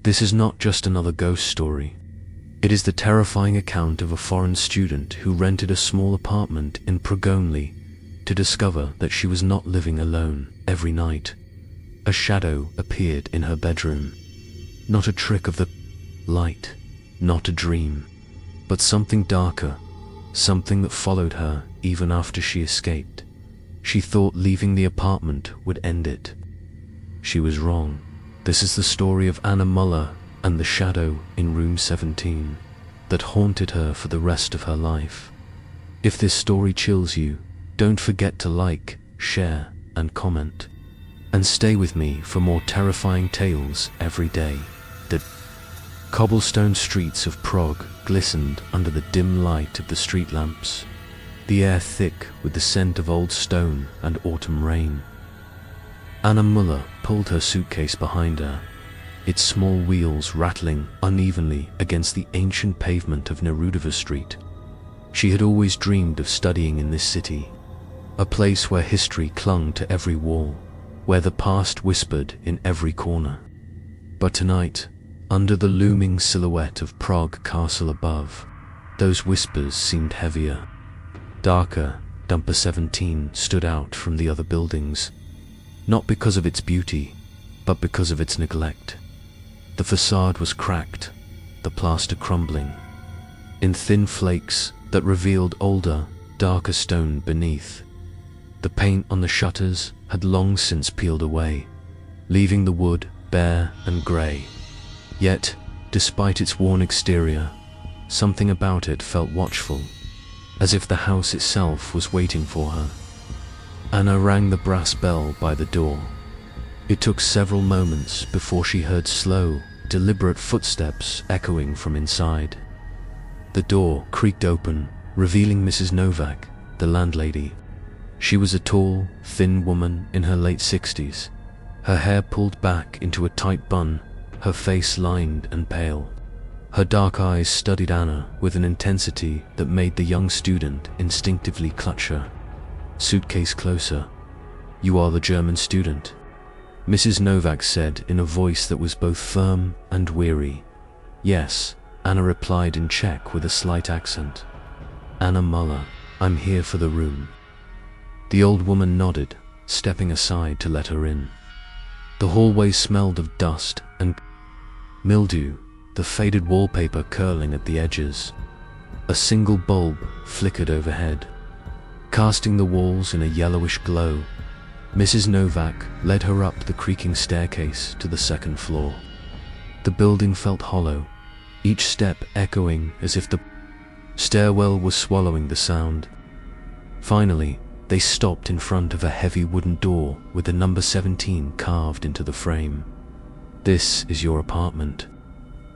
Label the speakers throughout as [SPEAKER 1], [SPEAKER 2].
[SPEAKER 1] This is not just another ghost story. It is the terrifying account of a foreign student who rented a small apartment in Prague only to discover that she was not living alone. Every night, a shadow appeared in her bedroom. Not a trick of the light, not a dream, but something darker, something that followed her even after she escaped. She thought leaving the apartment would end it. She was wrong. This is the story of Anna Muller and the shadow in room 17 that haunted her for the rest of her life. If this story chills you, don't forget to like, share, and comment. And stay with me for more terrifying tales every day. The cobblestone streets of Prague glistened under the dim light of the street lamps, the air thick with the scent of old stone and autumn rain. Anna Muller pulled her suitcase behind her, its small wheels rattling unevenly against the ancient pavement of Nerudova Street. She had always dreamed of studying in this city, a place where history clung to every wall, where the past whispered in every corner. But tonight, under the looming silhouette of Prague Castle above, those whispers seemed heavier, darker. Dumper 17 stood out from the other buildings, not because of its beauty, but because of its neglect. The facade was cracked, the plaster crumbling, in thin flakes that revealed older, darker stone beneath. The paint on the shutters had long since peeled away, leaving the wood bare and grey. Yet, despite its worn exterior, something about it felt watchful, as if the house itself was waiting for her. Anna rang the brass bell by the door. It took several moments before she heard slow, deliberate footsteps echoing from inside. The door creaked open, revealing Mrs. Novak, the landlady. She was a tall, thin woman in her late 60s, her hair pulled back into a tight bun, her face lined and pale. Her dark eyes studied Anna with an intensity that made the young student instinctively clutch her. Suitcase closer. You are the German student, Mrs. Novak said in a voice that was both firm and weary. Yes, Anna replied in Czech with a slight accent. Anna Muller, I'm here for the room. The old woman nodded, stepping aside to let her in. The hallway smelled of dust and mildew, the faded wallpaper curling at the edges. A single bulb flickered overhead, casting the walls in a yellowish glow. Mrs. Novak led her up the creaking staircase to the second floor. The building felt hollow, each step echoing as if the stairwell was swallowing the sound. Finally, they stopped in front of a heavy wooden door with the number 17 carved into the frame. This is your apartment,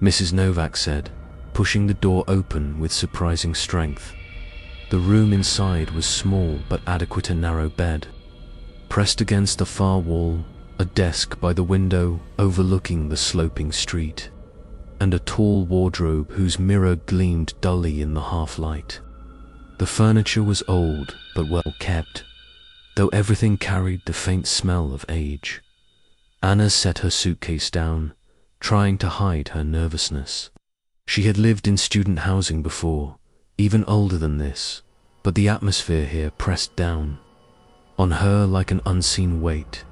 [SPEAKER 1] Mrs. Novak said, pushing the door open with surprising strength. The room inside was small but adequate, a narrow bed. Pressed against the far wall, a desk by the window overlooking the sloping street, and a tall wardrobe whose mirror gleamed dully in the half-light. The furniture was old but well kept, though everything carried the faint smell of age. Anna set her suitcase down, trying to hide her nervousness. She had lived in student housing before, even older than this, but the atmosphere here pressed down on her like an unseen weight.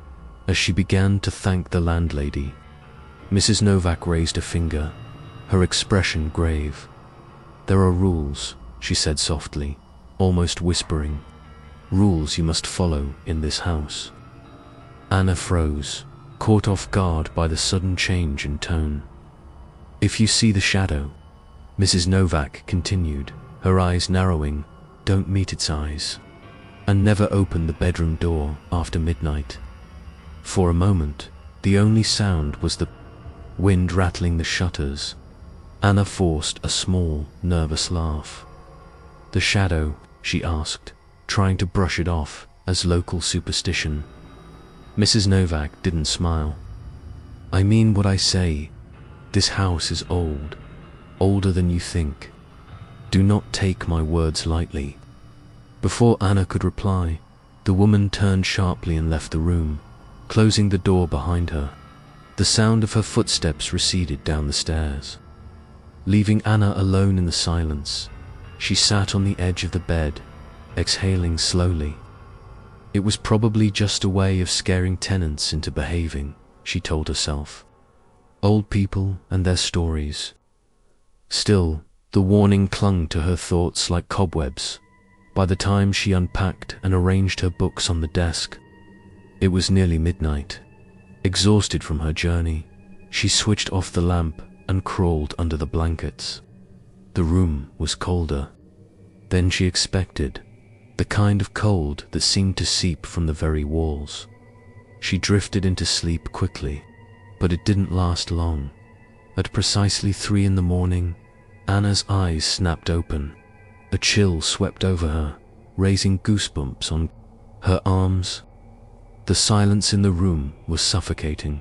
[SPEAKER 1] As she began to thank the landlady, Mrs. Novak raised a finger, her expression grave. There are rules, she said softly, almost whispering. Rules you must follow in this house. Anna froze, caught off guard by the sudden change in tone. If you see the shadow, Mrs. Novak continued, her eyes narrowing, don't meet its eyes, and never open the bedroom door after midnight. For a moment, the only sound was the wind rattling the shutters. Anna forced a small, nervous laugh. The shadow, she asked, trying to brush it off as local superstition. Mrs. Novak didn't smile. I mean what I say. This house is old, older than you think. Do not take my words lightly. Before Anna could reply, the woman turned sharply and left the room, closing the door behind her. The sound of her footsteps receded down the stairs. Leaving Anna alone in the silence, she sat on the edge of the bed, exhaling slowly. It was probably just a way of scaring tenants into behaving, she told herself. Old people and their stories. Still, the warning clung to her thoughts like cobwebs. By the time she unpacked and arranged her books on the desk, it was nearly midnight. Exhausted from her journey, she switched off the lamp and crawled under the blankets. The room was colder than she expected, the kind of cold that seemed to seep from the very walls. She drifted into sleep quickly, but it didn't last long. At precisely 3 in the morning, Anna's eyes snapped open. A chill swept over her, raising goosebumps on her arms. The silence in the room was suffocating.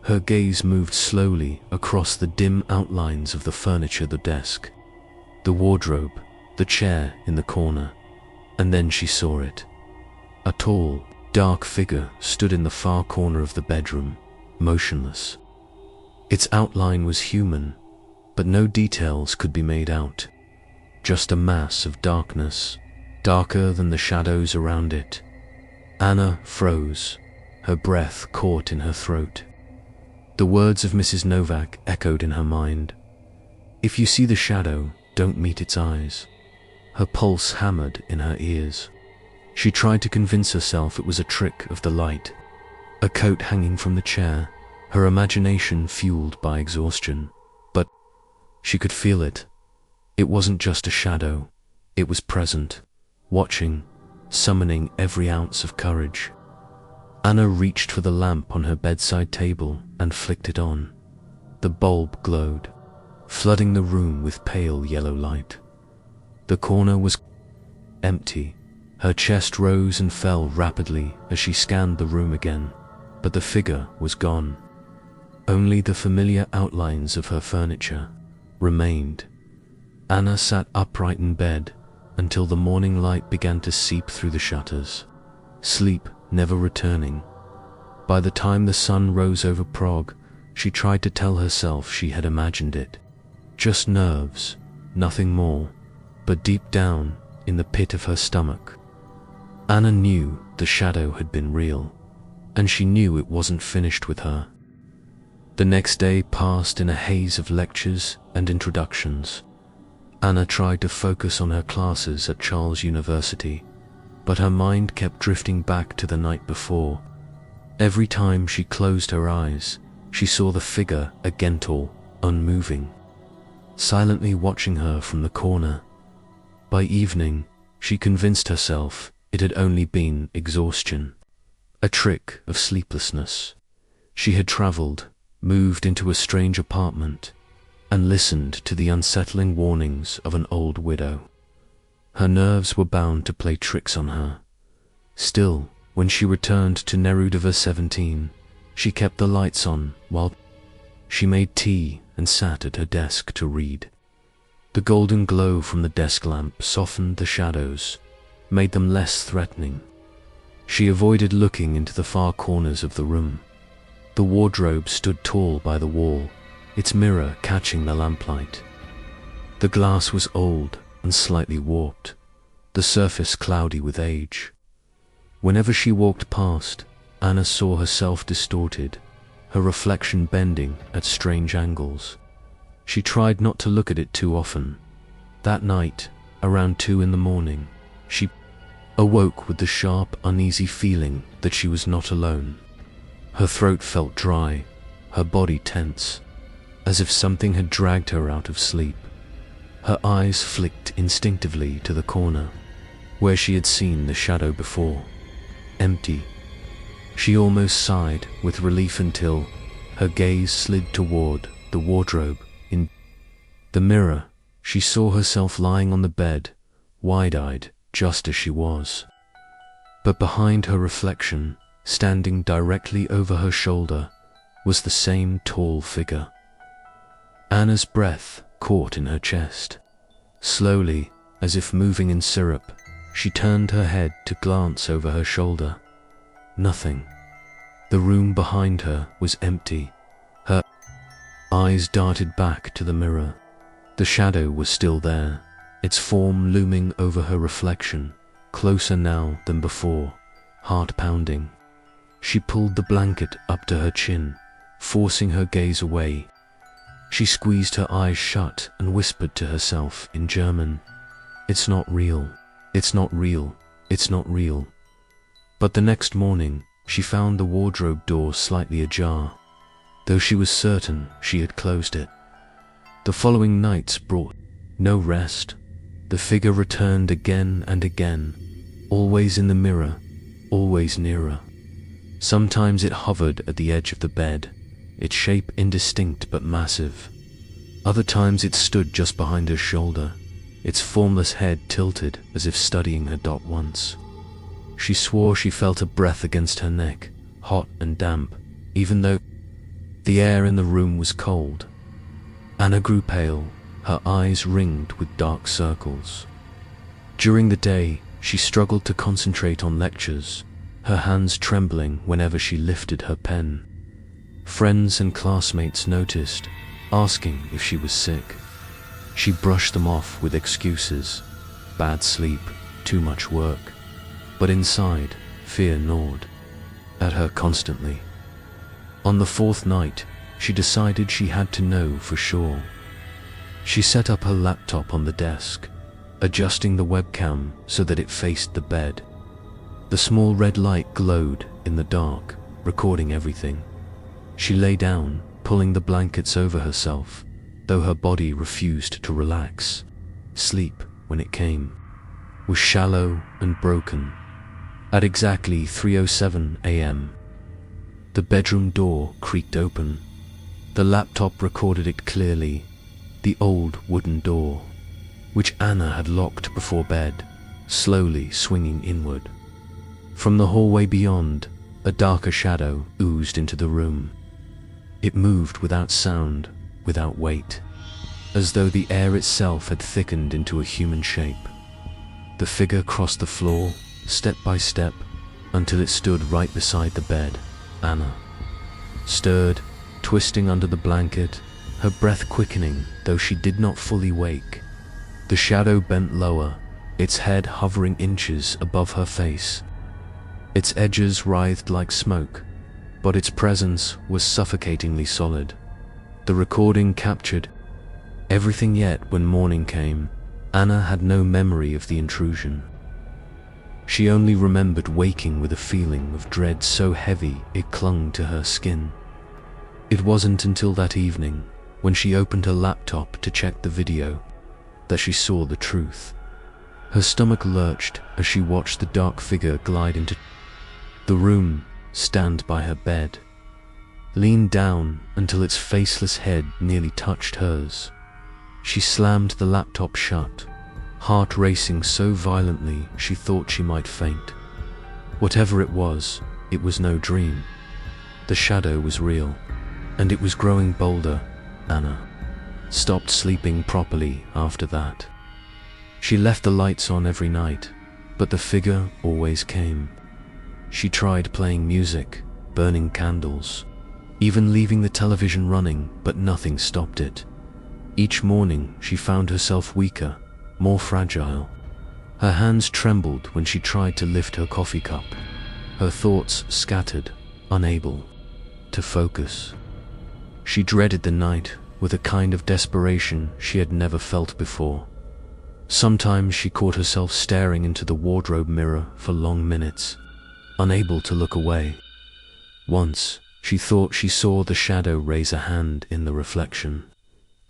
[SPEAKER 1] Her gaze moved slowly across the dim outlines of the furniture, the desk, the wardrobe, the chair in the corner, and then she saw it. A tall, dark figure stood in the far corner of the bedroom, motionless. Its outline was human, but no details could be made out. Just a mass of darkness, darker than the shadows around it. Anna froze, her breath caught in her throat. The words of Mrs. Novak echoed in her mind. If you see the shadow, don't meet its eyes. Her pulse hammered in her ears. She tried to convince herself it was a trick of the light, a coat hanging from the chair, her imagination fueled by exhaustion. But she could feel it. It wasn't just a shadow. It was present, watching, summoning every ounce of courage. Anna reached for the lamp on her bedside table and flicked it on. The bulb glowed, flooding the room with pale yellow light. The corner was empty. Her chest rose and fell rapidly as she scanned the room again, but the figure was gone. Only the familiar outlines of her furniture remained. Anna sat upright in bed until the morning light began to seep through the shutters, sleep never returning. By the time the sun rose over Prague, she tried to tell herself she had imagined it. Just nerves, nothing more. But deep down, in the pit of her stomach, Anna knew the shadow had been real, and she knew it wasn't finished with her. The next day passed in a haze of lectures and introductions. Anna tried to focus on her classes at Charles University, but her mind kept drifting back to the night before. Every time she closed her eyes, she saw the figure again, tall, unmoving, silently watching her from the corner. By evening, she convinced herself it had only been exhaustion, a trick of sleeplessness. She had traveled, moved into a strange apartment, and listened to the unsettling warnings of an old widow. Her nerves were bound to play tricks on her. Still, when she returned to Neruda 17, she kept the lights on while she made tea and sat at her desk to read. The golden glow from the desk lamp softened the shadows, made them less threatening. She avoided looking into the far corners of the room. The wardrobe stood tall by the wall, its mirror catching the lamplight. The glass was old and slightly warped, the surface cloudy with age. Whenever she walked past, Anna saw herself distorted, her reflection bending at strange angles. She tried not to look at it too often. That night, around 2 in the morning, she awoke with the sharp, uneasy feeling that she was not alone. Her throat felt dry, her body tense, as if something had dragged her out of sleep. Her eyes flicked instinctively to the corner, where she had seen the shadow before. Empty. She almost sighed with relief until her gaze slid toward the wardrobe. In the mirror, she saw herself lying on the bed, wide-eyed, just as she was. But behind her reflection, standing directly over her shoulder, was the same tall figure. Anna's breath caught in her chest. Slowly, as if moving in syrup, she turned her head to glance over her shoulder. Nothing. The room behind her was empty, eyes darted back to the mirror. The shadow was still there, its form looming over her reflection, closer now than before, heart pounding. She pulled the blanket up to her chin, forcing her gaze away. She squeezed her eyes shut and whispered to herself in German, "It's not real, it's not real, it's not real." But the next morning, she found the wardrobe door slightly ajar, though she was certain she had closed it. The following nights brought no rest. The figure returned again and again, always in the mirror, always nearer. Sometimes it hovered at the edge of the bed, its shape indistinct but massive. Other times it stood just behind her shoulder, its formless head tilted as if studying her. Once, she swore she felt a breath against her neck, hot and damp, even though the air in the room was cold. Anna grew pale, her eyes ringed with dark circles. During the day, she struggled to concentrate on lectures, her hands trembling whenever she lifted her pen. Friends and classmates noticed, asking if she was sick. She brushed them off with excuses, bad sleep, too much work. But inside, fear gnawed at her constantly. On the fourth night, she decided she had to know for sure. She set up her laptop on the desk, adjusting the webcam so that it faced the bed. The small red light glowed in the dark, recording everything. She lay down, pulling the blankets over herself, though her body refused to relax. Sleep, when it came, was shallow and broken. At exactly 3:07 a.m., the bedroom door creaked open. The laptop recorded it clearly, the old wooden door, which Anna had locked before bed, slowly swinging inward. From the hallway beyond, a darker shadow oozed into the room. It moved without sound, without weight, as though the air itself had thickened into a human shape. The figure crossed the floor, step by step, until it stood right beside the bed. Anna stirred, twisting under the blanket, her breath quickening, though she did not fully wake. The shadow bent lower, its head hovering inches above her face. Its edges writhed like smoke, but its presence was suffocatingly solid. The recording captured everything, yet when morning came, Anna had no memory of the intrusion. She only remembered waking with a feeling of dread so heavy it clung to her skin. It wasn't until that evening, when she opened her laptop to check the video, that she saw the truth. Her stomach lurched as she watched the dark figure glide into the room, stand by her bed, lean down until its faceless head nearly touched hers. She slammed the laptop shut, heart racing so violently she thought she might faint. Whatever it was no dream. The shadow was real, and it was growing bolder. Anna stopped sleeping properly after that. She left the lights on every night, but the figure always came. She tried playing music, burning candles, even leaving the television running, but nothing stopped it. Each morning she found herself weaker, more fragile. Her hands trembled when she tried to lift her coffee cup. Her thoughts scattered, unable to focus. She dreaded the night with a kind of desperation she had never felt before. Sometimes she caught herself staring into the wardrobe mirror for long minutes, unable to look away. Once, she thought she saw the shadow raise a hand in the reflection,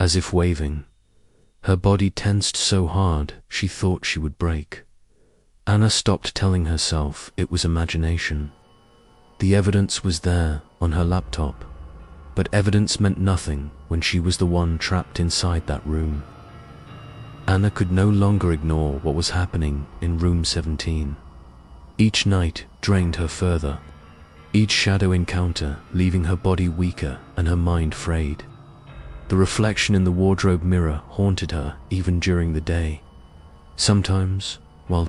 [SPEAKER 1] as if waving. Her body tensed so hard she thought she would break. Anna stopped telling herself it was imagination. The evidence was there on her laptop, but evidence meant nothing when she was the one trapped inside that room. Anna could no longer ignore what was happening in room 17. Each night drained her further, each shadow encounter leaving her body weaker and her mind frayed. The reflection in the wardrobe mirror haunted her even during the day. Sometimes, while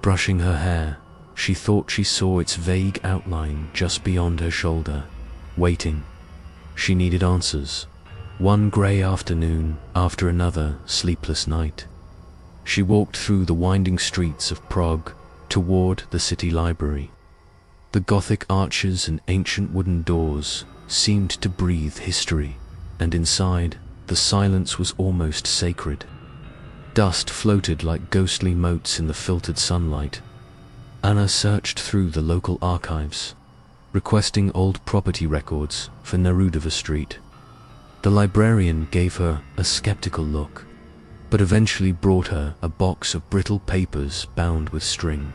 [SPEAKER 1] brushing her hair, she thought she saw its vague outline just beyond her shoulder, waiting. She needed answers. One grey afternoon after another sleepless night, she walked through the winding streets of Prague toward the city library. The Gothic arches and ancient wooden doors seemed to breathe history, and inside, the silence was almost sacred. Dust floated like ghostly motes in the filtered sunlight. Anna searched through the local archives, requesting old property records for Nerudova Street. The librarian gave her a skeptical look, but eventually brought her a box of brittle papers bound with string.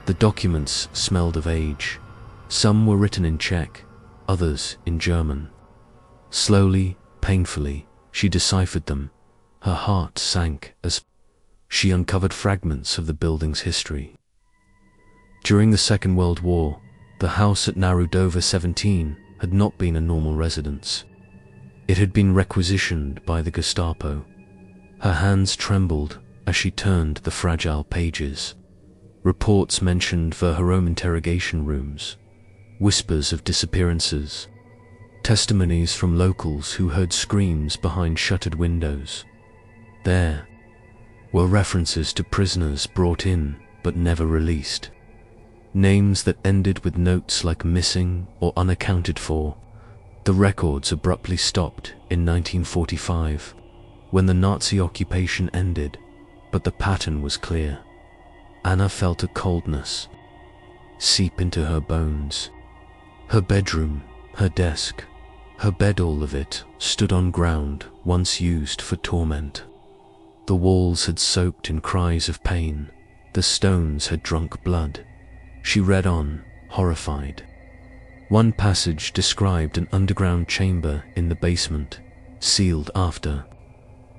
[SPEAKER 1] The documents smelled of age. Some were written in Czech, others in German. Slowly, painfully, she deciphered them. Her heart sank as she uncovered fragments of the building's history. During the Second World War, the house at Nerudova 17 had not been a normal residence. It had been requisitioned by the Gestapo. Her hands trembled as she turned the fragile pages. Reports mentioned Verhorome interrogation rooms, whispers of disappearances, testimonies from locals who heard screams behind shuttered windows. There were references to prisoners brought in but never released. Names that ended with notes like missing or unaccounted for. The records abruptly stopped in 1945, when the Nazi occupation ended, but the pattern was clear. Anna felt a coldness seep into her bones. Her bedroom, her desk, her bed, all of it stood on ground once used for torment. The walls had soaked in cries of pain. The stones had drunk blood. She read on, horrified. One passage described an underground chamber in the basement, sealed after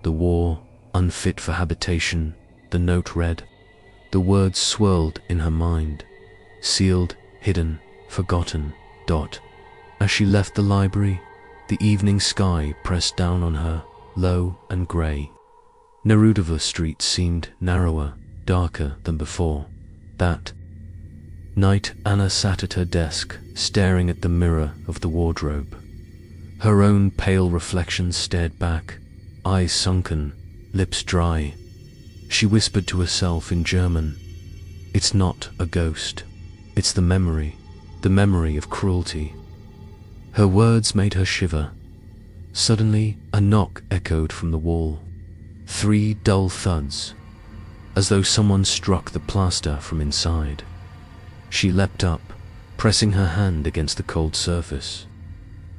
[SPEAKER 1] the war, unfit for habitation. The note read. The words swirled in her mind. Sealed, hidden, forgotten. As she left the library, the evening sky pressed down on her, low and grey. Nerudova Street seemed narrower, darker than before. That night, Anna sat at her desk, staring at the mirror of the wardrobe. Her own pale reflection stared back, eyes sunken, lips dry. She whispered to herself in German, "It's not a ghost. It's the memory of cruelty." Her words made her shiver. Suddenly, a knock echoed from the wall. 3 dull thuds, as though someone struck the plaster from inside. She leapt up, pressing her hand against the cold surface.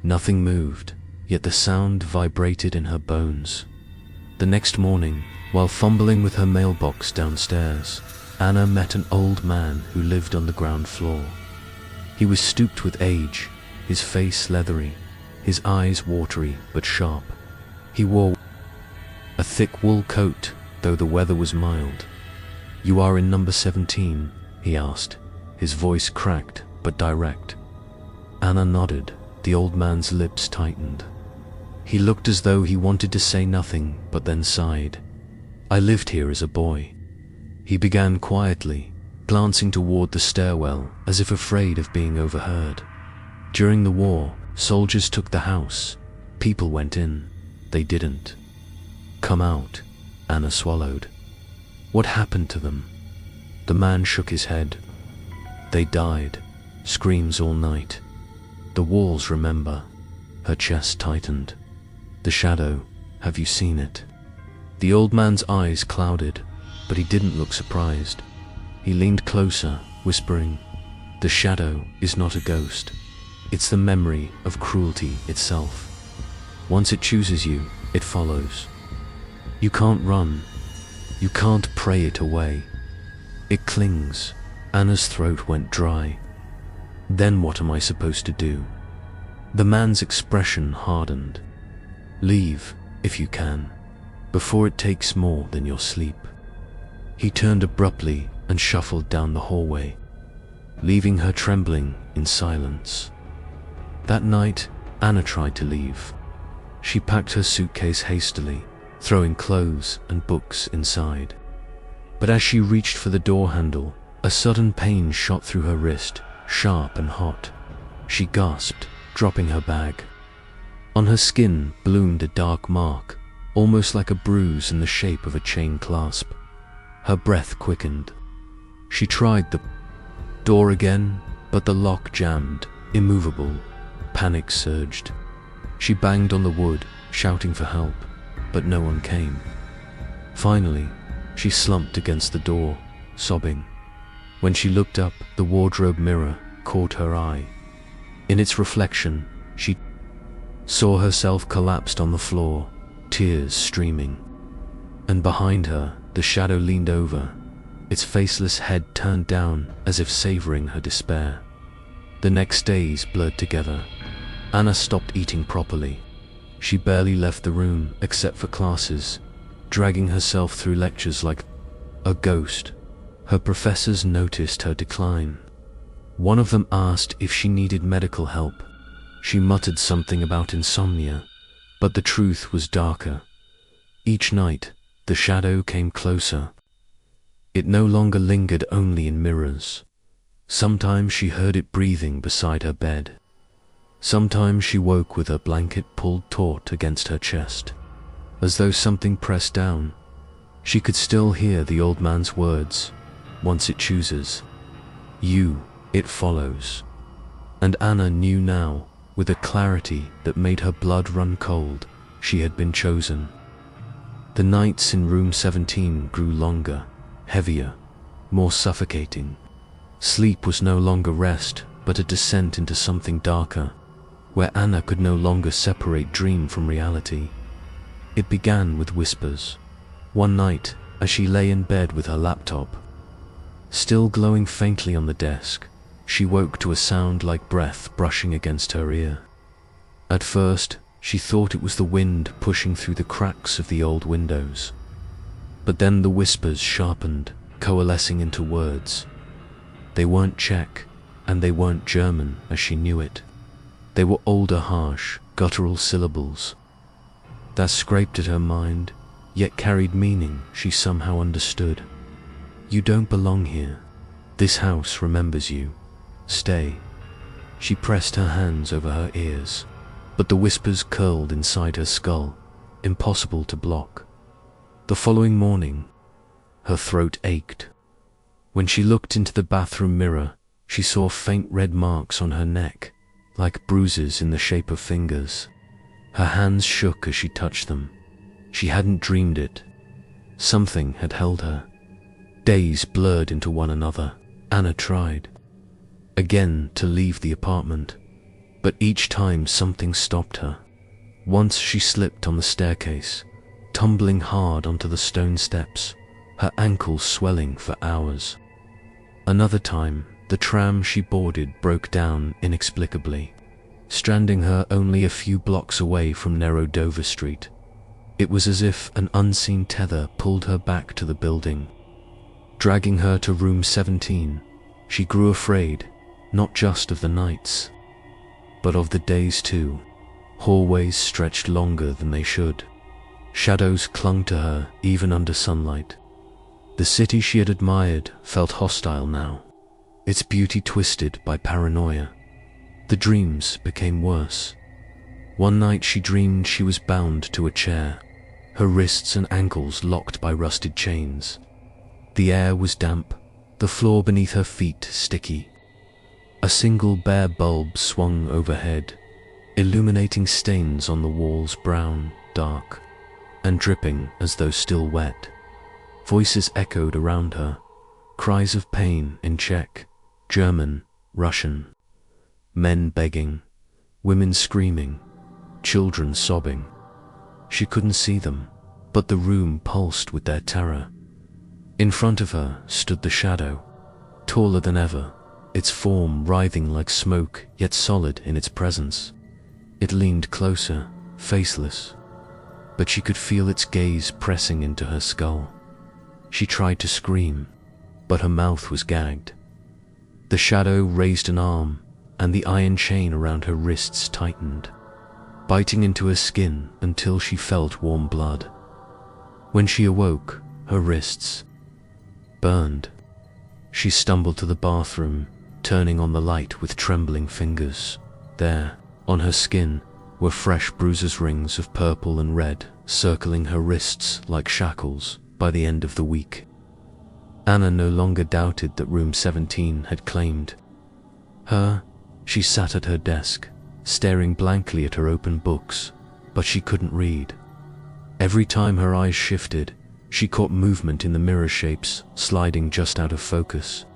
[SPEAKER 1] Nothing moved, yet the sound vibrated in her bones. The next morning, while fumbling with her mailbox downstairs, Anna met an old man who lived on the ground floor. He was stooped with age, his face leathery, his eyes watery but sharp. He wore a thick wool coat, though the weather was mild. "You are in number 17, he asked, his voice cracked but direct. Anna nodded. The old man's lips tightened. He looked as though he wanted to say nothing, but then sighed. "I lived here as a boy," he began quietly, glancing toward the stairwell as if afraid of being overheard. "During the war, soldiers took the house. People went in. They didn't come out." Anna swallowed. "What happened to them?" The man shook his head. "They died. Screams all night. The walls remember." Her chest tightened. "The shadow, have you seen it?" The old man's eyes clouded, but he didn't look surprised. He leaned closer, whispering, "The shadow is not a ghost. It's the memory of cruelty itself. Once it chooses you, it follows. You can't run. You can't pray it away. It clings." Anna's throat went dry. "Then what am I supposed to do?" The man's expression hardened. "Leave, if you can, before it takes more than your sleep." He turned abruptly and shuffled down the hallway, leaving her trembling in silence. That night, Anna tried to leave. She packed her suitcase hastily, throwing clothes and books inside. But as she reached for the door handle, a sudden pain shot through her wrist, sharp and hot. She gasped, dropping her bag. On her skin bloomed a dark mark, almost like a bruise in the shape of a chain clasp. Her breath quickened. She tried the door again, but the lock jammed, immovable. Panic surged. She banged on the wood, shouting for help, but no one came. Finally, she slumped against the door, sobbing. When she looked up, the wardrobe mirror caught her eye. In its reflection, she saw herself collapsed on the floor, tears streaming. And behind her, the shadow leaned over, its faceless head turned down as if savoring her despair. The next days blurred together. Anna stopped eating properly. She barely left the room except for classes, dragging herself through lectures like a ghost. Her professors noticed her decline. One of them asked if she needed medical help. She muttered something about insomnia, but the truth was darker. Each night, the shadow came closer. It no longer lingered only in mirrors. Sometimes she heard it breathing beside her bed. Sometimes she woke with her blanket pulled taut against her chest, as though something pressed down. She could still hear the old man's words, "Once it chooses you, it follows." And Anna knew now, with a clarity that made her blood run cold, she had been chosen. The nights in room 17 grew longer, heavier, more suffocating. Sleep was no longer rest, but a descent into something darker, where Anna could no longer separate dream from reality. It began with whispers. One night, as she lay in bed with her laptop, still glowing faintly on the desk, she woke to a sound like breath brushing against her ear. At first, she thought it was the wind pushing through the cracks of the old windows. But then the whispers sharpened, coalescing into words. They weren't Czech, and they weren't German as she knew it. They were older, harsh, guttural syllables that scraped at her mind, yet carried meaning she somehow understood. "You don't belong here. This house remembers you. Stay." She pressed her hands over her ears, but the whispers curled inside her skull, impossible to block. The following morning, her throat ached. When she looked into the bathroom mirror, she saw faint red marks on her neck, like bruises in the shape of fingers. Her hands shook as she touched them. She hadn't dreamed it. Something had held her. Days blurred into one another. Anna tried again to leave the apartment, but each time something stopped her. Once she slipped on the staircase, tumbling hard onto the stone steps, her ankles swelling for hours. Another time, the tram she boarded broke down inexplicably, stranding her only a few blocks away from narrow Dover Street. It was as if an unseen tether pulled her back to the building. Dragging her to room 17, she grew afraid, not just of the nights, but of the days too. Hallways stretched longer than they should. Shadows clung to her even under sunlight. The city she had admired felt hostile now, its beauty twisted by paranoia. The dreams became worse. One night she dreamed she was bound to a chair, her wrists and ankles locked by rusted chains. The air was damp, the floor beneath her feet sticky. A single bare bulb swung overhead, illuminating stains on the walls brown, dark, and dripping as though still wet. Voices echoed around her, cries of pain in Czech, German, Russian. Men begging, women screaming, children sobbing. She couldn't see them, but the room pulsed with their terror. In front of her stood the shadow, taller than ever, its form writhing like smoke yet solid in its presence. It leaned closer, faceless, but she could feel its gaze pressing into her skull. She tried to scream, but her mouth was gagged. The shadow raised an arm, and the iron chain around her wrists tightened, biting into her skin until she felt warm blood. When she awoke, her wrists burned. She stumbled to the bathroom, turning on the light with trembling fingers. There, on her skin, were fresh bruises, rings of purple and red circling her wrists like shackles by the end of the week. Anna no longer doubted that room 17 had claimed her. She sat at her desk, staring blankly at her open books, but she couldn't read. Every time her eyes shifted, she caught movement in the mirror shapes sliding just out of focus.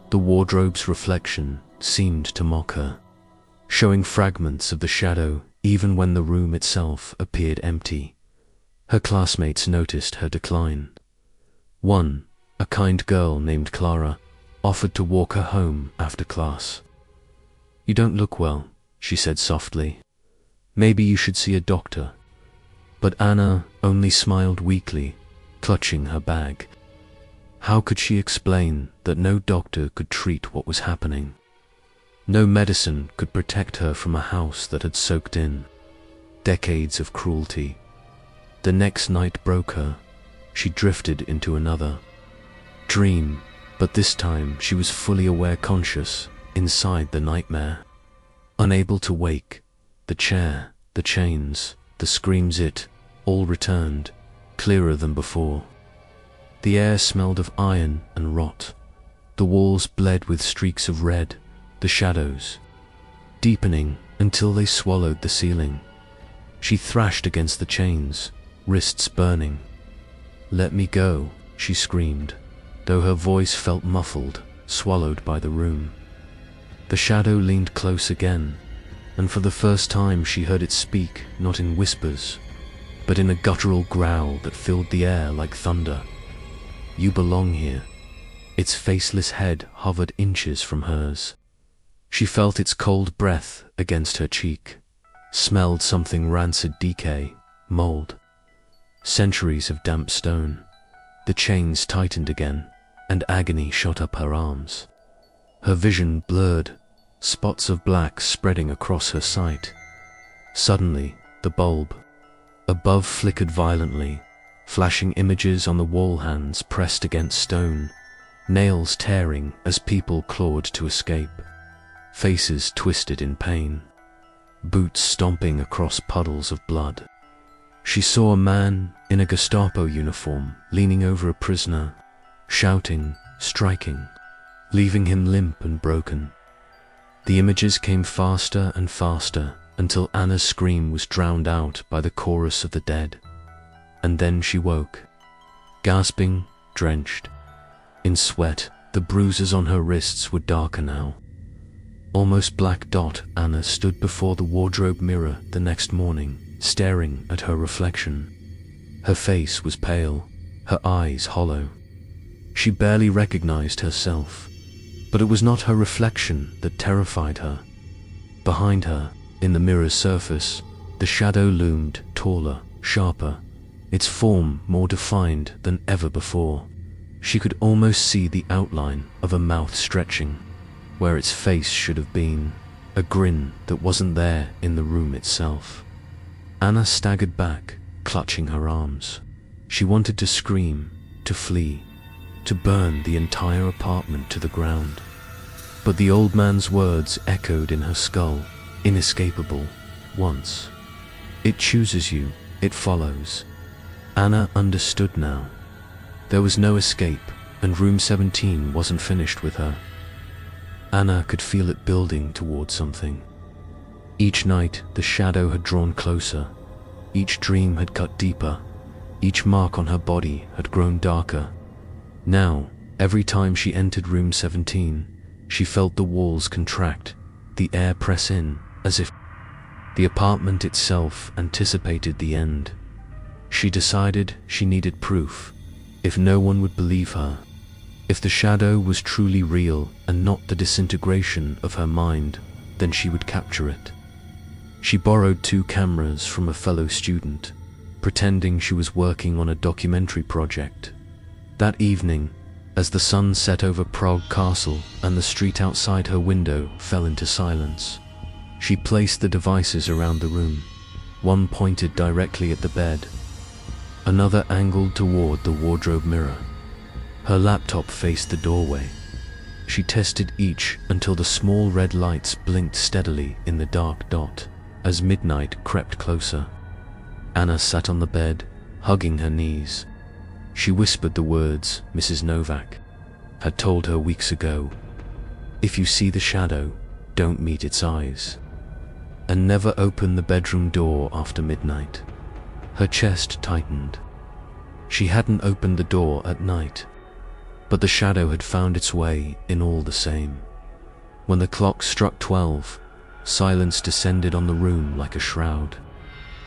[SPEAKER 1] The wardrobe's reflection seemed to mock her, showing fragments of the shadow even when the room itself appeared empty. Her classmates noticed her decline. One, a kind girl named Clara, offered to walk her home after class. "You don't look well," she said softly. "Maybe you should see a doctor." But Anna only smiled weakly, clutching her bag. How could she explain that no doctor could treat what was happening? No medicine could protect her from a house that had soaked in decades of cruelty. The next night broke her. She drifted into another dream, but this time she was fully aware, conscious, inside the nightmare. Unable to wake, the chair, the chains, the screams, it all returned, clearer than before. The air smelled of iron and rot. The walls bled with streaks of red, the shadows deepening until they swallowed the ceiling. She thrashed against the chains, wrists burning. "Let me go," she screamed, though her voice felt muffled, swallowed by the room. The shadow leaned close again, and for the first time she heard it speak, not in whispers, but in a guttural growl that filled the air like thunder. "You belong here." Its faceless head hovered inches from hers. She felt its cold breath against her cheek, smelled something rancid, decay, mold, centuries of damp stone. The chains tightened again, and agony shot up her arms. Her vision blurred, spots of black spreading across her sight. Suddenly, the bulb above flickered violently, flashing images on the wall, hands pressed against stone, nails tearing as people clawed to escape, faces twisted in pain, boots stomping across puddles of blood. She saw a man in a Gestapo uniform leaning over a prisoner, shouting, striking, leaving him limp and broken. The images came faster and faster until Anna's scream was drowned out by the chorus of the dead. And then she woke, gasping, drenched in sweat. The bruises on her wrists were darker now, almost black dot. Anna stood before the wardrobe mirror the next morning, staring at her reflection. Her face was pale, her eyes hollow. She barely recognized herself, but it was not her reflection that terrified her. Behind her, in the mirror's surface, the shadow loomed taller, sharper, its form more defined than ever before. She could almost see the outline of a mouth stretching where its face should have been, a grin that wasn't there in the room itself. Anna staggered back, clutching her arms. She wanted to scream, to flee, to burn the entire apartment to the ground. But the old man's words echoed in her skull, inescapable, once. "It chooses you, it follows." Anna understood now. There was no escape, and room 17 wasn't finished with her. Anna could feel it building toward something. Each night, the shadow had drawn closer. Each dream had cut deeper. Each mark on her body had grown darker. Now, every time she entered room 17, she felt the walls contract, the air press in, as if the apartment itself anticipated the end. She decided she needed proof. If no one would believe her, if the shadow was truly real and not the disintegration of her mind, then she would capture it. She borrowed 2 cameras from a fellow student, pretending she was working on a documentary project. That evening, as the sun set over Prague Castle and the street outside her window fell into silence, she placed the devices around the room. One pointed directly at the bed, another angled toward the wardrobe mirror. Her laptop faced the doorway. She tested each until the small red lights blinked steadily in the dark dot, as midnight crept closer. Anna sat on the bed, hugging her knees. She whispered the words Mrs. Novak had told her weeks ago. If you see the shadow, don't meet its eyes. And never open the bedroom door after midnight. Her chest tightened. She hadn't opened the door at night, but the shadow had found its way in all the same. When the clock struck 12, silence descended on the room like a shroud.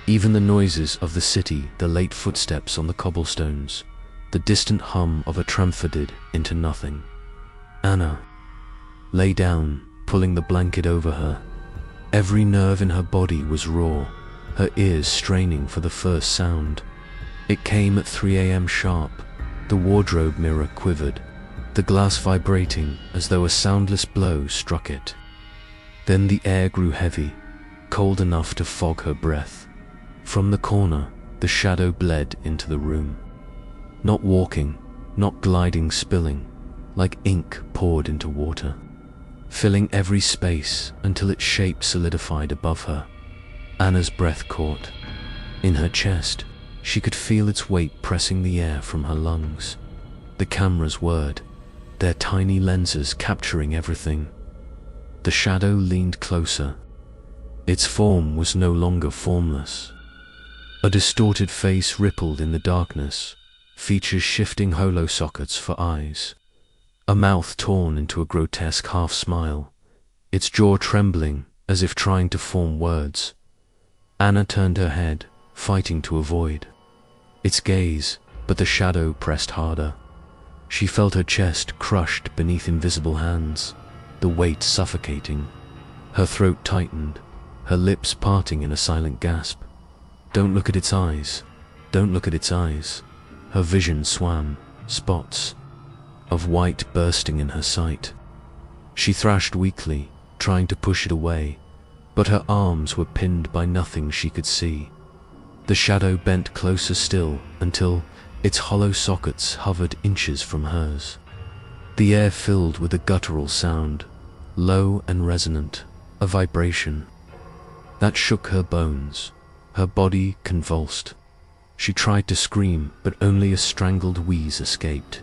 [SPEAKER 1] Even the noises of the city, the late footsteps on the cobblestones, the distant hum of a tram faded into nothing. Anna lay down, pulling the blanket over her. Every nerve in her body was raw, her ears straining for the first sound. It came at 3 a.m. sharp. The wardrobe mirror quivered, the glass vibrating as though a soundless blow struck it. Then the air grew heavy, cold enough to fog her breath. From the corner, the shadow bled into the room. Not walking, not gliding, spilling, like ink poured into water, filling every space until its shape solidified above her. Anna's breath caught. In her chest, she could feel its weight pressing the air from her lungs. The cameras whirred, their tiny lenses capturing everything. The shadow leaned closer. Its form was no longer formless. A distorted face rippled in the darkness, features shifting hollow sockets for eyes. A mouth torn into a grotesque half-smile, its jaw trembling as if trying to form words. Anna turned her head, fighting to avoid its gaze, but the shadow pressed harder. She felt her chest crushed beneath invisible hands, the weight suffocating. Her throat tightened, her lips parting in a silent gasp. Don't look at its eyes. Don't look at its eyes. Her vision swam, spots of white bursting in her sight. She thrashed weakly, trying to push it away, but her arms were pinned by nothing she could see. The shadow bent closer still until its hollow sockets hovered inches from hers. The air filled with a guttural sound, low and resonant, a vibration that shook her bones. Her body convulsed. She tried to scream, but only a strangled wheeze escaped.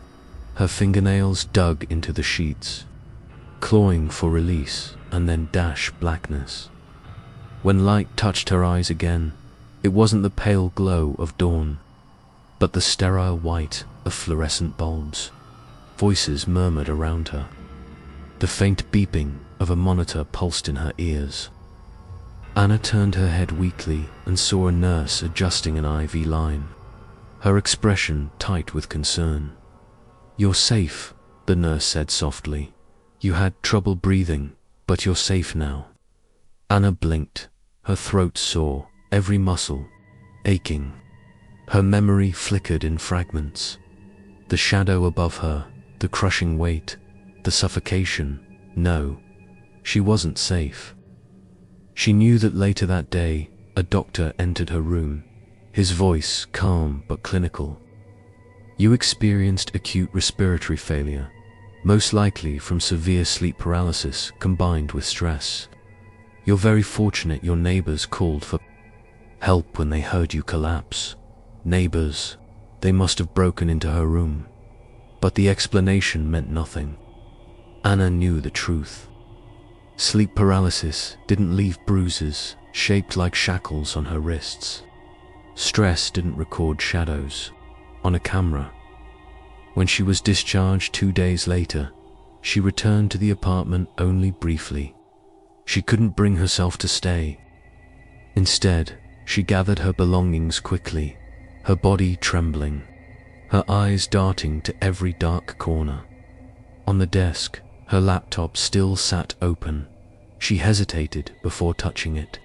[SPEAKER 1] Her fingernails dug into the sheets, clawing for release, and then dash blackness. When light touched her eyes again, it wasn't the pale glow of dawn, but the sterile white of fluorescent bulbs. Voices murmured around her. The faint beeping of a monitor pulsed in her ears. Anna turned her head weakly and saw a nurse adjusting an IV line, her expression tight with concern. "You're safe," the nurse said softly. "You had trouble breathing, but you're safe now." Anna blinked, her throat sore, every muscle aching. Her memory flickered in fragments. The shadow above her, the crushing weight, the suffocation. No, she wasn't safe. She knew that later that day, a doctor entered her room, his voice calm but clinical. "You experienced acute respiratory failure, most likely from severe sleep paralysis combined with stress. You're very fortunate your neighbors called for help when they heard you collapse. Neighbors, they must have broken into her room." But the explanation meant nothing. Anna knew the truth. Sleep paralysis didn't leave bruises shaped like shackles on her wrists. Stress didn't record shadows on a camera. When she was discharged 2 days later, she returned to the apartment only briefly. She couldn't bring herself to stay. Instead, she gathered her belongings quickly, her body trembling, her eyes darting to every dark corner. On the desk, her laptop still sat open. She hesitated before touching it.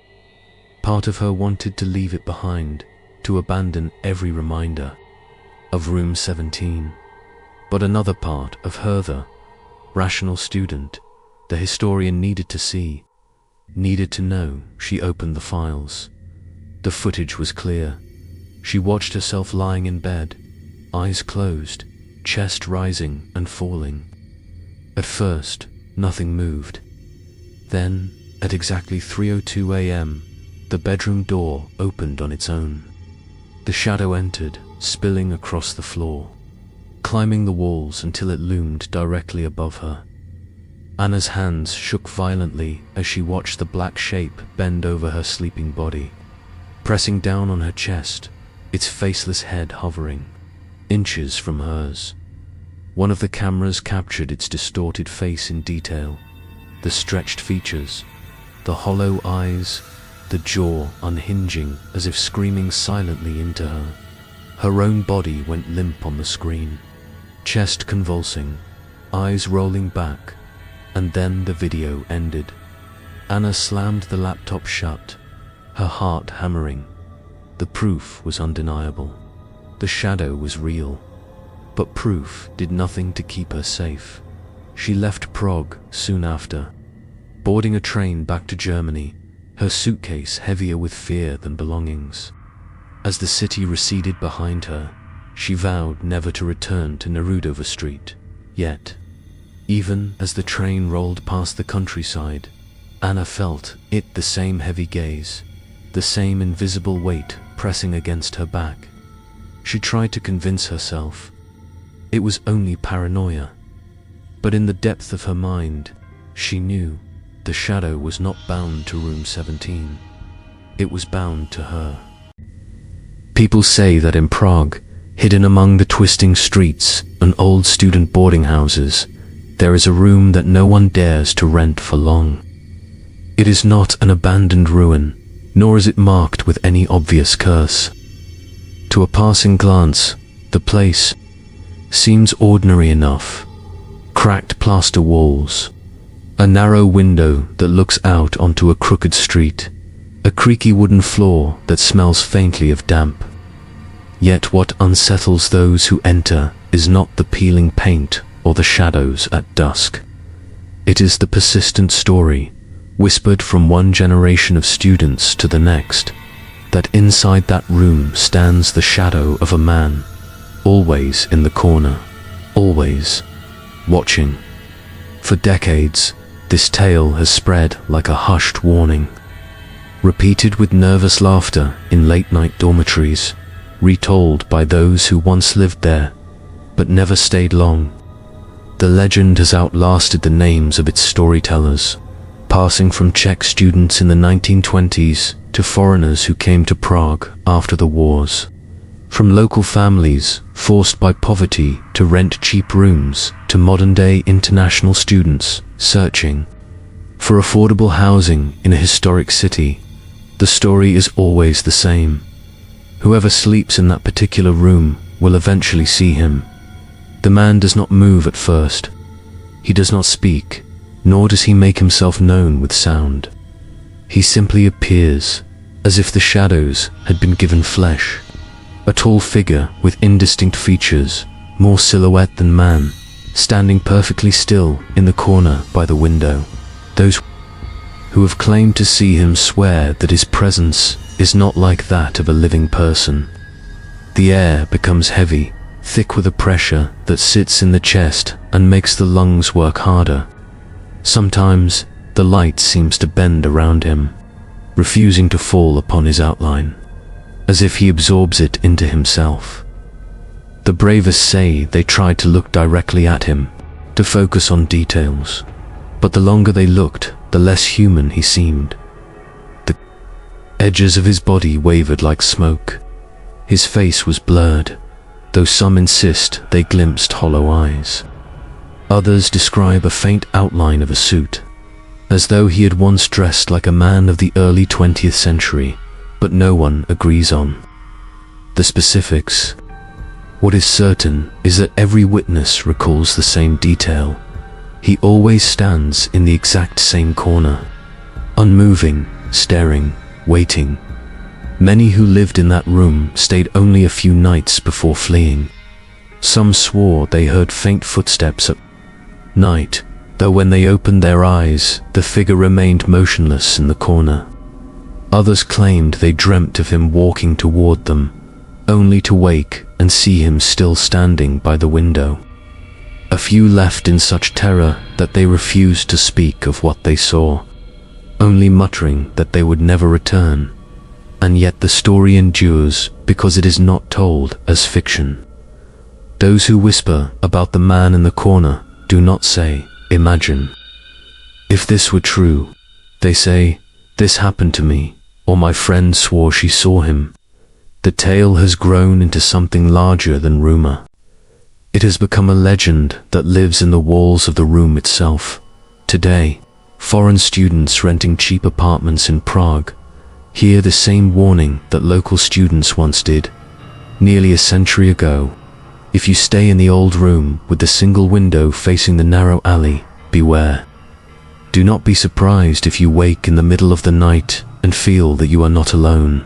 [SPEAKER 1] Part of her wanted to leave it behind, to abandon every reminder of Room 17. But another part of her, the rational student, the historian needed to see, needed to know. She opened the files. The footage was clear. She watched herself lying in bed, eyes closed, chest rising and falling. At first, nothing moved. Then, at exactly 3:02 a.m., The bedroom door opened on its own. The shadow entered, spilling across the floor, climbing the walls until it loomed directly above her. Anna's hands shook violently as she watched the black shape bend over her sleeping body, pressing down on her chest, its faceless head hovering inches from hers. One of the cameras captured its distorted face in detail, the stretched features, the hollow eyes, the jaw unhinging as if screaming silently into her. Her own body went limp on the screen, chest convulsing, eyes rolling back, and then the video ended. Anna slammed the laptop shut, her heart hammering. The proof was undeniable. The shadow was real, but proof did nothing to keep her safe. She left Prague soon after, boarding a train back to Germany, her suitcase heavier with fear than belongings. As the city receded behind her, she vowed never to return to Nerudova Street. Yet, even as the train rolled past the countryside, Anna felt it, the same heavy gaze, the same invisible weight pressing against her back. She tried to convince herself it was only paranoia, but in the depth of her mind, she knew the shadow was not bound to room 17. It was bound to her. People say that in Prague, hidden among the twisting streets and old student boarding houses, there is a room that no one dares to rent for long. It is not an abandoned ruin, nor is it marked with any obvious curse. To a passing glance, the place seems ordinary enough. Cracked plaster walls, a narrow window that looks out onto a crooked street, a creaky wooden floor that smells faintly of damp. Yet what unsettles those who enter is not the peeling paint or the shadows at dusk. It is the persistent story, whispered from one generation of students to the next, that inside that room stands the shadow of a man, always in the corner, always watching. For decades, this tale has spread like a hushed warning, repeated with nervous laughter in late-night dormitories, retold by those who once lived there, but never stayed long. The legend has outlasted the names of its storytellers, passing from Czech students in the 1920s to foreigners who came to Prague after the wars. From local families forced by poverty to rent cheap rooms to modern-day international students searching for affordable housing in a historic city, the story is always the same. Whoever sleeps in that particular room will eventually see him. The man does not move at first. He does not speak, nor does he make himself known with sound. He simply appears, as if the shadows had been given flesh. A tall figure with indistinct features, more silhouette than man, standing perfectly still in the corner by the window. Those who have claimed to see him swear that his presence is not like that of a living person. The air becomes heavy, thick with a pressure that sits in the chest and makes the lungs work harder. Sometimes the light seems to bend around him, refusing to fall upon his outline, as if he absorbs it into himself. The bravest say they tried to look directly at him, to focus on details, but the longer they looked, the less human he seemed. The edges of his body wavered like smoke. His face was blurred, though some insist they glimpsed hollow eyes. Others describe a faint outline of a suit, as though he had once dressed like a man of the early 20th century, but no one agrees on the specifics. What is certain is that every witness recalls the same detail. He always stands in the exact same corner, unmoving, staring, waiting. Many who lived in that room stayed only a few nights before fleeing. Some swore they heard faint footsteps at night, though when they opened their eyes, the figure remained motionless in the corner. Others claimed they dreamt of him walking toward them, only to wake and see him still standing by the window. A few left in such terror that they refused to speak of what they saw, only muttering that they would never return, and yet the story endures because it is not told as fiction. Those who whisper about the man in the corner do not say, "Imagine." If this were true, they say, "This happened to me," or "My friend swore she saw him." The tale has grown into something larger than rumor. It has become a legend that lives in the walls of the room itself. Today, foreign students renting cheap apartments in Prague hear the same warning that local students once did, nearly a century ago. If you stay in the old room with the single window facing the narrow alley, beware. Do not be surprised if you wake in the middle of the night and feel that you are not alone.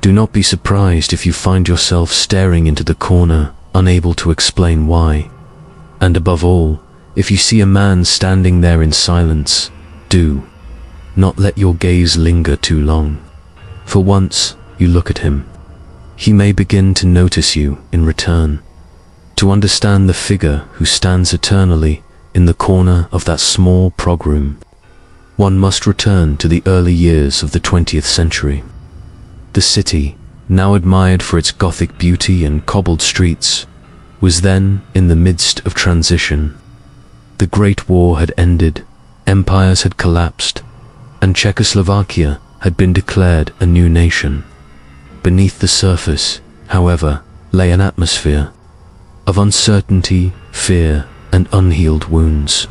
[SPEAKER 1] Do not be surprised if you find yourself staring into the corner, unable to explain why. And above all, if you see a man standing there in silence, do not let your gaze linger too long. For once you look at him, he may begin to notice you in return. To understand the figure who stands eternally in the corner of that small prog room, one must return to the early years of the 20th century. The city, now admired for its Gothic beauty and cobbled streets, was then in the midst of transition. The Great War had ended, empires had collapsed, and Czechoslovakia had been declared a new nation. Beneath the surface, however, lay an atmosphere of uncertainty, fear, and unhealed wounds.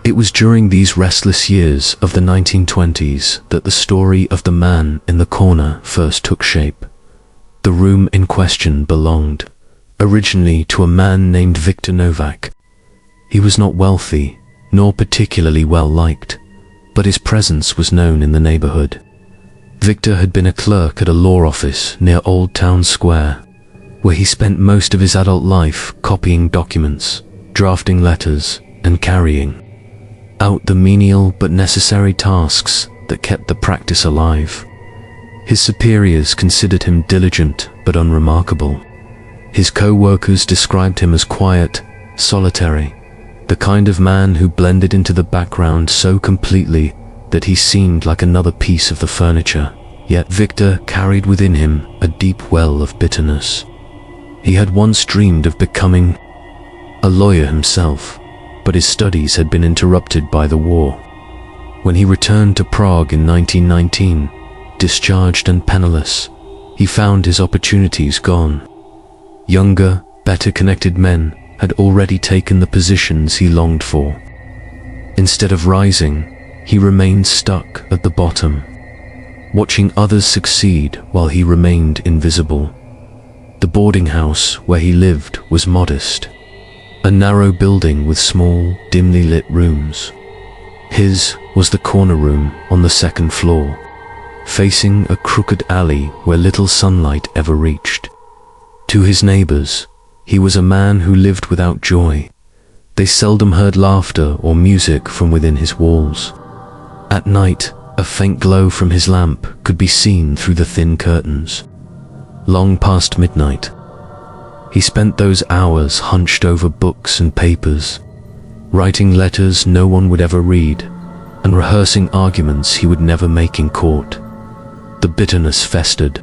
[SPEAKER 1] It was during these restless years of the 1920s that the story of the man in the corner first took shape. The room in question belonged originally to a man named Viktor Novak. He was not wealthy, nor particularly well liked, but his presence was known in the neighborhood. Viktor had been a clerk at a law office near Old Town Square, where he spent most of his adult life copying documents, drafting letters, and carrying out the menial but necessary tasks that kept the practice alive. His superiors considered him diligent but unremarkable. His co-workers described him as quiet, solitary, the kind of man who blended into the background so completely that he seemed like another piece of the furniture. Yet Viktor carried within him a deep well of bitterness. He had once dreamed of becoming a lawyer himself, but his studies had been interrupted by the war. When he returned to Prague in 1919, discharged and penniless, he found his opportunities gone. Younger, better connected men had already taken the positions he longed for. Instead of rising, he remained stuck at the bottom, watching others succeed while he remained invisible. The boarding house where he lived was modest, a narrow building with small, dimly lit rooms. His was the corner room on the second floor, facing a crooked alley where little sunlight ever reached. To his neighbors, he was a man who lived without joy. They seldom heard laughter or music from within his walls. At night, a faint glow from his lamp could be seen through the thin curtains. Long past midnight, he spent those hours hunched over books and papers, writing letters no one would ever read, and rehearsing arguments he would never make in court. The bitterness festered.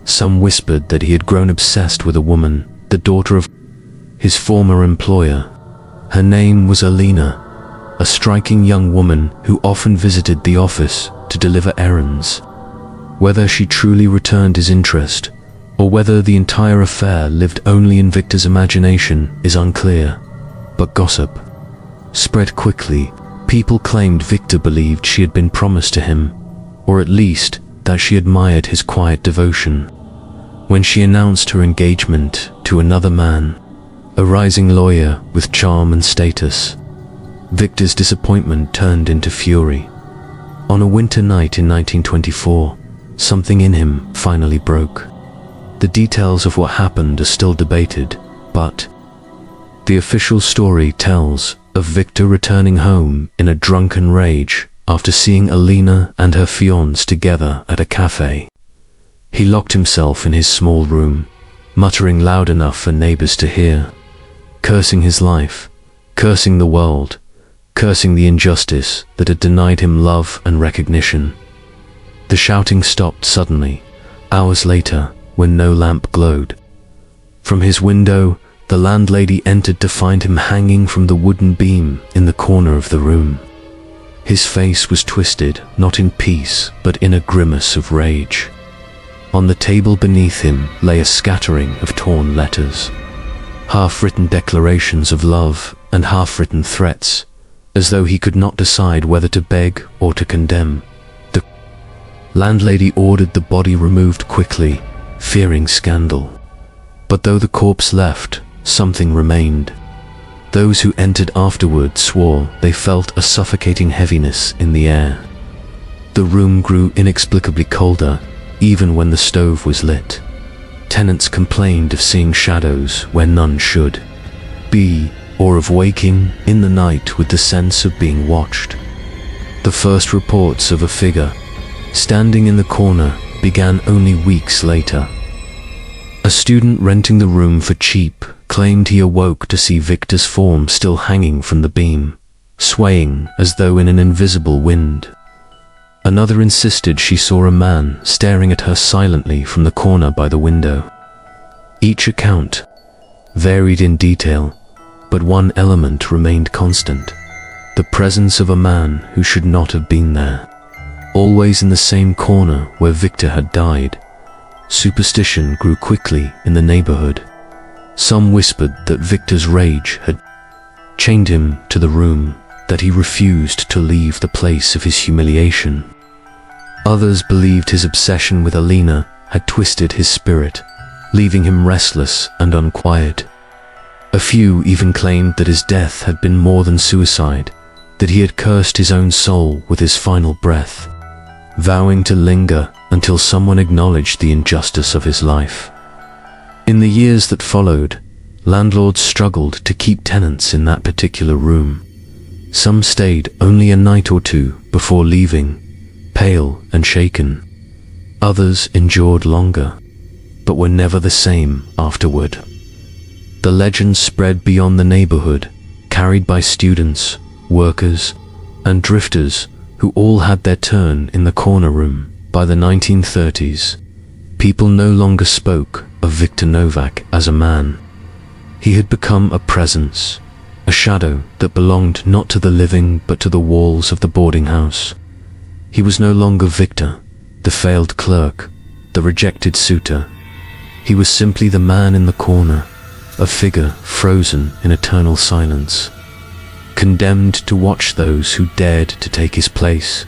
[SPEAKER 1] Some whispered that he had grown obsessed with a woman, the daughter of his former employer. Her name was Alina, a striking young woman who often visited the office to deliver errands. Whether she truly returned his interest, or whether the entire affair lived only in Viktor's imagination, is unclear. But gossip spread quickly. People claimed Viktor believed she had been promised to him, or at least that she admired his quiet devotion. When she announced her engagement to another man, a rising lawyer with charm and status, Viktor's disappointment turned into fury. On a winter night in 1924, something in him finally broke. The details of what happened are still debated, but the official story tells of Viktor returning home in a drunken rage after seeing Alina and her fiancé together at a cafe. He locked himself in his small room, muttering loud enough for neighbors to hear, cursing his life, cursing the world, cursing the injustice that had denied him love and recognition. The shouting stopped suddenly, hours later, when no lamp glowed. From his window, the landlady entered to find him hanging from the wooden beam in the corner of the room. His face was twisted, not in peace, but in a grimace of rage. On the table beneath him lay a scattering of torn letters, half-written declarations of love and half-written threats, as though he could not decide whether to beg or to condemn. The landlady ordered the body removed quickly, fearing scandal. But though the corpse left, something remained. Those who entered afterward swore they felt a suffocating heaviness in the air. The room grew inexplicably colder, even when the stove was lit. Tenants complained of seeing shadows where none should be, or of waking in the night with the sense of being watched. The first reports of a figure standing in the corner began only weeks later. A student renting the room for cheap claimed he awoke to see Victor's form still hanging from the beam, swaying as though in an invisible wind. Another insisted she saw a man staring at her silently from the corner by the window. Each account varied in detail, but one element remained constant: the presence of a man who should not have been there, always in the same corner where Victor had died. Superstition grew quickly in the neighborhood. Some whispered that Victor's rage had chained him to the room, that he refused to leave the place of his humiliation. Others believed his obsession with Alina had twisted his spirit, leaving him restless and unquiet. A few even claimed that his death had been more than suicide, that he had cursed his own soul with his final breath, vowing to linger until someone acknowledged the injustice of his life. In the years that followed, landlords struggled to keep tenants in that particular room. Some stayed only a night or two before leaving, pale and shaken. Others endured longer, but were never the same afterward. The legend spread beyond the neighborhood, carried by students, workers, and drifters who all had their turn in the corner room. By the 1930s, people no longer spoke of Victor Novak as a man. He had become a presence, a shadow that belonged not to the living but to the walls of the boarding house. He was no longer Victor, the failed clerk, the rejected suitor. He was simply the man in the corner, a figure frozen in eternal silence, condemned to watch those who dared to take his place.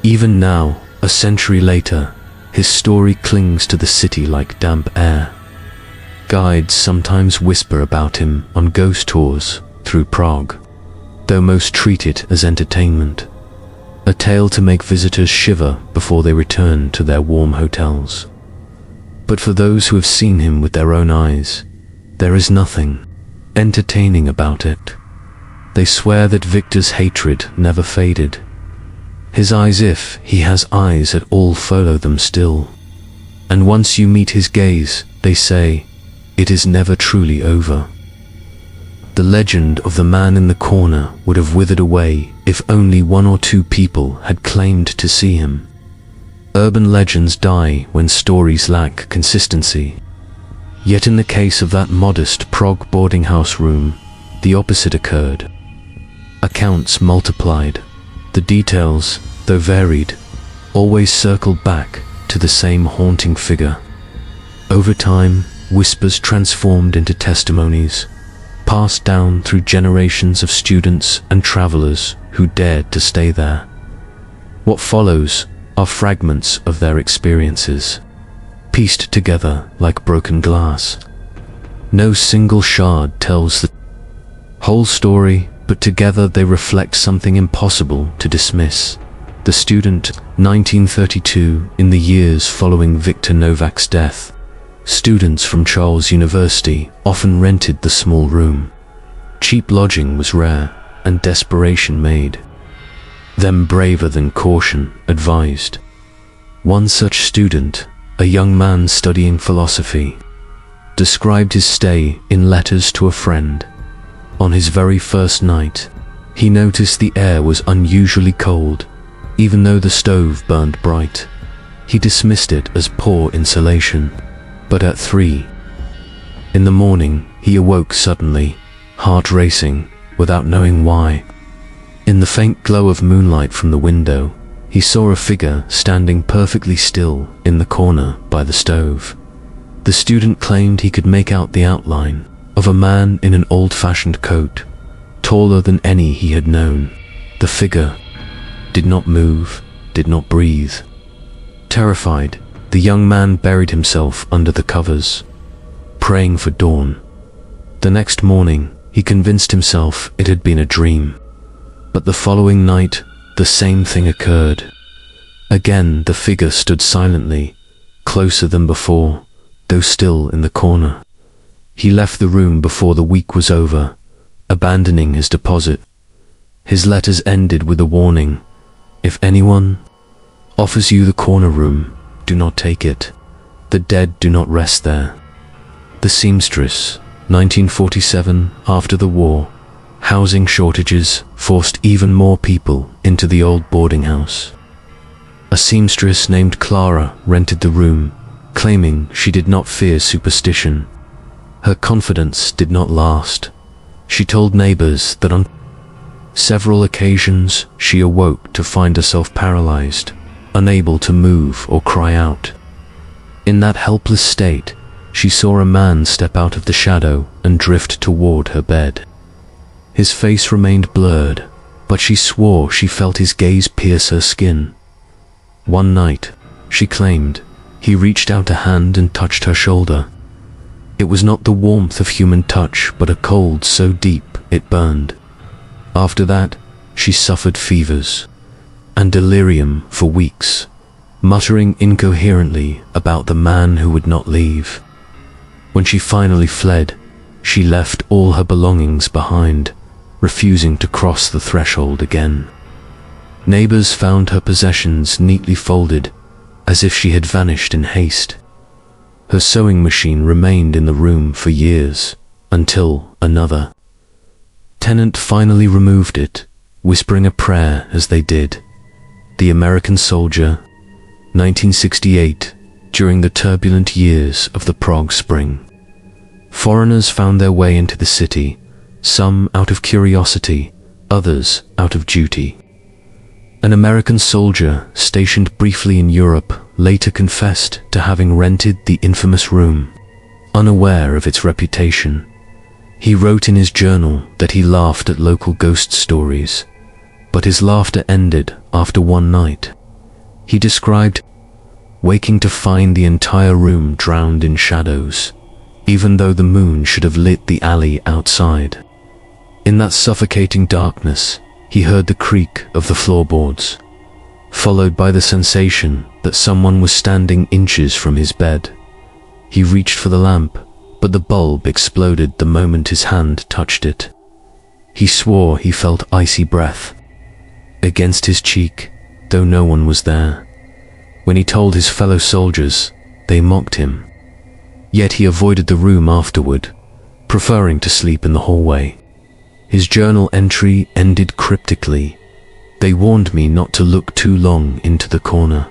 [SPEAKER 1] Even now, a century later, his story clings to the city like damp air. Guides sometimes whisper about him on ghost tours through Prague, though most treat it as entertainment, a tale to make visitors shiver before they return to their warm hotels. But for those who have seen him with their own eyes, there is nothing entertaining about it. They swear that Victor's hatred never faded. His eyes, if he has eyes at all, follow them still. And once you meet his gaze, they say, it is never truly over. The legend of the man in the corner would have withered away if only one or two people had claimed to see him. Urban legends die when stories lack consistency. Yet in the case of that modest Prague boarding house room, the opposite occurred. Accounts multiplied. The details, though varied, always circled back to the same haunting figure. Over time, whispers transformed into testimonies, passed down through generations of students and travelers who dared to stay there. What follows are fragments of their experiences, pieced together like broken glass. No single shard tells the whole story, but together they reflect something impossible to dismiss. The student, 1932, in the years following Victor Novak's death, students from Charles University often rented the small room. Cheap lodging was rare, and desperation made them braver than caution advised. One such student, a young man studying philosophy, described his stay in letters to a friend. On his very first night, he noticed the air was unusually cold, even though the stove burned bright. He dismissed it as poor insulation. But at 3 in the morning, he awoke suddenly, heart racing, without knowing why. In the faint glow of moonlight from the window, he saw a figure standing perfectly still in the corner by the stove. The student claimed he could make out the outline of a man in an old-fashioned coat, taller than any he had known. The figure did not move, did not breathe. Terrified, the young man buried himself under the covers, praying for dawn. The next morning, he convinced himself it had been a dream. But the following night, the same thing occurred. Again, the figure stood silently, closer than before, though still in the corner. He left the room before the week was over, abandoning his deposit. His letters ended with a warning: if anyone offers you the corner room, do not take it. The dead do not rest there. The seamstress, 1947, after the war. Housing shortages forced even more people into the old boarding house. A seamstress named Clara rented the room, claiming she did not fear superstition. Her confidence did not last. She told neighbors that on several occasions she awoke to find herself paralyzed, unable to move or cry out. In that helpless state, she saw a man step out of the shadow and drift toward her bed. His face remained blurred, but she swore she felt his gaze pierce her skin. One night, she claimed, he reached out a hand and touched her shoulder. It was not the warmth of human touch, but a cold so deep it burned. After that, she suffered fevers and delirium for weeks, muttering incoherently about the man who would not leave. When she finally fled, she left all her belongings behind, refusing to cross the threshold again. Neighbors found her possessions neatly folded, as if she had vanished in haste. Her sewing machine remained in the room for years, until another tenant finally removed it, whispering a prayer as they did. The American Soldier, 1968, during the turbulent years of the Prague Spring. Foreigners found their way into the city, some out of curiosity, others out of duty. An American soldier stationed briefly in Europe later confessed to having rented the infamous room, unaware of its reputation. He wrote in his journal that he laughed at local ghost stories, but his laughter ended after one night. He described waking to find the entire room drowned in shadows, even though the moon should have lit the alley outside. In that suffocating darkness, he heard the creak of the floorboards, followed by the sensation that someone was standing inches from his bed. He reached for the lamp, but the bulb exploded the moment his hand touched it. He swore he felt icy breath against his cheek, though no one was there. When he told his fellow soldiers, they mocked him. Yet he avoided the room afterward, preferring to sleep in the hallway. His journal entry ended cryptically: "They warned me not to look too long into the corner.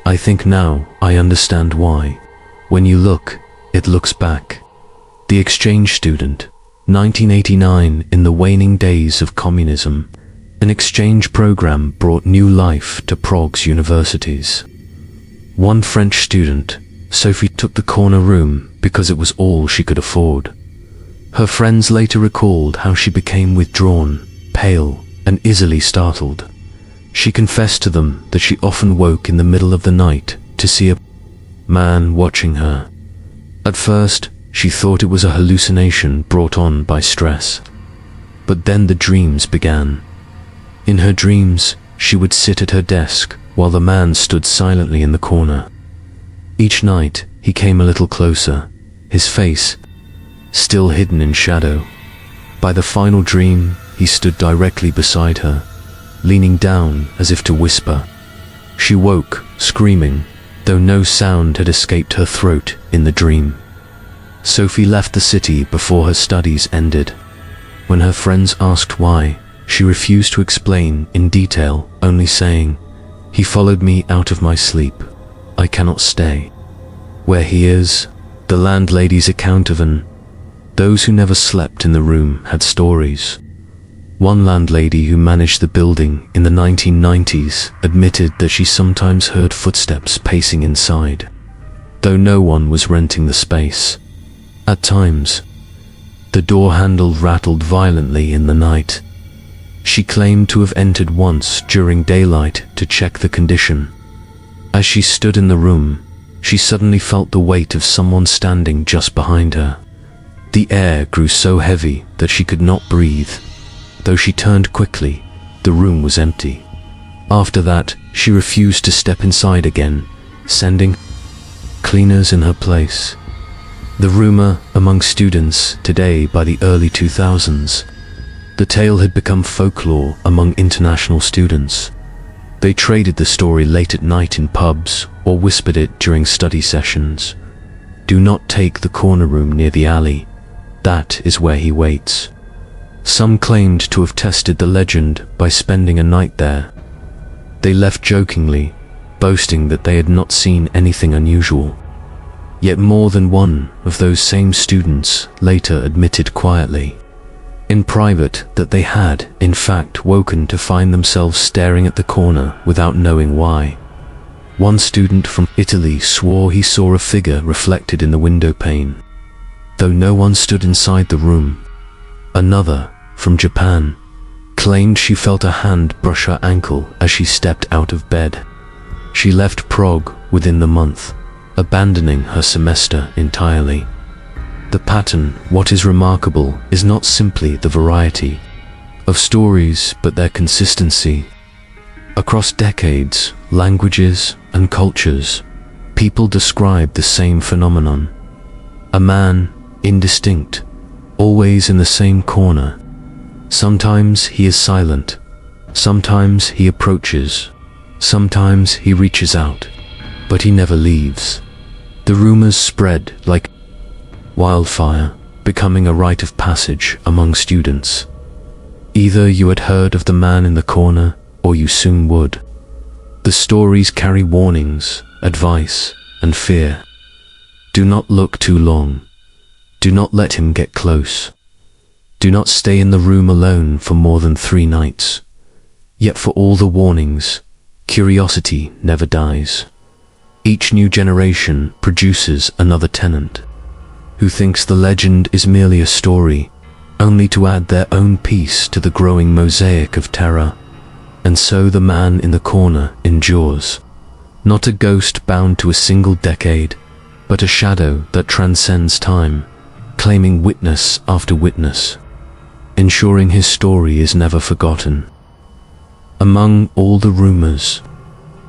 [SPEAKER 1] I think now I understand why. When you look, it looks back." The exchange student, 1989. In the waning days of communism, an exchange program brought new life to Prague's universities. One French student, Sophie, took the corner room because it was all she could afford. Her friends later recalled how she became withdrawn, pale, and easily startled. She confessed to them that she often woke in the middle of the night to see a man watching her. At first, she thought it was a hallucination brought on by stress. But then the dreams began. In her dreams, she would sit at her desk while the man stood silently in the corner. Each night, he came a little closer, his face still hidden in shadow. By the final dream, he stood directly beside her, leaning down as if to whisper. She woke, screaming, though no sound had escaped her throat in the dream. Sophie left the city before her studies ended. When her friends asked why, she refused to explain in detail, only saying, "He followed me out of my sleep. I cannot stay. Where he is, the landlady's account of those who never slept in the room had stories. One landlady who managed the building in the 1990s admitted that she sometimes heard footsteps pacing inside, though no one was renting the space. At times, the door handle rattled violently in the night. She claimed to have entered once during daylight to check the condition. As she stood in the room, she suddenly felt the weight of someone standing just behind her. The air grew so heavy that she could not breathe. Though she turned quickly, the room was empty. After that, she refused to step inside again, sending cleaners in her place. The rumor among students today by the early 2000s, the tale had become folklore among international students. They traded the story late at night in pubs or whispered it during study sessions. Do not take the corner room near the alley. That is where he waits. Some claimed to have tested the legend by spending a night there. They left jokingly, boasting that they had not seen anything unusual. Yet more than one of those same students later admitted quietly, in private, that they had, in fact, woken to find themselves staring at the corner without knowing why. One student from Italy swore he saw a figure reflected in the window pane, though no one stood inside the room. Another, from Japan, claimed she felt a hand brush her ankle as she stepped out of bed. She left Prague within the month, abandoning her semester entirely. The pattern, what is remarkable, is not simply the variety of stories, but their consistency. Across decades, languages, and cultures, people describe the same phenomenon. A man, indistinct, always in the same corner. Sometimes he is silent, sometimes he approaches, sometimes he reaches out, but he never leaves. The rumors spread like wildfire, becoming a rite of passage among students. Either you had heard of the man in the corner, or you soon would. The stories carry warnings, advice, and fear. Do not look too long. Do not let him get close. Do not stay in the room alone for more than 3 nights. Yet for all the warnings, curiosity never dies. Each new generation produces another tenant, who thinks the legend is merely a story, only to add their own piece to the growing mosaic of terror. And so the man in the corner endures, not a ghost bound to a single decade, but a shadow that transcends time, claiming witness after witness, ensuring his story is never forgotten. Among all the rumors,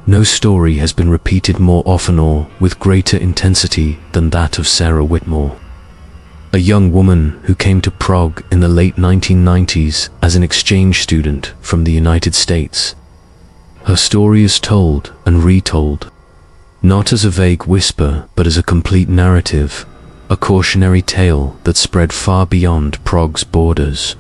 [SPEAKER 1] no story has been repeated more often or with greater intensity than that of Sarah Whitmore, a young woman who came to Prague in the late 1990s as an exchange student from the United States. Her story is told and retold, not as a vague whisper, but as a complete narrative, a cautionary tale that spread far beyond Prague's borders.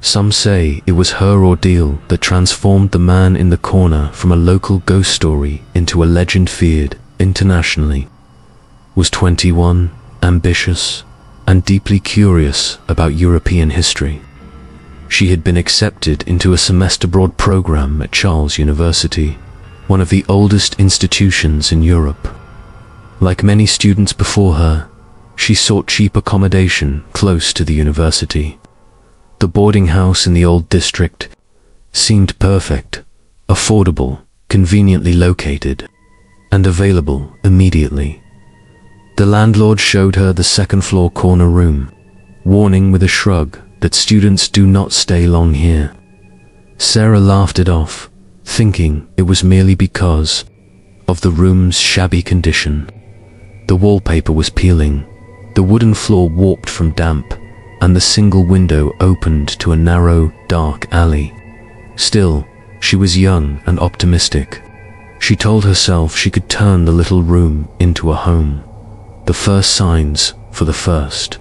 [SPEAKER 1] Some say it was her ordeal that transformed the man in the corner from a local ghost story into a legend feared internationally. Was 21, ambitious, and deeply curious about European history. She had been accepted into a semester abroad program at Charles University, one of the oldest institutions in Europe. Like many students before her, she sought cheap accommodation close to the university. The boarding house in the old district seemed perfect, affordable, conveniently located, and available immediately. The landlord showed her the second-floor corner room, warning with a shrug that students do not stay long here. Sarah laughed it off, thinking it was merely because of the room's shabby condition. The wallpaper was peeling, the wooden floor warped from damp, and the single window opened to a narrow, dark alley. Still, she was young and optimistic. She told herself she could turn the little room into a home. The first signs for the first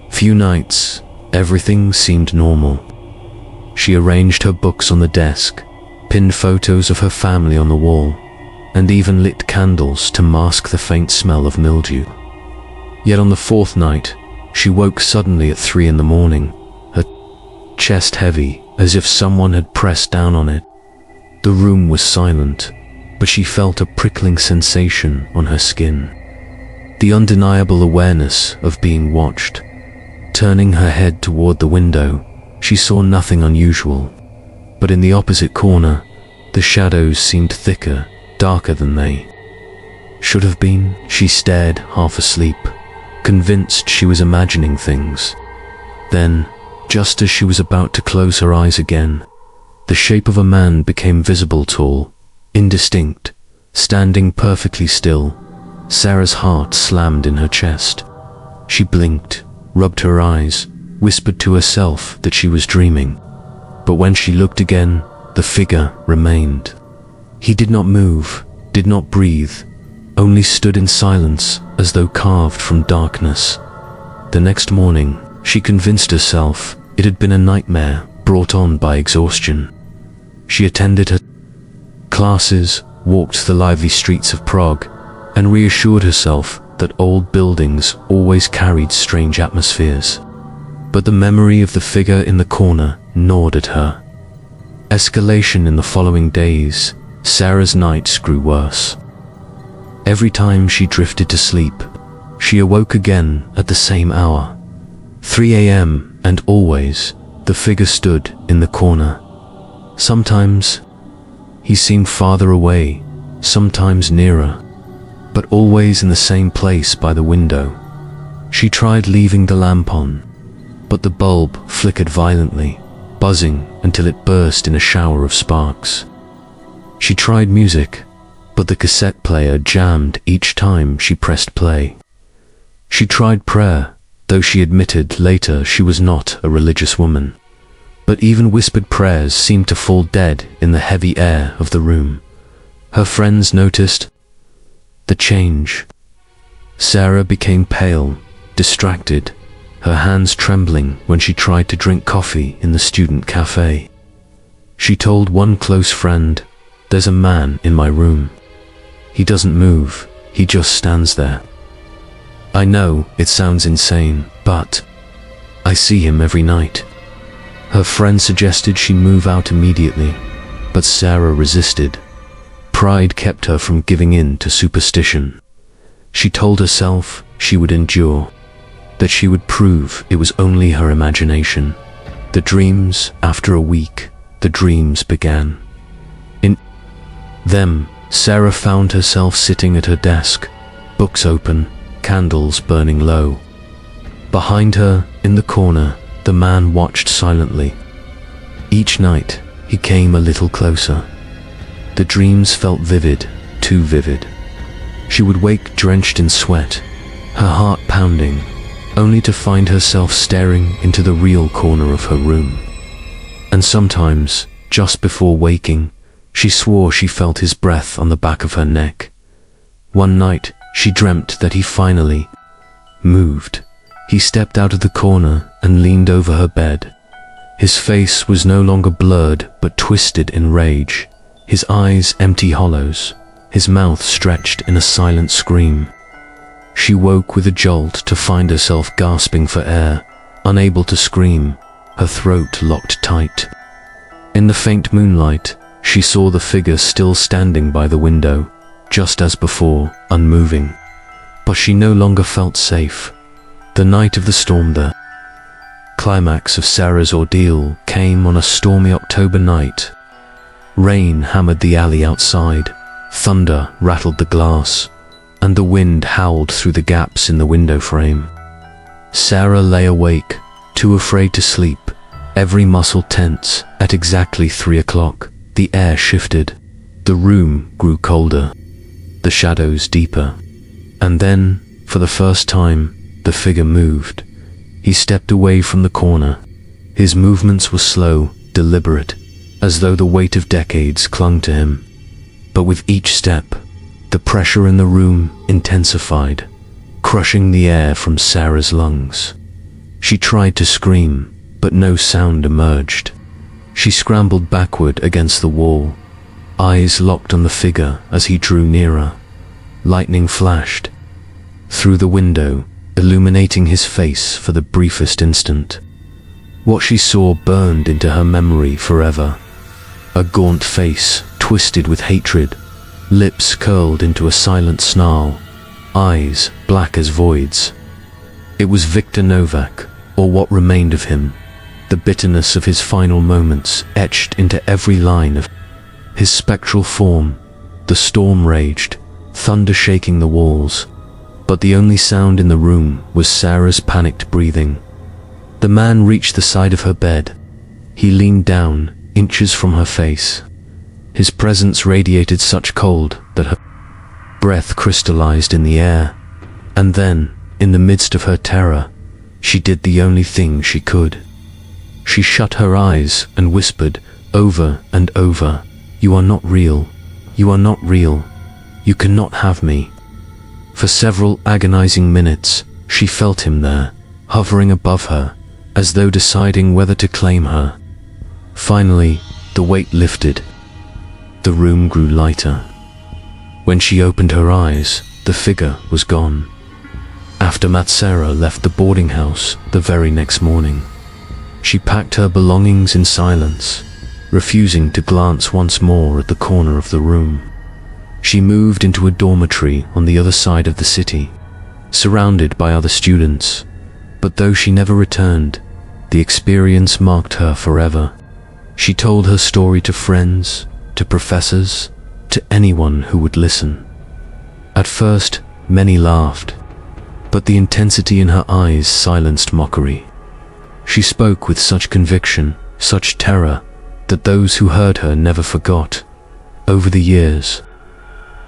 [SPEAKER 1] few nights, everything seemed normal. She arranged her books on the desk, pinned photos of her family on the wall, and even lit candles to mask the faint smell of mildew. Yet on the fourth night, she woke suddenly at 3 in the morning, her chest heavy as if someone had pressed down on it. The room was silent, but she felt a prickling sensation on her skin. The undeniable awareness of being watched. Turning her head toward the window, she saw nothing unusual, but in the opposite corner, the shadows seemed thicker, darker than they should have been. She stared, half asleep, convinced she was imagining things. Then, just as she was about to close her eyes again, the shape of a man became visible, tall, indistinct, standing perfectly still. Sarah's heart slammed in her chest. She blinked, rubbed her eyes, whispered to herself that she was dreaming. But when she looked again, the figure remained. He did not move, did not breathe, only stood in silence as though carved from darkness. The next morning, she convinced herself it had been a nightmare brought on by exhaustion. She attended her classes, walked the lively streets of Prague, and reassured herself that old buildings always carried strange atmospheres. But the memory of the figure in the corner gnawed at her. Escalation in the following days. Sarah's nights grew worse. Every time she drifted to sleep, she awoke again at the same hour, 3 a.m., and always the figure stood in the corner. Sometimes he seemed farther away, sometimes nearer, but always in the same place by the window. She tried leaving the lamp on, but the bulb flickered violently, buzzing until it burst in a shower of sparks. She tried music, but the cassette player jammed each time she pressed play. She tried prayer, though she admitted later she was not a religious woman. But even whispered prayers seemed to fall dead in the heavy air of the room. Her friends noticed the change. Sarah became pale, distracted, her hands trembling when she tried to drink coffee in the student cafe. She told one close friend, "There's a man in my room. He doesn't move, he just stands there. I know it sounds insane, but I see him every night." Her friend suggested she move out immediately, but Sarah resisted. Pride kept her from giving in to superstition. She told herself she would endure, that she would prove it was only her imagination. The dreams, after a week, the dreams began. In them, Sarah found herself sitting at her desk, books open, candles burning low. Behind her, in the corner, the man watched silently. Each night, he came a little closer. The dreams felt vivid, too vivid. She would wake drenched in sweat, her heart pounding, only to find herself staring into the real corner of her room. And sometimes, just before waking, she swore she felt his breath on the back of her neck. One night, she dreamt that he finally moved. He stepped out of the corner and leaned over her bed. His face was no longer blurred but twisted in rage, his eyes empty hollows, his mouth stretched in a silent scream. She woke with a jolt to find herself gasping for air, unable to scream, her throat locked tight. In the faint moonlight, she saw the figure still standing by the window, just as before, unmoving. But she no longer felt safe. The night of the storm, the climax of Sarah's ordeal, came on a stormy October night. Rain hammered the alley outside, thunder rattled the glass, and the wind howled through the gaps in the window frame. Sarah lay awake, too afraid to sleep, every muscle tense. At exactly 3 o'clock, the air shifted, the room grew colder, the shadows deeper. And then, for the first time, the figure moved. He stepped away from the corner. His movements were slow, deliberate, as though the weight of decades clung to him. But with each step, the pressure in the room intensified, crushing the air from Sarah's lungs. She tried to scream, but no sound emerged. She scrambled backward against the wall, eyes locked on the figure as he drew nearer. Lightning flashed through the window, illuminating his face for the briefest instant. What she saw burned into her memory forever. A gaunt face, twisted with hatred, lips curled into a silent snarl, eyes black as voids. It was Victor Novak, or what remained of him, the bitterness of his final moments etched into every line of his spectral form. The storm raged, thunder shaking the walls, but the only sound in the room was Sarah's panicked breathing. The man reached the side of her bed. He leaned down, inches from her face. His presence radiated such cold that her breath crystallized in the air. And then, in the midst of her terror, she did the only thing she could. She shut her eyes and whispered over and over, "You are not real. You are not real. You cannot have me." For several agonizing minutes, she felt him there, hovering above her, as though deciding whether to claim her. Finally, the weight lifted. The room grew lighter. When she opened her eyes, the figure was gone. Aftermath. Sarah left the boarding house the very next morning. She packed her belongings in silence, refusing to glance once more at the corner of the room. She moved into a dormitory on the other side of the city, surrounded by other students. But though she never returned, the experience marked her forever. She told her story to friends, to professors, to anyone who would listen. At first, many laughed, but the intensity in her eyes silenced mockery. She spoke with such conviction, such terror, that those who heard her never forgot. Over the years,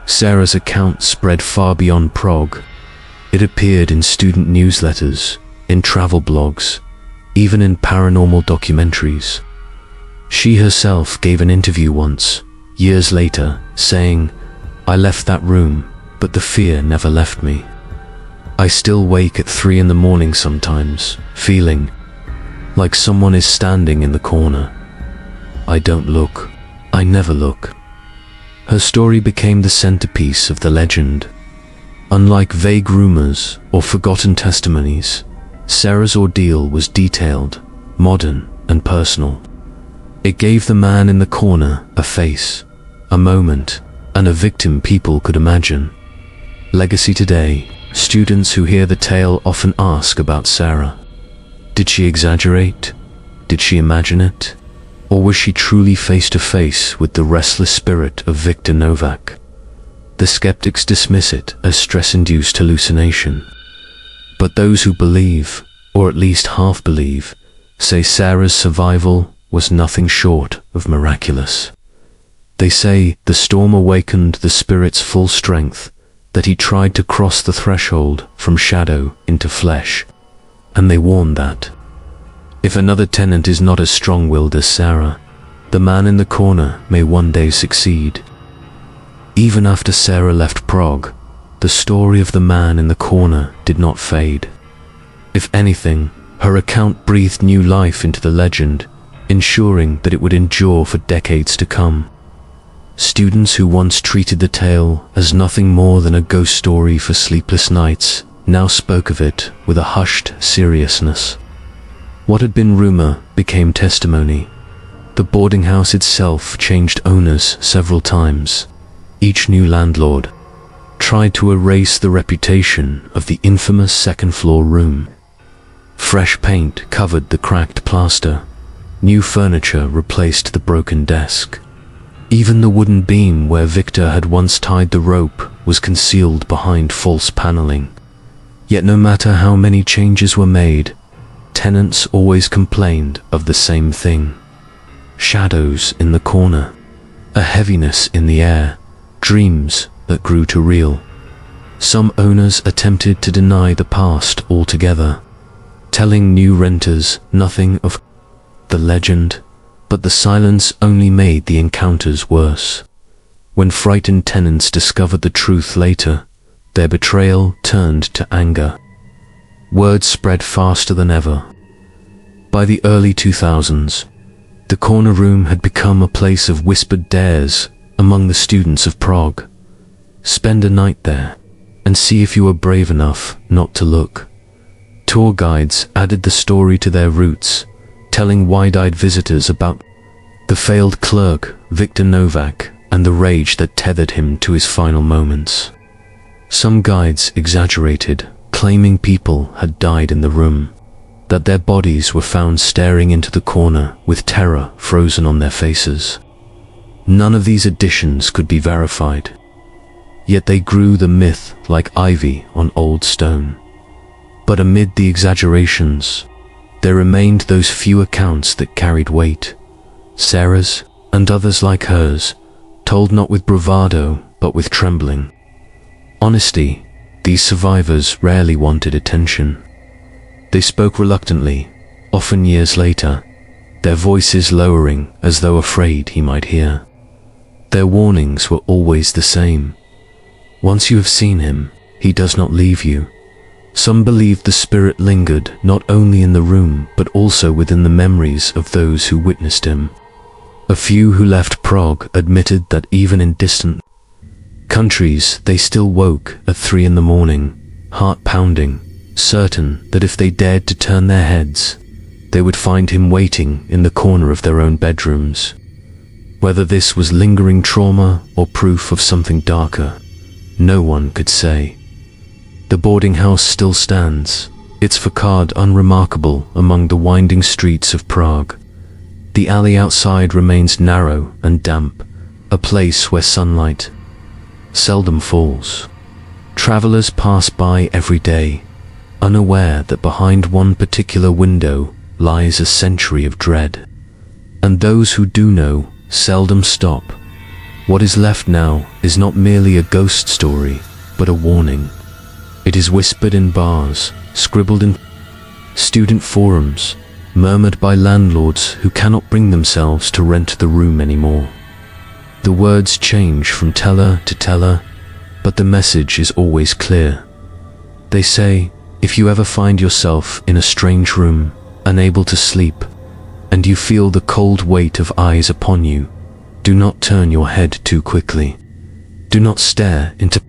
[SPEAKER 1] Sarah's account spread far beyond Prague. It appeared in student newsletters, in travel blogs, even in paranormal documentaries. She herself gave an interview once, years later, saying, "I left that room, but the fear never left me. I still wake at 3 in the morning sometimes, feeling like someone is standing in the corner. I don't look. I never look." Her story became the centerpiece of the legend. Unlike vague rumors or forgotten testimonies, Sarah's ordeal was detailed, modern, and personal. It gave the man in the corner a face, a moment, and a victim people could imagine. Legacy today, students who hear the tale often ask about Sarah. Did she exaggerate? Did she imagine it? Or was she truly face to face with the restless spirit of Victor Novak? The skeptics dismiss it as stress-induced hallucination. But those who believe, or at least half believe, say Sarah's survival was nothing short of miraculous. They say the storm awakened the spirit's full strength, that he tried to cross the threshold from shadow into flesh, and they warn that if another tenant is not as strong-willed as Sarah, the man in the corner may one day succeed. Even after Sarah left Prague, the story of the man in the corner did not fade. If anything, her account breathed new life into the legend, ensuring that it would endure for decades to come. Students who once treated the tale as nothing more than a ghost story for sleepless nights now spoke of it with a hushed seriousness. What had been rumor became testimony. The boarding house itself changed owners several times. Each new landlord tried to erase the reputation of the infamous second-floor room. Fresh paint covered the cracked plaster. New furniture replaced the broken desk. Even the wooden beam where Victor had once tied the rope was concealed behind false paneling. Yet no matter how many changes were made, tenants always complained of the same thing. Shadows in the corner, a heaviness in the air, dreams that grew too real. Some owners attempted to deny the past altogether, telling new renters nothing of the legend, but the silence only made the encounters worse. When frightened tenants discovered the truth later, their betrayal turned to anger. Word spread faster than ever. By the early 2000s, the corner room had become a place of whispered dares, a among the students of Prague. Spend a night there, and see if you are brave enough not to look. Tour guides added the story to their routes, telling wide-eyed visitors about the failed clerk, Viktor Novak, and the rage that tethered him to his final moments. Some guides exaggerated, claiming people had died in the room, that their bodies were found staring into the corner with terror frozen on their faces. None of these additions could be verified, yet they grew the myth like ivy on old stone. But amid the exaggerations, there remained those few accounts that carried weight. Sarah's, and others like hers, told not with bravado, but with trembling honesty. These survivors rarely wanted attention. They spoke reluctantly, often years later, their voices lowering as though afraid he might hear. Their warnings were always the same. Once you have seen him, he does not leave you. Some believed the spirit lingered not only in the room but also within the memories of those who witnessed him. A few who left Prague admitted that even in distant countries they still woke at 3 in the morning, heart pounding, certain that if they dared to turn their heads, they would find him waiting in the corner of their own bedrooms. Whether this was lingering trauma or proof of something darker, no one could say. The boarding house still stands, its facade unremarkable among the winding streets of Prague. The alley outside remains narrow and damp, a place where sunlight seldom falls. Travelers pass by every day, unaware that behind one particular window lies a century of dread. And those who do know seldom stop. What is left now is not merely a ghost story, but a warning. It is whispered in bars, scribbled in student forums, murmured by landlords who cannot bring themselves to rent the room anymore. The words change from teller to teller, but the message is always clear. They say, if you ever find yourself in a strange room, unable to sleep, and you feel the cold weight of eyes upon you, do not turn your head too quickly. Do not stare into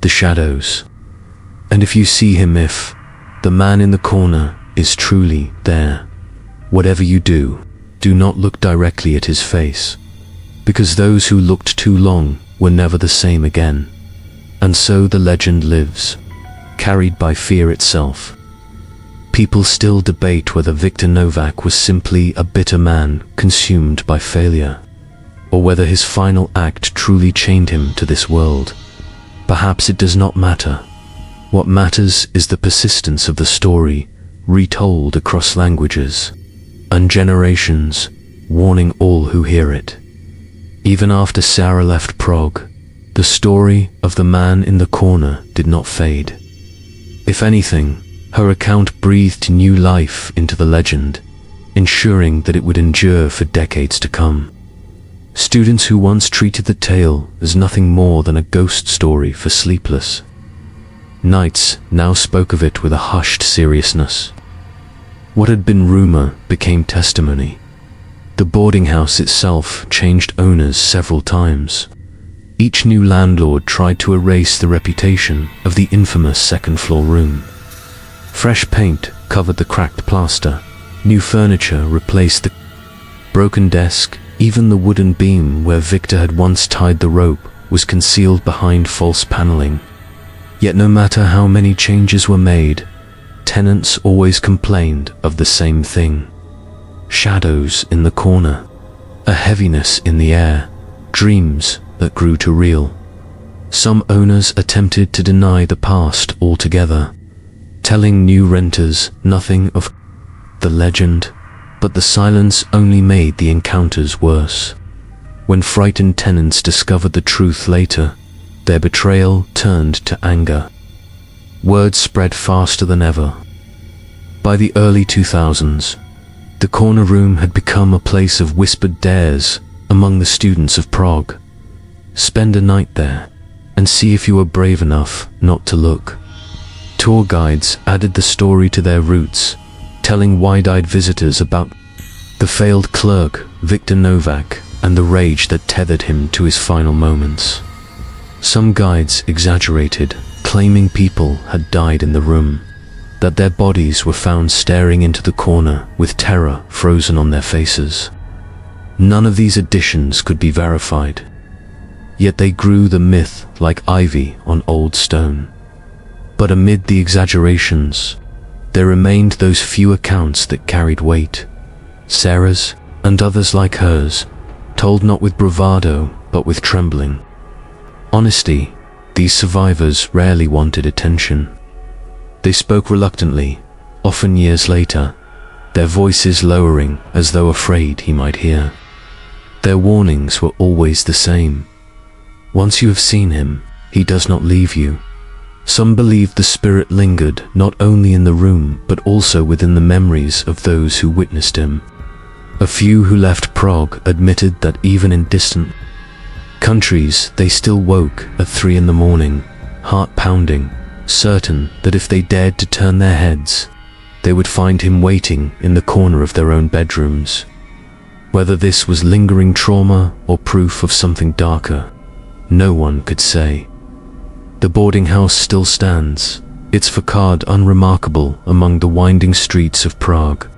[SPEAKER 1] the shadows. And if you see him, if the man in the corner is truly there, whatever you do, do not look directly at his face, because those who looked too long were never the same again. And so the legend lives, carried by fear itself. People still debate whether Viktor Novak was simply a bitter man consumed by failure, or whether his final act truly chained him to this world. Perhaps it does not matter. What matters is the persistence of the story, retold across languages and generations, warning all who hear it. Even after Sarah left Prague, the story of the man in the corner did not fade. If anything, her account breathed new life into the legend, ensuring that it would endure for decades to come. Students who once treated the tale as nothing more than a ghost story for sleepless nights now spoke of it with a hushed seriousness. What had been rumor became testimony. The boarding house itself changed owners several times. Each new landlord tried to erase the reputation of the infamous second-floor room. Fresh paint covered the cracked plaster, new furniture replaced the broken desk, even the wooden beam where Victor had once tied the rope was concealed behind false paneling. Yet no matter how many changes were made, tenants always complained of the same thing. Shadows in the corner, a heaviness in the air, dreams that grew to real. Some owners attempted to deny the past altogether, telling new renters nothing of the legend, but the silence only made the encounters worse. When frightened tenants discovered the truth later, their betrayal turned to anger. Word spread faster than ever. By the early 2000s, the corner room had become a place of whispered dares among the students of Prague. Spend a night there, and see if you are brave enough not to look. Tour guides added the story to their routes, telling wide-eyed visitors about the failed clerk, Viktor Novak, and the rage that tethered him to his final moments. Some guides exaggerated, claiming people had died in the room, that their bodies were found staring into the corner with terror frozen on their faces. None of these additions could be verified, yet they grew the myth like ivy on old stone. But amid the exaggerations, there remained those few accounts that carried weight. Sarah's, and others like hers, told not with bravado, but with trembling honesty. These survivors rarely wanted attention. They spoke reluctantly, often years later, their voices lowering as though afraid he might hear. Their warnings were always the same. Once you have seen him, he does not leave you. Some believed the spirit lingered not only in the room but also within the memories of those who witnessed him. A few who left Prague admitted that even in distant countries they still woke at 3 in the morning, heart pounding, certain that if they dared to turn their heads, they would find him waiting in the corner of their own bedrooms. Whether this was lingering trauma or proof of something darker, no one could say. The boarding house still stands, its facade unremarkable among the winding streets of Prague.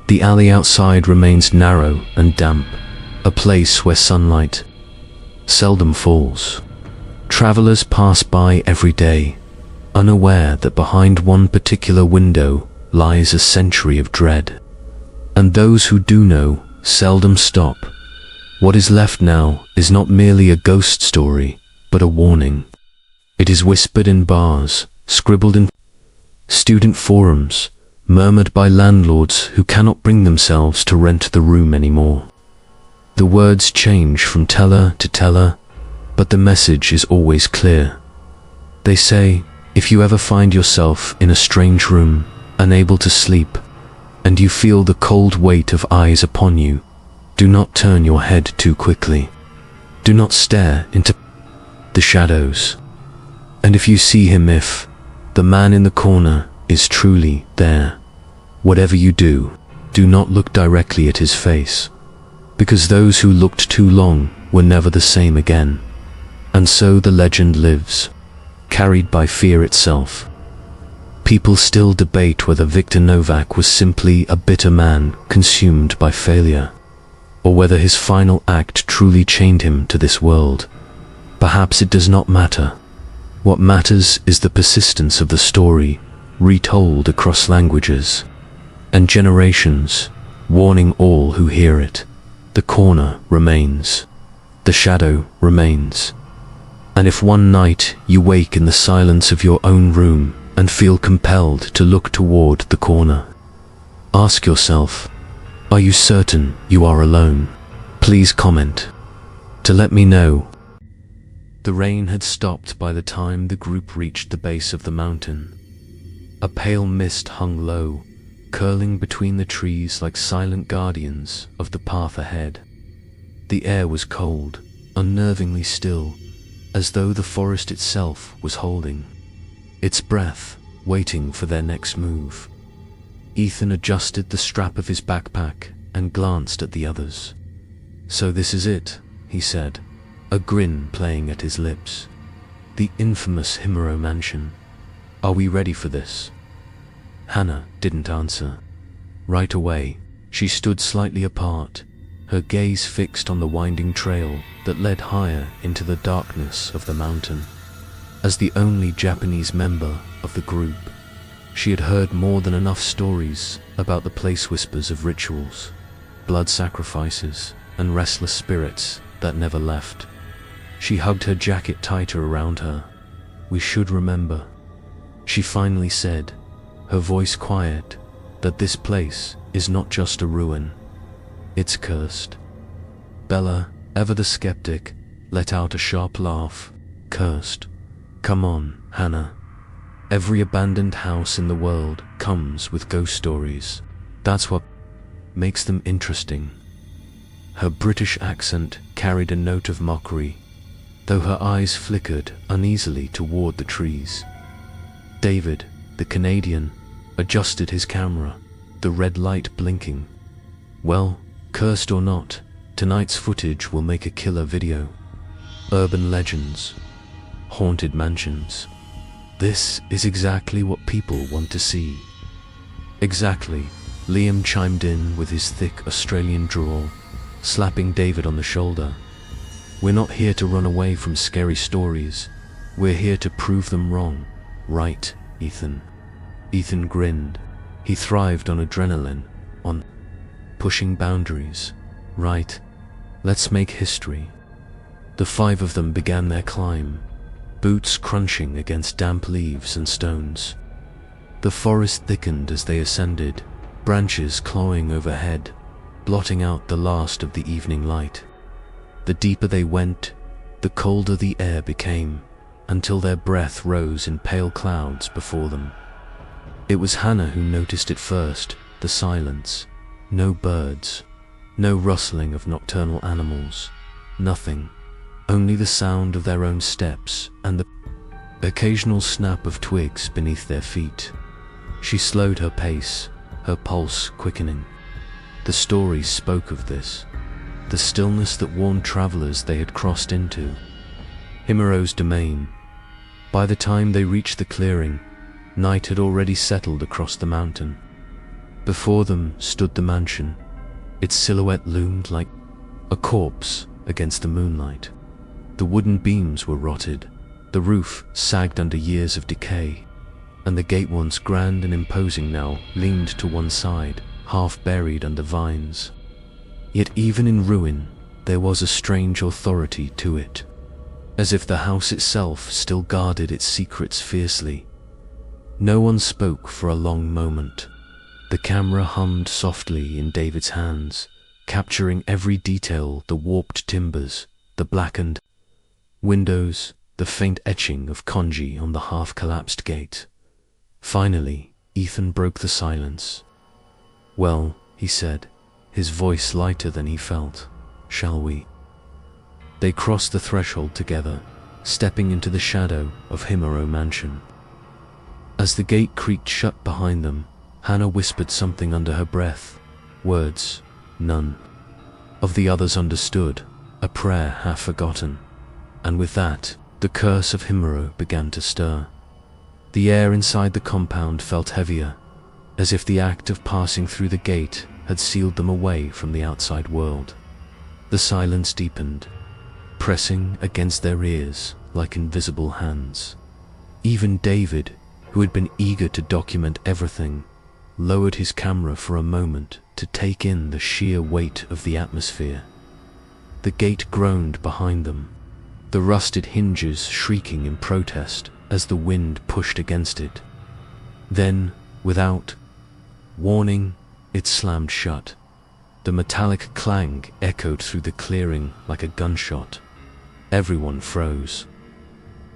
[SPEAKER 1] The alley outside remains narrow and damp, a place where sunlight seldom falls. Travelers pass by every day, unaware that behind one particular window lies a century of dread. And those who do know seldom stop. What is left now is not merely a ghost story, but a warning. It is whispered in bars, scribbled in student forums, murmured by landlords who cannot bring themselves to rent the room anymore. The words change from teller to teller, but the message is always clear. They say, if you ever find yourself in a strange room, unable to sleep, and you feel the cold weight of eyes upon you, do not turn your head too quickly. Do not stare into the shadows. And if you see him, if the man in the corner is truly there, whatever you do, do not look directly at his face, because those who looked too long were never the same again. And so the legend lives, carried by fear itself. People still debate whether Viktor Novak was simply a bitter man consumed by failure, or whether his final act truly chained him to this world. Perhaps it does not matter. What matters is the persistence of the story, retold across languages and generations, warning all who hear it. The corner remains. The shadow remains. And if one night you wake in the silence of your own room and feel compelled to look toward the corner, ask yourself, are you certain you are alone? Please comment to let me know. The rain had stopped by the time the group reached the base of the mountain. A pale mist hung low, curling between the trees like silent guardians of the path ahead. The air was cold, unnervingly still, as though the forest itself was holding its breath, waiting for their next move. Ethan adjusted the strap of his backpack and glanced at the others. So this is it, he said, a grin playing at his lips. The infamous Himuro mansion. Are we ready for this? Hannah didn't answer. Right away, she stood slightly apart, her gaze fixed on the winding trail that led higher into the darkness of the mountain. As the only Japanese member of the group, she had heard more than enough stories about the place whispers of rituals, blood sacrifices, and restless spirits that never left. She hugged her jacket tighter around her. We should remember, she finally said, her voice quiet, that this place is not just a ruin. It's cursed. Bella, ever the skeptic, let out a sharp laugh. Cursed. Come on, Hannah. Every abandoned house in the world comes with ghost stories. That's what makes them interesting. Her British accent carried a note of mockery, though her eyes flickered uneasily toward the trees. David, the Canadian, adjusted his camera, the red light blinking. Well, cursed or not, Tonight's footage will make a killer video. Urban legends. Haunted mansions. This is exactly what people want to see. Exactly, Liam chimed in with his thick Australian drawl, slapping David on the shoulder. We're not here to run away from scary stories. We're here to prove them wrong. Right, Ethan? Ethan grinned. He thrived on adrenaline, on pushing boundaries. Right. Let's make history. The five of them began their climb, boots crunching against damp leaves and stones. The forest thickened as they ascended, branches clawing overhead, blotting out the last of the evening light. The deeper they went, the colder the air became, until their breath rose in pale clouds before them. It was Hannah who noticed it first, the silence. No birds, no rustling of nocturnal animals, nothing. Only the sound of their own steps and the occasional snap of twigs beneath their feet. She slowed her pace, her pulse quickening. The story spoke of this, the stillness that warned travelers they had crossed into Himero's domain. By the time they reached the clearing, night had already settled across the mountain. Before them stood the mansion. Its silhouette loomed like a corpse against the moonlight. The wooden beams were rotted, the roof sagged under years of decay, and the gate, once grand and imposing, now leaned to one side, half buried under vines. Yet even in ruin, there was a strange authority to it, as if the house itself still guarded its secrets fiercely. No one spoke for a long moment. The camera hummed softly in David's hands, capturing every detail: the warped timbers, the blackened windows, the faint etching of kanji on the half-collapsed gate. Finally, Ethan broke the silence. "Well," he said, his voice lighter than he felt, "shall we?" They crossed the threshold together, stepping into the shadow of Himero Mansion. As the gate creaked shut behind them, Hannah whispered something under her breath. Words none of the others understood, a prayer half forgotten. And with that, the curse of Himero began to stir. The air inside the compound felt heavier, as if the act of passing through the gate had sealed them away from the outside world. The silence deepened, pressing against their ears like invisible hands. Even David, who had been eager to document everything, lowered his camera for a moment to take in the sheer weight of the atmosphere. The gate groaned behind them, the rusted hinges shrieking in protest as the wind pushed against it. Then, without warning, it slammed shut. The metallic clang echoed through the clearing like a gunshot. Everyone froze.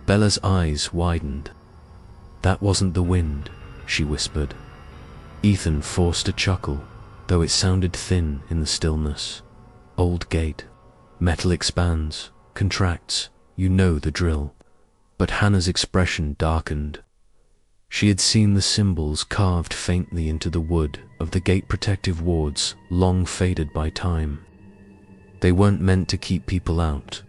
[SPEAKER 1] Bella's eyes widened. "That wasn't the wind," she whispered. Ethan forced a chuckle, though it sounded thin in the stillness. Old gate. Metal expands, contracts, you know the drill. But Hannah's expression darkened. She had seen the symbols carved faintly into the wood of the gate protective wards, long faded by time. They weren't meant to keep people out.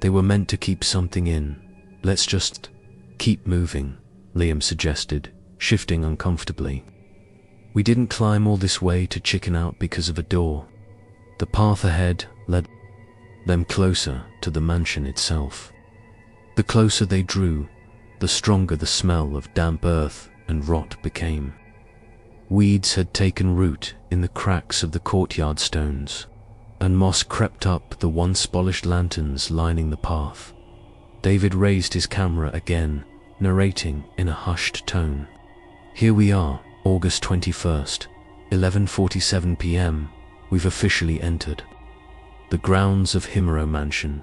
[SPEAKER 1] They were meant to keep something in. "Let's just keep moving," Liam suggested, shifting uncomfortably. "We didn't climb all this way to chicken out because of a door." The path ahead led them closer to the mansion itself. The closer they drew, the stronger the smell of damp earth and rot became. Weeds had taken root in the cracks of the courtyard stones, and moss crept up the once polished lanterns lining the path. David raised his camera again, narrating in a hushed tone. "Here we are, August 21st, 11:47 p.m. We've officially entered the grounds of Himero Mansion.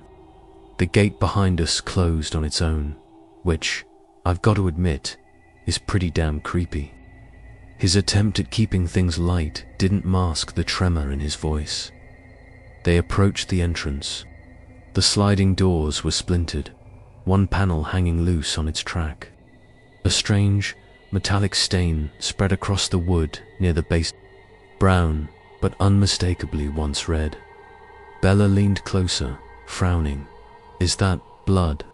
[SPEAKER 1] The gate behind us closed on its own, which, I've got to admit, is pretty damn creepy." His attempt at keeping things light didn't mask the tremor in his voice. They approached the entrance. The sliding doors were splintered, one panel hanging loose on its track. A strange, metallic stain spread across the wood near the base, brown, but unmistakably once red. Bella leaned closer, frowning. "Is that blood?"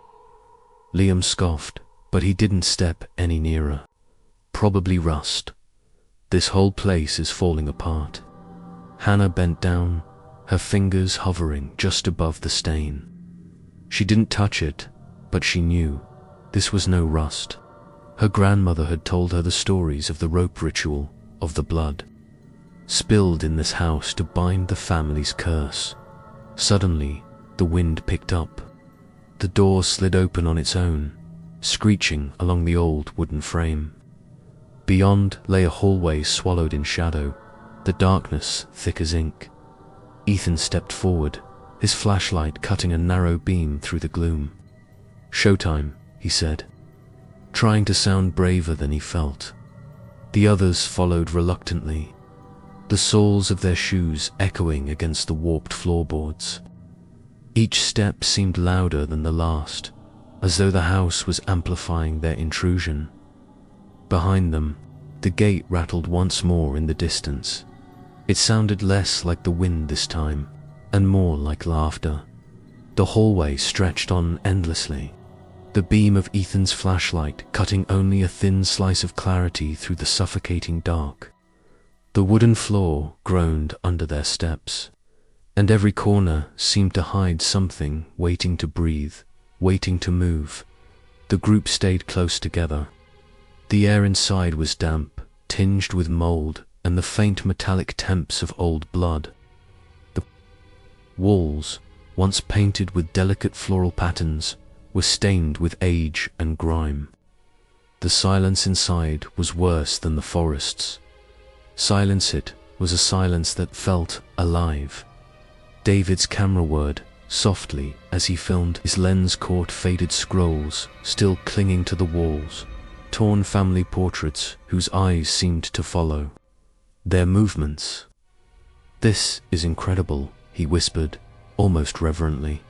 [SPEAKER 1] Liam scoffed, but he didn't step any nearer. "Probably rust. This whole place is falling apart." Hannah bent down, her fingers hovering just above the stain. She didn't touch it, but she knew this was no rust. Her grandmother had told her the stories of the rope ritual, of the blood spilled in this house to bind the family's curse. Suddenly, the wind picked up. The door slid open on its own, screeching along the old wooden frame. Beyond lay a hallway swallowed in shadow, the darkness thick as ink. Ethan stepped forward, his flashlight cutting a narrow beam through the gloom. "Showtime," he said, trying to sound braver than he felt. The others followed reluctantly, the soles of their shoes echoing against the warped floorboards. Each step seemed louder than the last, as though the house was amplifying their intrusion. Behind them, the gate rattled once more in the distance. It sounded less like the wind this time, and more like laughter. The hallway stretched on endlessly, the beam of Ethan's flashlight cutting only a thin slice of clarity through the suffocating dark. The wooden floor groaned under their steps, and every corner seemed to hide something waiting to breathe, waiting to move. The group stayed close together. The air inside was damp, tinged with mold and the faint metallic temps of old blood. The walls, once painted with delicate floral patterns, were stained with age and grime. The silence inside was worse than the forests. Silence it was a silence that felt alive. David's camera whirred softly as he filmed. His lens caught faded scrolls still clinging to the walls, torn family portraits whose eyes seemed to follow their movements. "This is incredible," he whispered, almost reverently.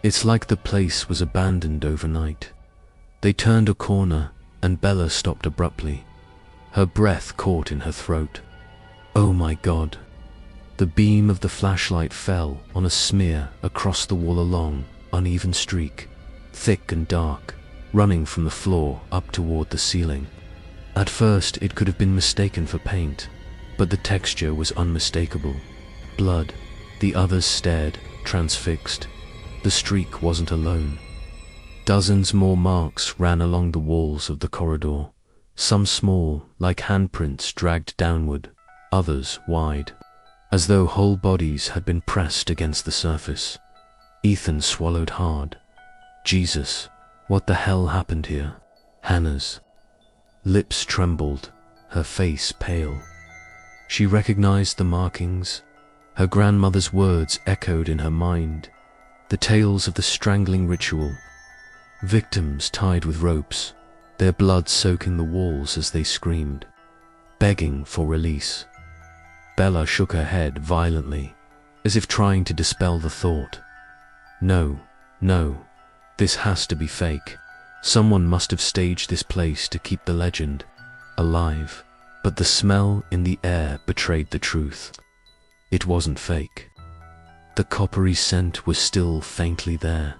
[SPEAKER 1] "It's like the place was abandoned overnight." They turned a corner, and Bella stopped abruptly, her breath caught in her throat. "Oh my God." The beam of the flashlight fell on a smear across the wall, a long, uneven streak, thick and dark, running from the floor up toward the ceiling. At first it could have been mistaken for paint, but the texture was unmistakable. Blood. The others stared, transfixed. The streak wasn't alone. Dozens more marks ran along the walls of the corridor, some small, like handprints dragged downward, others wide, as though whole bodies had been pressed against the surface. Ethan swallowed hard. Jesus, what the hell happened here? Hannah's lips trembled, her face pale. She recognized the markings. Her grandmother's words echoed in her mind, the tales of the strangling ritual. Victims tied with ropes, their blood soaking the walls as they screamed, begging for release. Bella shook her head violently, as if trying to dispel the thought. No, this has to be fake. Someone must have staged this place to keep the legend alive. But the smell in the air betrayed the truth. It wasn't fake. The coppery scent was still faintly there,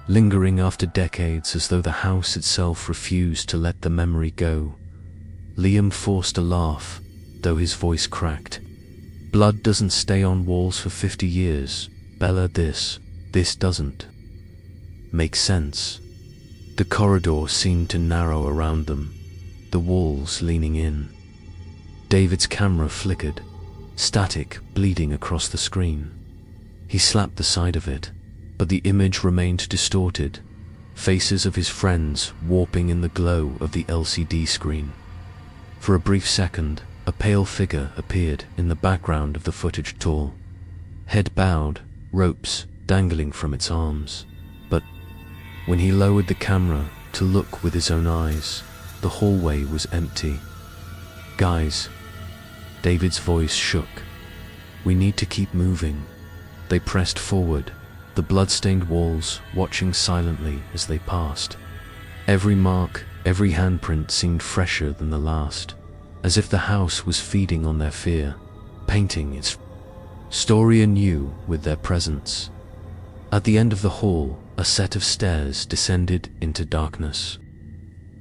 [SPEAKER 1] lingering after decades, as though the house itself refused to let the memory go. Liam forced a laugh, though his voice cracked. "Blood doesn't stay on walls for 50 years, Bella. This doesn't make sense." The corridor seemed to narrow around them, the walls leaning in. David's camera flickered, static bleeding across the screen. He slapped the side of it, but the image remained distorted, faces of his friends warping in the glow of the LCD screen. For a brief second, a pale figure appeared in the background of the footage, tall, head bowed, ropes dangling from its arms. But when he lowered the camera to look with his own eyes, the hallway was empty. "Guys," David's voice shook. "We need to keep moving." They pressed forward, the blood-stained walls watching silently as they passed. Every mark, every handprint seemed fresher than the last, as if the house was feeding on their fear, painting its story anew with their presence. At the end of the hall, a set of stairs descended into darkness.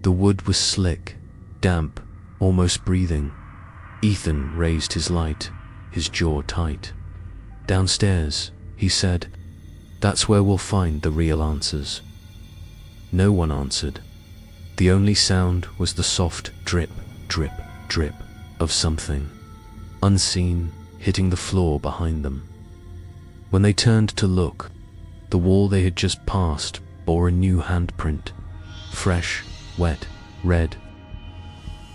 [SPEAKER 1] The wood was slick, damp, almost breathing. Ethan raised his light, his jaw tight. "Downstairs," he said. "That's where we'll find the real answers." No one answered. The only sound was the soft drip, drip, drip of something, unseen, hitting the floor behind them. When they turned to look, the wall they had just passed bore a new handprint, fresh, wet, red.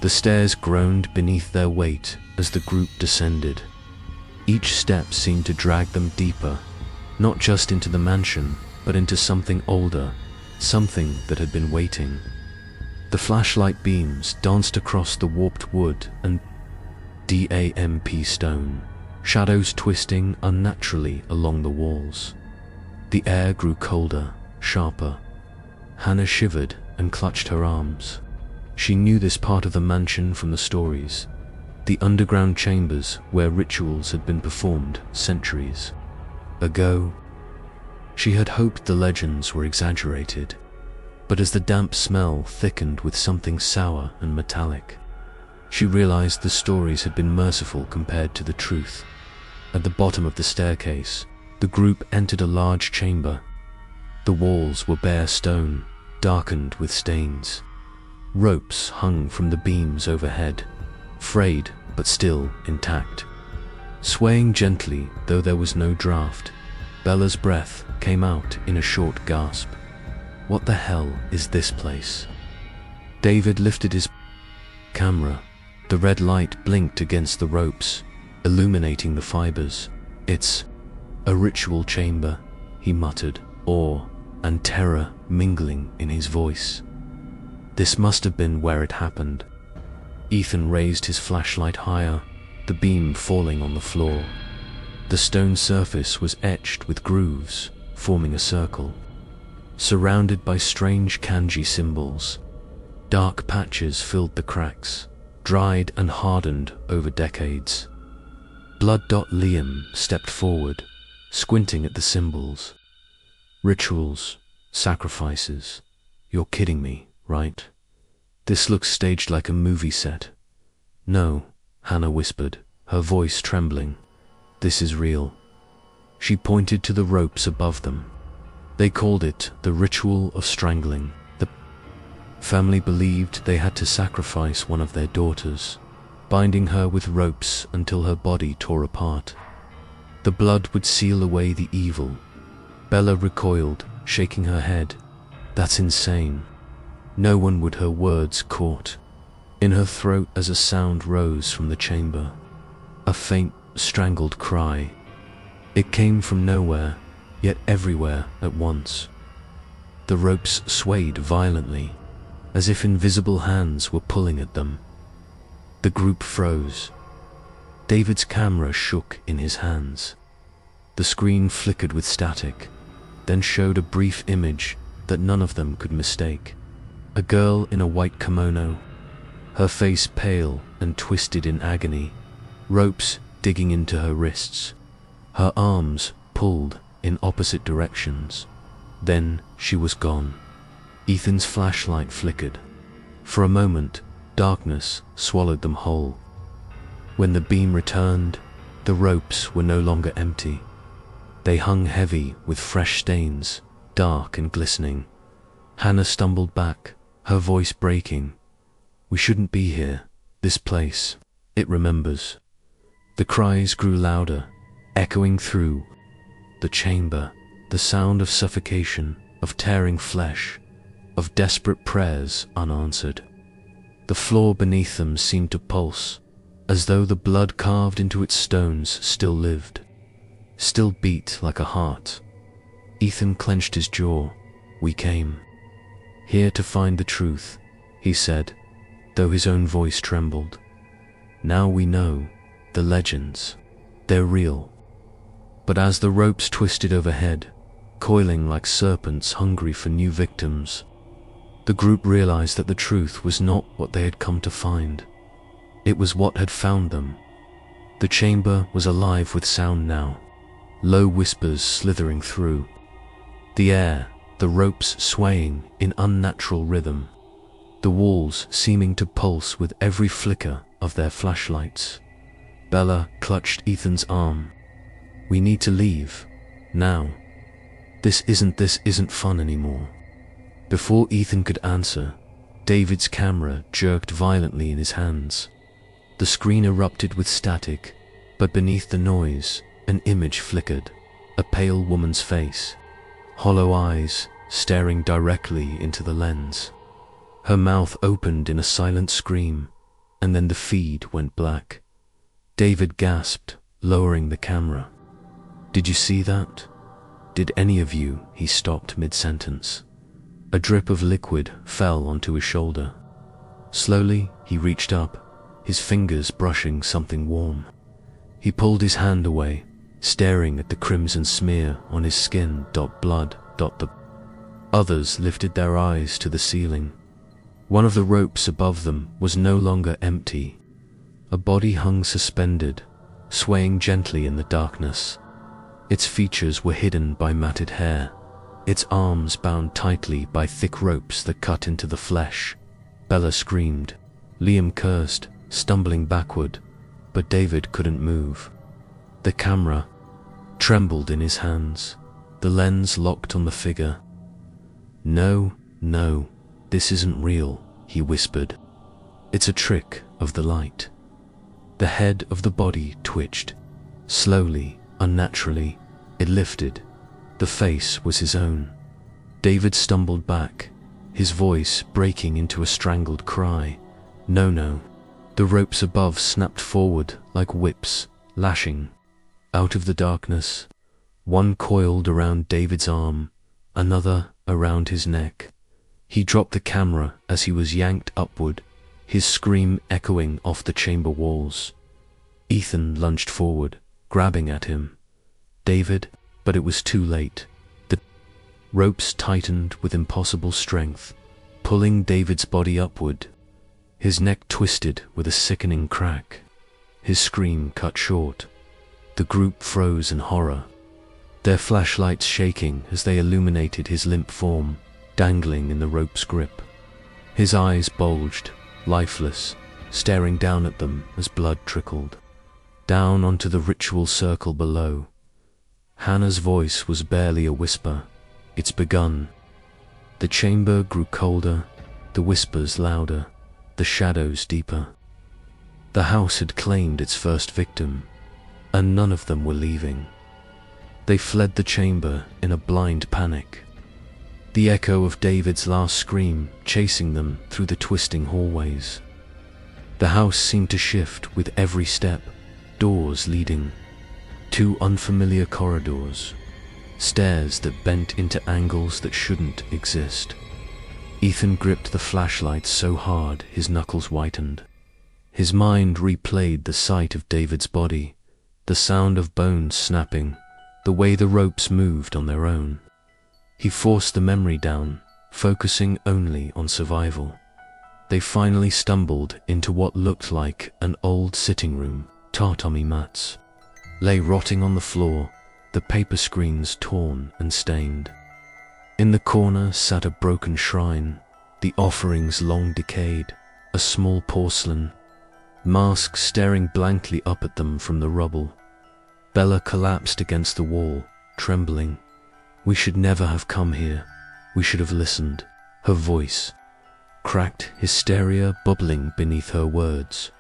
[SPEAKER 1] The stairs groaned beneath their weight as the group descended. Each step seemed to drag them deeper, not just into the mansion, but into something older, something that had been waiting. The flashlight beams danced across the warped wood and damp stone, shadows twisting unnaturally along the walls. The air grew colder, sharper. Hannah shivered and clutched her arms. She knew this part of the mansion from the stories, the underground chambers where rituals had been performed centuries ago. She had hoped the legends were exaggerated, but as the damp smell thickened with something sour and metallic, she realized the stories had been merciful compared to the truth. At the bottom of the staircase, the group entered a large chamber. The walls were bare stone, darkened with stains. Ropes hung from the beams overhead, frayed but still intact. Swaying gently, though there was no draft, Bella's breath came out in a short gasp. "What the hell is this place?" David lifted his camera. The red light blinked against the ropes, illuminating the fibers. "It's a ritual chamber," he muttered, awe and terror mingling in his voice. This must have been where it happened. Ethan raised his flashlight higher, the beam falling on the floor. The stone surface was etched with grooves, forming a circle. Surrounded by strange kanji symbols, dark patches filled the cracks, dried and hardened over decades. Blood. Liam stepped forward, squinting at the symbols. "Rituals, sacrifices. You're kidding me, right? This looks staged like a movie set." "No," Hannah whispered, her voice trembling. "This is real." She pointed to the ropes above them. They called it the ritual of strangling. The family believed they had to sacrifice one of their daughters, binding her with ropes until her body tore apart. The blood would seal away the evil. Bella recoiled, shaking her head. "That's insane." No one would her words caught in her throat as a sound rose from the chamber. A faint, strangled cry. It came from nowhere, yet everywhere at once. The ropes swayed violently, as if invisible hands were pulling at them. The group froze. David's camera shook in his hands. The screen flickered with static, then showed a brief image that none of them could mistake. A girl in a white kimono, her face pale and twisted in agony, ropes digging into her wrists, her arms pulled in opposite directions. Then she was gone. Ethan's flashlight flickered. For a moment, darkness swallowed them whole. When the beam returned, the ropes were no longer empty. They hung heavy with fresh stains, dark and glistening. Hannah stumbled back, her voice breaking. "We shouldn't be here. This place, it remembers." The cries grew louder, echoing through the chamber, the sound of suffocation, of tearing flesh, of desperate prayers unanswered. The floor beneath them seemed to pulse, as though the blood carved into its stones still lived, still beat like a heart. Ethan clenched his jaw. "We came here to find the truth," he said, though his own voice trembled. "Now we know, the legends, they're real." But as the ropes twisted overhead, coiling like serpents hungry for new victims, the group realized that the truth was not what they had come to find. It was what had found them. The chamber was alive with sound now, low whispers slithering through the air, the ropes swaying in unnatural rhythm, the walls seeming to pulse with every flicker of their flashlights. Bella clutched Ethan's arm. "We need to leave, now. This isn't fun anymore." Before Ethan could answer, David's camera jerked violently in his hands. The screen erupted with static, but beneath the noise, an image flickered, a pale woman's face, hollow eyes staring directly into the lens. Her mouth opened in a silent scream, and then the feed went black. David gasped, lowering the camera. "Did you see that? Did any of you?" He stopped mid-sentence. A drip of liquid fell onto his shoulder. Slowly, he reached up, his fingers brushing something warm. He pulled his hand away, staring at the crimson smear on his skin. Blood. The others lifted their eyes to the ceiling. One of the ropes above them was no longer empty. A body hung suspended, swaying gently in the darkness. Its features were hidden by matted hair, its arms bound tightly by thick ropes that cut into the flesh. Bella screamed. Liam cursed, stumbling backward, but David couldn't move. The camera trembled in his hands, the lens locked on the figure. No, this isn't real," he whispered. "It's a trick of the light." The head of the body twitched. Slowly, unnaturally, it lifted. The face was his own. David stumbled back, his voice breaking into a strangled cry. No. The ropes above snapped forward like whips, lashing. Out of the darkness, one coiled around David's arm, another around his neck. He dropped the camera as he was yanked upward, his scream echoing off the chamber walls. Ethan lunged forward, grabbing at him. David, but it was too late. The ropes tightened with impossible strength, pulling David's body upward. His neck twisted with a sickening crack. His scream cut short. The group froze in horror, their flashlights shaking as they illuminated his limp form, dangling in the rope's grip. His eyes bulged, lifeless, staring down at them as blood trickled down onto the ritual circle below. Hannah's voice was barely a whisper. "It's begun." The chamber grew colder, the whispers louder, the shadows deeper. The house had claimed its first victim, and none of them were leaving. They fled the chamber in a blind panic, the echo of David's last scream chasing them through the twisting hallways. The house seemed to shift with every step, doors leading, two unfamiliar corridors, stairs that bent into angles that shouldn't exist. Ethan gripped the flashlight so hard his knuckles whitened. His mind replayed the sight of David's body, the sound of bones snapping, the way the ropes moved on their own. He forced the memory down, focusing only on survival. They finally stumbled into what looked like an old sitting room. Tatami mats lay rotting on the floor, the paper screens torn and stained. In the corner sat a broken shrine, the offerings long decayed, a small porcelain mask staring blankly up at them from the rubble. Bella collapsed against the wall, trembling. "We should never have come here. We should have listened." Her voice cracked, hysteria bubbling beneath her words.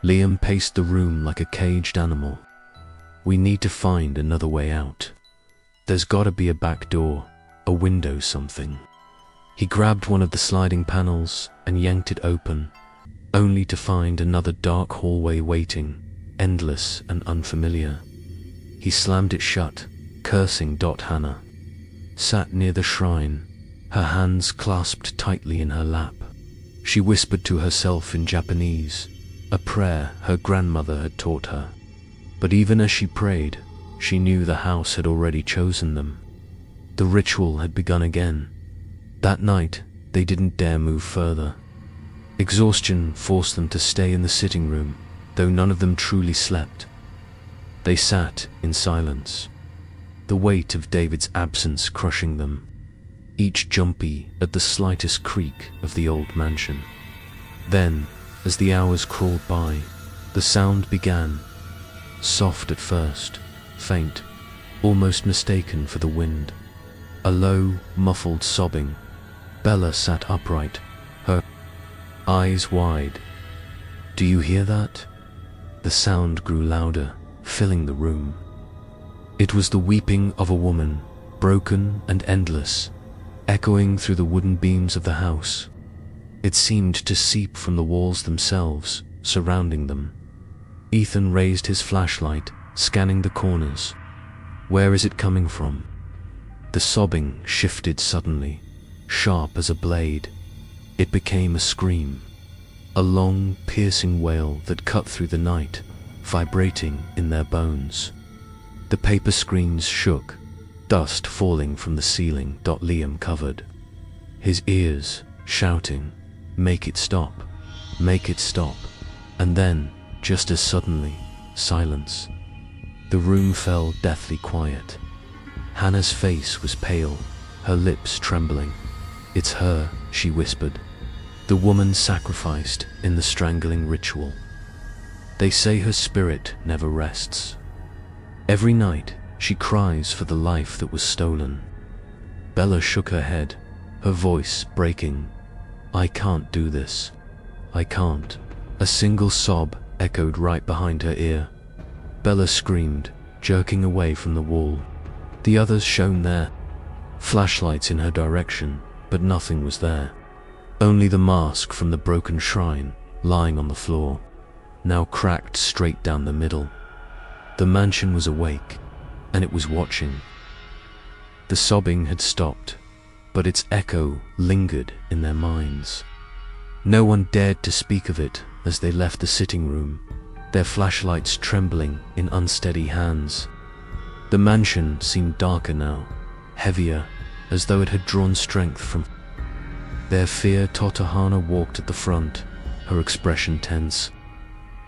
[SPEAKER 1] Liam paced the room like a caged animal. "We need to find another way out. There's gotta be a back door, a window, something." He grabbed one of the sliding panels and yanked it open, only to find another dark hallway waiting, endless and unfamiliar. He slammed it shut, cursing. Hannah sat near the shrine, her hands clasped tightly in her lap. She whispered to herself in Japanese, a prayer her grandmother had taught her. But even as she prayed, she knew the house had already chosen them. The ritual had begun again. That night, they didn't dare move further. Exhaustion forced them to stay in the sitting room, though none of them truly slept. They sat in silence, the weight of David's absence crushing them, each jumpy at the slightest creak of the old mansion. Then, as the hours crawled by, the sound began, soft at first, faint, almost mistaken for the wind. A low, muffled sobbing. Bella sat upright, her eyes wide. "Do you hear that?" The sound grew louder, filling the room. It was the weeping of a woman, broken and endless, echoing through the wooden beams of the house. It seemed to seep from the walls themselves, surrounding them. Ethan raised his flashlight, scanning the corners. Where is it coming from? The sobbing shifted suddenly, sharp as a blade. It became a scream, a long, piercing wail that cut through the night, vibrating in their bones. The paper screens shook, dust falling from the ceiling. Liam covered his ears, shouting, "Make it stop! Make it stop!" And then, just as suddenly, silence. The room fell deathly quiet. Hannah's face was pale, her lips trembling. "It's her," she whispered. "The woman sacrificed in the strangling ritual. They say her spirit never rests. Every night, she cries for the life that was stolen." Bella shook her head, her voice breaking. "I can't do this. I can't." A single sob echoed right behind her ear. Bella screamed, jerking away from the wall. The others shone their flashlights in her direction, but nothing was there. Only the mask from the broken shrine, lying on the floor, now cracked straight down the middle. The mansion was awake, and it was watching. The sobbing had stopped, but its echo lingered in their minds. No one dared to speak of it as they left the sitting room, their flashlights trembling in unsteady hands. The mansion seemed darker now, heavier, as though it had drawn strength from their fear. Hannah walked at the front, her expression tense.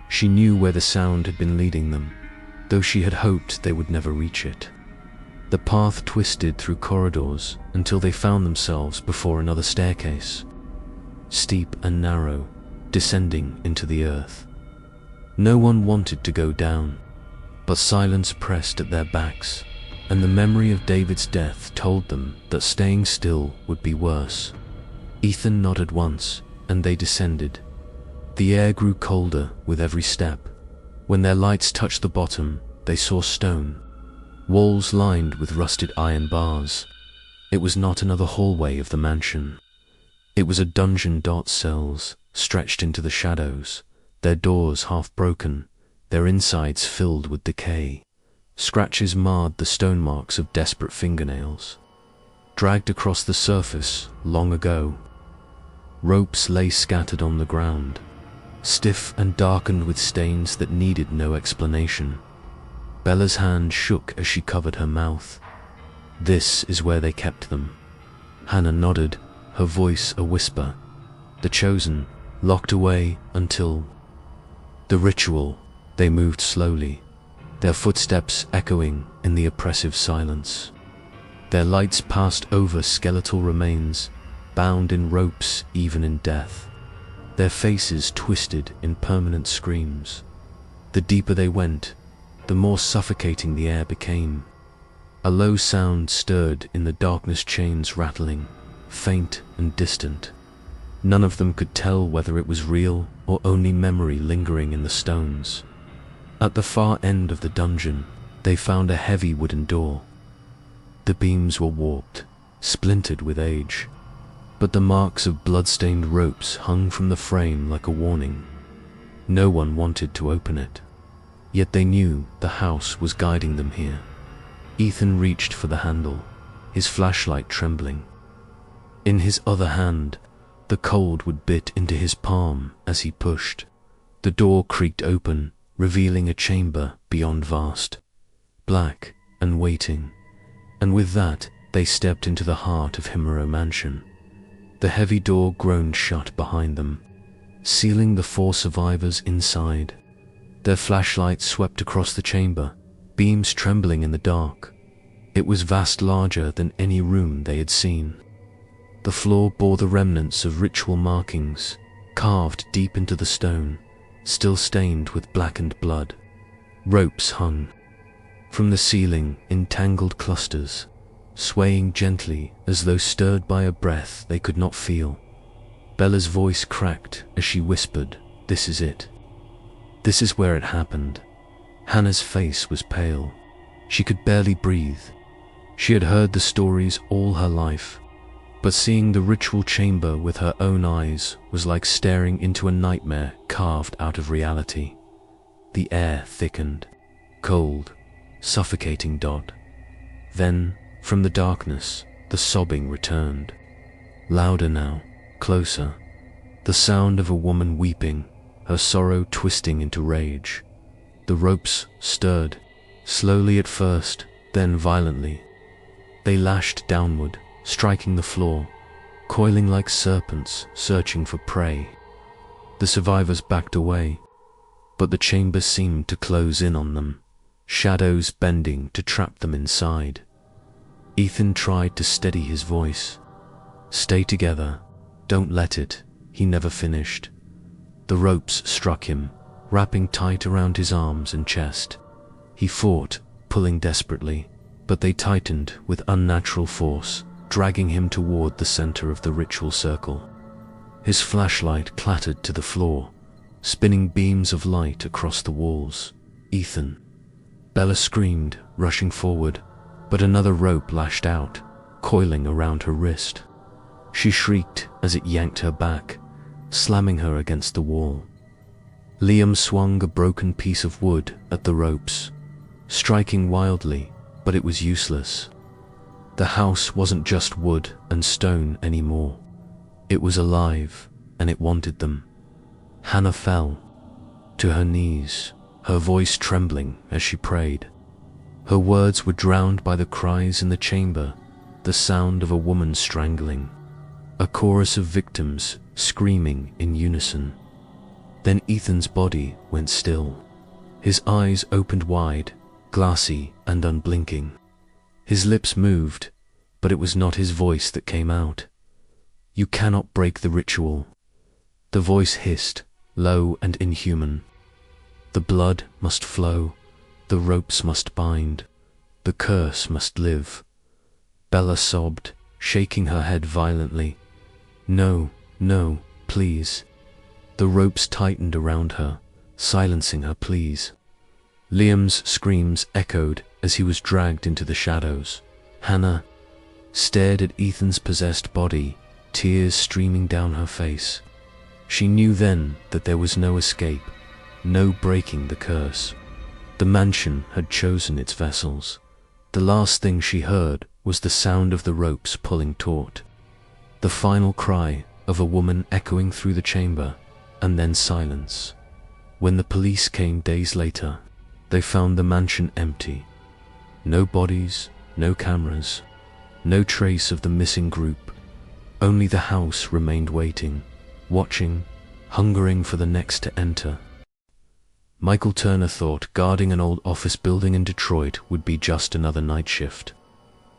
[SPEAKER 1] She knew where the sound had been leading them, though she had hoped they would never reach it. The path twisted through corridors until they found themselves before another staircase, steep and narrow, descending into the earth. No one wanted to go down, but silence pressed at their backs, and the memory of David's death told them that staying still would be worse. Ethan nodded once, and they descended. The air grew colder with every step. When their lights touched the bottom, they saw stone, walls lined with rusted iron bars. It was not another hallway of the mansion. It was a dungeon. Cells stretched into the shadows, their doors half broken, their insides filled with decay. Scratches marred the stone marks of desperate fingernails, dragged across the surface long ago. Ropes lay scattered on the ground, stiff and darkened with stains that needed no explanation. Bella's hand shook as she covered her mouth. "This is where they kept them." Hannah nodded, her voice a whisper. "The chosen, locked away until the ritual." They moved slowly, their footsteps echoing in the oppressive silence. Their lights passed over skeletal remains, bound in ropes even in death, their faces twisted in permanent screams. The deeper they went, the more suffocating the air became. A low sound stirred in the darkness, chains rattling, faint and distant. None of them could tell whether it was real or only memory lingering in the stones. At the far end of the dungeon, they found a heavy wooden door. The beams were warped, splintered with age, but the marks of blood-stained ropes hung from the frame like a warning. No one wanted to open it, yet they knew the house was guiding them here. Ethan reached for the handle, his flashlight trembling. In his other hand, the cold would bit into his palm as he pushed. The door creaked open, revealing a chamber beyond vast, black and waiting. And with that, they stepped into the heart of Himuro Mansion. The heavy door groaned shut behind them, sealing the 4 survivors inside. Their flashlights swept across the chamber, beams trembling in the dark. It was vast, larger than any room they had seen. The floor bore the remnants of ritual markings, carved deep into the stone, still stained with blackened blood. Ropes hung from the ceiling in tangled clusters, swaying gently as though stirred by a breath they could not feel. Bella's voice cracked as she whispered, "This is it. This is where it happened." Hannah's face was pale. She could barely breathe. She had heard the stories all her life, but seeing the ritual chamber with her own eyes was like staring into a nightmare carved out of reality. The air thickened, cold, suffocating. Then, from the darkness, the sobbing returned. Louder now, closer. The sound of a woman weeping, her sorrow twisting into rage. The ropes stirred, slowly at first, then violently. They lashed downward, striking the floor, coiling like serpents searching for prey. The survivors backed away, but the chamber seemed to close in on them, shadows bending to trap them inside. Ethan tried to steady his voice. "Stay together. Don't let it." He never finished. The ropes struck him, wrapping tight around his arms and chest. He fought, pulling desperately, but they tightened with unnatural force, dragging him toward the center of the ritual circle. His flashlight clattered to the floor, spinning beams of light across the walls. "Ethan!" Bella screamed, rushing forward, but another rope lashed out, coiling around her wrist. She shrieked as it yanked her back, slamming her against the wall. Liam swung a broken piece of wood at the ropes, striking wildly, but it was useless. The house wasn't just wood and stone anymore. It was alive, and it wanted them. Hannah fell to her knees, her voice trembling as she prayed. Her words were drowned by the cries in the chamber, the sound of a woman strangling, a chorus of victims screaming in unison. Then Ethan's body went still. His eyes opened wide, glassy and unblinking. His lips moved, but it was not his voice that came out. "You cannot break the ritual." The voice hissed, low and inhuman. "The blood must flow, the ropes must bind, the curse must live." Bella sobbed, shaking her head violently. "No, no, please." The ropes tightened around her, silencing her pleas. Liam's screams echoed as he was dragged into the shadows. Hannah stared at Ethan's possessed body, tears streaming down her face. She knew then that there was no escape, no breaking the curse. The mansion had chosen its vessels. The last thing she heard was the sound of the ropes pulling taut, the final cry of a woman echoing through the chamber, and then silence. When the police came days later, they found the mansion empty. No bodies, no cameras, no trace of the missing group. Only the house remained waiting, watching, hungering for the next to enter. Michael Turner thought guarding an old office building in Detroit would be just another night shift.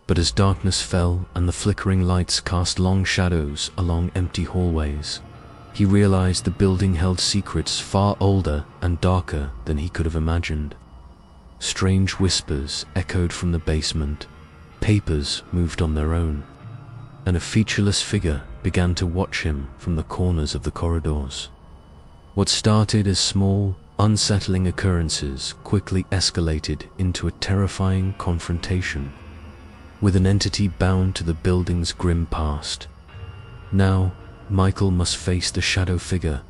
[SPEAKER 1] But as darkness fell and the flickering lights cast long shadows along empty hallways, he realized the building held secrets far older and darker than he could have imagined. Strange whispers echoed from the basement, papers moved on their own, and a featureless figure began to watch him from the corners of the corridors. What started as small, unsettling occurrences quickly escalated into a terrifying confrontation with an entity bound to the building's grim past. Now, Michael must face the shadow figure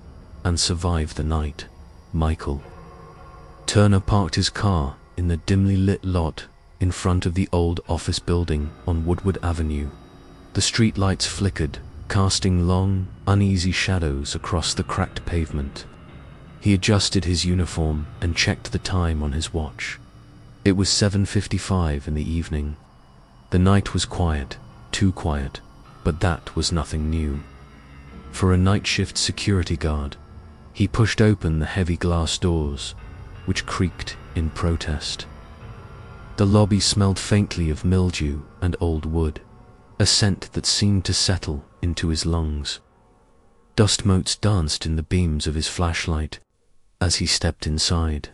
[SPEAKER 1] and survive the night. Michael. Turner parked his car in the dimly lit lot in front of the old office building on Woodward Avenue. The street lights flickered, casting long, uneasy shadows across the cracked pavement. He adjusted his uniform and checked the time on his watch. It was 7:55 in the evening. The night was quiet, too quiet, but that was nothing new. For a night shift security guard, he pushed open the heavy glass doors, which creaked in protest. The lobby smelled faintly of mildew and old wood, a scent that seemed to settle into his lungs. Dust motes danced in the beams of his flashlight as he stepped inside.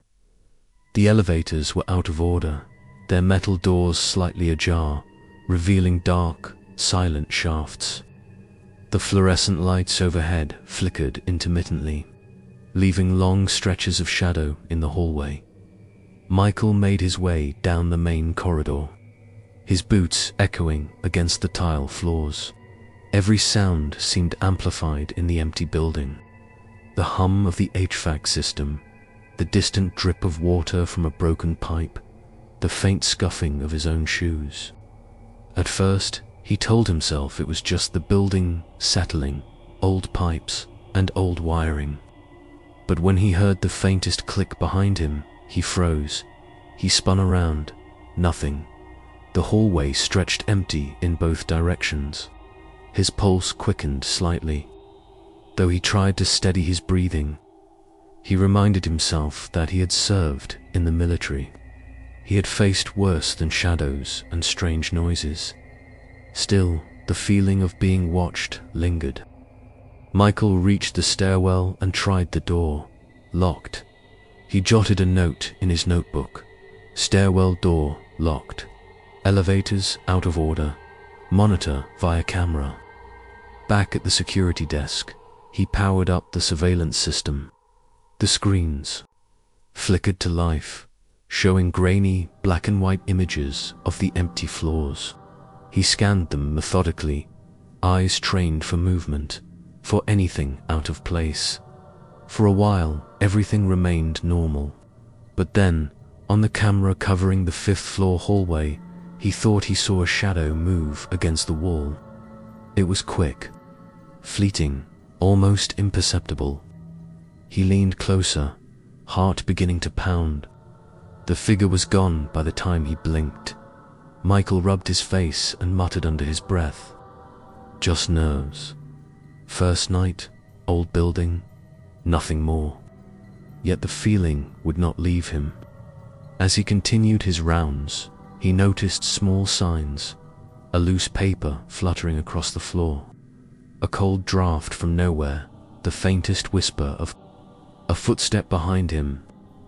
[SPEAKER 1] The elevators were out of order, their metal doors slightly ajar, revealing dark, silent shafts. The fluorescent lights overhead flickered intermittently, leaving long stretches of shadow in the hallway. Michael made his way down the main corridor, his boots echoing against the tile floors. Every sound seemed amplified in the empty building. The hum of the HVAC system, the distant drip of water from a broken pipe, the faint scuffing of his own shoes. At first, he told himself it was just the building settling, old pipes and old wiring. But when he heard the faintest click behind him, he froze. He spun around. Nothing. The hallway stretched empty in both directions. His pulse quickened slightly. Though he tried to steady his breathing, he reminded himself that he had served in the military. He had faced worse than shadows and strange noises. Still, the feeling of being watched lingered. Michael reached the stairwell and tried the door. Locked. He jotted a note in his notebook. Stairwell door locked. Elevators out of order. Monitor via camera. Back at the security desk, he powered up the surveillance system. The screens flickered to life, showing grainy black and white images of the empty floors. He scanned them methodically, eyes trained for movement, for anything out of place. For a while, everything remained normal. But then, on the camera covering the fifth-floor hallway, he thought he saw a shadow move against the wall. It was quick, fleeting, almost imperceptible. He leaned closer, heart beginning to pound. The figure was gone by the time he blinked. Michael rubbed his face and muttered under his breath, "Just nerves. First night, old building, nothing more." Yet the feeling would not leave him. As he continued his rounds, he noticed small signs, a loose paper fluttering across the floor, a cold draft from nowhere, the faintest whisper of a footstep behind him.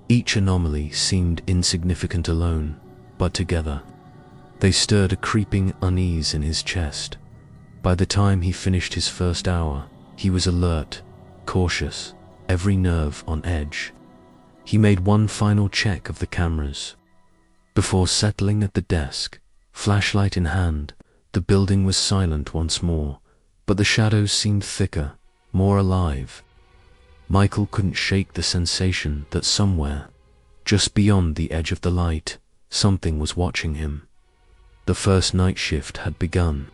[SPEAKER 1] Each anomaly seemed insignificant alone, but together, they stirred a creeping unease in his chest. By the time he finished his first hour, he was alert, cautious, every nerve on edge. He made one final check of the cameras. Before settling at the desk, flashlight in hand, the building was silent once more, but the shadows seemed thicker, more alive. Michael couldn't shake the sensation that somewhere, just beyond the edge of the light, something was watching him. The first night shift had begun,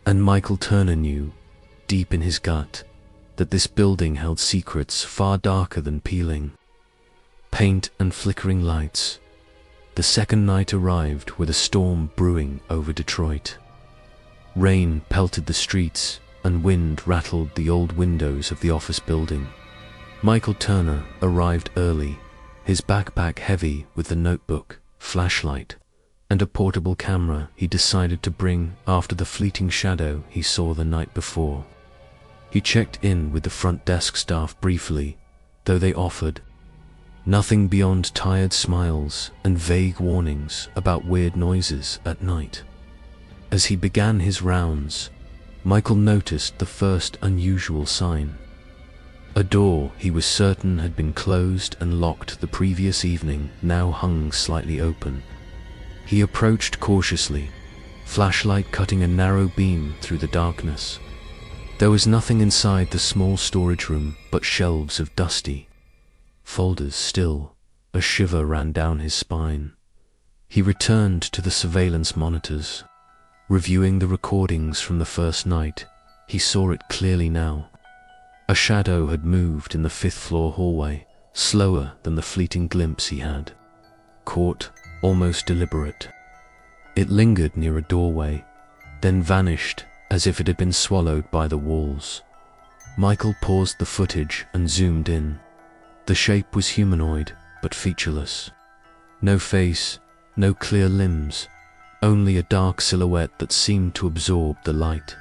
[SPEAKER 1] and Michael Turner knew, deep in his gut, that this building held secrets far darker than peeling. Paint and flickering lights. The second night arrived with a storm brewing over Detroit. Rain pelted the streets, and wind rattled the old windows of the office building. Michael Turner arrived early, his backpack heavy with the notebook, flashlight, and a portable camera he decided to bring after the fleeting shadow he saw the night before. He checked in with the front desk staff briefly, though they offered nothing beyond tired smiles and vague warnings about weird noises at night. As he began his rounds, Michael noticed the first unusual sign. A door he was certain had been closed and locked the previous evening now hung slightly open. He approached cautiously, flashlight cutting a narrow beam through the darkness. There was nothing inside the small storage room but shelves of dusty folders. Still, a shiver ran down his spine. He returned to the surveillance monitors. Reviewing the recordings from the first night, he saw it clearly now. A shadow had moved in the fifth-floor hallway, slower than the fleeting glimpse he had caught, almost deliberate. It lingered near a doorway, then vanished as if it had been swallowed by the walls. Michael paused the footage and zoomed in. The shape was humanoid, but featureless. No face, no clear limbs, only a dark silhouette that seemed to absorb the light.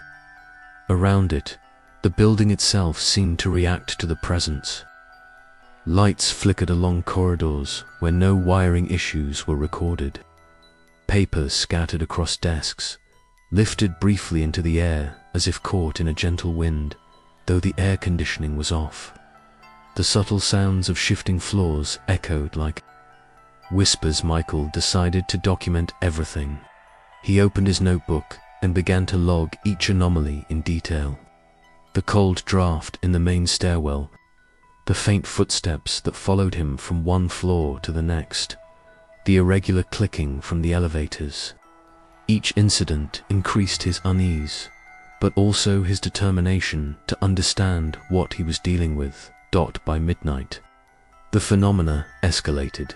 [SPEAKER 1] Around it, the building itself seemed to react to the presence. Lights flickered along corridors where no wiring issues were recorded. Papers scattered across desks, lifted briefly into the air as if caught in a gentle wind, though the air conditioning was off. The subtle sounds of shifting floors echoed like whispers. Michael decided to document everything. He opened his notebook and began to log each anomaly in detail. The cold draft in the main stairwell, the faint footsteps that followed him from one floor to the next, the irregular clicking from the elevators. Each incident increased his unease, but also his determination to understand what he was dealing with. By midnight, the phenomena escalated.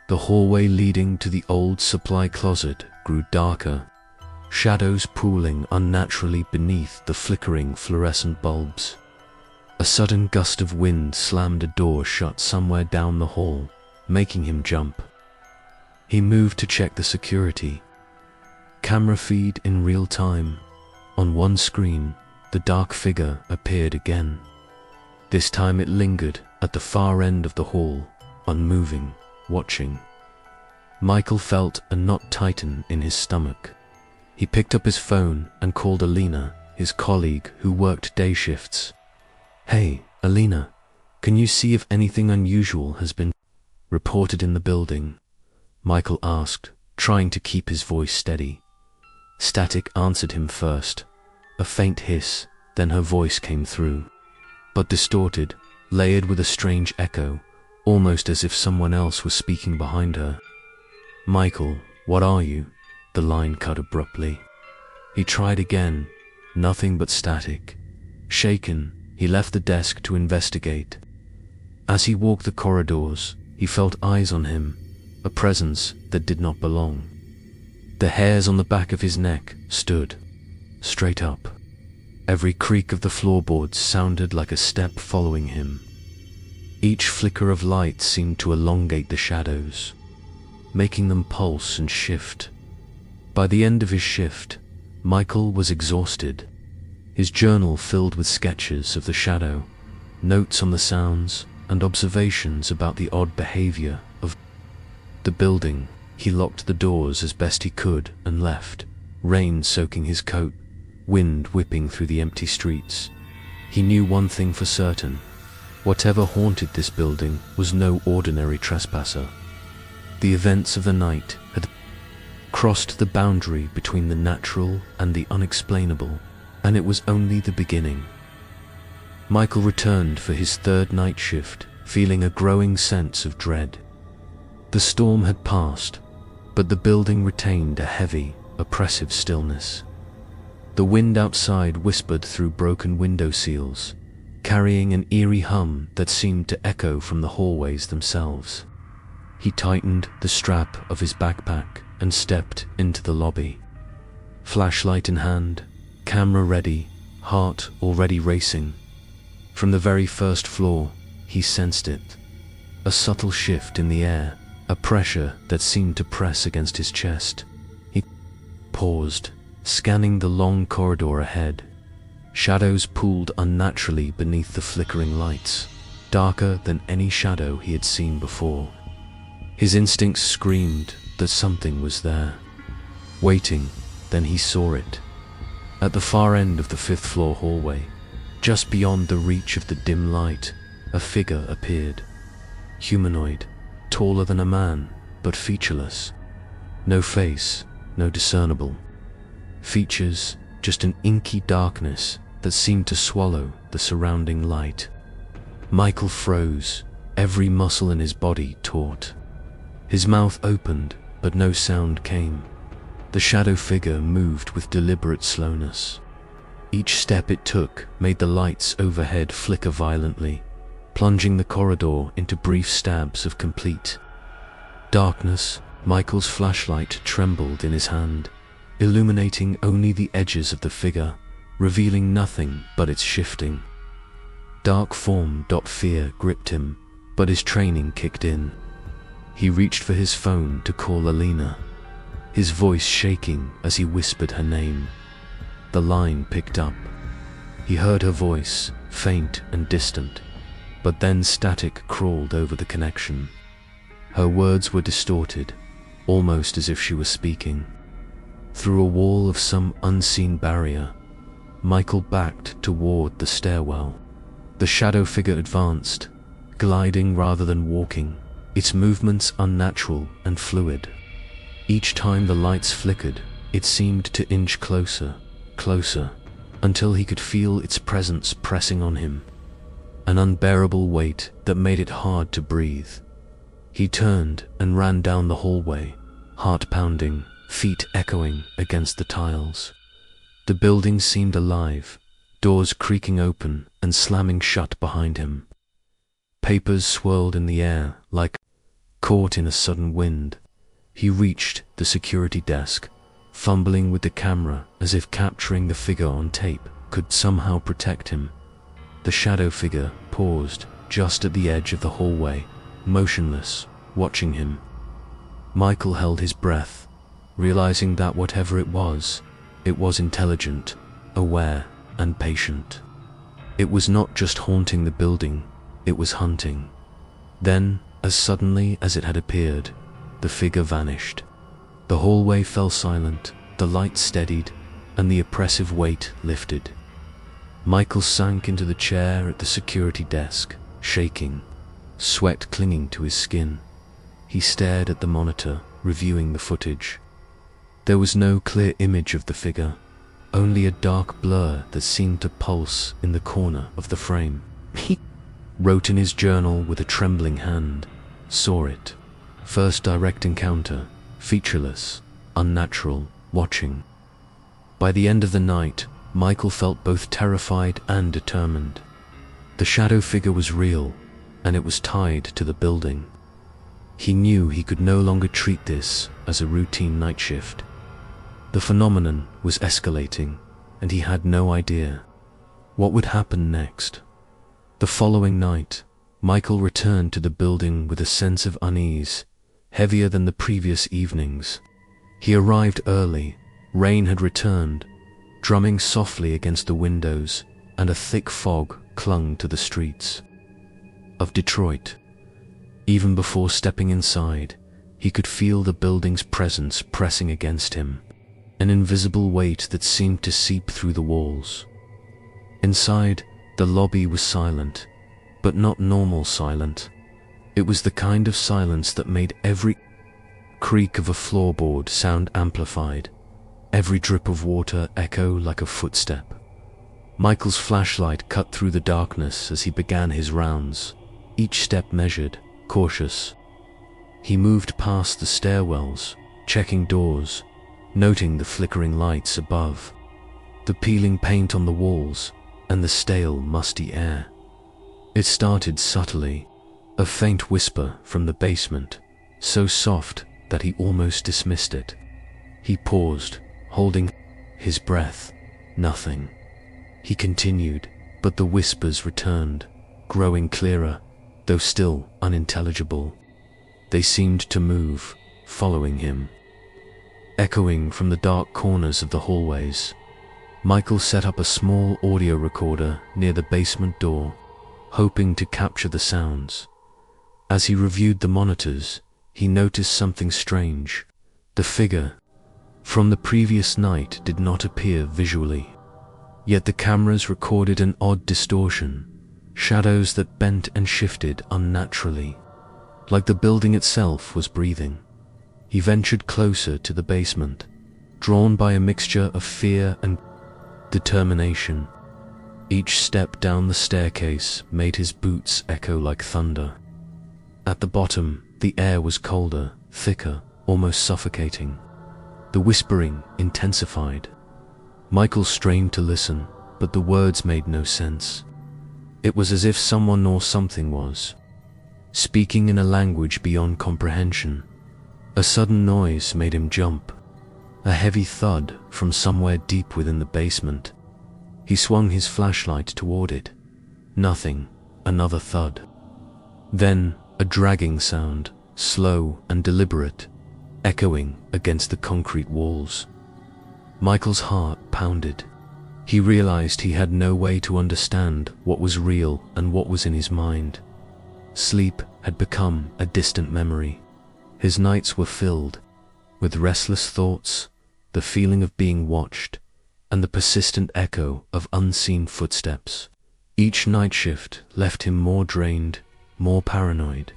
[SPEAKER 1] The hallway leading to the old supply closet grew darker, shadows pooling unnaturally beneath the flickering fluorescent bulbs. A sudden gust of wind slammed a door shut somewhere down the hall, making him jump. He moved to check the security. Camera feed in real time. On one screen, the dark figure appeared again. This time it lingered at the far end of the hall, unmoving, watching. Michael felt a knot tighten in his stomach. He picked up his phone and called Alina, his colleague who worked day shifts. "Hey, Alina, can you see if anything unusual has been reported in the building?" Michael asked, trying to keep his voice steady. Static answered him first, a faint hiss, then her voice came through, but distorted, layered with a strange echo, almost as if someone else was speaking behind her. "Michael, what are you?" The line cut abruptly. He tried again, nothing but static. Shaken, he left the desk to investigate. As he walked the corridors, he felt eyes on him, a presence that did not belong. The hairs on the back of his neck stood straight up. Every creak of the floorboards sounded like a step following him. Each flicker of light seemed to elongate the shadows, making them pulse and shift. By the end of his shift, Michael was exhausted. His journal filled with sketches of the shadow, notes on the sounds, and observations about the odd behavior of the building. He locked the doors as best he could and left, rain soaking his coat, wind whipping through the empty streets. He knew one thing for certain: whatever haunted this building was no ordinary trespasser. The events of the night had crossed the boundary between the natural and the unexplainable, and it was only the beginning. Michael returned for his third night shift, feeling a growing sense of dread. The storm had passed, but the building retained a heavy, oppressive stillness. The wind outside whispered through broken window seals, carrying an eerie hum that seemed to echo from the hallways themselves. He tightened the strap of his backpack and stepped into the lobby. Flashlight in hand, camera ready, heart already racing. From the very first floor, he sensed it. A subtle shift in the air, a pressure that seemed to press against his chest. He paused, scanning the long corridor ahead. Shadows pooled unnaturally beneath the flickering lights, darker than any shadow he had seen before. His instincts screamed that something was there, waiting. Then he saw it. At the far end of the fifth-floor hallway, just beyond the reach of the dim light, a figure appeared. Humanoid, taller than a man, but featureless. No face, no discernible features, just an inky darkness that seemed to swallow the surrounding light. Michael froze, every muscle in his body taut. His mouth opened, but no sound came. The shadow figure moved with deliberate slowness. Each step it took made the lights overhead flicker violently, plunging the corridor into brief stabs of complete darkness. Michael's flashlight trembled in his hand, illuminating only the edges of the figure, revealing nothing but its shifting dark form. Fear gripped him, but his training kicked in. He reached for his phone to call Alina, his voice shaking as he whispered her name. The line picked up. He heard her voice, faint and distant, but then static crawled over the connection. Her words were distorted, almost as if she was speaking. Through a wall of some unseen barrier, Michael backed toward the stairwell. The shadow figure advanced, gliding rather than walking, its movements unnatural and fluid. Each time the lights flickered, it seemed to inch closer, closer, until he could feel its presence pressing on him, an unbearable weight that made it hard to breathe. He turned and ran down the hallway, heart pounding, feet echoing against the tiles. The building seemed alive, doors creaking open and slamming shut behind him. Papers swirled in the air like caught in a sudden wind. He reached the security desk, fumbling with the camera as if capturing the figure on tape could somehow protect him. The shadow figure paused just at the edge of the hallway, motionless, watching him. Michael held his breath, realizing that whatever it was intelligent, aware, and patient. It was not just haunting the building, it was hunting. Then, as suddenly as it had appeared, the figure vanished. The hallway fell silent, the light steadied, and the oppressive weight lifted. Michael sank into the chair at the security desk, shaking, sweat clinging to his skin. He stared at the monitor, reviewing the footage. There was no clear image of the figure, only a dark blur that seemed to pulse in the corner of the frame. He wrote in his journal with a trembling hand, saw it. First direct encounter, featureless, unnatural, watching. By the end of the night, Michael felt both terrified and determined. The shadow figure was real, and it was tied to the building. He knew he could no longer treat this as a routine night shift. The phenomenon was escalating, and he had no idea what would happen next. The following night, Michael returned to the building with a sense of unease, heavier than the previous evenings. He arrived early, rain had returned, drumming softly against the windows, and a thick fog clung to the streets of Detroit. Even before stepping inside, he could feel the building's presence pressing against him, an invisible weight that seemed to seep through the walls. Inside, the lobby was silent, but not normal silent. It was the kind of silence that made every creak of a floorboard sound amplified, every drip of water echo like a footstep. Michael's flashlight cut through the darkness as he began his rounds, each step measured, cautious. He moved past the stairwells, checking doors, noting the flickering lights above, the peeling paint on the walls, and the stale, musty air. It started subtly, a faint whisper from the basement, so soft that he almost dismissed it. He paused, holding his breath. Nothing. He continued, but the whispers returned, growing clearer, though still unintelligible. They seemed to move, following him, echoing from the dark corners of the hallways. Michael set up a small audio recorder near the basement door, hoping to capture the sounds. As he reviewed the monitors, he noticed something strange. The figure from the previous night did not appear visually, yet the cameras recorded an odd distortion, shadows that bent and shifted unnaturally, like the building itself was breathing. He ventured closer to the basement, drawn by a mixture of fear and determination. Each step down the staircase made his boots echo like thunder. At the bottom, the air was colder, thicker, almost suffocating. The whispering intensified. Michael strained to listen, but the words made no sense. It was as if someone or something was speaking in a language beyond comprehension. A sudden noise made him jump, a heavy thud from somewhere deep within the basement. He swung his flashlight toward it. Nothing, another thud. Then, a dragging sound, slow and deliberate, echoing against the concrete walls. Michael's heart pounded. He realized he had no way to understand what was real and what was in his mind. Sleep had become a distant memory. His nights were filled with restless thoughts, the feeling of being watched, and the persistent echo of unseen footsteps. Each night shift left him more drained, more paranoid,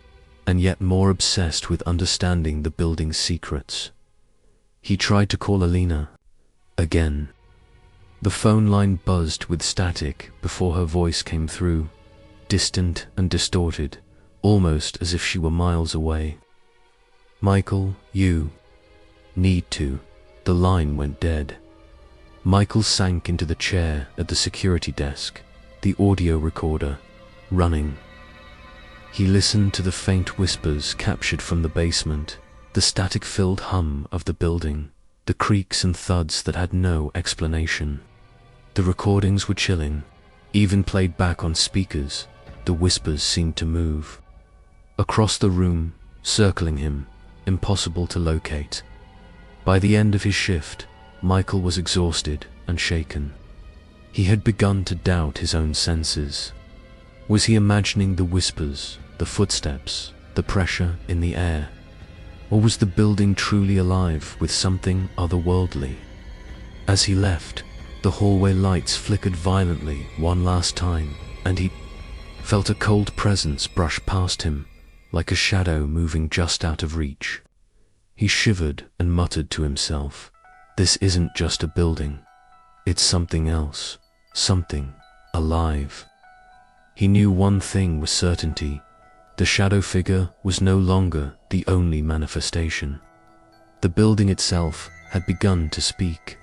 [SPEAKER 1] and yet more obsessed with understanding the building's secrets. He tried to call Alina again. The phone line buzzed with static before her voice came through, distant and distorted, almost as if she were miles away. "Michael, you need to." The line went dead. Michael sank into the chair at the security desk, the audio recorder running. He listened to the faint whispers captured from the basement, the static-filled hum of the building, the creaks and thuds that had no explanation. The recordings were chilling. Even played back on speakers, the whispers seemed to move. Across the room, circling him, impossible to locate. By the end of his shift, Michael was exhausted and shaken. He had begun to doubt his own senses. Was he imagining the whispers, the footsteps, the pressure in the air? Or was the building truly alive with something otherworldly? As he left, the hallway lights flickered violently one last time, and he felt a cold presence brush past him, like a shadow moving just out of reach. He shivered and muttered to himself, "This isn't just a building. It's something else, something alive." He knew one thing with certainty. The shadow figure was no longer the only manifestation. The building itself had begun to speak,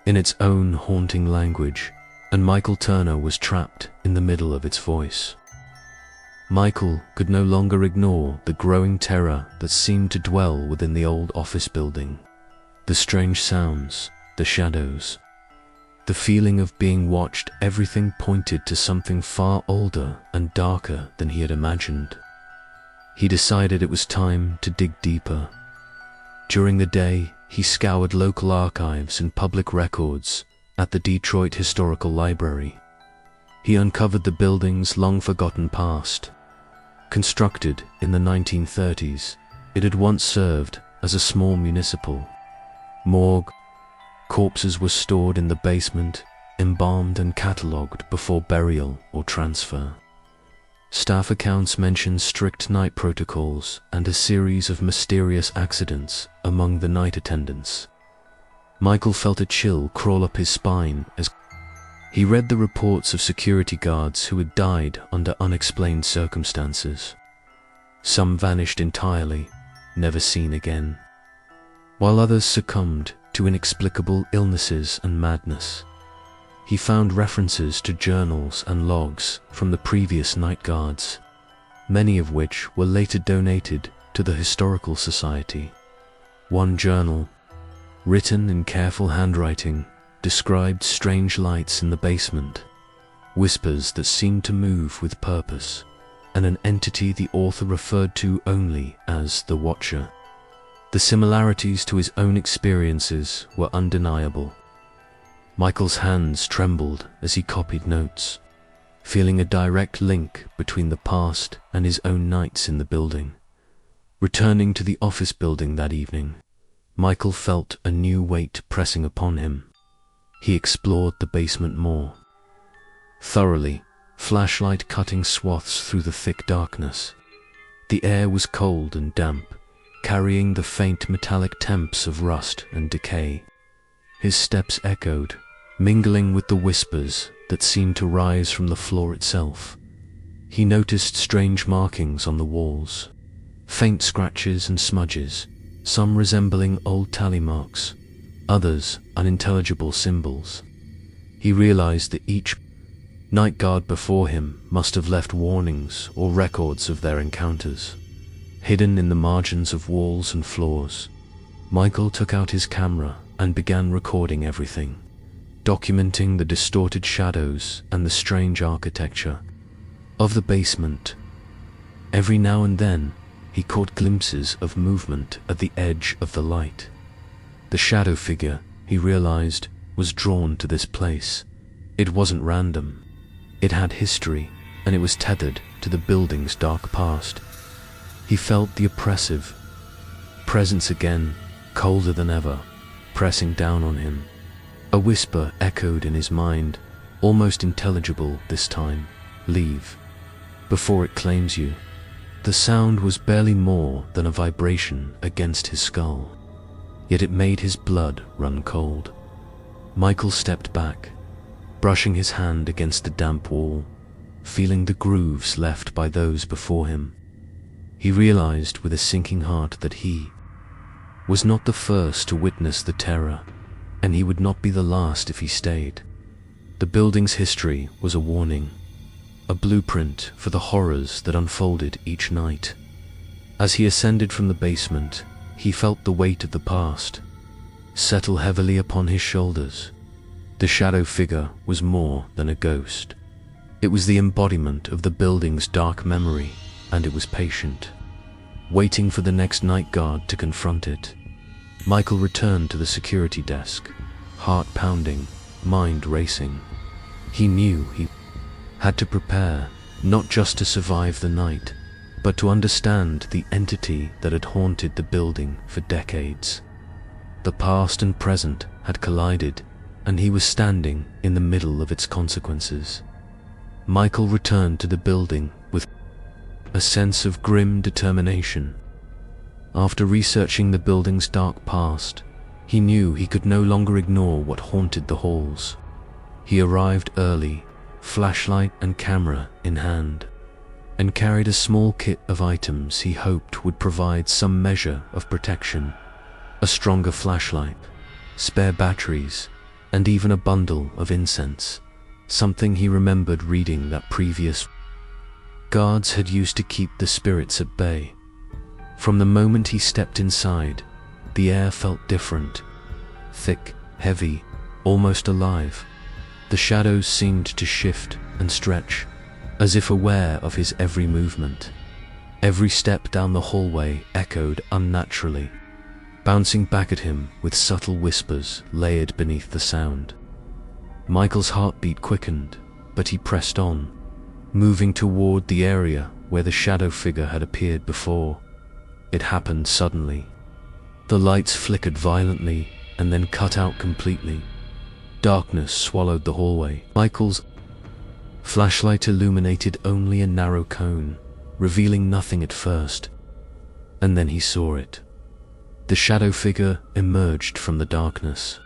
[SPEAKER 1] in its own haunting language, and Michael Turner was trapped in the middle of its voice. Michael could no longer ignore the growing terror that seemed to dwell within the old office building. The strange sounds, the shadows, the feeling of being watched, everything pointed to something far older and darker than he had imagined. He decided it was time to dig deeper. During the day, he scoured local archives and public records at the Detroit Historical Library. He uncovered the building's long-forgotten past. Constructed in the 1930s, it had once served as a small municipal morgue. Corpses were stored in the basement, embalmed and catalogued before burial or transfer. Staff accounts mention strict night protocols and a series of mysterious accidents among the night attendants. Michael felt a chill crawl up his spine as he read the reports of security guards who had died under unexplained circumstances. Some vanished entirely, never seen again, while others succumbed to inexplicable illnesses and madness. He found references to journals and logs from the previous night guards, many of which were later donated to the Historical Society. One journal, written in careful handwriting, described strange lights in the basement, whispers that seemed to move with purpose, and an entity the author referred to only as the Watcher. The similarities to his own experiences were undeniable. Michael's hands trembled as he copied notes, feeling a direct link between the past and his own nights in the building. Returning to the office building that evening, Michael felt a new weight pressing upon him. He explored the basement more thoroughly, flashlight cutting swaths through the thick darkness. The air was cold and damp, carrying the faint metallic temps of rust and decay. His steps echoed, mingling with the whispers that seemed to rise from the floor itself. He noticed strange markings on the walls, faint scratches and smudges, some resembling old tally marks, others unintelligible symbols. He realized that each night guard before him must have left warnings or records of their encounters. Hidden in the margins of walls and floors, Michael took out his camera and began recording everything, documenting the distorted shadows and the strange architecture of the basement. Every now and then, he caught glimpses of movement at the edge of the light. The shadow figure, he realized, was drawn to this place. It wasn't random. It had history, and it was tethered to the building's dark past. He felt the oppressive presence again, colder than ever, pressing down on him. A whisper echoed in his mind, almost intelligible this time. Leave, before it claims you. The sound was barely more than a vibration against his skull, yet it made his blood run cold. Michael stepped back, brushing his hand against the damp wall, feeling the grooves left by those before him. He realized with a sinking heart that he was not the first to witness the terror, and he would not be the last if he stayed. The building's history was a warning, a blueprint for the horrors that unfolded each night. As he ascended from the basement, he felt the weight of the past settle heavily upon his shoulders. The shadow figure was more than a ghost. It was the embodiment of the building's dark memory, and it was patient, waiting for the next night guard to confront it. Michael returned to the security desk, heart pounding, mind racing. He knew he had to prepare, not just to survive the night, but to understand the entity that had haunted the building for decades. The past and present had collided, and he was standing in the middle of its consequences. Michael returned to the building with a sense of grim determination. After researching the building's dark past, he knew he could no longer ignore what haunted the halls. He arrived early, flashlight and camera in hand, and carried a small kit of items he hoped would provide some measure of protection. A stronger flashlight, spare batteries, and even a bundle of incense, something he remembered reading that previous guards had used to keep the spirits at bay. From the moment he stepped inside, the air felt different, thick, heavy, almost alive. The shadows seemed to shift and stretch, as if aware of his every movement. Every step down the hallway echoed unnaturally, bouncing back at him with subtle whispers layered beneath the sound. Michael's heartbeat quickened, but he pressed on, moving toward the area where the shadow figure had appeared before. It happened suddenly. The lights flickered violently and then cut out completely. Darkness swallowed the hallway. Michael's flashlight illuminated only a narrow cone, revealing nothing at first. And then he saw it. The shadow figure emerged from the darkness,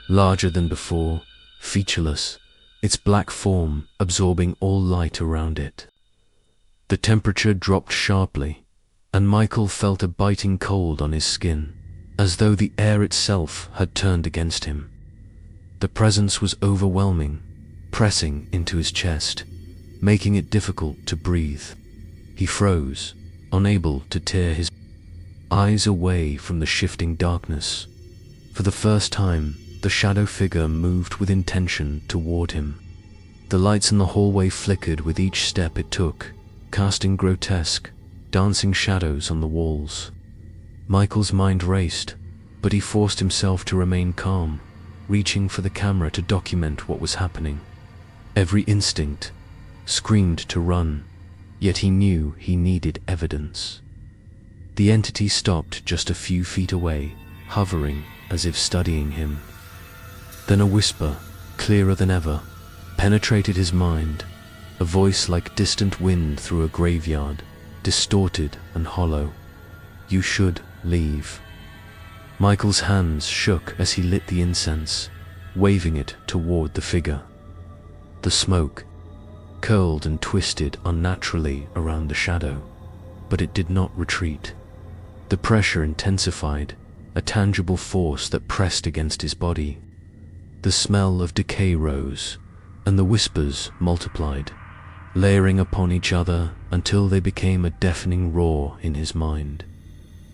[SPEAKER 1] larger than before, featureless, its black form absorbing all light around it. The temperature dropped sharply, and Michael felt a biting cold on his skin, as though the air itself had turned against him. The presence was overwhelming, pressing into his chest, making it difficult to breathe. He froze, unable to tear his eyes away from the shifting darkness. For the first time, the shadow figure moved with intention toward him. The lights in the hallway flickered with each step it took, casting grotesque, dancing shadows on the walls. Michael's mind raced, but he forced himself to remain calm, reaching for the camera to document what was happening. Every instinct screamed to run, yet he knew he needed evidence. The entity stopped just a few feet away, hovering as if studying him. Then a whisper, clearer than ever, penetrated his mind, a voice like distant wind through a graveyard, distorted and hollow. "You should leave." Michael's hands shook as he lit the incense, waving it toward the figure. The smoke curled and twisted unnaturally around the shadow, but it did not retreat. The pressure intensified, a tangible force that pressed against his body. The smell of decay rose, and the whispers multiplied, layering upon each other until they became a deafening roar in his mind.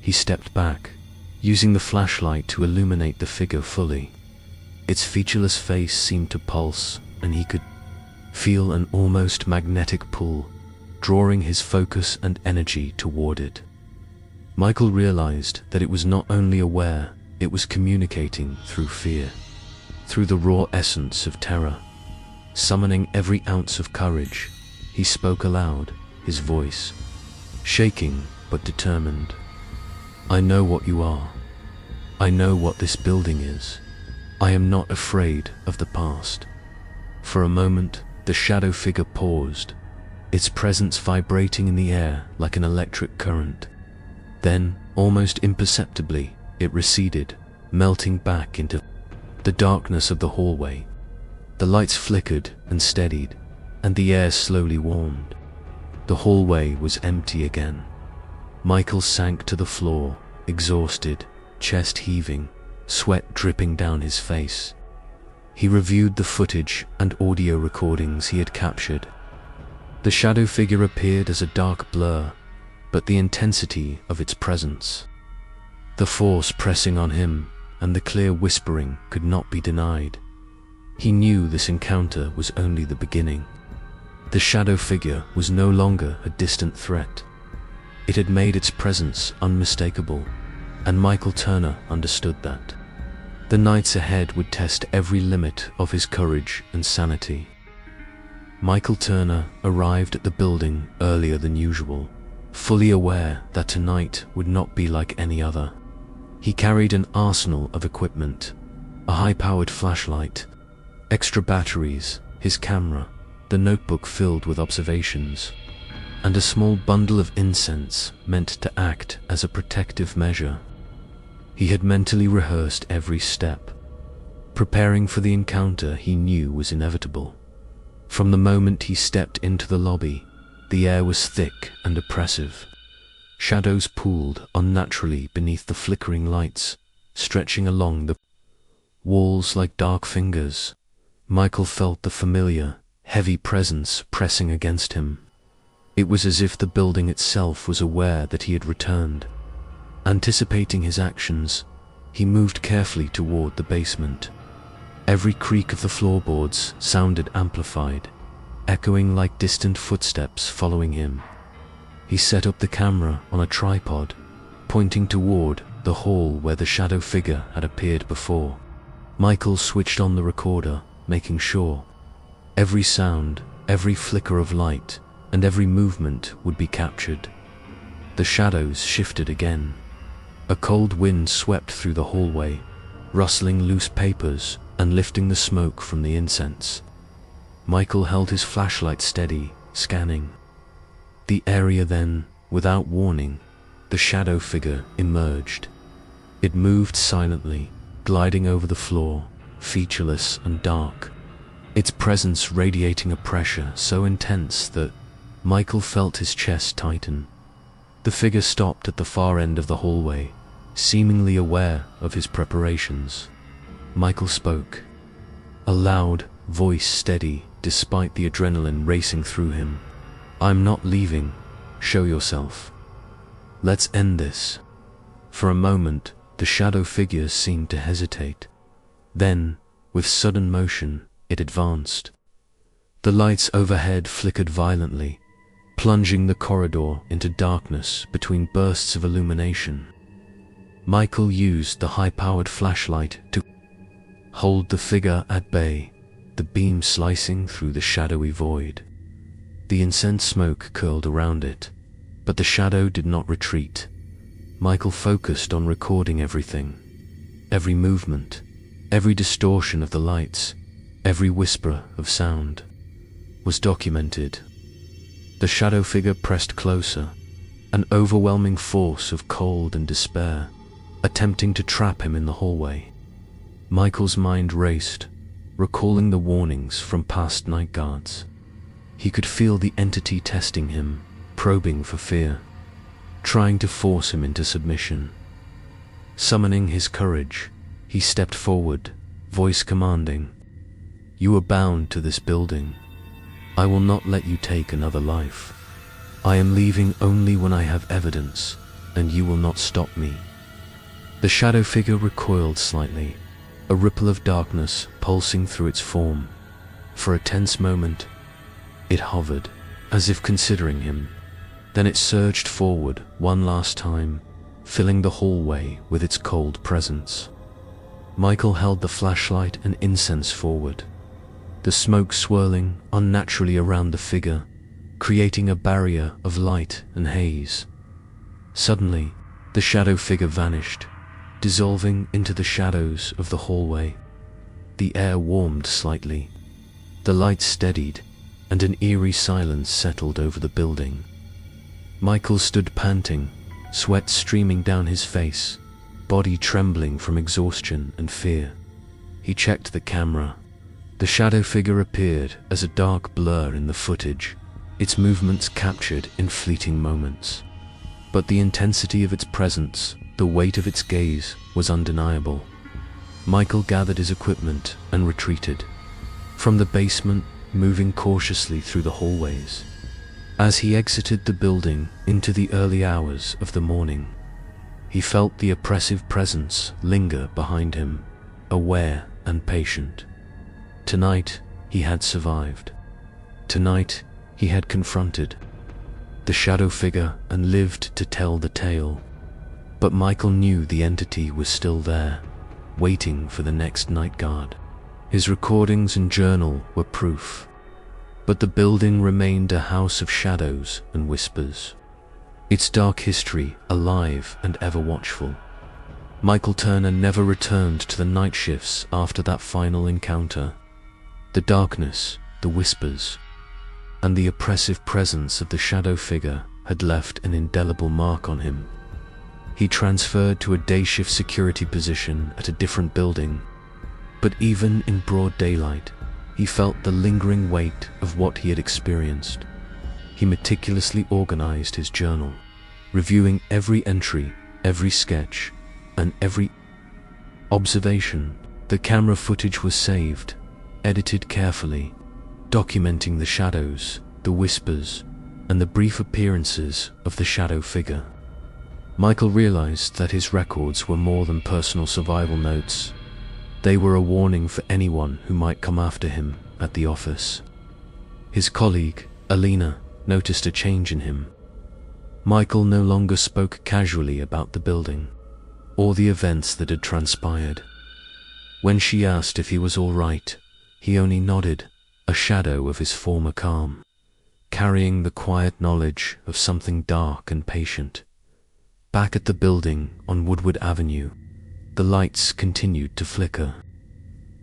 [SPEAKER 1] He stepped back, using the flashlight to illuminate the figure fully. Its featureless face seemed to pulse, and he could feel an almost magnetic pull, drawing his focus and energy toward it. Michael realized that it was not only aware, it was communicating through fear, through the raw essence of terror. Summoning every ounce of courage, he spoke aloud, his voice shaking but determined. "I know what you are. I know what this building is. I am not afraid of the past." For a moment, the shadow figure paused, its presence vibrating in the air like an electric current. Then, almost imperceptibly, it receded, melting back into the darkness of the hallway. The lights flickered and steadied, and the air slowly warmed. The hallway was empty again. Michael sank to the floor, exhausted, chest heaving, sweat dripping down his face. He reviewed the footage and audio recordings he had captured. The shadow figure appeared as a dark blur, but the intensity of its presence, the force pressing on him, and the clear whispering could not be denied. He knew this encounter was only the beginning. The shadow figure was no longer a distant threat. It had made its presence unmistakable, and Michael Turner understood that. The nights ahead would test every limit of his courage and sanity. Michael Turner arrived at the building earlier than usual, fully aware that tonight would not be like any other. He carried an arsenal of equipment, a high-powered flashlight, extra batteries, his camera, the notebook filled with observations, and a small bundle of incense meant to act as a protective measure. He had mentally rehearsed every step, preparing for the encounter he knew was inevitable. From the moment he stepped into the lobby, the air was thick and oppressive. Shadows pooled unnaturally beneath the flickering lights, stretching along the walls like dark fingers. Michael felt the familiar, heavy presence pressing against him. It was as if the building itself was aware that he had returned. Anticipating his actions, he moved carefully toward the basement. Every creak of the floorboards sounded amplified, echoing like distant footsteps following him. He set up the camera on a tripod, pointing toward the hall where the shadow figure had appeared before. Michael switched on the recorder, making sure every sound, every flicker of light, and every movement would be captured. The shadows shifted again. A cold wind swept through the hallway, rustling loose papers and lifting the smoke from the incense. Michael held his flashlight steady, scanning the area. Then, without warning, the shadow figure emerged. It moved silently, gliding over the floor, featureless and dark, its presence radiating a pressure so intense that Michael felt his chest tighten. The figure stopped at the far end of the hallway, seemingly aware of his preparations. Michael spoke, a loud voice steady despite the adrenaline racing through him. "I'm not leaving. Show yourself. Let's end this." For a moment, the shadow figure seemed to hesitate. Then, with sudden motion, it advanced. The lights overhead flickered violently, plunging the corridor into darkness between bursts of illumination. Michael used the high-powered flashlight to hold the figure at bay, the beam slicing through the shadowy void. The incense smoke curled around it, but the shadow did not retreat. Michael focused on recording everything. Every movement, every distortion of the lights, every whisper of sound was documented. The shadow figure pressed closer, an overwhelming force of cold and despair, attempting to trap him in the hallway. Michael's mind raced, recalling the warnings from past night guards. He could feel the entity testing him, probing for fear, trying to force him into submission. Summoning his courage, he stepped forward, voice commanding, "You are bound to this building. I will not let you take another life. I am leaving only when I have evidence, and you will not stop me." The shadow figure recoiled slightly, a ripple of darkness pulsing through its form. For a tense moment, it hovered, as if considering him. Then it surged forward one last time, filling the hallway with its cold presence. Michael held the flashlight and incense forward, the smoke swirling unnaturally around the figure, creating a barrier of light and haze. Suddenly, the shadow figure vanished, dissolving into the shadows of the hallway. The air warmed slightly, the light steadied, and an eerie silence settled over the building. Michael stood panting, sweat streaming down his face, body trembling from exhaustion and fear. He checked the camera. The shadow figure appeared as a dark blur in the footage, its movements captured in fleeting moments. But the intensity of its presence, the weight of its gaze, was undeniable. Michael gathered his equipment and retreated from the basement, moving cautiously through the hallways. As he exited the building into the early hours of the morning, he felt the oppressive presence linger behind him, aware and patient. Tonight, he had survived. Tonight, he had confronted the shadow figure and lived to tell the tale. But Michael knew the entity was still there, waiting for the next night guard. His recordings and journal were proof, but the building remained a house of shadows and whispers, its dark history alive and ever watchful. Michael Turner never returned to the night shifts after that final encounter. The darkness, the whispers, and the oppressive presence of the shadow figure had left an indelible mark on him. He transferred to a day shift security position at a different building, but even in broad daylight, he felt the lingering weight of what he had experienced. He meticulously organized his journal, reviewing every entry, every sketch, and every observation. The camera footage was saved, edited carefully, documenting the shadows, the whispers, and the brief appearances of the shadow figure. Michael realized that his records were more than personal survival notes. They were a warning for anyone who might come after him at the office. His colleague, Alina, noticed a change in him. Michael no longer spoke casually about the building, or the events that had transpired. When she asked if he was all right, he only nodded, a shadow of his former calm, carrying the quiet knowledge of something dark and patient. Back at the building on Woodward Avenue, the lights continued to flicker.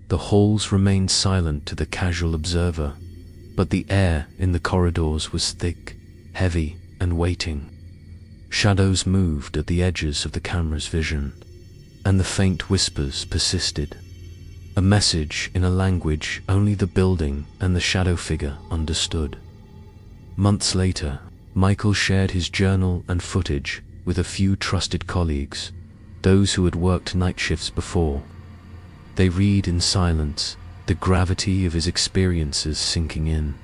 [SPEAKER 1] The halls remained silent to the casual observer, but the air in the corridors was thick, heavy, and waiting. Shadows moved at the edges of the camera's vision, and the faint whispers persisted, a message in a language only the building and the shadow figure understood. Months later, Michael shared his journal and footage with a few trusted colleagues, those who had worked night shifts before. They read in silence, the gravity of his experiences sinking in.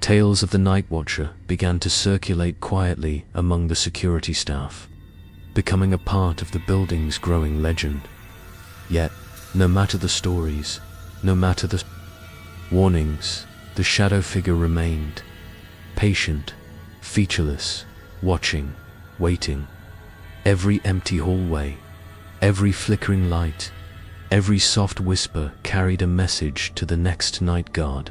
[SPEAKER 1] Tales of the Night Watcher began to circulate quietly among the security staff, becoming a part of the building's growing legend. Yet, no matter the stories, no matter the warnings, the shadow figure remained, patient, featureless, watching, waiting. Every empty hallway, every flickering light, every soft whisper carried a message to the next night guard.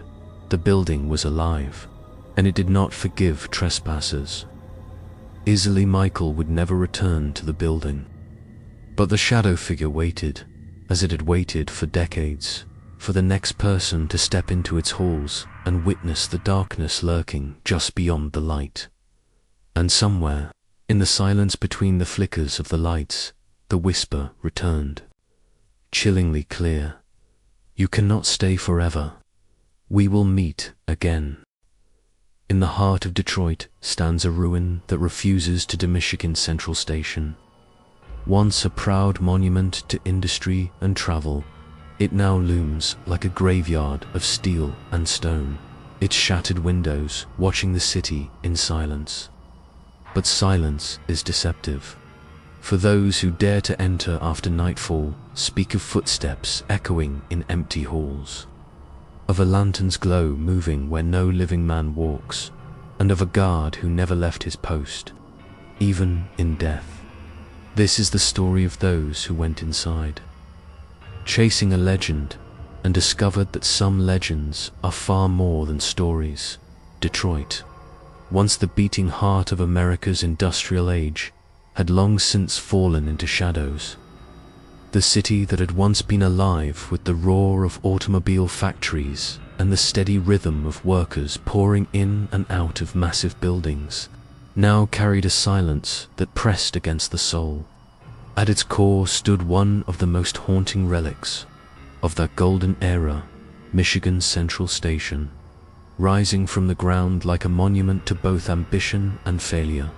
[SPEAKER 1] The building was alive, and it did not forgive trespassers. Easily, Michael would never return to the building. But the shadow figure waited, as it had waited for decades, for the next person to step into its halls and witness the darkness lurking just beyond the light. And somewhere, in the silence between the flickers of the lights, the whisper returned, chillingly clear. You cannot stay forever. We will meet again. In the heart of Detroit stands a ruin that refuses to Michigan Central Station. Once a proud monument to industry and travel, it now looms like a graveyard of steel and stone, its shattered windows watching the city in silence. But silence is deceptive. For those who dare to enter after nightfall speak of footsteps echoing in empty halls, of a lantern's glow moving where no living man walks, and of a guard who never left his post, even in death. This is the story of those who went inside, chasing a legend, and discovered that some legends are far more than stories. Detroit, once the beating heart of America's industrial age, had long since fallen into shadows. The city that had once been alive with the roar of automobile factories and the steady rhythm of workers pouring in and out of massive buildings, now carried a silence that pressed against the soul. At its core stood one of the most haunting relics of that golden era, Michigan Central Station, rising from the ground like a monument to both ambition and failure.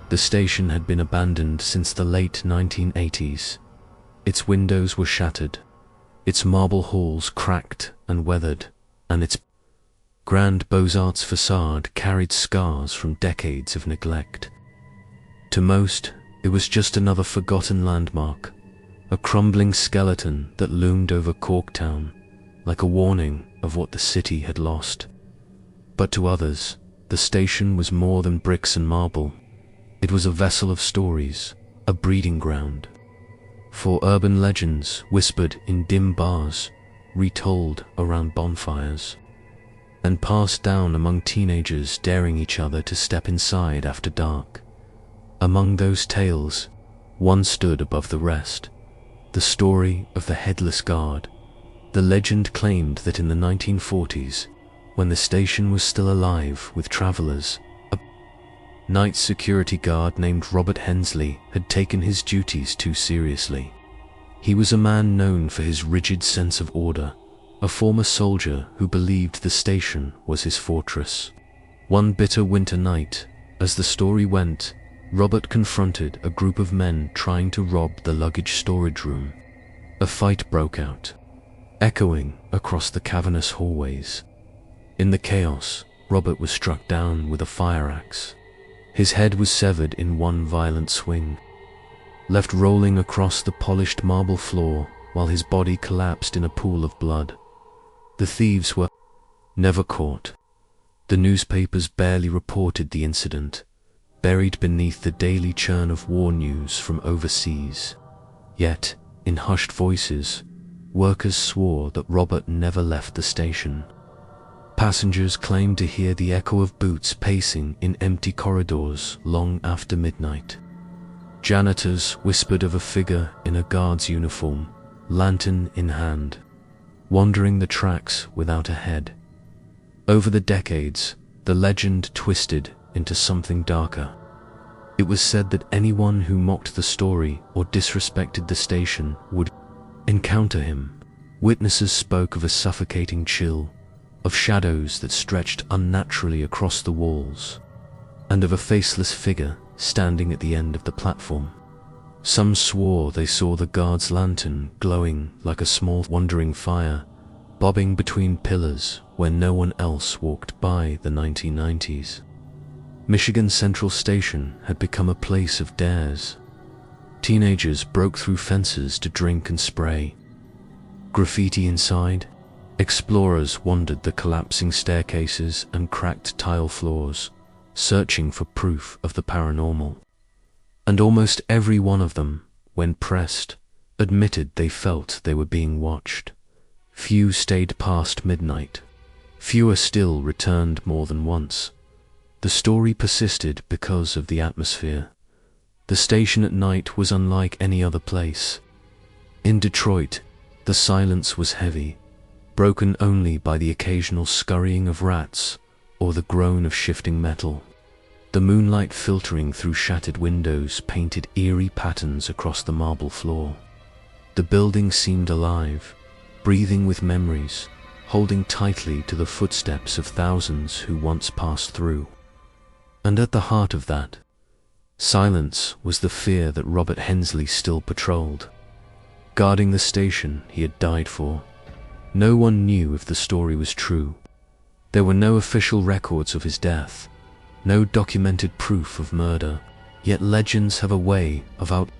[SPEAKER 1] The station had been abandoned since the late 1980s. Its windows were shattered, its marble halls cracked and weathered, and its grand Beaux-Arts facade carried scars from decades of neglect. To most, it was just another forgotten landmark, a crumbling skeleton that loomed over Corktown, like a warning of what the city had lost. But to others, the station was more than bricks and marble. It was a vessel of stories, a breeding ground for urban legends whispered in dim bars, retold around bonfires, and passed down among teenagers daring each other to step inside after dark. Among those tales, one stood above the rest: the story of the Headless Guard. The legend claimed that in the 1940s, when the station was still alive with travelers, a night security guard named Robert Hensley had taken his duties too seriously. He was a man known for his rigid sense of order, a former soldier who believed the station was his fortress. One bitter winter night, as the story went, Robert confronted a group of men trying to rob the luggage storage room. A fight broke out, echoing across the cavernous hallways. In the chaos, Robert was struck down with a fire axe. His head was severed in one violent swing, left rolling across the polished marble floor while his body collapsed in a pool of blood. The thieves were never caught. The newspapers barely reported the incident, buried beneath the daily churn of war news from overseas. Yet, in hushed voices, workers swore that Robert never left the station. Passengers claimed to hear the echo of boots pacing in empty corridors long after midnight. Janitors whispered of a figure in a guard's uniform, lantern in hand, wandering the tracks without a head. Over the decades, the legend twisted into something darker. It was said that anyone who mocked the story or disrespected the station would encounter him. Witnesses spoke of a suffocating chill, of shadows that stretched unnaturally across the walls, and of a faceless figure standing at the end of the platform. Some swore they saw the guard's lantern glowing like a small wandering fire, bobbing between pillars where no one else walked by. The 1990s. Michigan Central Station had become a place of dares. Teenagers broke through fences to drink and spray. Graffiti inside, explorers wandered the collapsing staircases and cracked tile floors, searching for proof of the paranormal. And almost every one of them, when pressed, admitted they felt they were being watched. Few stayed past midnight. Fewer still returned more than once. The story persisted because of the atmosphere. The station at night was unlike any other place. In Detroit, the silence was heavy, broken only by the occasional scurrying of rats or the groan of shifting metal. The moonlight filtering through shattered windows painted eerie patterns across the marble floor. The building seemed alive, breathing with memories, holding tightly to the footsteps of thousands who once passed through. And at the heart of that silence was the fear that Robert Hensley still patrolled, guarding the station he had died for. No one knew if the story was true. There were no official records of his death, no documented proof of murder, yet legends have a way of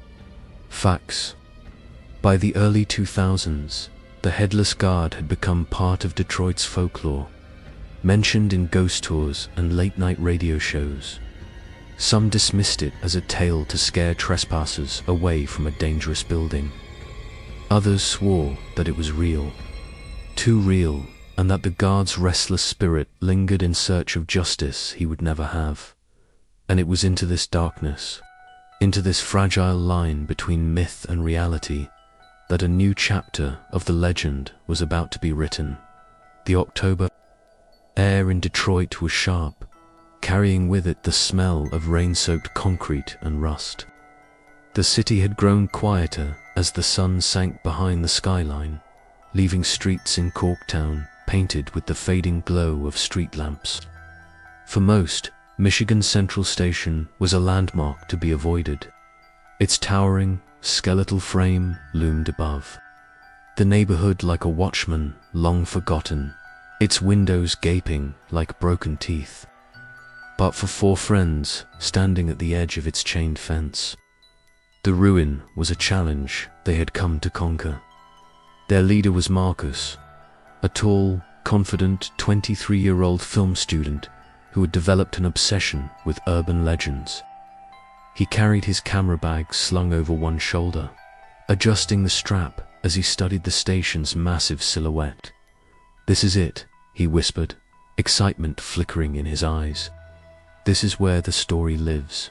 [SPEAKER 1] facts. By the early 2000s, the Headless Guard had become part of Detroit's folklore, mentioned in ghost tours and late-night radio shows. Some dismissed it as a tale to scare trespassers away from a dangerous building. Others swore that it was real, too real, and that the guard's restless spirit lingered in search of justice he would never have. And it was into this darkness, into this fragile line between myth and reality, that a new chapter of the legend was about to be written. The October air in Detroit was sharp, carrying with it the smell of rain-soaked concrete and rust. The city had grown quieter as the sun sank behind the skyline, leaving streets in Corktown painted with the fading glow of street lamps. For most, Michigan Central Station was a landmark to be avoided. Its towering, skeletal frame loomed above the neighborhood like a watchman long forgotten, its windows gaping like broken teeth. But for four friends standing at the edge of its chained fence, the ruin was a challenge they had come to conquer. Their leader was Marcus, a tall, confident 23-year-old film student who had developed an obsession with urban legends. He carried his camera bag slung over one shoulder, adjusting the strap as he studied the station's massive silhouette. "This is it," he whispered, excitement flickering in his eyes. "This is where the story lives."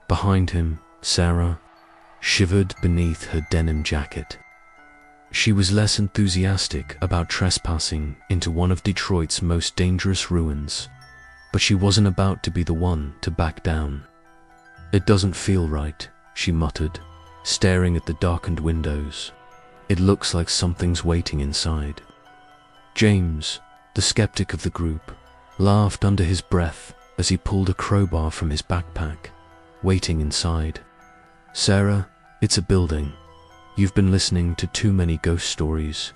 [SPEAKER 1] Behind him, Sarah shivered beneath her denim jacket. She was less enthusiastic about trespassing into one of Detroit's most dangerous ruins, but she wasn't about to be the one to back down. "It doesn't feel right," she muttered, staring at the darkened windows. "It looks like something's waiting inside." James, the skeptic of the group, laughed under his breath as he pulled a crowbar from his backpack. "Waiting inside. Sarah, it's a building. You've been listening to too many ghost stories."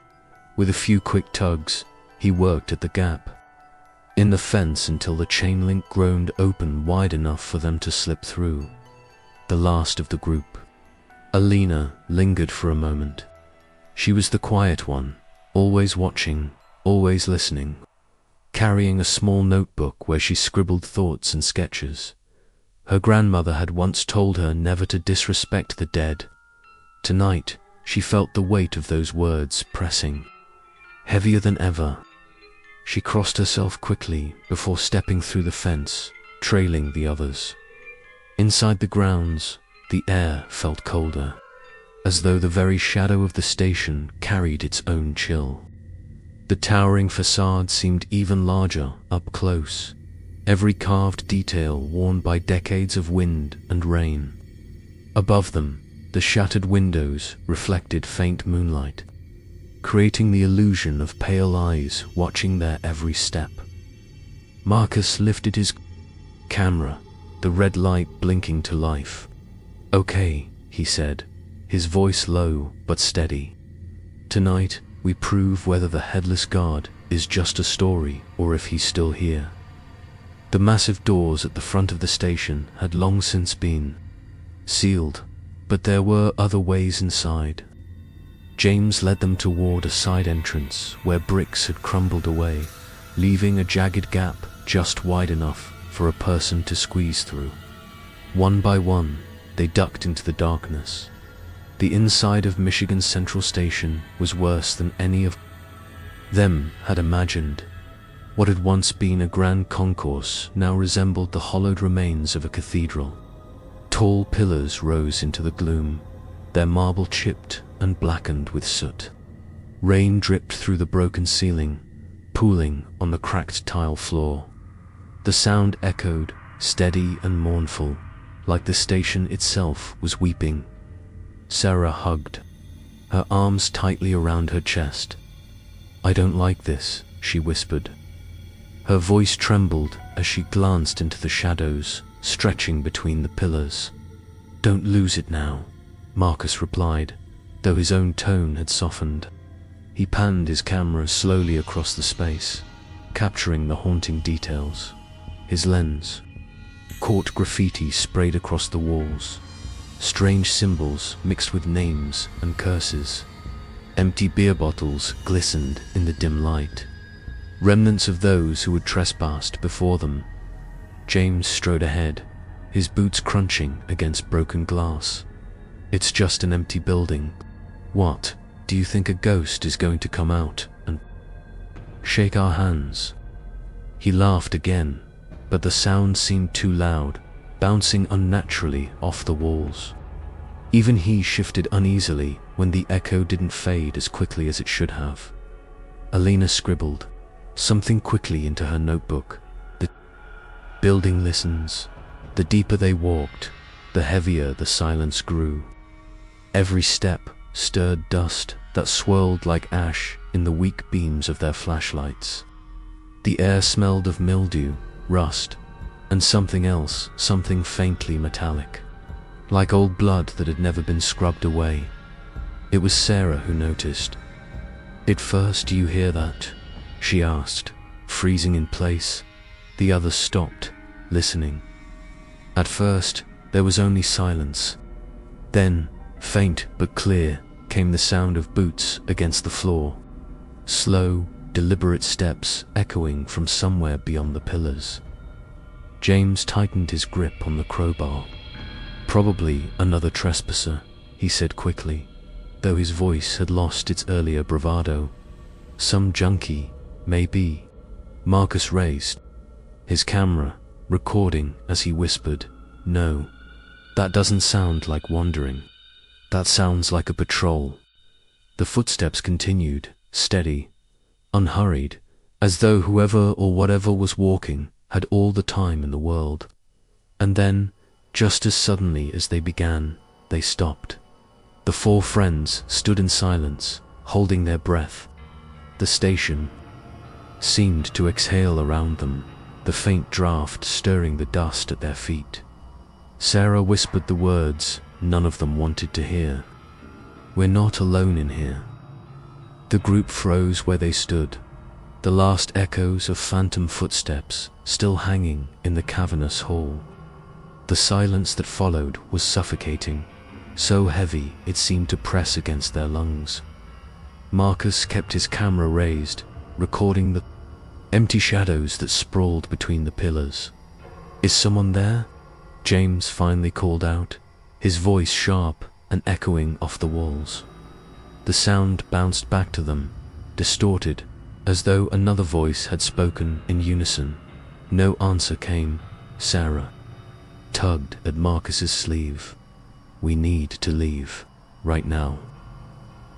[SPEAKER 1] With a few quick tugs, he worked at the gap in the fence until the chain link groaned open wide enough for them to slip through. The last of the group, Alina, lingered for a moment. She was the quiet one, always watching, always listening, carrying a small notebook where she scribbled thoughts and sketches. Her grandmother had once told her never to disrespect the dead. Tonight, she felt the weight of those words pressing, heavier than ever. She crossed herself quickly before stepping through the fence, trailing the others. Inside the grounds, the air felt colder, as though the very shadow of the station carried its own chill. The towering facade seemed even larger up close, every carved detail worn by decades of wind and rain. Above them, the shattered windows reflected faint moonlight, creating the illusion of pale eyes watching their every step. Marcus lifted his camera, the red light blinking to life. "Okay," he said, his voice low but steady. "Tonight, we prove whether the headless guard is just a story or if he's still here." The massive doors at the front of the station had long since been sealed, but there were other ways inside. James led them toward a side entrance where bricks had crumbled away, leaving a jagged gap just wide enough for a person to squeeze through. One by one, they ducked into the darkness. The inside of Michigan Central Station was worse than any of them had imagined. What had once been a grand concourse now resembled the hollowed remains of a cathedral. Tall pillars rose into the gloom, their marble chipped and blackened with soot. Rain dripped through the broken ceiling, pooling on the cracked tile floor. The sound echoed, steady and mournful, like the station itself was weeping. Sarah hugged, her arms tightly around her chest. "I don't like this," she whispered. Her voice trembled as she glanced into the shadows stretching between the pillars. "Don't lose it now," Marcus replied, though his own tone had softened. He panned his camera slowly across the space, capturing the haunting details. His lens caught graffiti sprayed across the walls, strange symbols mixed with names and curses. Empty beer bottles glistened in the dim light, remnants of those who had trespassed before them. James strode ahead, his boots crunching against broken glass. "It's just an empty building. What, do you think a ghost is going to come out and shake our hands?" He laughed again, but the sound seemed too loud, bouncing unnaturally off the walls. Even he shifted uneasily when the echo didn't fade as quickly as it should have. Alina scribbled something quickly into her notebook. "The building listens." The deeper they walked, the heavier the silence grew. Every step stirred dust that swirled like ash in the weak beams of their flashlights. The air smelled of mildew, rust, and something else, something faintly metallic, like old blood that had never been scrubbed away. It was Sarah who noticed. "At first, do you hear that?" she asked, freezing in place. The others stopped, listening. At first, there was only silence. Then, faint but clear, came the sound of boots against the floor. Slow, deliberate steps echoing from somewhere beyond the pillars. James tightened his grip on the crowbar. "Probably another trespasser," he said quickly, though his voice had lost its earlier bravado. "Some junkie, maybe." Marcus raised his camera, recording as he whispered, "No, that doesn't sound like wandering. That sounds like a patrol." The footsteps continued, steady, unhurried, as though whoever or whatever was walking had all the time in the world. And then, just as suddenly as they began, they stopped. The four friends stood in silence, holding their breath. The station seemed to exhale around them, the faint draft stirring the dust at their feet. Sarah whispered the words none of them wanted to hear. "We're not alone in here." The group froze where they stood, the last echoes of phantom footsteps still hanging in the cavernous hall. The silence that followed was suffocating, so heavy it seemed to press against their lungs. Marcus kept his camera raised, recording the empty shadows that sprawled between the pillars. "Is someone there?" James finally called out, his voice sharp and echoing off the walls. The sound bounced back to them, distorted, as though another voice had spoken in unison. No answer came. Sarah tugged at Marcus's sleeve. "We need to leave, right now."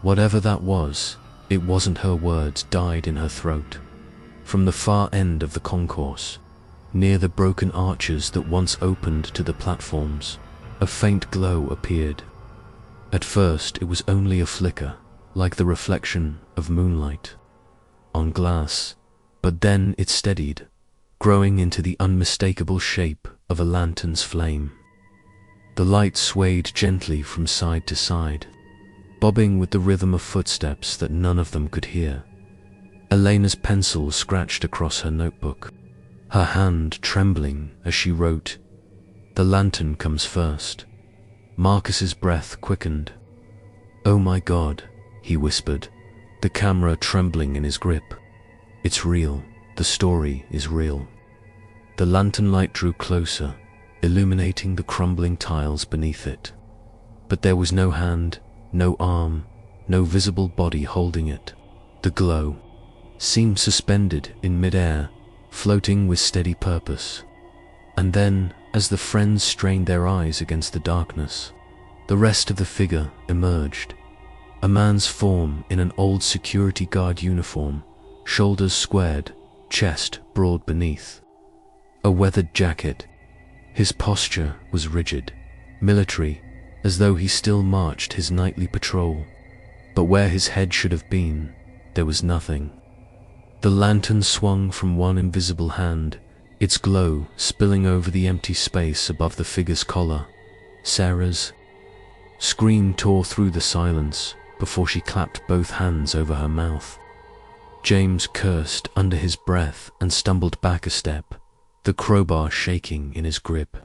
[SPEAKER 1] Whatever that was, it wasn't her words died in her throat. From the far end of the concourse, near the broken arches that once opened to the platforms, a faint glow appeared. At first it was only a flicker, like the reflection of moonlight on glass, but then it steadied, growing into the unmistakable shape of a lantern's flame. The light swayed gently from side to side, bobbing with the rhythm of footsteps that none of them could hear. Elena's pencil scratched across her notebook, her hand trembling as she wrote, "The lantern comes first." Marcus's breath quickened. "Oh my God," he whispered, the camera trembling in his grip. "It's real. The story is real." The lantern light drew closer, illuminating the crumbling tiles beneath it. But there was no hand, no arm, no visible body holding it. The glow seemed suspended in midair, floating with steady purpose. And then, as the friends strained their eyes against the darkness, the rest of the figure emerged. A man's form in an old security guard uniform, shoulders squared, chest broad beneath. A weathered jacket. His posture was rigid, military, as though he still marched his nightly patrol. But where his head should have been, there was nothing. The lantern swung from one invisible hand, its glow spilling over the empty space above the figure's collar. Sarah's scream tore through the silence before she clapped both hands over her mouth. James cursed under his breath and stumbled back a step, the crowbar shaking in his grip.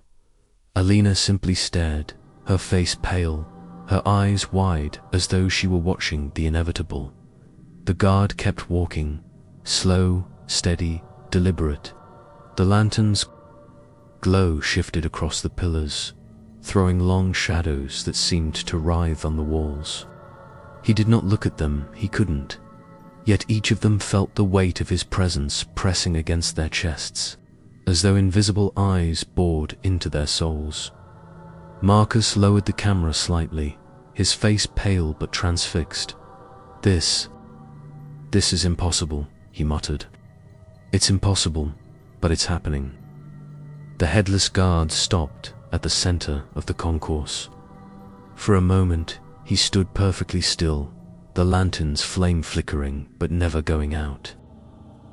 [SPEAKER 1] Alina simply stared, her face pale, her eyes wide as though she were watching the inevitable. The guard kept walking, slow, steady, deliberate. The lantern's Glow shifted across the pillars, throwing long shadows that seemed to writhe on the walls. He did not look at them, he couldn't, yet each of them felt the weight of his presence pressing against their chests, as though invisible eyes bored into their souls. Marcus lowered the camera slightly, his face pale but transfixed. This is impossible," he muttered. "It's impossible, but it's happening." The headless guard stopped at the center of the concourse. For a moment, he stood perfectly still, the lantern's flame flickering but never going out.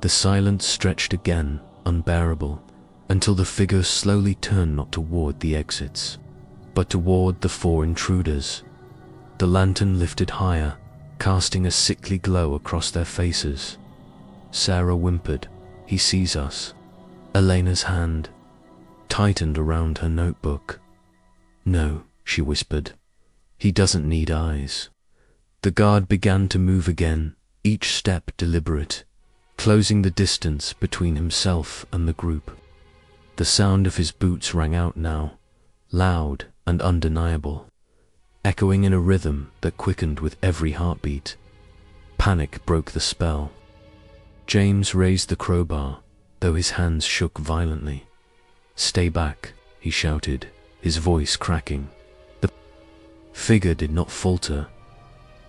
[SPEAKER 1] The silence stretched again, unbearable, until the figure slowly turned not toward the exits, but toward the four intruders. The lantern lifted higher, casting a sickly glow across their faces. Sarah whimpered, "He sees us." Elena's hand tightened around her notebook. "No," she whispered. "He doesn't need eyes." The guard began to move again, each step deliberate, closing the distance between himself and the group. The sound of his boots rang out now, loud and undeniable, echoing in a rhythm that quickened with every heartbeat. Panic broke the spell. James raised the crowbar, though his hands shook violently. "Stay back," he shouted, his voice cracking. The figure did not falter.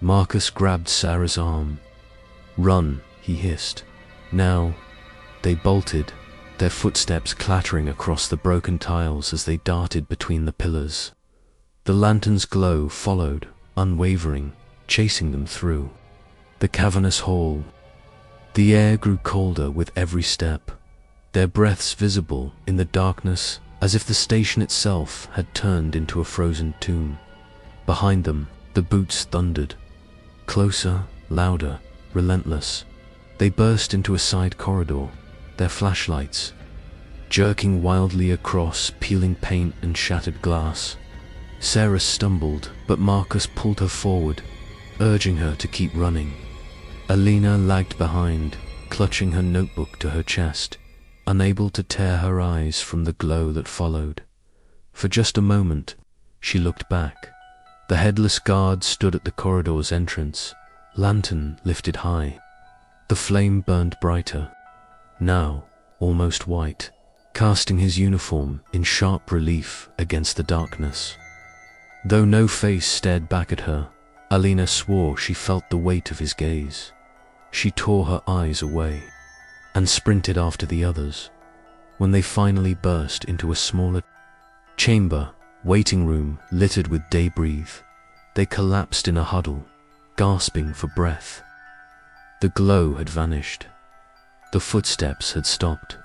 [SPEAKER 1] Marcus grabbed Sarah's arm. "Run," he hissed. Now, they bolted, their footsteps clattering across the broken tiles as they darted between the pillars. The lantern's glow followed, unwavering, chasing them through the cavernous hall. The air grew colder with every step, their breaths visible in the darkness as if the station itself had turned into a frozen tomb. Behind them, the boots thundered. Closer, louder, relentless. They burst into a side corridor, their flashlights jerking wildly across peeling paint and shattered glass. Sarah stumbled, but Marcus pulled her forward, urging her to keep running. Alina lagged behind, clutching her notebook to her chest, unable to tear her eyes from the glow that followed. For just a moment, she looked back. The headless guard stood at the corridor's entrance, lantern lifted high. The flame burned brighter, now almost white, casting his uniform in sharp relief against the darkness. Though no face stared back at her, Alina swore she felt the weight of his gaze. She tore her eyes away and sprinted after the others. When they finally burst into a smaller chamber, waiting room littered with debris, they collapsed in a huddle, gasping for breath. The glow had vanished. The footsteps had stopped.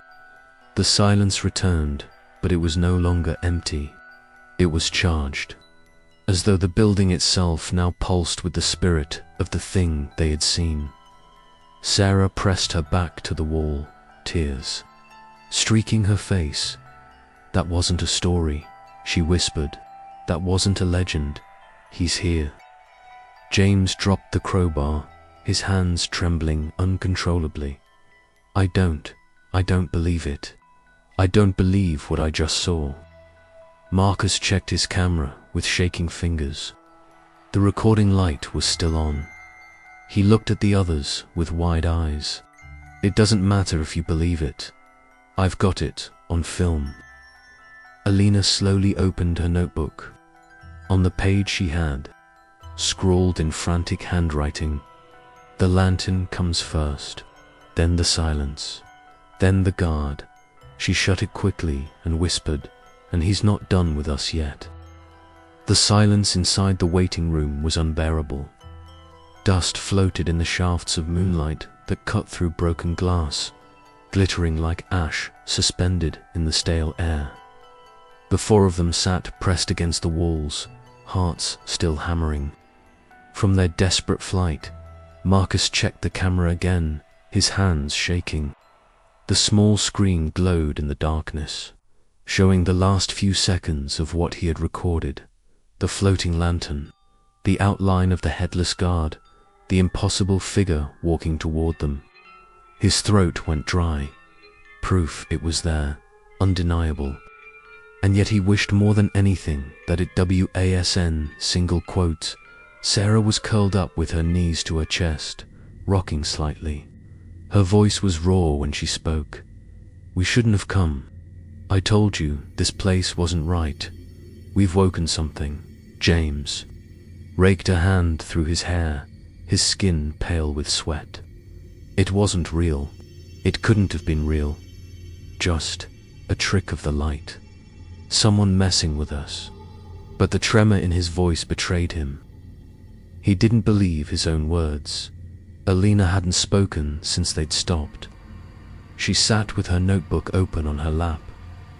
[SPEAKER 1] The silence returned, but it was no longer empty. It was charged, as though the building itself now pulsed with the spirit of the thing they had seen. Sarah pressed her back to the wall, tears streaking her face. "That wasn't a story," she whispered. "That wasn't a legend. He's here." James dropped the crowbar, his hands trembling uncontrollably. I don't believe it. I don't believe what I just saw." Marcus checked his camera with shaking fingers. The recording light was still on. He looked at the others with wide eyes. "It doesn't matter if you believe it. I've got it on film." Alina slowly opened her notebook. On the page she had, scrawled in frantic handwriting, "The lantern comes first, then the silence, then the guard." She shut it quickly and whispered, "And he's not done with us yet." The silence inside the waiting room was unbearable. Dust floated in the shafts of moonlight that cut through broken glass, glittering like ash suspended in the stale air. The four of them sat pressed against the walls, hearts still hammering. From their desperate flight, Marcus checked the camera again, his hands shaking. The small screen glowed in the darkness, showing the last few seconds of what he had recorded. The floating lantern, the outline of the headless guard, the impossible figure walking toward them. His throat went dry. Proof it was there, undeniable. And yet he wished more than anything that it wasn. Sarah was curled up with her knees to her chest, rocking slightly. Her voice was raw when she spoke. "We shouldn't have come. I told you this place wasn't right. We've woken something." James raked a hand through his hair, his skin pale with sweat. It wasn't real. It couldn't have been real. Just a trick of the light. Someone messing with us. But the tremor in his voice betrayed him. He didn't believe his own words. Alina hadn't spoken since they'd stopped. She sat with her notebook open on her lap,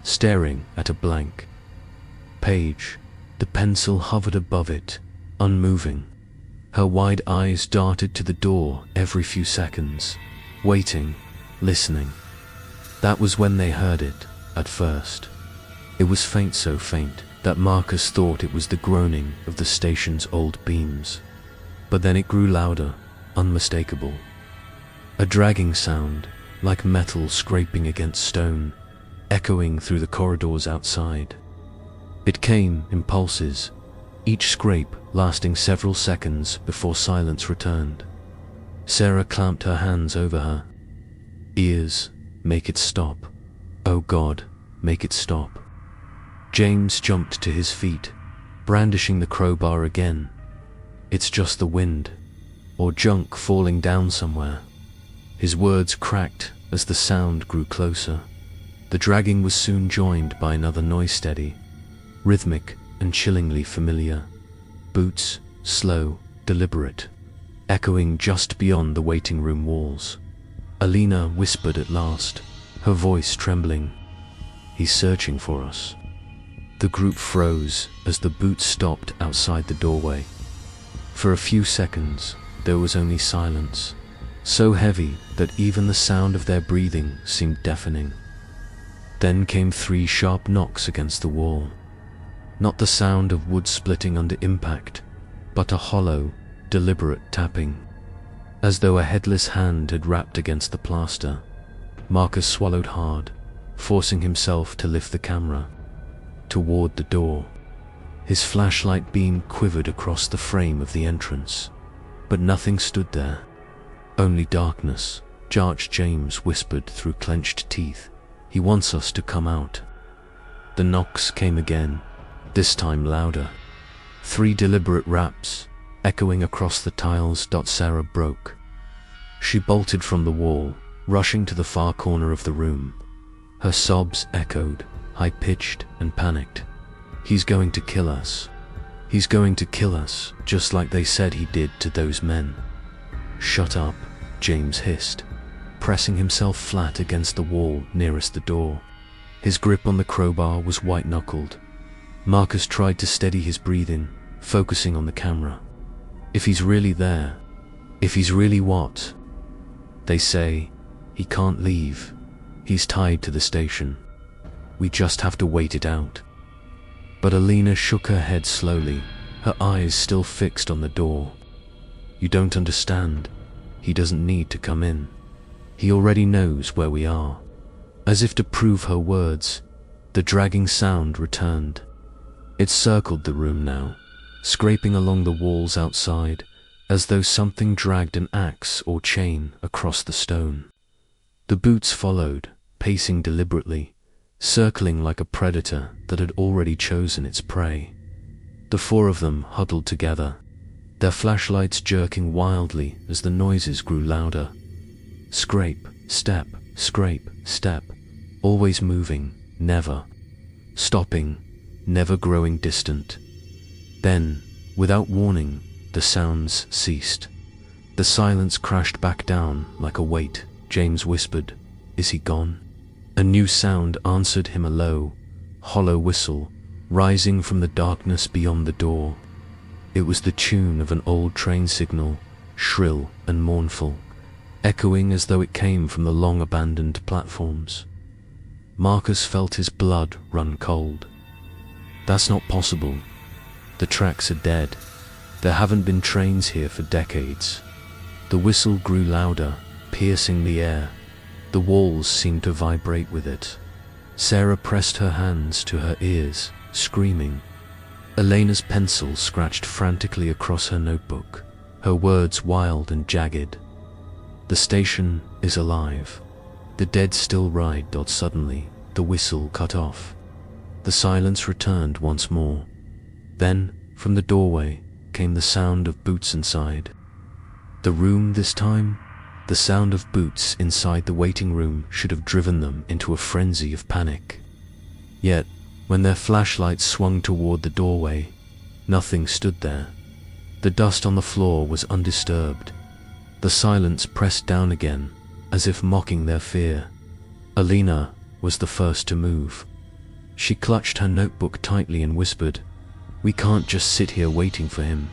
[SPEAKER 1] staring at a blank page. The pencil hovered above it, unmoving. Her wide eyes darted to the door every few seconds, waiting, listening. That was when they heard it, at first. It was faint, so faint that Marcus thought it was the groaning of the station's old beams. But then it grew louder, unmistakable. A dragging sound, like metal scraping against stone, echoing through the corridors outside. It came in pulses, each scrape lasting several seconds before silence returned. Sarah clamped her hands over her ears. "Make it stop. Oh God, make it stop." James jumped to his feet, brandishing the crowbar again. "It's just the wind, or junk falling down somewhere." His words cracked as the sound grew closer. The dragging was soon joined by another noise, steady, rhythmic and chillingly familiar. Boots, slow, deliberate, echoing just beyond the waiting room walls. Alina whispered at last, her voice trembling, "He's searching for us." The group froze as the boots stopped outside the doorway. For a few seconds, there was only silence, so heavy that even the sound of their breathing seemed deafening. Then came 3 sharp knocks against the wall. Not the sound of wood splitting under impact, but a hollow, deliberate tapping, as though a headless hand had rapped against the plaster. Marcus swallowed hard, forcing himself to lift the camera toward the door. His flashlight beam quivered across the frame of the entrance, but nothing stood there. Only darkness. James whispered through clenched teeth. "He wants us to come out." The knocks came again, this time louder. 3 deliberate raps, echoing across the tiles. Sarah broke. She bolted from the wall, rushing to the far corner of the room. Her sobs echoed, high-pitched and panicked. "He's going to kill us. He's going to kill us, just like they said he did to those men." "Shut up," James hissed, pressing himself flat against the wall nearest the door. His grip on the crowbar was white-knuckled. Marcus tried to steady his breathing, focusing on the camera. "If he's really there, if he's really what they say, he can't leave. He's tied to the station. We just have to wait it out." But Alina shook her head slowly, her eyes still fixed on the door. "You don't understand. He doesn't need to come in. He already knows where we are." As if to prove her words, the dragging sound returned. It circled the room now, scraping along the walls outside, as though something dragged an axe or chain across the stone. The boots followed, pacing deliberately, circling like a predator that had already chosen its prey. The 4 of them huddled together, their flashlights jerking wildly as the noises grew louder. Scrape, step, scrape, step, always moving, never stopping, never growing distant. Then, without warning, the sounds ceased. The silence crashed back down like a weight. James whispered, "Is he gone?" A new sound answered him, a low, hollow whistle, rising from the darkness beyond the door. It was the tune of an old train signal, shrill and mournful, echoing as though it came from the long-abandoned platforms. Marcus felt his blood run cold. That's not possible. The tracks are dead. There haven't been trains here for decades. The whistle grew louder, piercing the air. The walls seemed to vibrate with it. Sarah pressed her hands to her ears, screaming. Elena's pencil scratched frantically across her notebook, her words wild and jagged. The station is alive. The dead still ride. Suddenly, the whistle cut off. The silence returned once more. Then, from the doorway, came the sound of boots inside. The room this time? The sound of boots inside the waiting room should have driven them into a frenzy of panic. Yet, when their flashlights swung toward the doorway, nothing stood there. The dust on the floor was undisturbed. The silence pressed down again, as if mocking their fear. Elena was the first to move. She clutched her notebook tightly and whispered, "We can't just sit here waiting for him.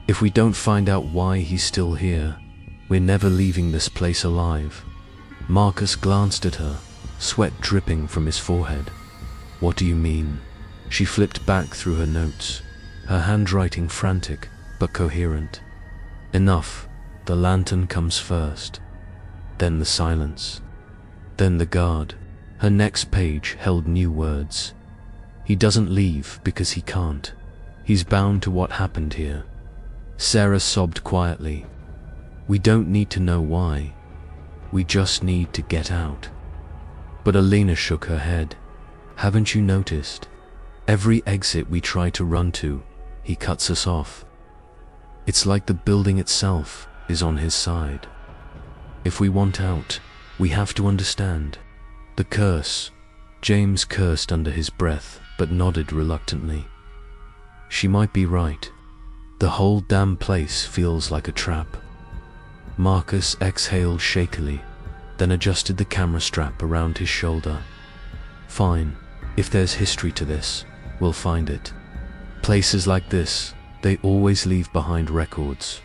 [SPEAKER 1] If we don't find out why he's still here, we're never leaving this place alive." Marcus glanced at her, sweat dripping from his forehead. "What do you mean?" She flipped back through her notes, her handwriting frantic but coherent. "Enough. The lantern comes first. Then the silence. Then the guard." Her next page held new words. "He doesn't leave because he can't. He's bound to what happened here." Sarah sobbed quietly. "We don't need to know why. We just need to get out." But Elena shook her head. "Haven't you noticed? Every exit we try to run to, he cuts us off. It's like the building itself is on his side. If we want out, we have to understand. The curse." James cursed under his breath, but nodded reluctantly. "She might be right. The whole damn place feels like a trap." Marcus exhaled shakily, then adjusted the camera strap around his shoulder. "Fine. If there's history to this, we'll find it. Places like this, they always leave behind records."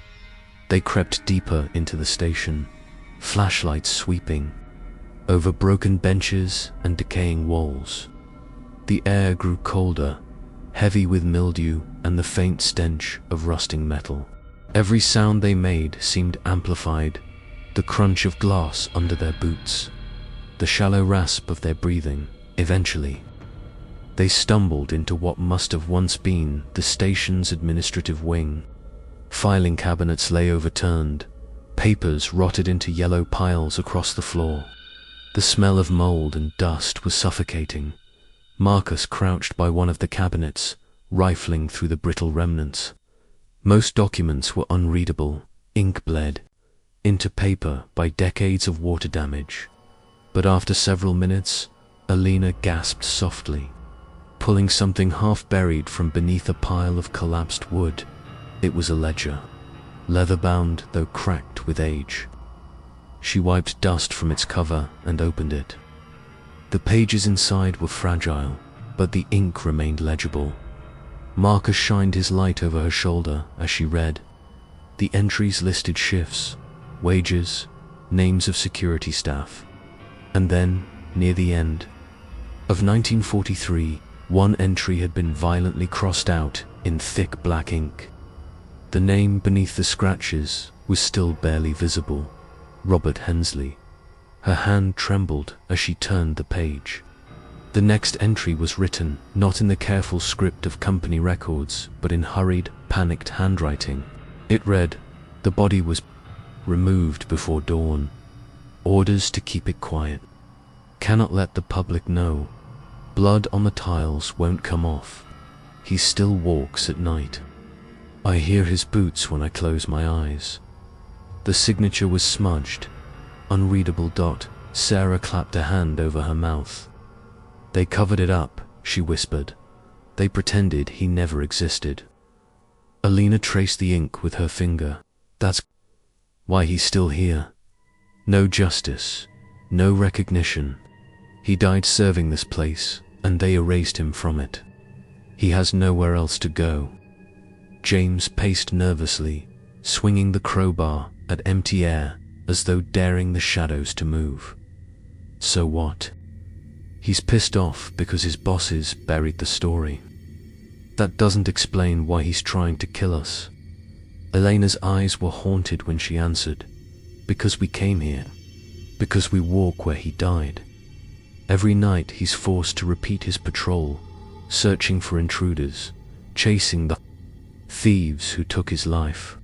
[SPEAKER 1] They crept deeper into the station, flashlights sweeping, over broken benches and decaying walls. The air grew colder, heavy with mildew and the faint stench of rusting metal. Every sound they made seemed amplified, the crunch of glass under their boots, the shallow rasp of their breathing. Eventually, they stumbled into what must have once been the station's administrative wing. Filing cabinets lay overturned, papers rotted into yellow piles across the floor. The smell of mold and dust was suffocating. Marcus crouched by one of the cabinets, rifling through the brittle remnants. Most documents were unreadable, ink bled into paper by decades of water damage. But after several minutes, Elena gasped softly, pulling something half buried from beneath a pile of collapsed wood. It was a ledger, leather-bound though cracked with age. She wiped dust from its cover and opened it. The pages inside were fragile, but the ink remained legible. Marcus shined his light over her shoulder as she read. The entries listed shifts, wages, names of security staff. And then, near the end of 1943, one entry had been violently crossed out in thick black ink. The name beneath the scratches was still barely visible. Robert Hensley. Her hand trembled as she turned the page. The next entry was written, not in the careful script of company records, but in hurried, panicked handwriting. It read, "The body was removed before dawn. Orders to keep it quiet. Cannot let the public know. Blood on the tiles won't come off. He still walks at night. I hear his boots when I close my eyes." The signature was smudged, unreadable dot. Sarah clapped a hand over her mouth. "They covered it up," she whispered. "They pretended he never existed." Elena traced the ink with her finger. "That's why he's still here. No justice, no recognition. He died serving this place, and they erased him from it. He has nowhere else to go." James paced nervously, swinging the crowbar at empty air as though daring the shadows to move. "So what? He's pissed off because his bosses buried the story. That doesn't explain why he's trying to kill us." Elena's eyes were haunted when she answered, "Because we came here. Because we walk where he died. Every night he's forced to repeat his patrol, searching for intruders, chasing the thieves who took his life.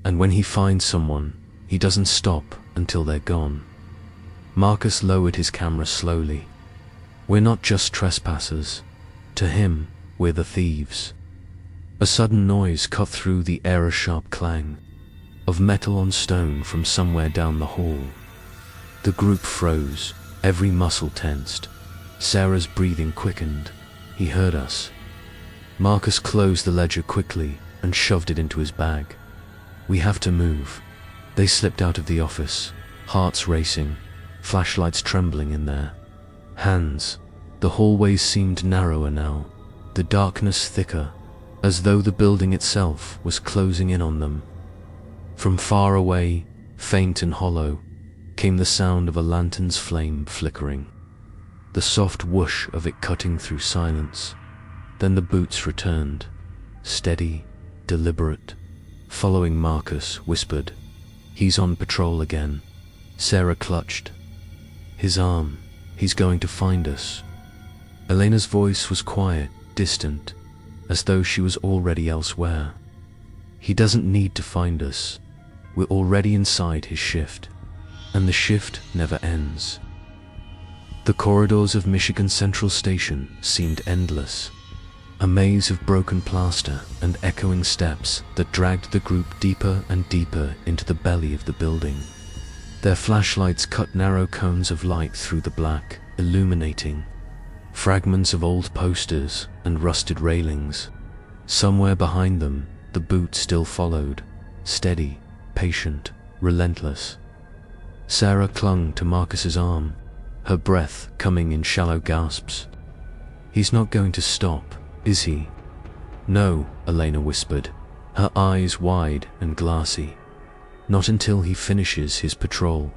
[SPEAKER 1] And when he finds someone, he doesn't stop until they're gone. Marcus lowered his camera slowly. We're not just trespassers. To him, we're the thieves. A sudden noise cut through the air, a sharp clang of metal on stone from somewhere down the hall. The group froze, every muscle tensed. Sarah's breathing quickened. He heard us. Marcus closed the ledger quickly and shoved it into his bag. We have to move. They slipped out of the office, hearts racing, flashlights trembling in their hands. The hallways seemed narrower now, the darkness thicker, as though the building itself was closing in on them. From far away, faint and hollow, came the sound of a lantern's flame flickering, the soft whoosh of it cutting through silence. Then the boots returned, steady, deliberate. Following Marcus, whispered, "He's on patrol again." Sarah clutched his arm. "He's going to find us." Elena's voice was quiet, distant, as though she was already elsewhere. "He doesn't need to find us. We're already inside his shift, and the shift never ends." The corridors of Michigan Central Station seemed endless, a maze of broken plaster and echoing steps that dragged the group deeper and deeper into the belly of the building. Their flashlights cut narrow cones of light through the black, illuminating fragments of old posters and rusted railings. Somewhere behind them, the boot still followed, steady, patient, relentless. Sarah clung to Marcus's arm, her breath coming in shallow gasps. "He's not going to stop, is he?" "No," Elena whispered, her eyes wide and glassy. "Not until he finishes his patrol."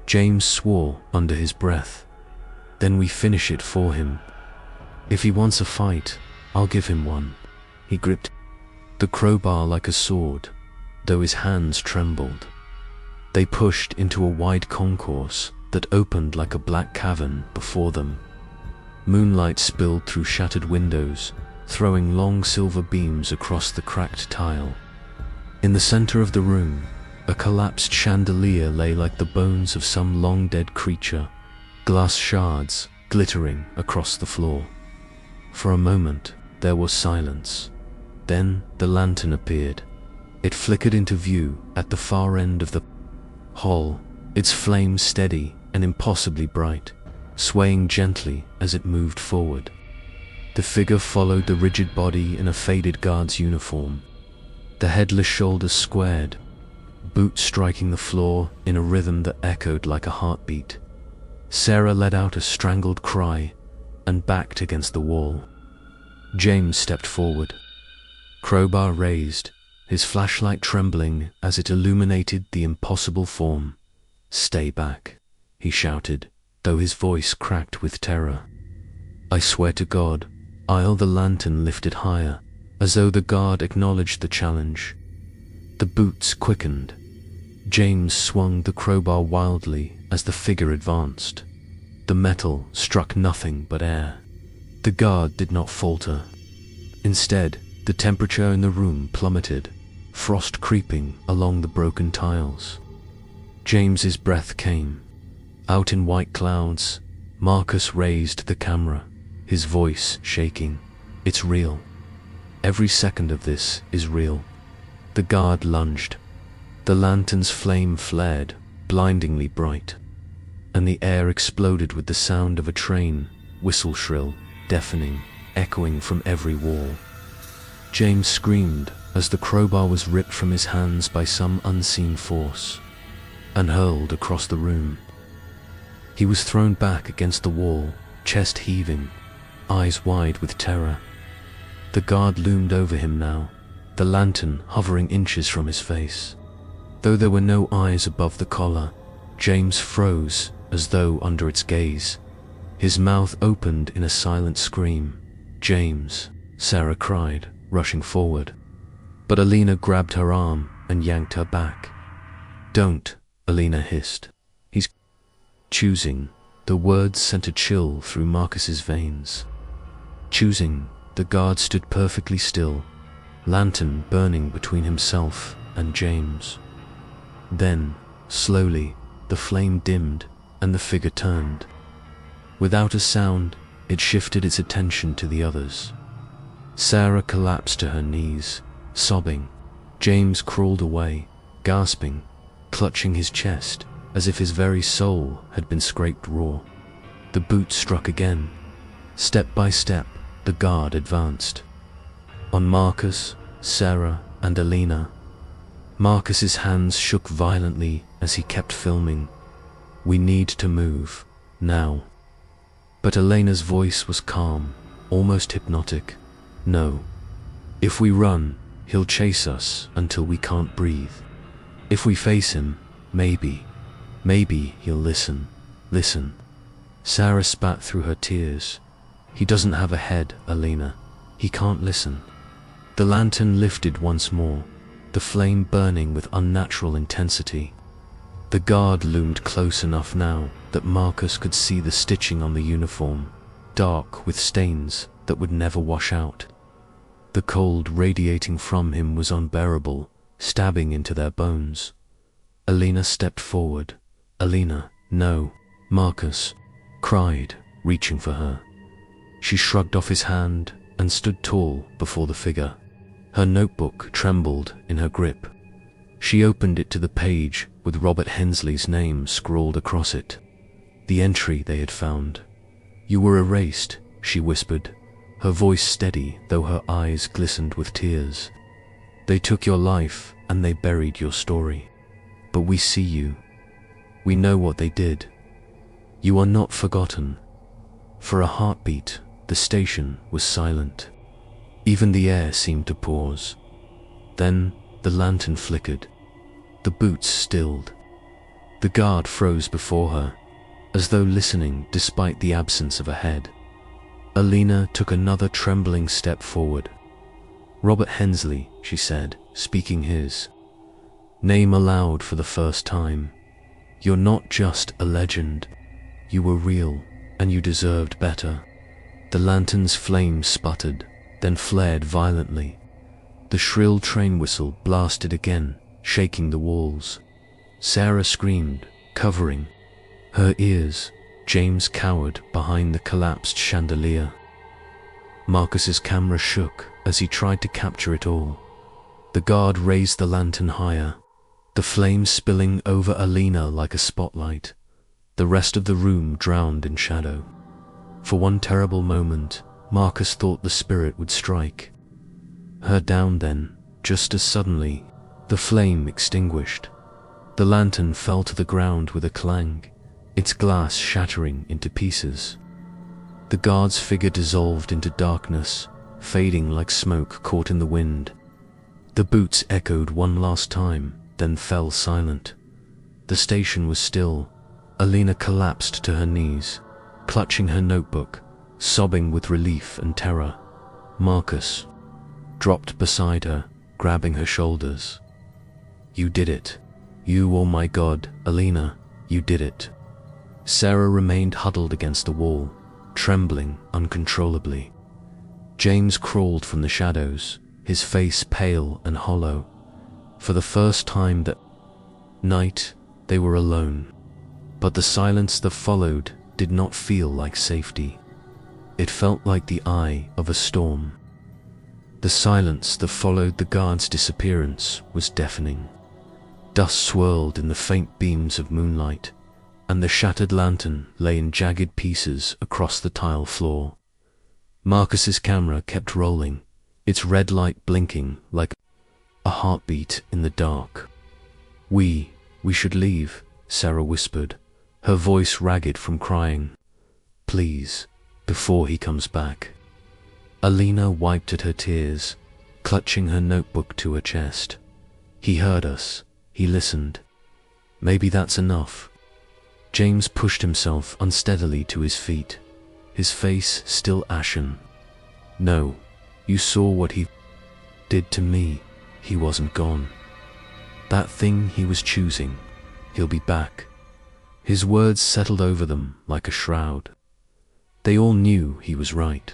[SPEAKER 1] James swore under his breath. "Then we finish it for him. If he wants a fight, I'll give him one." He gripped the crowbar like a sword, though his hands trembled. They pushed into a wide concourse that opened like a black cavern before them. Moonlight spilled through shattered windows, throwing long silver beams across the cracked tile. In the center of the room, a collapsed chandelier lay like the bones of some long-dead creature, glass shards glittering across the floor. For a moment, there was silence. Then the lantern appeared. It flickered into view at the far end of the hall, its flame steady and impossibly bright, swaying gently as it moved forward. The figure followed the rigid body in a faded guard's uniform, the headless shoulders squared, boots striking the floor in a rhythm that echoed like a heartbeat. Sarah let out a strangled cry and backed against the wall. James stepped forward, crowbar raised, his flashlight trembling as it illuminated the impossible form. "Stay back," he shouted, though his voice cracked with terror. "I swear to God," the lantern lifted higher, as though the guard acknowledged the challenge. The boots quickened. James swung the crowbar wildly as the figure advanced. The metal struck nothing but air. The guard did not falter. Instead, the temperature in the room plummeted, frost creeping along the broken tiles. James's breath came. Out in white clouds, Marcus raised the camera, his voice shaking. "It's real. Every second of this is real." The guard lunged. The lantern's flame flared, blindingly bright, and the air exploded with the sound of a train, whistle shrill, deafening, echoing from every wall. James screamed as the crowbar was ripped from his hands by some unseen force and hurled across the room. He was thrown back against the wall, chest heaving, eyes wide with terror. The guard loomed over him now, the lantern hovering inches from his face. Though there were no eyes above the collar, James froze as though under its gaze. His mouth opened in a silent scream. "James," Sarah cried, rushing forward. But Elena grabbed her arm and yanked her back. "Don't," Elena hissed. "He's choosing The words sent a chill through Marcus's veins. Choosing, the guard stood perfectly still, lantern burning between himself and James. Then, slowly, the flame dimmed and the figure turned. Without a sound, it shifted its attention to the others. Sarah collapsed to her knees, sobbing. James crawled away, gasping, clutching his chest as if his very soul had been scraped raw. The boot struck again. Step by step, the guard advanced. On Marcus, Sarah, and Alina. Marcus's hands shook violently as he kept filming. "We need to move, now." But Elena's voice was calm, almost hypnotic. "No. If we run, he'll chase us until we can't breathe. If we face him, maybe he'll listen. Listen." Sarah spat through her tears. "He doesn't have a head, Alina. He can't listen." The lantern lifted once more, the flame burning with unnatural intensity. The guard loomed close enough now that Marcus could see the stitching on the uniform, dark with stains that would never wash out. The cold radiating from him was unbearable, stabbing into their bones. Alina stepped forward. "Alina, no." Marcus cried, reaching for her. She shrugged off his hand and stood tall before the figure. Her notebook trembled in her grip. She opened it to the page with Robert Hensley's name scrawled across it. The entry they had found. "You were erased," she whispered, her voice steady though her eyes glistened with tears. "They took your life and they buried your story. But we see you. We know what they did. You are not forgotten." For a heartbeat, the station was silent. Even the air seemed to pause. Then the lantern flickered. The boots stilled. The guard froze before her, as though listening despite the absence of a head. Alina took another trembling step forward. "Robert Hensley," she said, speaking his name aloud for the first time. "You're not just a legend. You were real, and you deserved better." The lantern's flame sputtered, then flared violently. The shrill train whistle blasted again, shaking the walls. Sarah screamed, covering her ears. James cowered behind the collapsed chandelier. Marcus's camera shook as he tried to capture it all. The guard raised the lantern higher, the flame spilling over Alina like a spotlight. The rest of the room drowned in shadow. For one terrible moment, Marcus thought the spirit would strike her down, then, just as suddenly, the flame extinguished. The lantern fell to the ground with a clang, its glass shattering into pieces. The guard's figure dissolved into darkness, fading like smoke caught in the wind. The boots echoed one last time, then fell silent. The station was still. Alina collapsed to her knees, clutching her notebook, sobbing with relief and terror. Marcus dropped beside her, grabbing her shoulders. "You did it. You, oh my God, Alina, you did it." Sarah remained huddled against the wall, trembling uncontrollably. James crawled from the shadows, his face pale and hollow. For the first time that night, they were alone. But the silence that followed did not feel like safety. It felt like the eye of a storm. The silence that followed the guard's disappearance was deafening. Dust swirled in the faint beams of moonlight, and the shattered lantern lay in jagged pieces across the tile floor. Marcus's camera kept rolling, its red light blinking like a heartbeat in the dark. We should leave," Sarah whispered, her voice ragged from crying. "Please, before he comes back." Alina wiped at her tears, clutching her notebook to her chest. "He heard us. He listened. Maybe that's enough." James pushed himself unsteadily to his feet, his face still ashen. "No, you saw what he did to me. He wasn't gone. That thing he was choosing, he'll be back. His words settled over them like a shroud. They all knew he was right.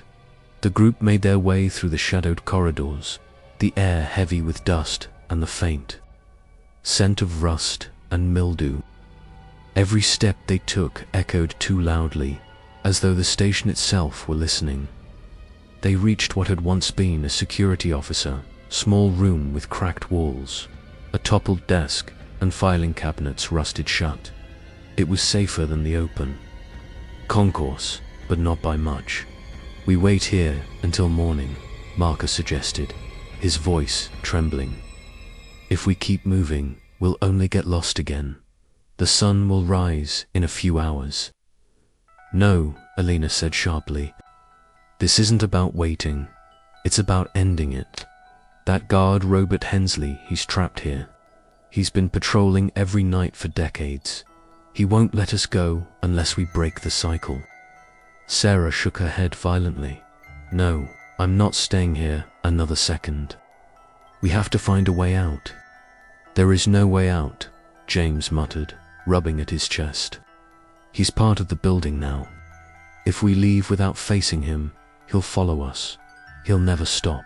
[SPEAKER 1] The group made their way through the shadowed corridors, the air heavy with dust and the faint scent of rust and mildew. Every step they took echoed too loudly, as though the station itself were listening. They reached what had once been a security officer, small room with cracked walls, a toppled desk, and filing cabinets rusted shut. It was safer than the open concourse, but not by much. "We wait here until morning," Marcus suggested, his voice trembling. "If we keep moving, we'll only get lost again. The sun will rise in a few hours." "No," Alina said sharply. "This isn't about waiting. It's about ending it. That guard, Robert Hensley, he's trapped here. He's been patrolling every night for decades. He won't let us go unless we break the cycle." Sarah shook her head violently. "No, I'm not staying here another second. We have to find a way out." "There is no way out," James muttered, rubbing at his chest. "He's part of the building now. If we leave without facing him, he'll follow us. He'll never stop."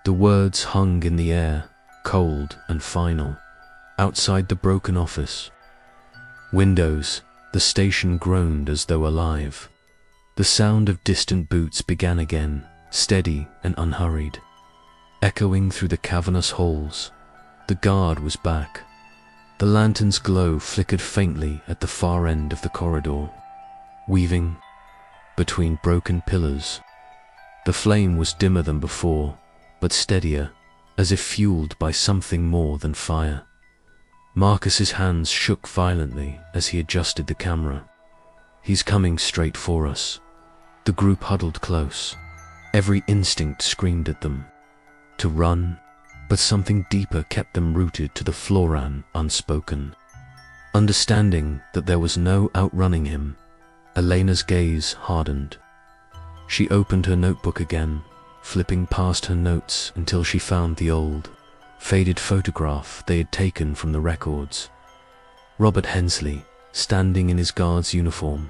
[SPEAKER 1] The words hung in the air, cold and final, outside the broken office. Windows, the station groaned as though alive. The sound of distant boots began again, steady and unhurried, echoing through the cavernous halls. The guard was back. The lantern's glow flickered faintly at the far end of the corridor, weaving between broken pillars. The flame was dimmer than before, but steadier, as if fueled by something more than fire. Marcus's hands shook violently as he adjusted the camera. "He's coming straight for us." The group huddled close. Every instinct screamed at them to run, but something deeper kept them rooted to the floor, unspoken. Understanding that there was no outrunning him, Elena's gaze hardened. She opened her notebook again, flipping past her notes until she found the old, faded photograph they had taken from the records. Robert Hensley, standing in his guard's uniform,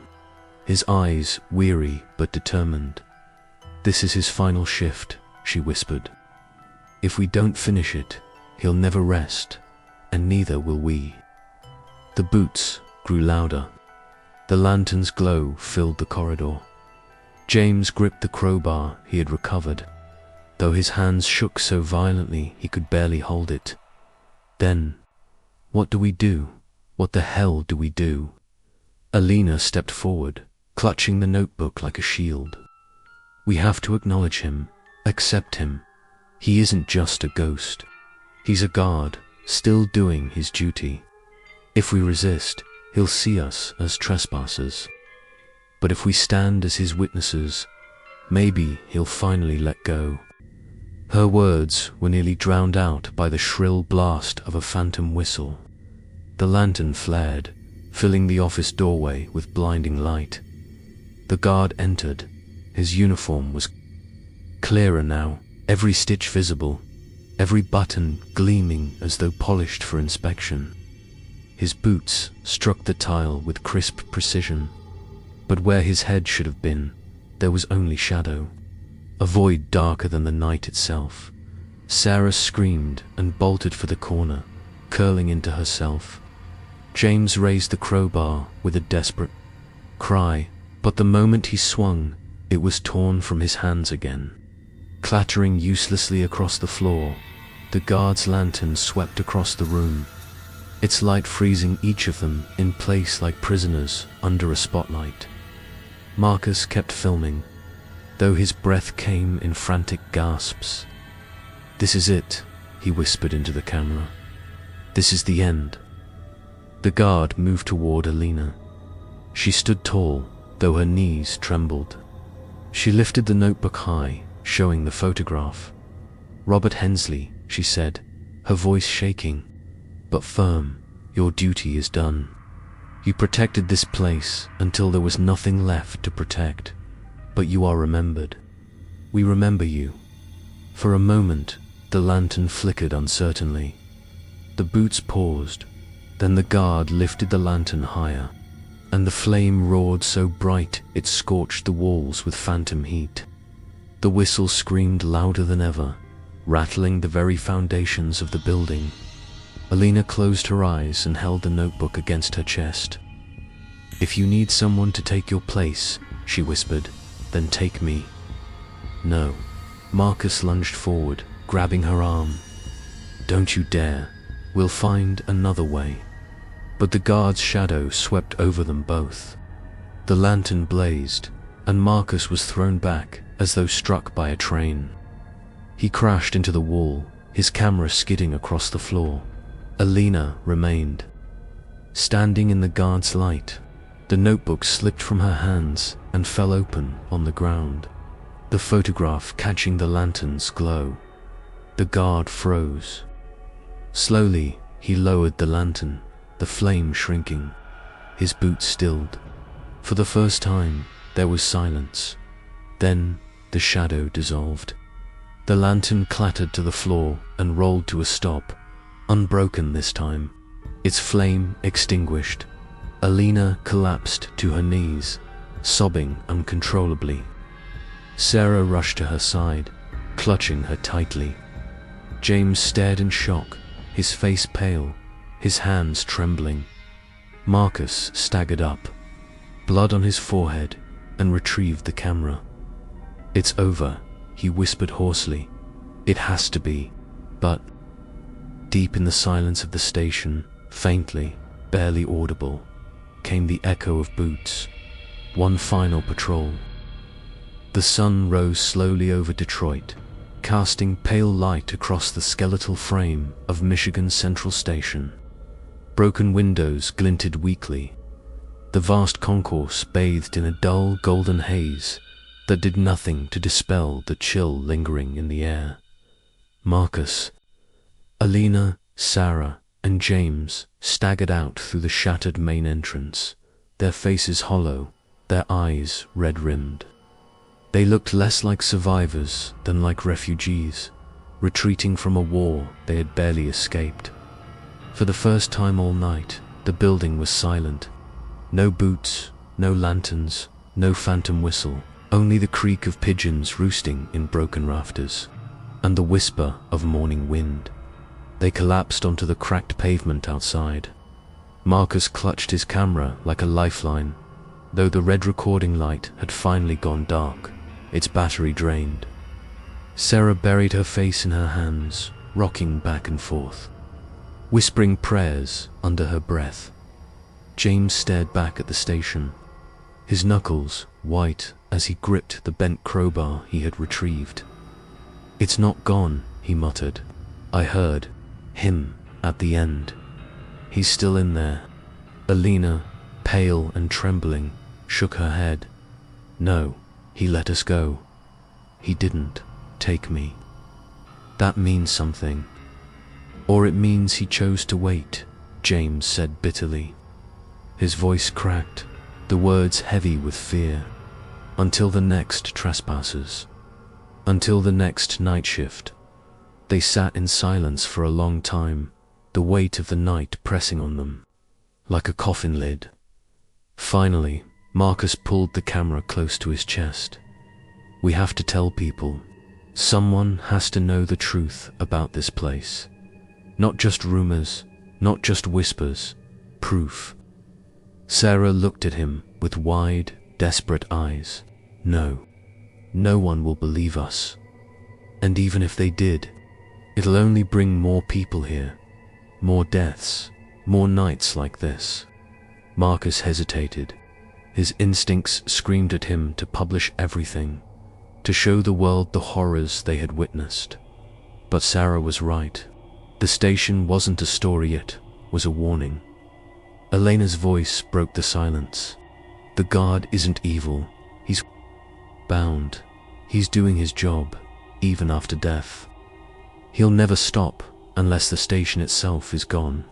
[SPEAKER 1] his eyes weary but determined. "This is his final shift," she whispered. "If we don't finish it, he'll never rest, and neither will we." The boots grew louder. The lantern's glow filled the corridor. James gripped the crowbar he had recovered, though his hands shook so violently he could barely hold it. "Then, what do we do? What the hell do we do?" Alina stepped forward, clutching the notebook like a shield. "We have to acknowledge him, accept him. He isn't just a ghost. He's a guard, still doing his duty. If we resist, he'll see us as trespassers. But if we stand as his witnesses, maybe he'll finally let go." Her words were nearly drowned out by the shrill blast of a phantom whistle. The lantern flared, filling the office doorway with blinding light. The guard entered. His uniform was clearer now, every stitch visible, every button gleaming as though polished for inspection. His boots struck the tile with crisp precision, but where his head should have been, there was only shadow, a void darker than the night itself. Sarah screamed and bolted for the corner, curling into herself. James raised the crowbar with a desperate cry, but the moment he swung, it was torn from his hands again. Clattering uselessly across the floor, the guard's lantern swept across the room, its light freezing each of them in place like prisoners under a spotlight. Marcus kept filming, though his breath came in frantic gasps. "This is it," he whispered into the camera. "This is the end." The guard moved toward Alina. She stood tall, though her knees trembled. She lifted the notebook high, showing the photograph. "Robert Hensley," she said, her voice shaking, but firm, "your duty is done. You protected this place until there was nothing left to protect, but you are remembered. We remember you." For a moment, the lantern flickered uncertainly. The boots paused, Then the guard lifted the lantern higher, and the flame roared so bright it scorched the walls with phantom heat. The whistle screamed louder than ever, rattling the very foundations of the building. Alina closed her eyes and held the notebook against her chest. "If you need someone to take your place," she whispered, "then take me." "No." Marcus lunged forward, grabbing her arm. "Don't you dare. We'll find another way." But the guard's shadow swept over them both. The lantern blazed, and Marcus was thrown back as though struck by a train. He crashed into the wall, his camera skidding across the floor. Alina remained. Standing in the guard's light, the notebook slipped from her hands and fell open on the ground, the photograph catching the lantern's glow. The guard froze. Slowly, he lowered the lantern, the flame shrinking. His boots stilled. For the first time, there was silence. Then, the shadow dissolved. The lantern clattered to the floor and rolled to a stop, unbroken this time, its flame extinguished. Alina collapsed to her knees, sobbing uncontrollably. Sarah rushed to her side, clutching her tightly. James stared in shock, his face pale, his hands trembling. Marcus staggered up, blood on his forehead, and retrieved the camera. "It's over," he whispered hoarsely. "It has to be." But deep in the silence of the station, faintly, barely audible, came the echo of boots. One final patrol. The sun rose slowly over Detroit, casting pale light across the skeletal frame of Michigan Central Station. Broken windows glinted weakly. The vast concourse bathed in a dull golden haze that did nothing to dispel the chill lingering in the air. Marcus, Alina, Sarah, and James staggered out through the shattered main entrance, their faces hollow, their eyes red-rimmed. They looked less like survivors than like refugees, retreating from a war they had barely escaped. For the first time all night, the building was silent. No boots, no lanterns, no phantom whistle, only the creak of pigeons roosting in broken rafters, and the whisper of morning wind. They collapsed onto the cracked pavement outside. Marcus clutched his camera like a lifeline, though the red recording light had finally gone dark, its battery drained. Sarah buried her face in her hands, rocking back and forth, whispering prayers under her breath. James stared back at the station, his knuckles white as he gripped the bent crowbar he had retrieved. "It's not gone," he muttered. "I heard him at the end. He's still in there." Alina, pale and trembling, shook her head. "No, he let us go. He didn't take me." "That means something. Or it means he chose to wait," James said bitterly. His voice cracked, the words heavy with fear. "Until the next trespassers. Until the next night shift." They sat in silence for a long time, the weight of the night pressing on them, like a coffin lid. Finally, Marcus pulled the camera close to his chest. "We have to tell people. Someone has to know the truth about this place. Not just rumors, not just whispers, proof." Sarah looked at him with wide, desperate eyes. "No, no one will believe us. And even if they did, it'll only bring more people here, more deaths, more nights like this." Marcus hesitated. His instincts screamed at him to publish everything, to show the world the horrors they had witnessed. But Sarah was right. The station wasn't a story, it was a warning. Elena's voice broke the silence. "The guard isn't evil. He's bound. He's doing his job, even after death. He'll never stop unless the station itself is gone.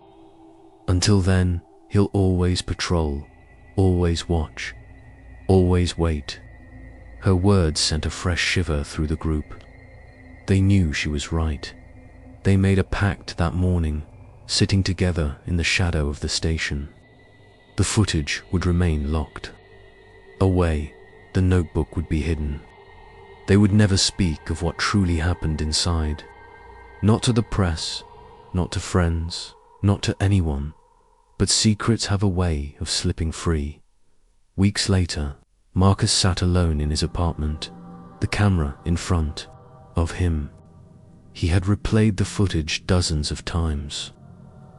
[SPEAKER 1] Until then, he'll always patrol, always watch, always wait." Her words sent a fresh shiver through the group. They knew she was right. They made a pact that morning, sitting together in the shadow of the station. The footage would remain locked away. The notebook would be hidden. They would never speak of what truly happened inside. Not to the press, not to friends, not to anyone. But secrets have a way of slipping free. Weeks later, Marcus sat alone in his apartment, the camera in front of him. He had replayed the footage dozens of times.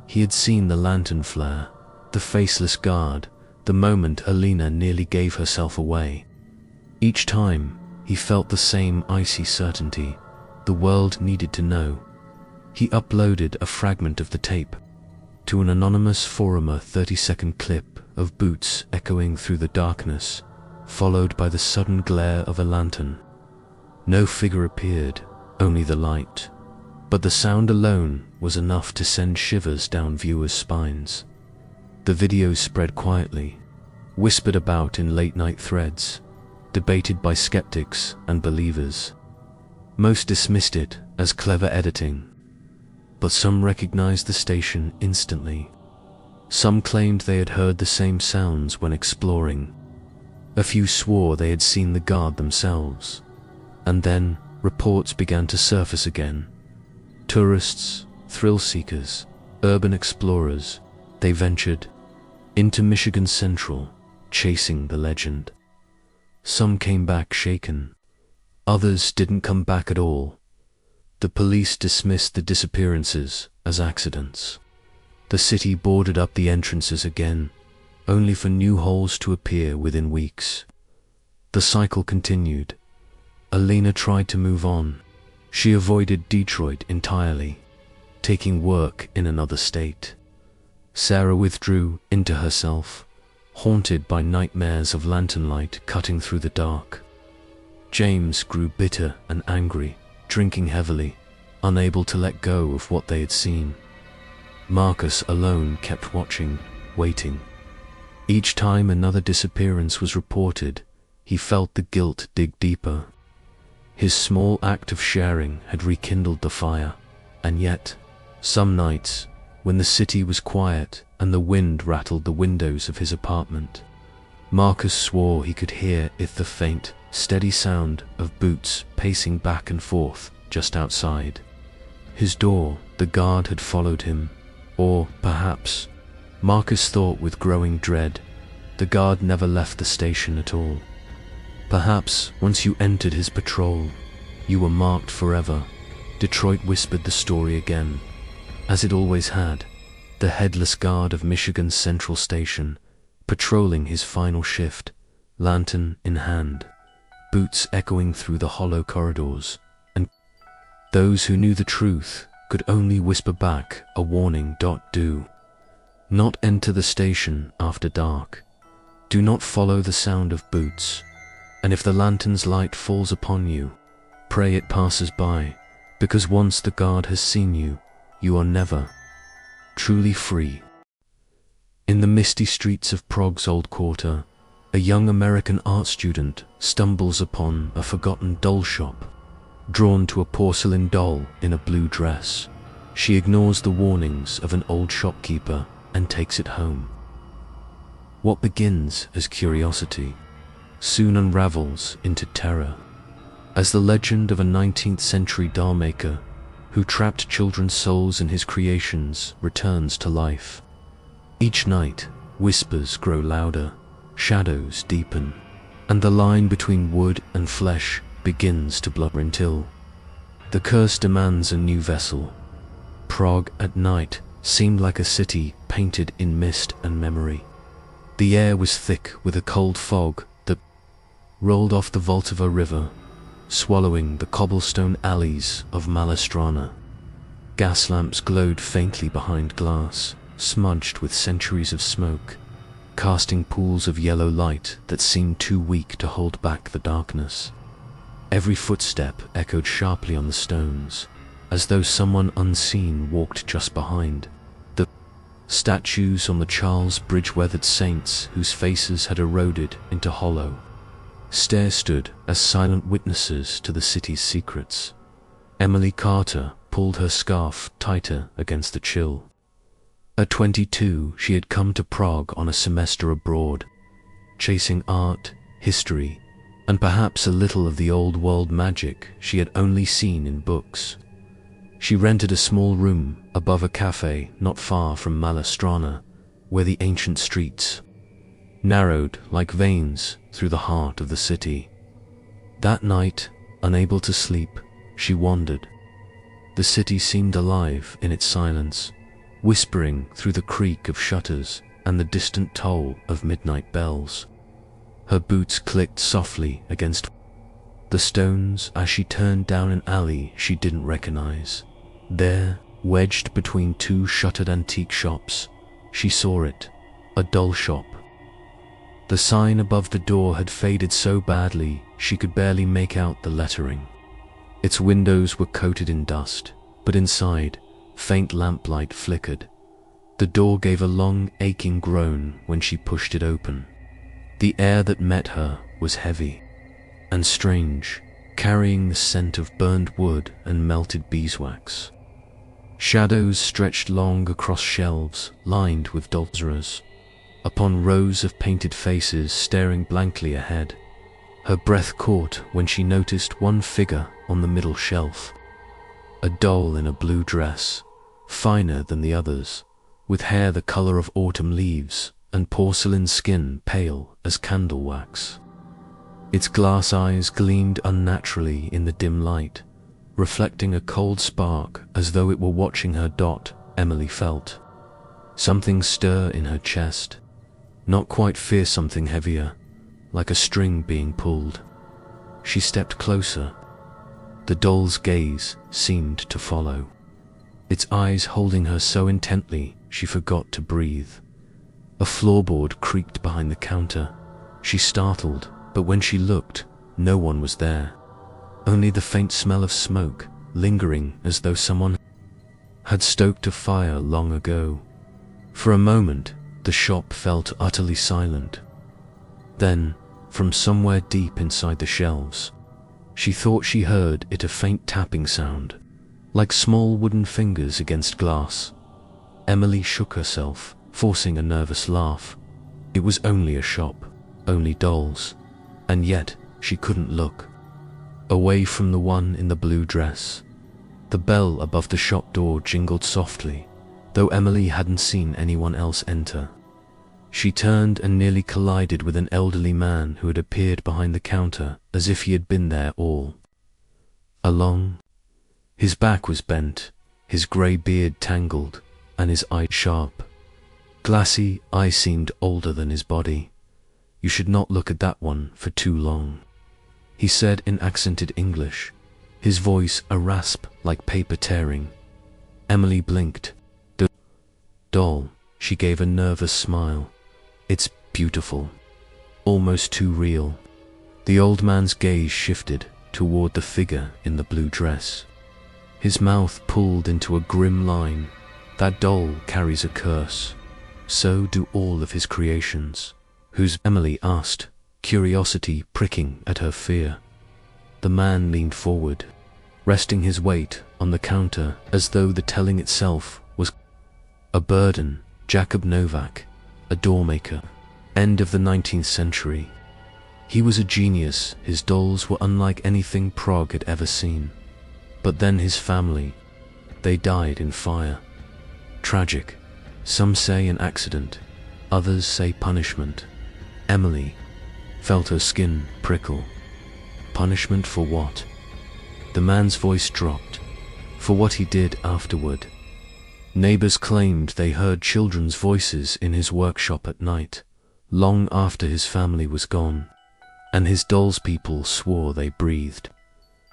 [SPEAKER 1] He had seen the lantern flare, the faceless guard, the moment Alina nearly gave herself away. Each time, he felt the same icy certainty. The world needed to know. He uploaded a fragment of the tape to an anonymous forumer, 30-second clip of boots echoing through the darkness, followed by the sudden glare of a lantern. No figure appeared, only the light. But the sound alone was enough to send shivers down viewers' spines. The video spread quietly, whispered about in late-night threads, debated by skeptics and believers. Most dismissed it as clever editing, but some recognized the station instantly. Some claimed they had heard the same sounds when exploring. A few swore they had seen the guard themselves. And then reports began to surface again. Tourists, thrill-seekers, urban explorers, they ventured into Michigan Central, chasing the legend. Some came back shaken. Others didn't come back at all. The police dismissed the disappearances as accidents. The city boarded up the entrances again, only for new holes to appear within weeks. The cycle continued. Alina tried to move on. She avoided Detroit entirely, taking work in another state. Sarah withdrew into herself, haunted by nightmares of lantern light cutting through the dark. James grew bitter and angry, drinking heavily, unable to let go of what they had seen. Marcus alone kept watching, waiting. Each time another disappearance was reported, he felt the guilt dig deeper. His small act of sharing had rekindled the fire, and yet, some nights, when the city was quiet and the wind rattled the windows of his apartment, Marcus swore he could hear the faint, steady sound of boots pacing back and forth just outside his door. The guard had followed him, or perhaps, Marcus thought with growing dread, the guard never left the station at all. Perhaps once you entered his patrol, you were marked forever. Detroit whispered the story again, as it always had, the headless guard of Michigan's Central Station, patrolling his final shift, lantern in hand, boots echoing through the hollow corridors, and those who knew the truth could only whisper back a warning. Do not enter the station after dark. Do not follow the sound of boots, and if the lantern's light falls upon you, pray it passes by, because once the guard has seen you, you are never truly free. In the misty streets of Prague's old quarter, a young American art student stumbles upon a forgotten doll shop. Drawn to a porcelain doll in a blue dress, she ignores the warnings of an old shopkeeper and takes it home. What begins as curiosity soon unravels into terror, as the legend of a 19th century doll maker who trapped children's souls in his creations returns to life. Each night, whispers grow louder, shadows deepen, and the line between wood and flesh begins to blur until the curse demands a new vessel. Prague at night seemed like a city painted in mist and memory. The air was thick with a cold fog that rolled off the Vltava River, swallowing the cobblestone alleys of Malestrana. Gas lamps glowed faintly behind glass, smudged with centuries of smoke, casting pools of yellow light that seemed too weak to hold back the darkness. Every footstep echoed sharply on the stones, as though someone unseen walked just behind. The statues on the Charles Bridge weathered saints whose faces had eroded into hollow stare stood as silent witnesses to the city's secrets. Emily Carter pulled her scarf tighter against the chill. At 22, she had come to Prague on a semester abroad, chasing art, history, and perhaps a little of the old world magic she had only seen in books. She rented a small room above a cafe not far from Malastrana, where the ancient streets narrowed like veins through the heart of the city. That night, unable to sleep, she wandered. The city seemed alive in its silence, whispering through the creak of shutters and the distant toll of midnight bells. Her boots clicked softly against the stones as she turned down an alley she didn't recognize. There, wedged between two shuttered antique shops, she saw it, a doll shop. The sign above the door had faded so badly she could barely make out the lettering. Its windows were coated in dust, but inside, faint lamplight flickered. The door gave a long, aching groan when she pushed it open. The air that met her was heavy and strange, carrying the scent of burned wood and melted beeswax. Shadows stretched long across shelves lined with dolls upon rows of painted faces staring blankly ahead. Her breath caught when she noticed one figure on the middle shelf, a doll in a blue dress, finer than the others, with hair the color of autumn leaves and porcelain skin pale as candle wax. Its glass eyes gleamed unnaturally in the dim light, reflecting a cold spark as though it were watching her. Emily felt something stir in her chest, not quite fear, something heavier, like a string being pulled. She stepped closer. The doll's gaze seemed to follow, its eyes holding her so intently she forgot to breathe. A floorboard creaked behind the counter. She startled, but when she looked, no one was there. Only the faint smell of smoke, lingering as though someone had stoked a fire long ago. For a moment, the shop felt utterly silent. Then, from somewhere deep inside the shelves, she thought she heard a faint tapping sound, like small wooden fingers against glass. Emily shook herself, forcing a nervous laugh. It was only a shop, only dolls, and yet she couldn't look away from the one in the blue dress. The bell above the shop door jingled softly, though Emily hadn't seen anyone else enter. She turned and nearly collided with an elderly man who had appeared behind the counter as if he had been there all along. His back was bent, his grey beard tangled, and his eyes sharp. Glassy eyes seemed older than his body. "You should not look at that one for too long," he said in accented English, his voice a rasp like paper tearing. Emily blinked. "The doll," she gave a nervous smile. "It's beautiful, almost too real." The old man's gaze shifted toward the figure in the blue dress. His mouth pulled into a grim line. "That doll carries a curse. So do all of his creations." "Who's?" Emily asked, curiosity pricking at her fear. The man leaned forward, resting his weight on the counter as though the telling itself was a burden. "Jakub Novak, a doormaker, end of the 19th century. He was a genius. His dolls were unlike anything Prague had ever seen. But then his family, they died in fire. Tragic. Some say an accident, others say punishment." Emily felt her skin prickle. Punishment for what? The man's voice dropped. For what he did afterward. Neighbors claimed they heard children's voices in his workshop at night, long after his family was gone, and his dolls' people swore they breathed.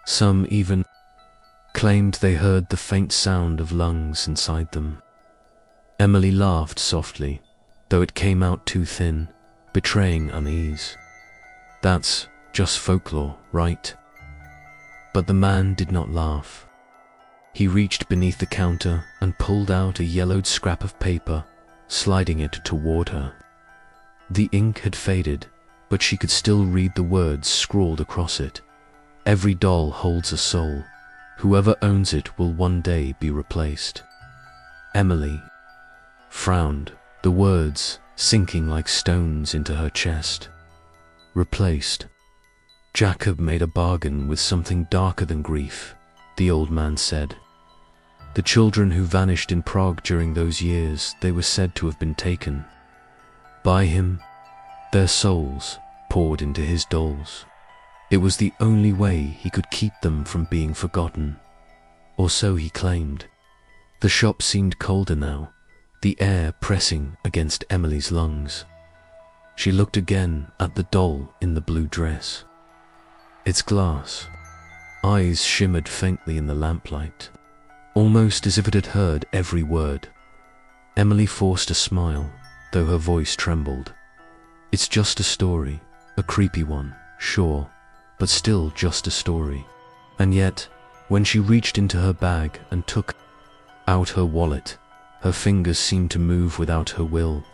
[SPEAKER 1] Some even claimed they heard the faint sound of lungs inside them. Emily laughed softly, though it came out too thin, betraying unease. "That's just folklore, right?" But the man did not laugh. He reached beneath the counter and pulled out a yellowed scrap of paper, sliding it toward her. The ink had faded, but she could still read the words scrawled across it. "Every doll holds a soul. Whoever owns it will one day be replaced." Emily frowned, the words sinking like stones into her chest. Replaced. Jacob made a bargain with something darker than grief, the old man said. The children who vanished in Prague during those years, they were said to have been taken by him, their souls poured into his dolls. It was the only way he could keep them from being forgotten, or so he claimed. The shop seemed colder now, the air pressing against Emily's lungs. She looked again at the doll in the blue dress. Its glass eyes shimmered faintly in the lamplight, almost as if it had heard every word. Emily forced a smile, though her voice trembled. It's just a story, a creepy one, sure, but still just a story. And yet, when she reached into her bag and took out her wallet, her fingers seemed to move without her will.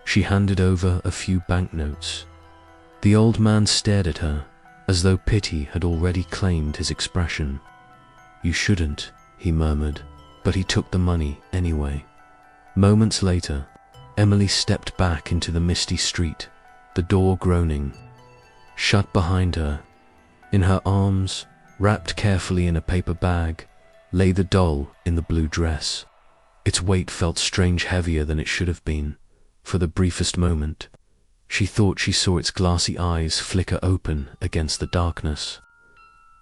[SPEAKER 1] She handed over a few banknotes. The old man stared at her, as though pity had already claimed his expression. You shouldn't, he murmured, but he took the money anyway. Moments later, Emily stepped back into the misty street, the door groaning shut behind her. In her arms, wrapped carefully in a paper bag, lay the doll in the blue dress. Its weight felt strange heavier than it should have been. For the briefest moment, she thought she saw its glassy eyes flicker open against the darkness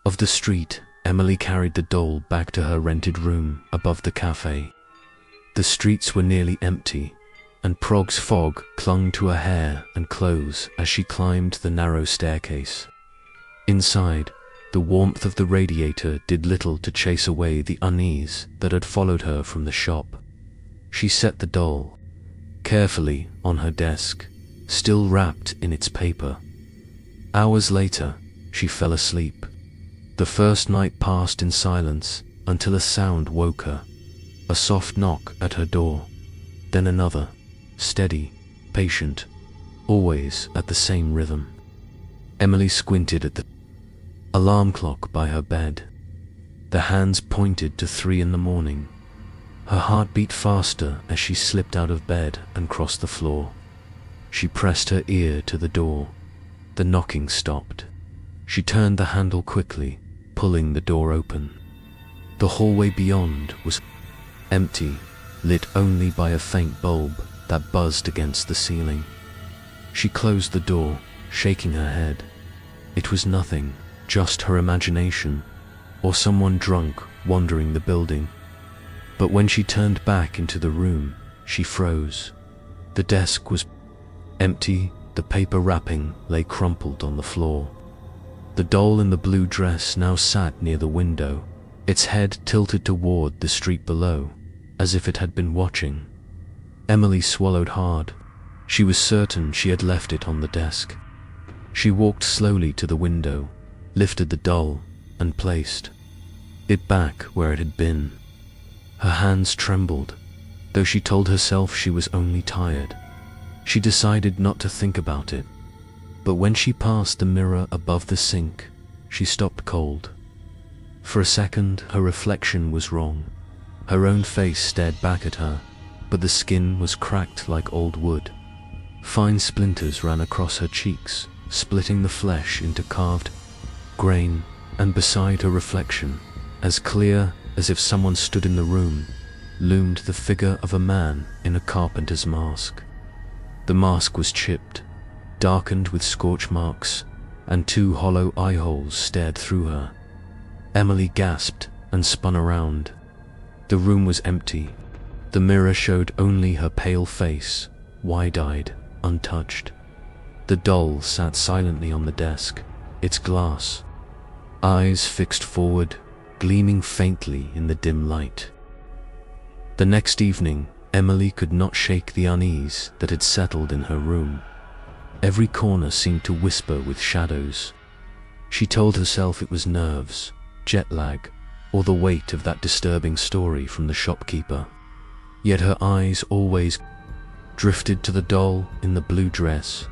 [SPEAKER 1] of the street. Emily carried the doll back to her rented room above the cafe. The streets were nearly empty, and Prague's fog clung to her hair and clothes as she climbed the narrow staircase. Inside, the warmth of the radiator did little to chase away the unease that had followed her from the shop. She set the doll carefully on her desk, still wrapped in its paper. Hours later, she fell asleep. The first night passed in silence until a sound woke her. A soft knock at her door, then another, steady, patient, always at the same rhythm. Emily squinted at the alarm clock by her bed. The hands pointed to 3 a.m. Her heart beat faster as she slipped out of bed and crossed the floor. She pressed her ear to the door. The knocking stopped. She turned the handle quickly, pulling the door open. The hallway beyond was empty, lit only by a faint bulb that buzzed against the ceiling. She closed the door, shaking her head. It was nothing, just her imagination, or someone drunk wandering the building. But when she turned back into the room, she froze. The desk was empty, the paper wrapping lay crumpled on the floor. The doll in the blue dress now sat near the window, its head tilted toward the street below, as if it had been watching. Emily swallowed hard. She was certain she had left it on the desk. She walked slowly to the window, lifted the doll, and placed it back where it had been. Her hands trembled, though she told herself she was only tired. She decided not to think about it, but when she passed the mirror above the sink, she stopped cold. For a second, her reflection was wrong. Her own face stared back at her, but the skin was cracked like old wood. Fine splinters ran across her cheeks, splitting the flesh into carved grain, and beside her reflection, as clear as if someone stood in the room, loomed the figure of a man in a carpenter's mask. The mask was chipped, darkened with scorch marks, and 2 hollow eye holes stared through her. Emily gasped and spun around. The room was empty. The mirror showed only her pale face, wide-eyed, untouched. The doll sat silently on the desk, its glass eyes fixed forward, gleaming faintly in the dim light. The next evening, Emily could not shake the unease that had settled in her room. Every corner seemed to whisper with shadows. She told herself it was nerves, jet lag, or the weight of that disturbing story from the shopkeeper. Yet her eyes always drifted to the doll in the blue dress.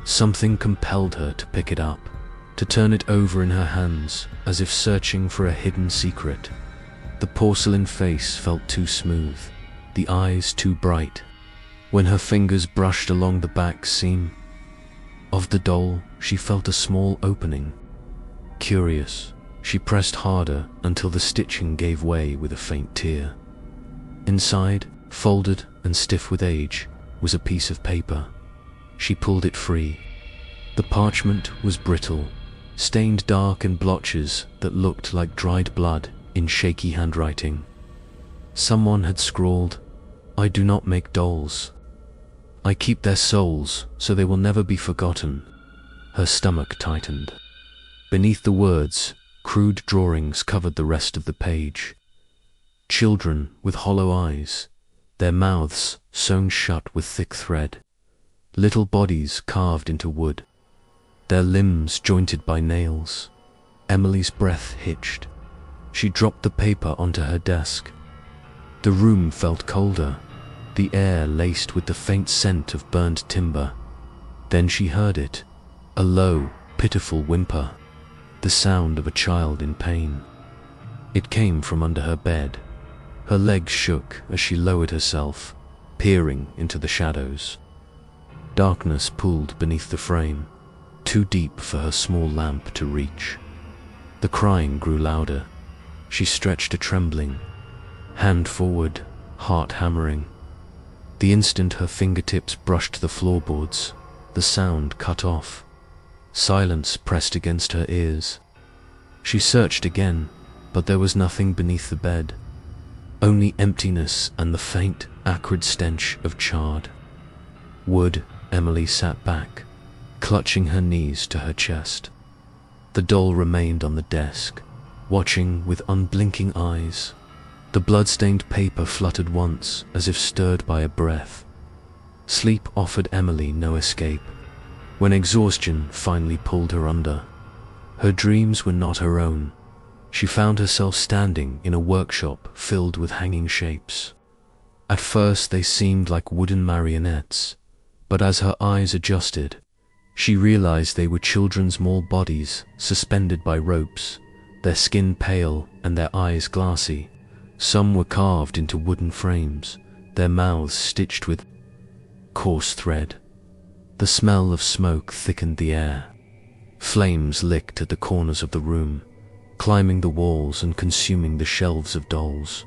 [SPEAKER 1] Something compelled her to pick it up, to turn it over in her hands, as if searching for a hidden secret. The porcelain face felt too smooth, the eyes too bright. When her fingers brushed along the back seam of the doll, she felt a small opening. Curious, she pressed harder until the stitching gave way with a faint tear. Inside, folded and stiff with age, was a piece of paper. She pulled it free. The parchment was brittle, stained dark in blotches that looked like dried blood in shaky handwriting. Someone had scrawled, "I do not make dolls. I keep their souls so they will never be forgotten." Her stomach tightened. Beneath the words, crude drawings covered the rest of the page. Children with hollow eyes, their mouths sewn shut with thick thread. Little bodies carved into wood, their limbs jointed by nails. Emily's breath hitched. She dropped the paper onto her desk. The room felt colder, the air laced with the faint scent of burned timber. Then she heard it, a low, pitiful whimper, the sound of a child in pain. It came from under her bed. Her legs shook as she lowered herself, peering into the shadows. Darkness pooled beneath the frame, too deep for her small lamp to reach. The crying grew louder. She stretched a trembling hand forward, heart hammering. The instant her fingertips brushed the floorboards, the sound cut off. Silence pressed against her ears. She searched again, but there was nothing beneath the bed. Only emptiness and the faint, acrid stench of charred wood. Emily sat back, clutching her knees to her chest. The doll remained on the desk, watching with unblinking eyes. The blood-stained paper fluttered once, as if stirred by a breath. Sleep offered Emily no escape. When exhaustion finally pulled her under, her dreams were not her own. She found herself standing in a workshop filled with hanging shapes. At first they seemed like wooden marionettes, but as her eyes adjusted, she realized they were children's small bodies suspended by ropes, their skin pale and their eyes glassy. Some were carved into wooden frames, their mouths stitched with coarse thread. The smell of smoke thickened the air. Flames licked at the corners of the room, climbing the walls and consuming the shelves of dolls.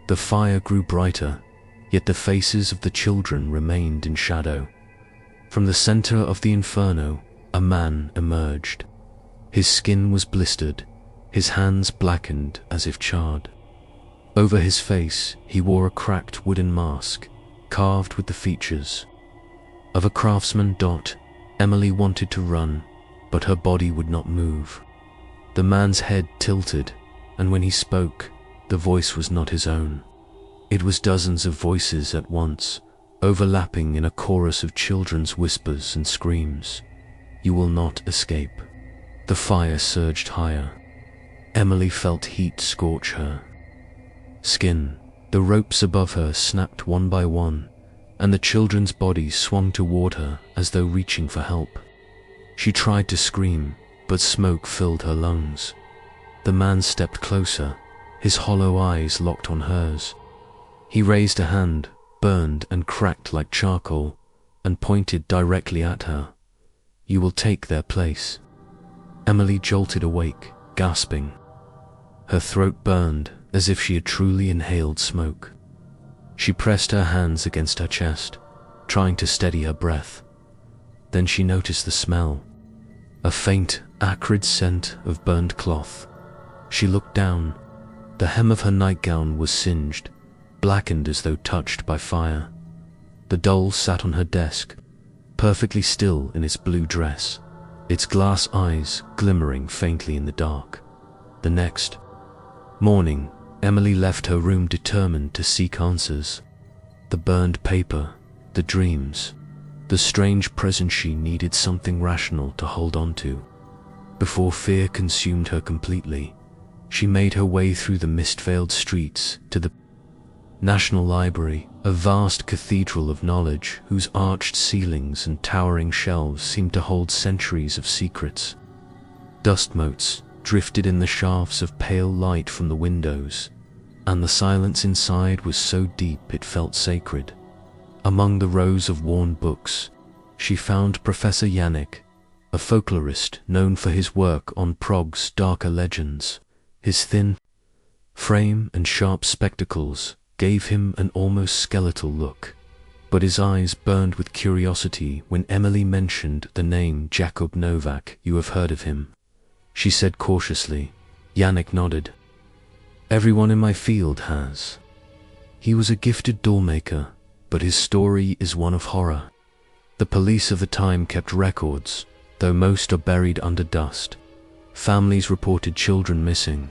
[SPEAKER 1] The fire grew brighter, yet the faces of the children remained in shadow. From the center of the inferno, a man emerged. His skin was blistered, his hands blackened as if charred. Over his face, he wore a cracked wooden mask, carved with the features of a craftsman. Emily wanted to run, but her body would not move. The man's head tilted, and when he spoke, the voice was not his own. It was dozens of voices at once, overlapping in a chorus of children's whispers and screams. "You will not escape." The fire surged higher. Emily felt heat scorch her skin. The ropes above her snapped one by one, and the children's bodies swung toward her as though reaching for help. She tried to scream, but smoke filled her lungs. The man stepped closer, his hollow eyes locked on hers. He raised a hand, burned and cracked like charcoal, and pointed directly at her. "You will take their place." Emily jolted awake, gasping. Her throat burned as if she had truly inhaled smoke. She pressed her hands against her chest, trying to steady her breath. Then she noticed the smell, a faint, acrid scent of burned cloth. She looked down. The hem of her nightgown was singed, blackened as though touched by fire. The doll sat on her desk, perfectly still in its blue dress, its glass eyes glimmering faintly in the dark. The next morning, Emily left her room determined to seek answers. The burned paper, the dreams, the strange presence. She needed something rational to hold on to. Before fear consumed her completely, she made her way through the mist-veiled streets to the National Library, a vast cathedral of knowledge whose arched ceilings and towering shelves seemed to hold centuries of secrets. Dust motes drifted in the shafts of pale light from the windows, and the silence inside was so deep it felt sacred. Among the rows of worn books, she found Professor Yannick, a folklorist known for his work on Prague's darker legends. His thin frame and sharp spectacles gave him an almost skeletal look, but his eyes burned with curiosity when Emily mentioned the name Jakub Novak. "You have heard of him?" she said cautiously. Yannick nodded. "Everyone in my field has. He was a gifted dollmaker, but his story is one of horror. The police of the time kept records, though most are buried under dust. Families reported children missing.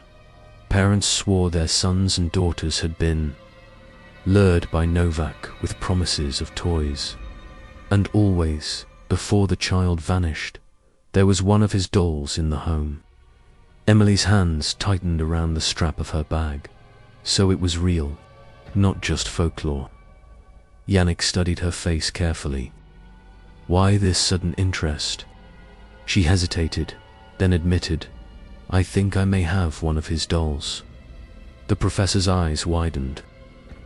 [SPEAKER 1] Parents swore their sons and daughters had been lured by Novak with promises of toys. And always, before the child vanished, there was one of his dolls in the home." Emily's hands tightened around the strap of her bag. So it was real, not just folklore. Yannick studied her face carefully. Why this sudden interest? She hesitated, then admitted, "I think I may have one of his dolls." The professor's eyes widened.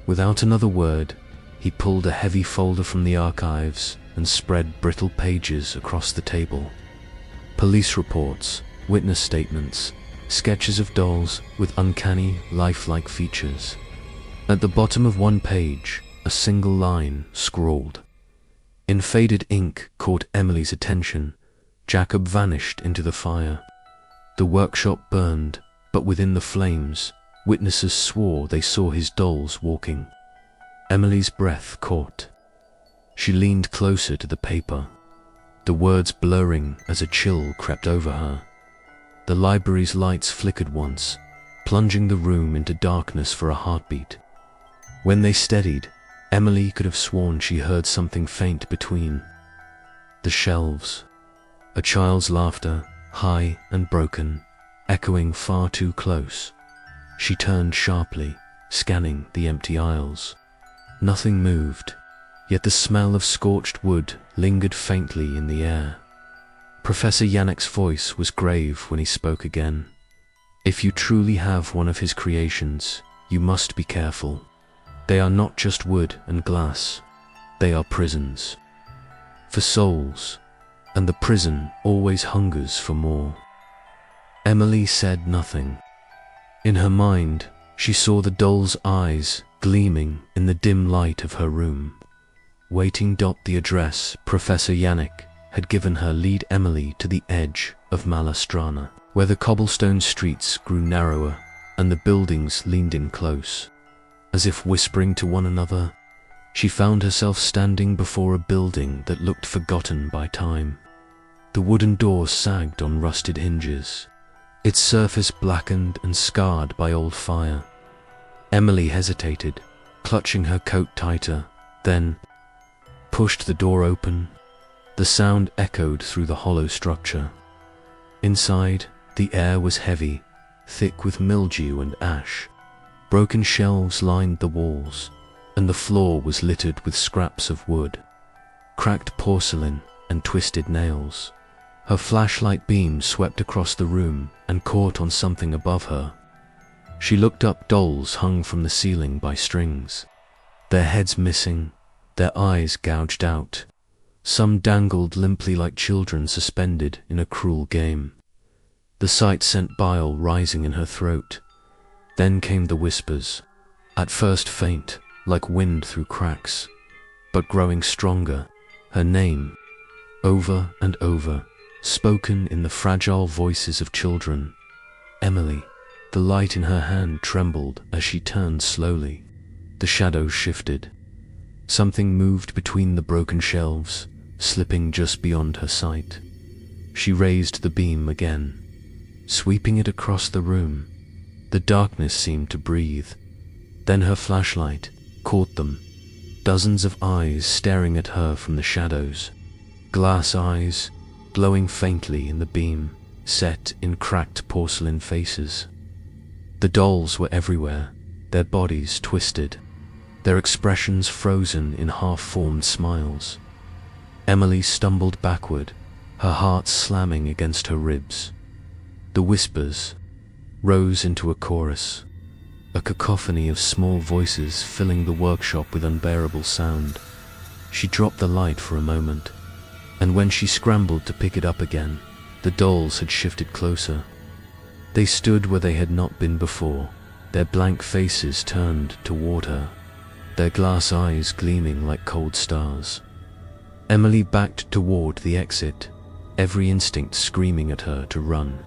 [SPEAKER 1] Without another word, he pulled a heavy folder from the archives and spread brittle pages across the table. Police reports, witness statements, sketches of dolls with uncanny, lifelike features. At the bottom of one page, a single line scrawled. In faded ink caught Emily's attention. Jakub vanished into the fire. The workshop burned, but within the flames, witnesses swore they saw his dolls walking. Emily's breath caught. She leaned closer to the paper, the words blurring as a chill crept over her. The library's lights flickered once, plunging the room into darkness for a heartbeat. When they steadied, Emily could have sworn she heard something faint between the shelves. A child's laughter, high and broken, echoing far too close. She turned sharply, scanning the empty aisles. Nothing moved, yet the smell of scorched wood lingered faintly in the air. Professor Yannick's voice was grave when he spoke again. "If you truly have one of his creations, you must be careful. They are not just wood and glass. They are prisons. For souls, and the prison always hungers for more." Emily said nothing. In her mind, she saw the doll's eyes gleaming in the dim light of her room. Waiting. The address Professor Yannick had given her lead Emily to the edge of Malastrana, where the cobblestone streets grew narrower and the buildings leaned in close. As if whispering to one another, she found herself standing before a building that looked forgotten by time. The wooden door sagged on rusted hinges, its surface blackened and scarred by old fire. Emily hesitated, clutching her coat tighter, then pushed the door open. The sound echoed through the hollow structure. Inside, the air was heavy, thick with mildew and ash. Broken shelves lined the walls, and the floor was littered with scraps of wood, cracked porcelain, and twisted nails. Her flashlight beam swept across the room and caught on something above her. She looked up. Dolls hung from the ceiling by strings, their heads missing, their eyes gouged out. Some dangled limply like children suspended in a cruel game. The sight sent bile rising in her throat. Then came the whispers, at first faint, like wind through cracks, but growing stronger. Her name, over and over, spoken in the fragile voices of children. Emily. The light in her hand trembled as she turned slowly. The shadows shifted. Something moved between the broken shelves, slipping just beyond her sight. She raised the beam again, sweeping it across the room. The darkness seemed to breathe. Then her flashlight caught them, dozens of eyes staring at her from the shadows. Glass eyes, glowing faintly in the beam, set in cracked porcelain faces. The dolls were everywhere, their bodies twisted, their expressions frozen in half-formed smiles. Emily stumbled backward, her heart slamming against her ribs. The whispers rose into a chorus, a cacophony of small voices filling the workshop with unbearable sound. She dropped the light for a moment, and when she scrambled to pick it up again, the dolls had shifted closer. They stood where they had not been before, their blank faces turned toward her, their glass eyes gleaming like cold stars. Emily backed toward the exit, every instinct screaming at her to run.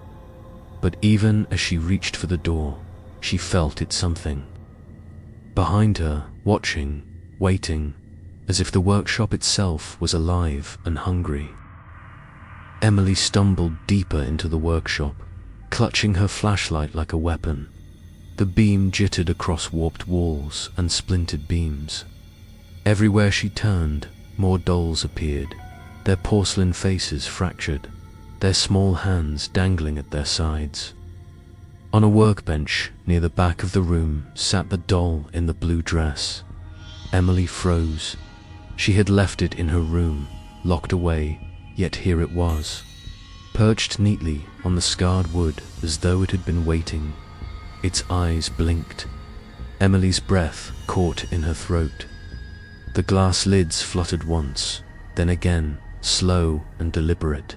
[SPEAKER 1] But even as she reached for the door, she felt it something. Behind her, watching, waiting, as if the workshop itself was alive and hungry. Emily stumbled deeper into the workshop, clutching her flashlight like a weapon. The beam jittered across warped walls and splintered beams. Everywhere she turned, more dolls appeared, their porcelain faces fractured, their small hands dangling at their sides. On a workbench near the back of the room sat the doll in the blue dress. Emily froze. She had left it in her room, locked away, yet here it was, perched neatly on the scarred wood as though it had been waiting. Its eyes blinked. Emily's breath caught in her throat. The glass lids fluttered once, then again, slow and deliberate.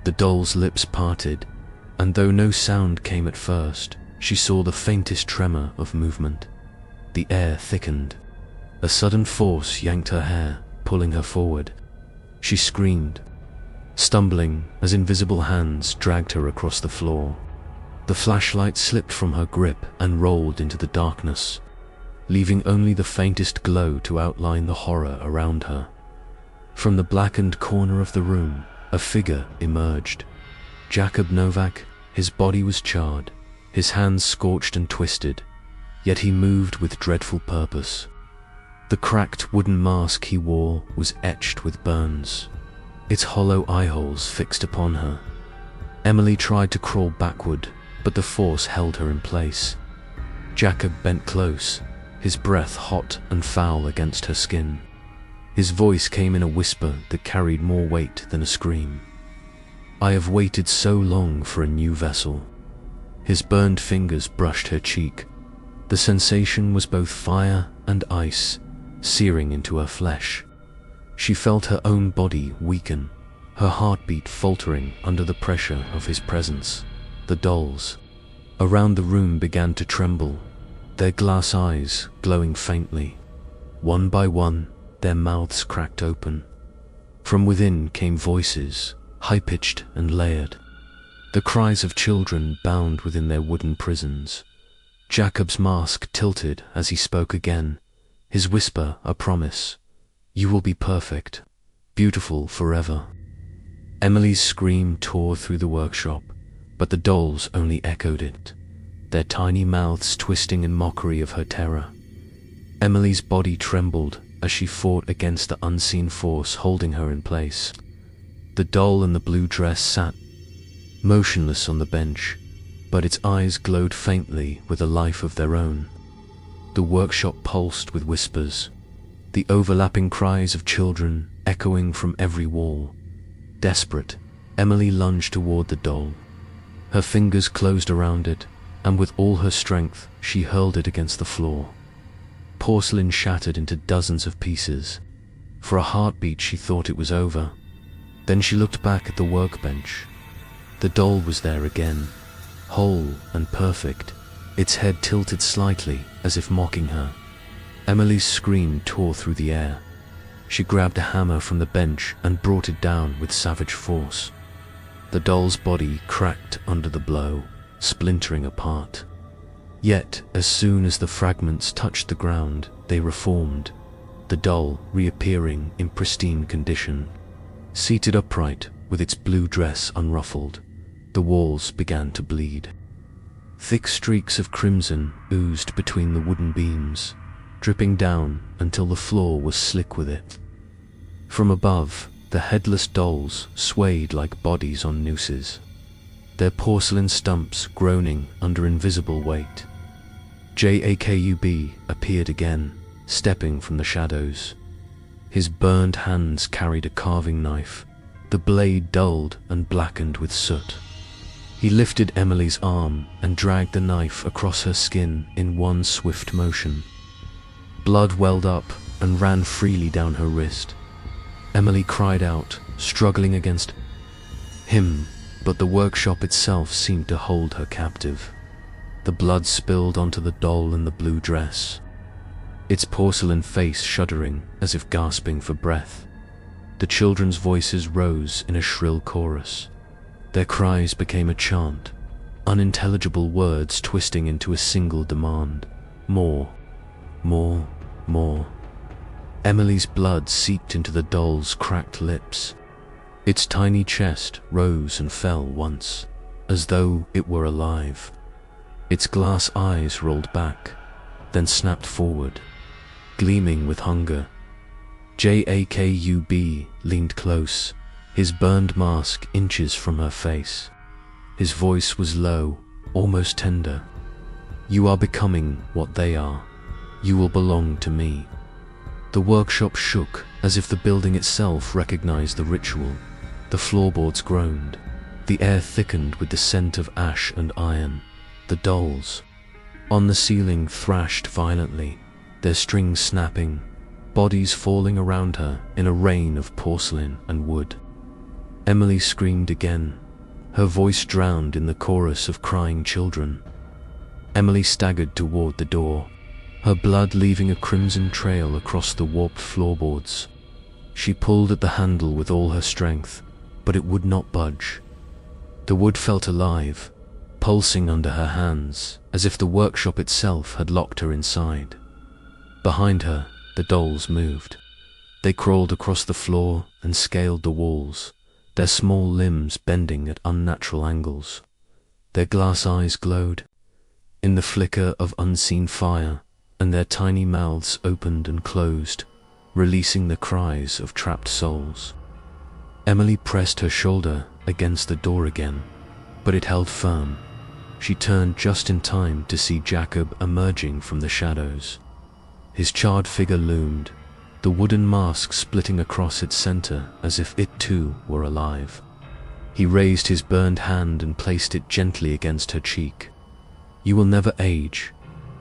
[SPEAKER 1] The doll's lips parted, and though no sound came at first, she saw the faintest tremor of movement. The air thickened. A sudden force yanked her hair, pulling her forward. She screamed, stumbling as invisible hands dragged her across the floor. The flashlight slipped from her grip and rolled into the darkness, leaving only the faintest glow to outline the horror around her. From the blackened corner of the room, a figure emerged. Jakub Novak, his body was charred, his hands scorched and twisted, yet he moved with dreadful purpose. The cracked wooden mask he wore was etched with burns, its hollow eyeholes fixed upon her. Emily tried to crawl backward, but the force held her in place. Jakub bent close, his breath hot and foul against her skin. His voice came in a whisper that carried more weight than a scream. "I have waited so long for a new vessel." His burned fingers brushed her cheek. The sensation was both fire and ice, searing into her flesh. She felt her own body weaken, her heartbeat faltering under the pressure of his presence. The dolls around the room began to tremble, their glass eyes glowing faintly. One by one, their mouths cracked open. From within came voices, high-pitched and layered, the cries of children bound within their wooden prisons. Jakub's mask tilted as he spoke again, his whisper a promise. "You will be perfect, beautiful forever." Emily's scream tore through the workshop, but the dolls only echoed it, their tiny mouths twisting in mockery of her terror. Emily's body trembled as she fought against the unseen force holding her in place. The doll in the blue dress sat motionless on the bench, but its eyes glowed faintly with a life of their own. The workshop pulsed with whispers, the overlapping cries of children echoing from every wall. Desperate, Emily lunged toward the doll. Her fingers closed around it, and with all her strength, she hurled it against the floor. Porcelain shattered into dozens of pieces. For a heartbeat, she thought it was over. Then she looked back at the workbench. The doll was there again, whole and perfect, its head tilted slightly as if mocking her. Emily's scream tore through the air. She grabbed a hammer from the bench and brought it down with savage force. The doll's body cracked under the blow, splintering apart. Yet, as soon as the fragments touched the ground, they reformed, the doll reappearing in pristine condition. Seated upright, with its blue dress unruffled, the walls began to bleed. Thick streaks of crimson oozed between the wooden beams, dripping down until the floor was slick with it. From above, the headless dolls swayed like bodies on nooses, their porcelain stumps groaning under invisible weight. Jakub appeared again, stepping from the shadows. His burned hands carried a carving knife, the blade dulled and blackened with soot. He lifted Emily's arm and dragged the knife across her skin in one swift motion. Blood welled up and ran freely down her wrist. Emily cried out, struggling against him, but the workshop itself seemed to hold her captive. The blood spilled onto the doll in the blue dress, its porcelain face shuddering as if gasping for breath. The children's voices rose in a shrill chorus. Their cries became a chant, unintelligible words twisting into a single demand. More, more, more. Emily's blood seeped into the doll's cracked lips. Its tiny chest rose and fell once, as though it were alive. Its glass eyes rolled back, then snapped forward, gleaming with hunger. Jakub leaned close, his burned mask inches from her face. His voice was low, almost tender. "You are becoming what they are. You will belong to me." The workshop shook as if the building itself recognized the ritual. The floorboards groaned. The air thickened with the scent of ash and iron. The dolls on the ceiling thrashed violently, their strings snapping, bodies falling around her in a rain of porcelain and wood. Emily screamed again, her voice drowned in the chorus of crying children. Emily staggered toward the door, her blood leaving a crimson trail across the warped floorboards. She pulled at the handle with all her strength, but it would not budge. The wood felt alive, pulsing under her hands, as if the workshop itself had locked her inside. Behind her, the dolls moved. They crawled across the floor and scaled the walls, their small limbs bending at unnatural angles. Their glass eyes glowed in the flicker of unseen fire, and their tiny mouths opened and closed, releasing the cries of trapped souls. Emily pressed her shoulder against the door again, but it held firm. She turned just in time to see Jacob emerging from the shadows. His charred figure loomed, the wooden mask splitting across its center as if it too were alive. He raised his burned hand and placed it gently against her cheek. "You will never age.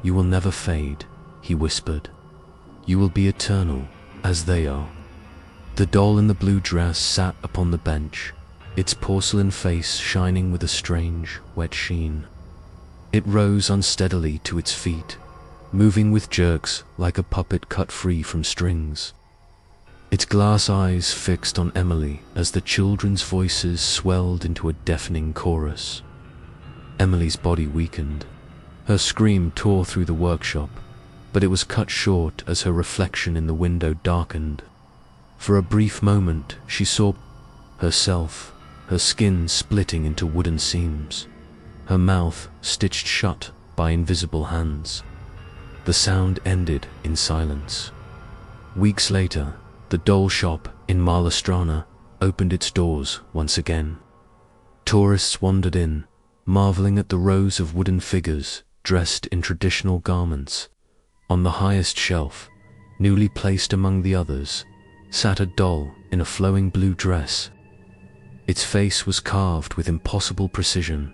[SPEAKER 1] You will never fade," he whispered. "You will be eternal, as they are." The doll in the blue dress sat upon the bench, its porcelain face shining with a strange, wet sheen. It rose unsteadily to its feet, moving with jerks like a puppet cut free from strings. Its glass eyes fixed on Emily as the children's voices swelled into a deafening chorus. Emily's body weakened. Her scream tore through the workshop, but it was cut short as her reflection in the window darkened. For a brief moment she saw herself, her skin splitting into wooden seams, her mouth stitched shut by invisible hands. The sound ended in silence. Weeks later, the doll shop in Malastrana opened its doors once again. Tourists wandered in, marveling at the rows of wooden figures dressed in traditional garments. On the highest shelf, newly placed among the others, sat a doll in a flowing blue dress. Its face was carved with impossible precision,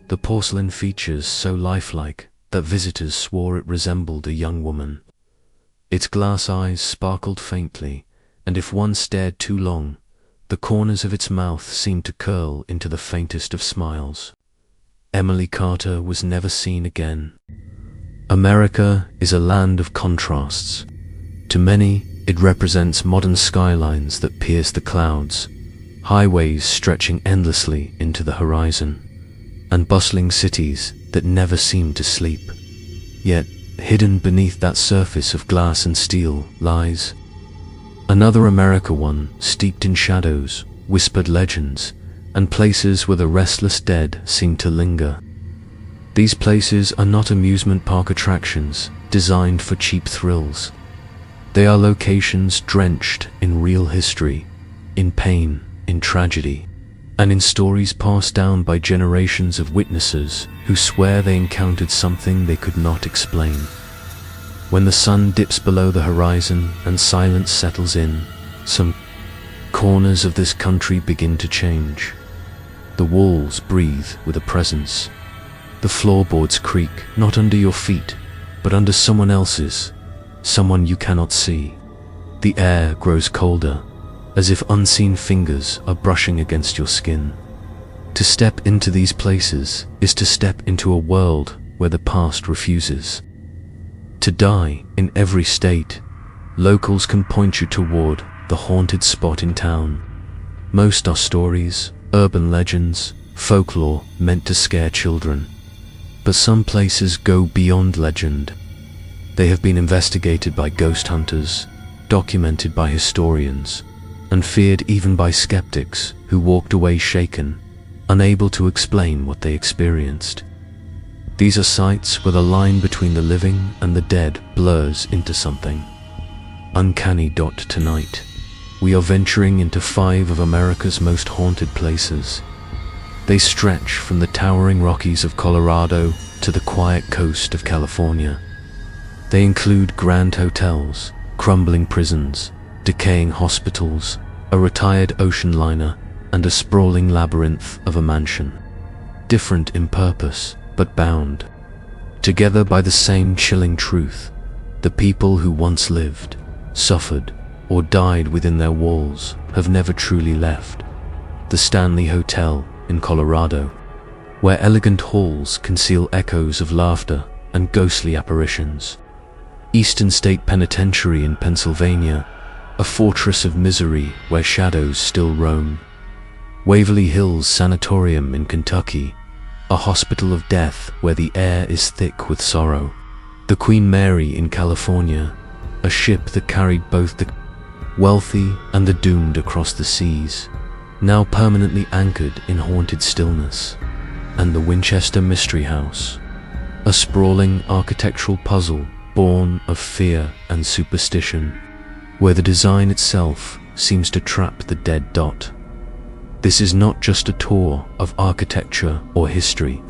[SPEAKER 1] the porcelain features so lifelike that visitors swore it resembled a young woman. Its glass eyes sparkled faintly, and if one stared too long, the corners of its mouth seemed to curl into the faintest of smiles. Emily Carter was never seen again. America is a land of contrasts. To many, it represents modern skylines that pierce the clouds, highways stretching endlessly into the horizon, and bustling cities that never seem to sleep. Yet, hidden beneath that surface of glass and steel lies another America, one steeped in shadows, whispered legends, and places where the restless dead seem to linger. These places are not amusement park attractions designed for cheap thrills. They are locations drenched in real history, in pain, in tragedy, and in stories passed down by generations of witnesses who swear they encountered something they could not explain. When the sun dips below the horizon and silence settles in, some corners of this country begin to change. The walls breathe with a presence. The floorboards creak, not under your feet, but under someone else's, someone you cannot see. The air grows colder, as if unseen fingers are brushing against your skin. To step into these places is to step into a world where the past refuses. To die in every state, locals can point you toward the haunted spot in town. Most are stories, urban legends, folklore meant to scare children. But some places go beyond legend. They have been investigated by ghost hunters, documented by historians, and feared even by skeptics who walked away shaken, unable to explain what they experienced. These are sites where the line between the living and the dead blurs into something uncanny. Tonight, we are venturing into 5 of America's most haunted places. They stretch from the towering Rockies of Colorado to the quiet coast of California. They include grand hotels, crumbling prisons, decaying hospitals, a retired ocean liner, and a sprawling labyrinth of a mansion. Different in purpose, but bound together by the same chilling truth: the people who once lived, suffered, or died within their walls have never truly left. The Stanley Hotel in Colorado, where elegant halls conceal echoes of laughter and ghostly apparitions. Eastern State Penitentiary in Pennsylvania, a fortress of misery where shadows still roam. Waverly Hills Sanatorium in Kentucky, a hospital of death where the air is thick with sorrow. The Queen Mary in California, a ship that carried both the wealthy and the doomed across the seas, now permanently anchored in haunted stillness. And the Winchester Mystery House, a sprawling architectural puzzle born of fear and superstition, where the design itself seems to trap the dead. This is not just a tour of architecture or history.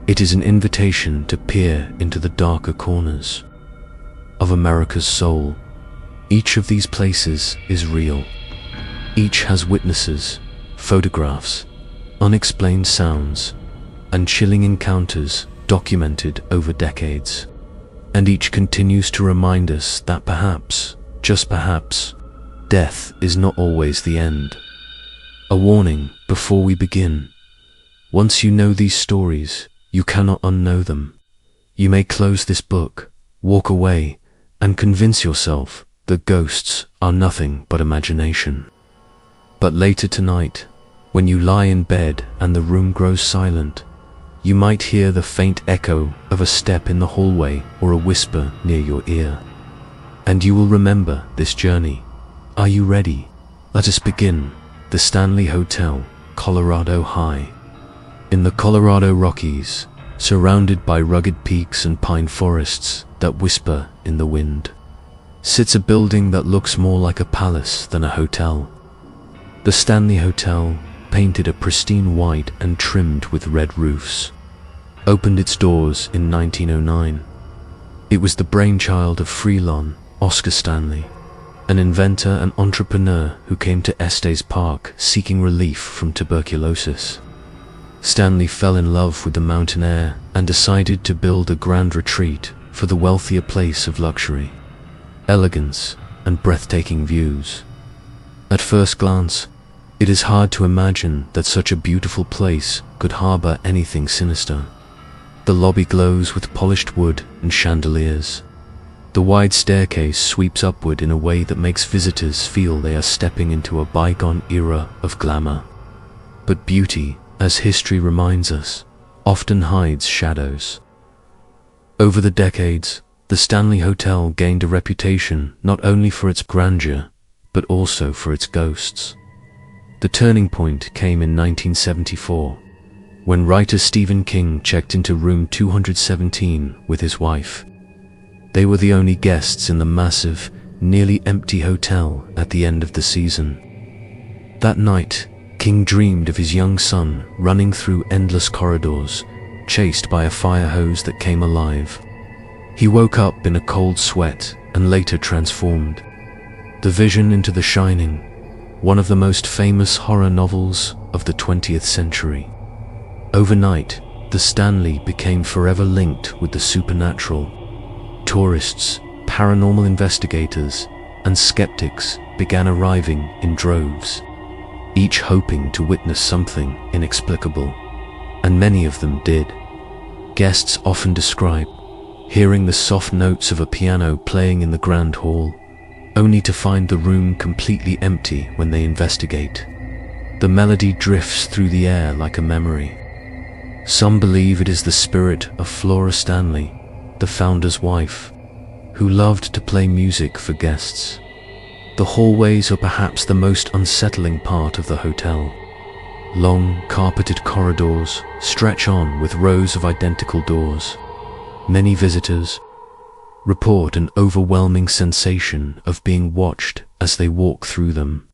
[SPEAKER 1] It is an invitation to peer into the darker corners of America's soul. Each of these places is real. Each has witnesses, photographs, unexplained sounds, and chilling encounters documented over decades. And each continues to remind us that perhaps, just perhaps, death is not always the end. A warning before we begin: once you know these stories, you cannot unknow them. You may close this book, walk away, and convince yourself that ghosts are nothing but imagination. But later tonight, when you lie in bed and the room grows silent, you might hear the faint echo of a step in the hallway or a whisper near your ear. And you will remember this journey. Are you ready? Let us begin. The Stanley Hotel, Colorado High. In the Colorado Rockies, surrounded by rugged peaks and pine forests that whisper in the wind, sits a building that looks more like a palace than a hotel. The Stanley Hotel, painted a pristine white and trimmed with red roofs, opened its doors in 1909. It was the brainchild of Freelon Oscar Stanley, an inventor and entrepreneur who came to Estes Park seeking relief from tuberculosis. Stanley fell in love with the mountain air and decided to build a grand retreat for the wealthier place of luxury, elegance, and breathtaking views. At first glance, it is hard to imagine that such a beautiful place could harbor anything sinister. The lobby glows with polished wood and chandeliers. The wide staircase sweeps upward in a way that makes visitors feel they are stepping into a bygone era of glamour. But beauty, as history reminds us, often hides shadows. Over the decades, the Stanley Hotel gained a reputation not only for its grandeur, but also for its ghosts. The turning point came in 1974, when writer Stephen King checked into room 217 with his wife. They were the only guests in the massive, nearly empty hotel at the end of the season. That night, King dreamed of his young son running through endless corridors, chased by a fire hose that came alive. He woke up in a cold sweat and later transformed. The vision into The Shining, one of the most famous horror novels of the 20th century. Overnight, the Stanley became forever linked with the supernatural. Tourists, paranormal investigators, and skeptics began arriving in droves, each hoping to witness something inexplicable, and many of them did. Guests often describe hearing the soft notes of a piano playing in the grand hall, only to find the room completely empty when they investigate. The melody drifts through the air like a memory. Some believe it is the spirit of Flora Stanley, the founder's wife, who loved to play music for guests. The hallways are perhaps the most unsettling part of the hotel. Long, carpeted corridors stretch on with rows of identical doors. Many visitors report an overwhelming sensation of being watched as they walk through them.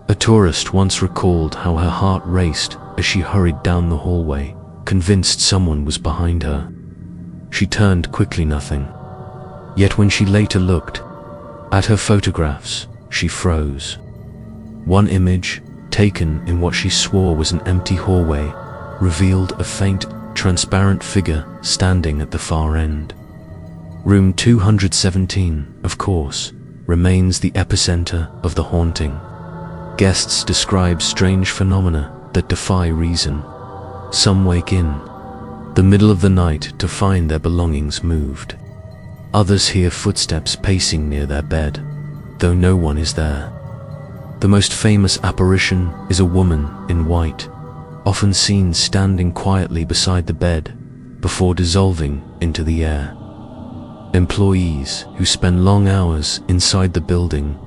[SPEAKER 1] A tourist once recalled how her heart raced as she hurried down the hallway, convinced someone was behind her. She turned quickly, nothing. Yet when she later looked at her photographs, she froze. One image, taken in what she swore was an empty hallway, revealed a faint, transparent figure standing at the far end. Room 217, of course, remains the epicenter of the haunting. Guests describe strange phenomena that defy reason. Some wake in the middle of the night to find their belongings moved. Others hear footsteps pacing near their bed, though no one is there. The most famous apparition is a woman in white, often seen standing quietly beside the bed before dissolving into the air. Employees who spend long hours inside the building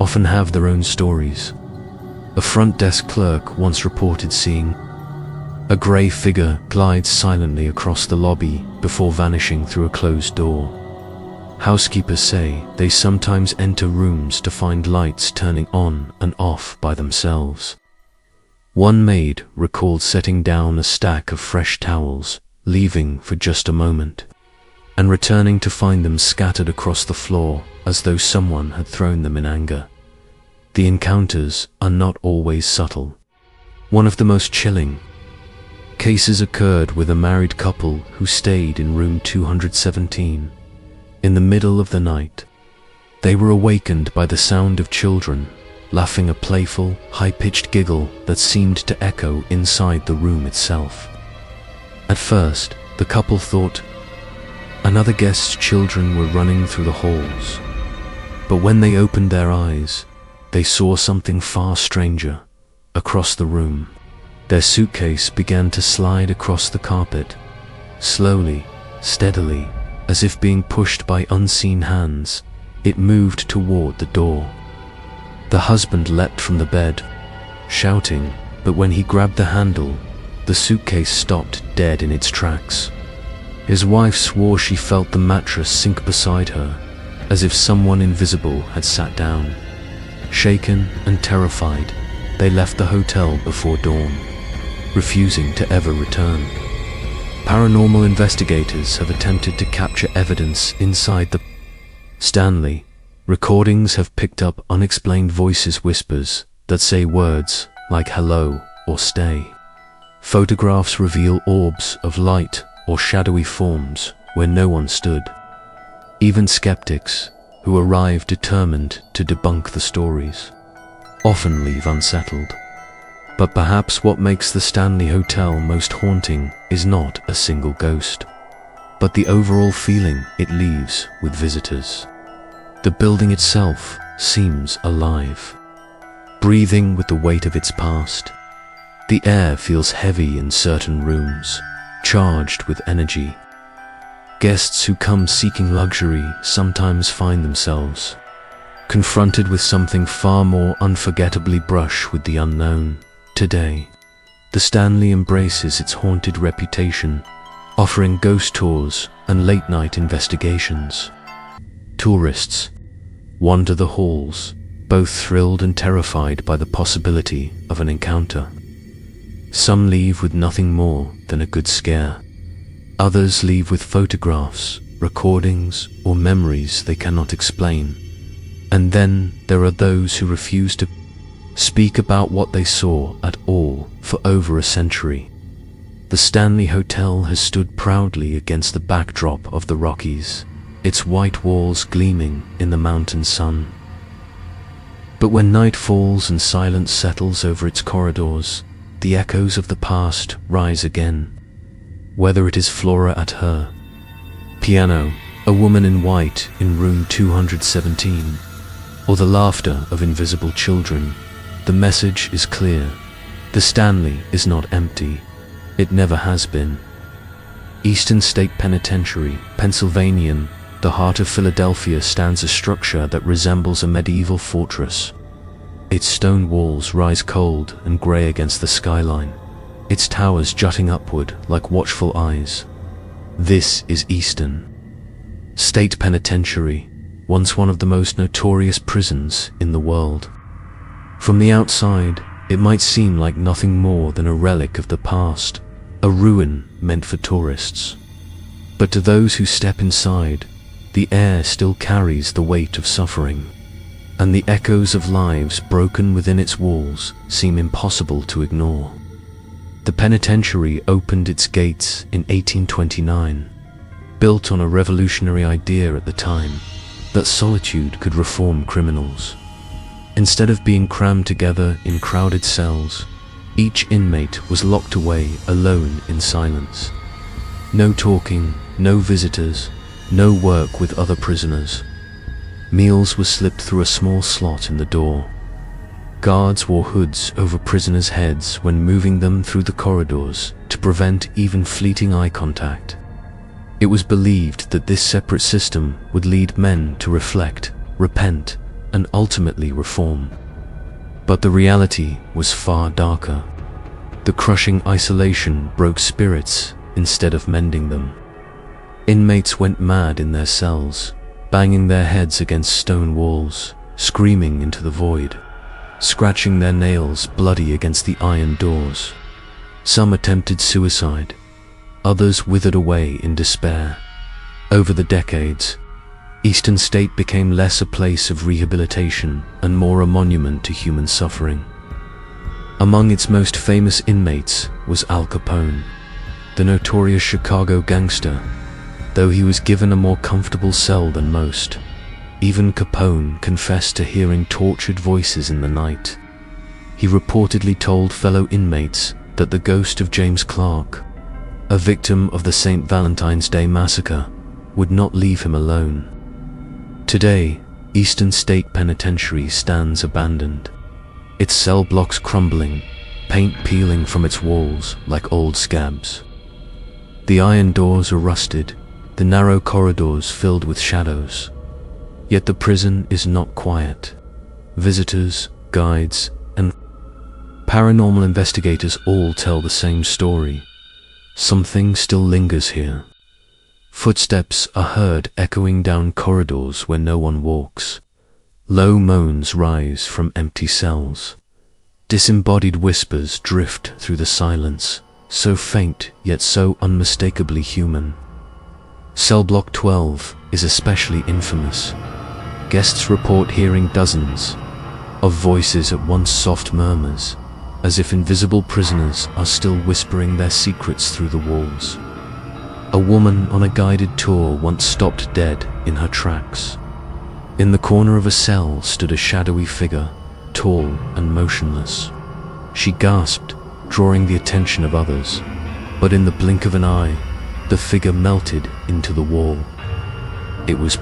[SPEAKER 1] often have their own stories. A front desk clerk once reported seeing a grey figure glide silently across the lobby before vanishing through a closed door. Housekeepers say they sometimes enter rooms to find lights turning on and off by themselves. One maid recalled setting down a stack of fresh towels, leaving for just a moment, and returning to find them scattered across the floor as though someone had thrown them in anger. The encounters are not always subtle. One of the most chilling cases occurred with a married couple who stayed in room 217. In the middle of the night, they were awakened by the sound of children laughing, a playful, high-pitched giggle that seemed to echo inside the room itself. At first, the couple thought another guest's children were running through the halls. But when they opened their eyes, they saw something far stranger across the room. Their suitcase began to slide across the carpet, slowly, steadily, as if being pushed by unseen hands. It moved toward the door. The husband leapt from the bed, shouting, but when he grabbed the handle, the suitcase stopped dead in its tracks. His wife swore she felt the mattress sink beside her, as if someone invisible had sat down. Shaken and terrified, they left the hotel before dawn, refusing to ever return. Paranormal investigators have attempted to capture evidence inside the Stanley. Recordings have picked up unexplained voices, whispers that say words like hello or stay. Photographs reveal orbs of light or shadowy forms where no one stood. Even skeptics, who arrive determined to debunk the stories, often leave unsettled. But perhaps what makes the Stanley Hotel most haunting is not a single ghost, but the overall feeling it leaves with visitors. The building itself seems alive, breathing with the weight of its past. The air feels heavy in certain rooms, charged with energy. Guests who come seeking luxury sometimes find themselves confronted with something far more unforgettably brush with the unknown. Today, the Stanley embraces its haunted reputation, offering ghost tours and late-night investigations. Tourists wander the halls, both thrilled and terrified by the possibility of an encounter. Some leave with nothing more than a good scare. Others leave with photographs, recordings, or memories they cannot explain. And then there are those who refuse to speak about what they saw at all for over a century. The Stanley Hotel has stood proudly against the backdrop of the Rockies, its white walls gleaming in the mountain sun. But when night falls and silence settles over its corridors, the echoes of the past rise again. Whether it is Flora at her piano, a woman in white in room 217, or the laughter of invisible children, the message is clear. The Stanley is not empty. It never has been. Eastern State Penitentiary, Pennsylvania, the heart of Philadelphia, stands a structure that resembles a medieval fortress. Its stone walls rise cold and grey against the skyline, its towers jutting upward like watchful eyes. This is Eastern State Penitentiary, once one of the most notorious prisons in the world. From the outside, it might seem like nothing more than a relic of the past, a ruin meant for tourists. But to those who step inside, the air still carries the weight of suffering, and the echoes of lives broken within its walls seem impossible to ignore. The penitentiary opened its gates in 1829, built on a revolutionary idea at the time, that solitude could reform criminals. Instead of being crammed together in crowded cells, each inmate was locked away alone in silence. No talking, no visitors, no work with other prisoners. Meals were slipped through a small slot in the door. Guards wore hoods over prisoners' heads when moving them through the corridors to prevent even fleeting eye contact. It was believed that this separate system would lead men to reflect, repent, and ultimately reform. But the reality was far darker. The crushing isolation broke spirits instead of mending them. Inmates went mad in their cells, banging their heads against stone walls, screaming into the void, scratching their nails bloody against the iron doors. Some attempted suicide, others withered away in despair. Over the decades, Eastern State became less a place of rehabilitation and more a monument to human suffering. Among its most famous inmates was Al Capone, the notorious Chicago gangster. Though he was given a more comfortable cell than most, even Capone confessed to hearing tortured voices in the night. He reportedly told fellow inmates that the ghost of James Clark, a victim of the St. Valentine's Day massacre, would not leave him alone. Today, Eastern State Penitentiary stands abandoned, its cell blocks crumbling, paint peeling from its walls like old scabs. The iron doors are rusted, the narrow corridors filled with shadows. Yet the prison is not quiet. Visitors, guides, and paranormal investigators all tell the same story. Something still lingers here. Footsteps are heard echoing down corridors where no one walks. Low moans rise from empty cells. Disembodied whispers drift through the silence, so faint yet so unmistakably human. Cell Block 12 is especially infamous. Guests report hearing dozens of voices, at once soft murmurs, as if invisible prisoners are still whispering their secrets through the walls. A woman on a guided tour once stopped dead in her tracks. In the corner of a cell stood a shadowy figure, tall and motionless. She gasped, drawing the attention of others, but in the blink of an eye, the figure melted into the wall. It was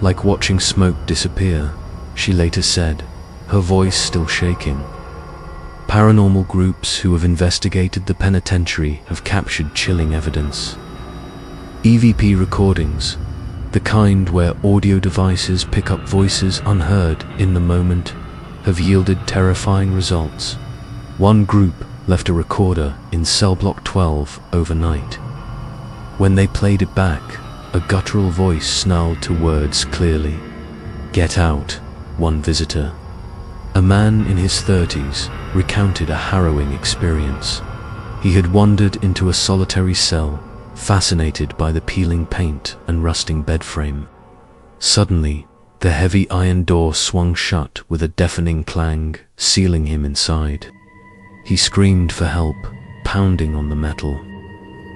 [SPEAKER 1] like watching smoke disappear, she later said, her voice still shaking. Paranormal groups who have investigated the penitentiary have captured chilling evidence. EVP recordings, the kind where audio devices pick up voices unheard in the moment, have yielded terrifying results. One group left a recorder in Cell Block 12 overnight. When they played it back, a guttural voice snarled to words clearly. "Get out," one visitor. A man in his 30s recounted a harrowing experience. He had wandered into a solitary cell, fascinated by the peeling paint and rusting bed frame. Suddenly, The heavy iron door swung shut with a deafening clang, sealing him inside. He screamed for help, pounding on the metal.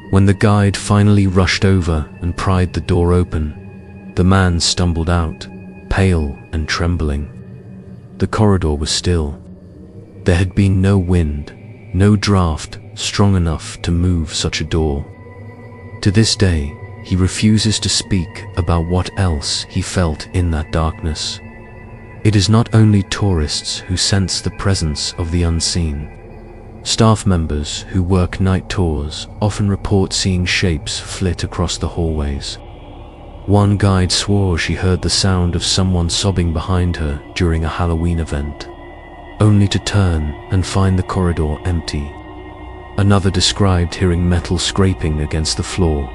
[SPEAKER 1] When the guide finally rushed over and pried the door open, the man stumbled out, pale and trembling. The corridor was still. There had been no wind, no draft strong enough to move such a door. To this day, he refuses to speak about what else he felt in that darkness. It is not only tourists who sense the presence of the unseen. Staff members who work night tours often report seeing shapes flit across the hallways. One guide swore she heard the sound of someone sobbing behind her during a Halloween event, only to turn and find the corridor empty. Another described hearing metal scraping against the floor,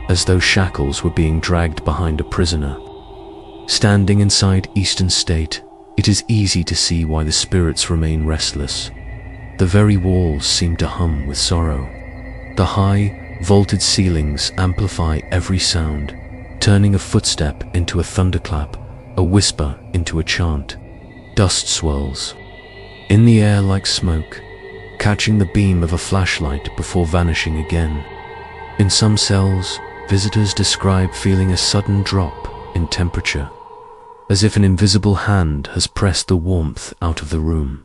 [SPEAKER 1] as though shackles were being dragged behind a prisoner. Standing inside Eastern State, it is easy to see why the spirits remain restless. The very walls seem to hum with sorrow. The high, vaulted ceilings amplify every sound, turning a footstep into a thunderclap, a whisper into a chant. Dust swirls in the air like smoke, catching the beam of a flashlight before vanishing again. In some cells, visitors describe feeling a sudden drop in temperature, as if an invisible hand has pressed the warmth out of the room.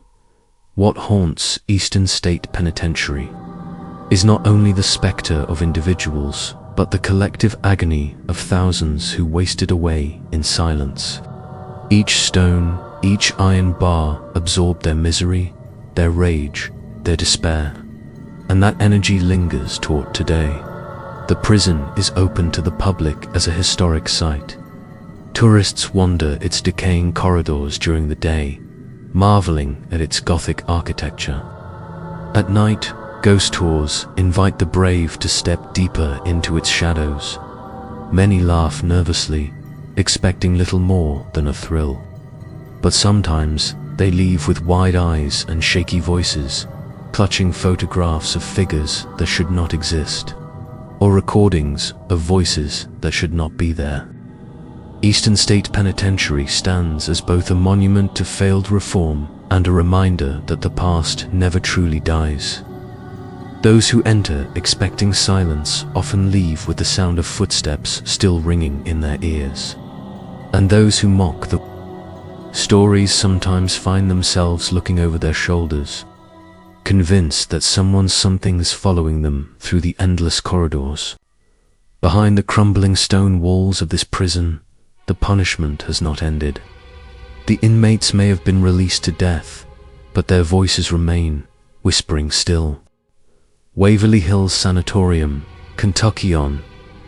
[SPEAKER 1] What haunts Eastern State Penitentiary is not only the specter of individuals, but the collective agony of thousands who wasted away in silence. Each stone, each iron bar absorbed their misery, their rage, their despair, and that energy lingers toward today. The prison is open to the public as a historic site. Tourists wander its decaying corridors during the day, marveling at its Gothic architecture. At night, ghost tours invite the brave to step deeper into its shadows. Many laugh nervously, expecting little more than a thrill. But sometimes they leave with wide eyes and shaky voices, clutching photographs of figures that should not exist, or recordings of voices that should not be there. Eastern State Penitentiary stands as both a monument to failed reform and a reminder that the past never truly dies. Those who enter expecting silence often leave with the sound of footsteps still ringing in their ears. And those who mock the stories sometimes find themselves looking over their shoulders, convinced that something's following them through the endless corridors. Behind the crumbling stone walls of this prison, the punishment has not ended. The inmates may have been released to death, but their voices remain, whispering still. Waverly Hills Sanatorium, Kentucky. On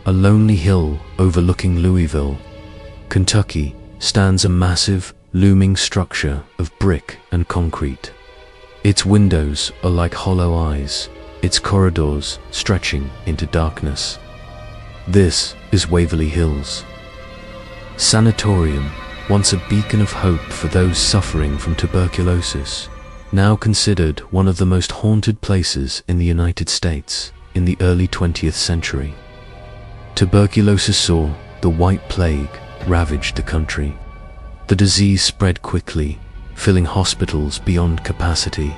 [SPEAKER 1] a lonely hill overlooking Louisville, Kentucky, stands a massive, looming structure of brick and concrete. Its windows are like hollow eyes, its corridors stretching into darkness. This is Waverly Hills Sanatorium, once a beacon of hope for those suffering from tuberculosis, now considered one of the most haunted places in the United States in the early 20th century. Tuberculosis saw the White Plague ravaged the country. The disease spread quickly, filling hospitals beyond capacity.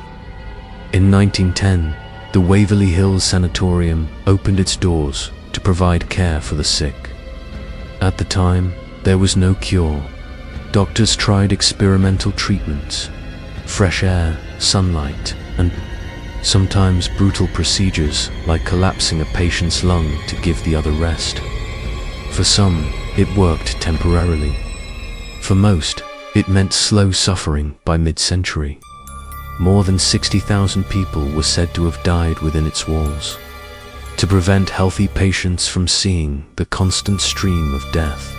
[SPEAKER 1] In 1910, the Waverly Hills Sanatorium opened its doors to provide care for the sick. At the time, there was no cure. Doctors tried experimental treatments, fresh air, sunlight, and sometimes brutal procedures like collapsing a patient's lung to give the other rest. For some, it worked temporarily. For most, it meant slow suffering by mid-century. More than 60,000 people were said to have died within its walls. To prevent healthy patients from seeing the constant stream of death,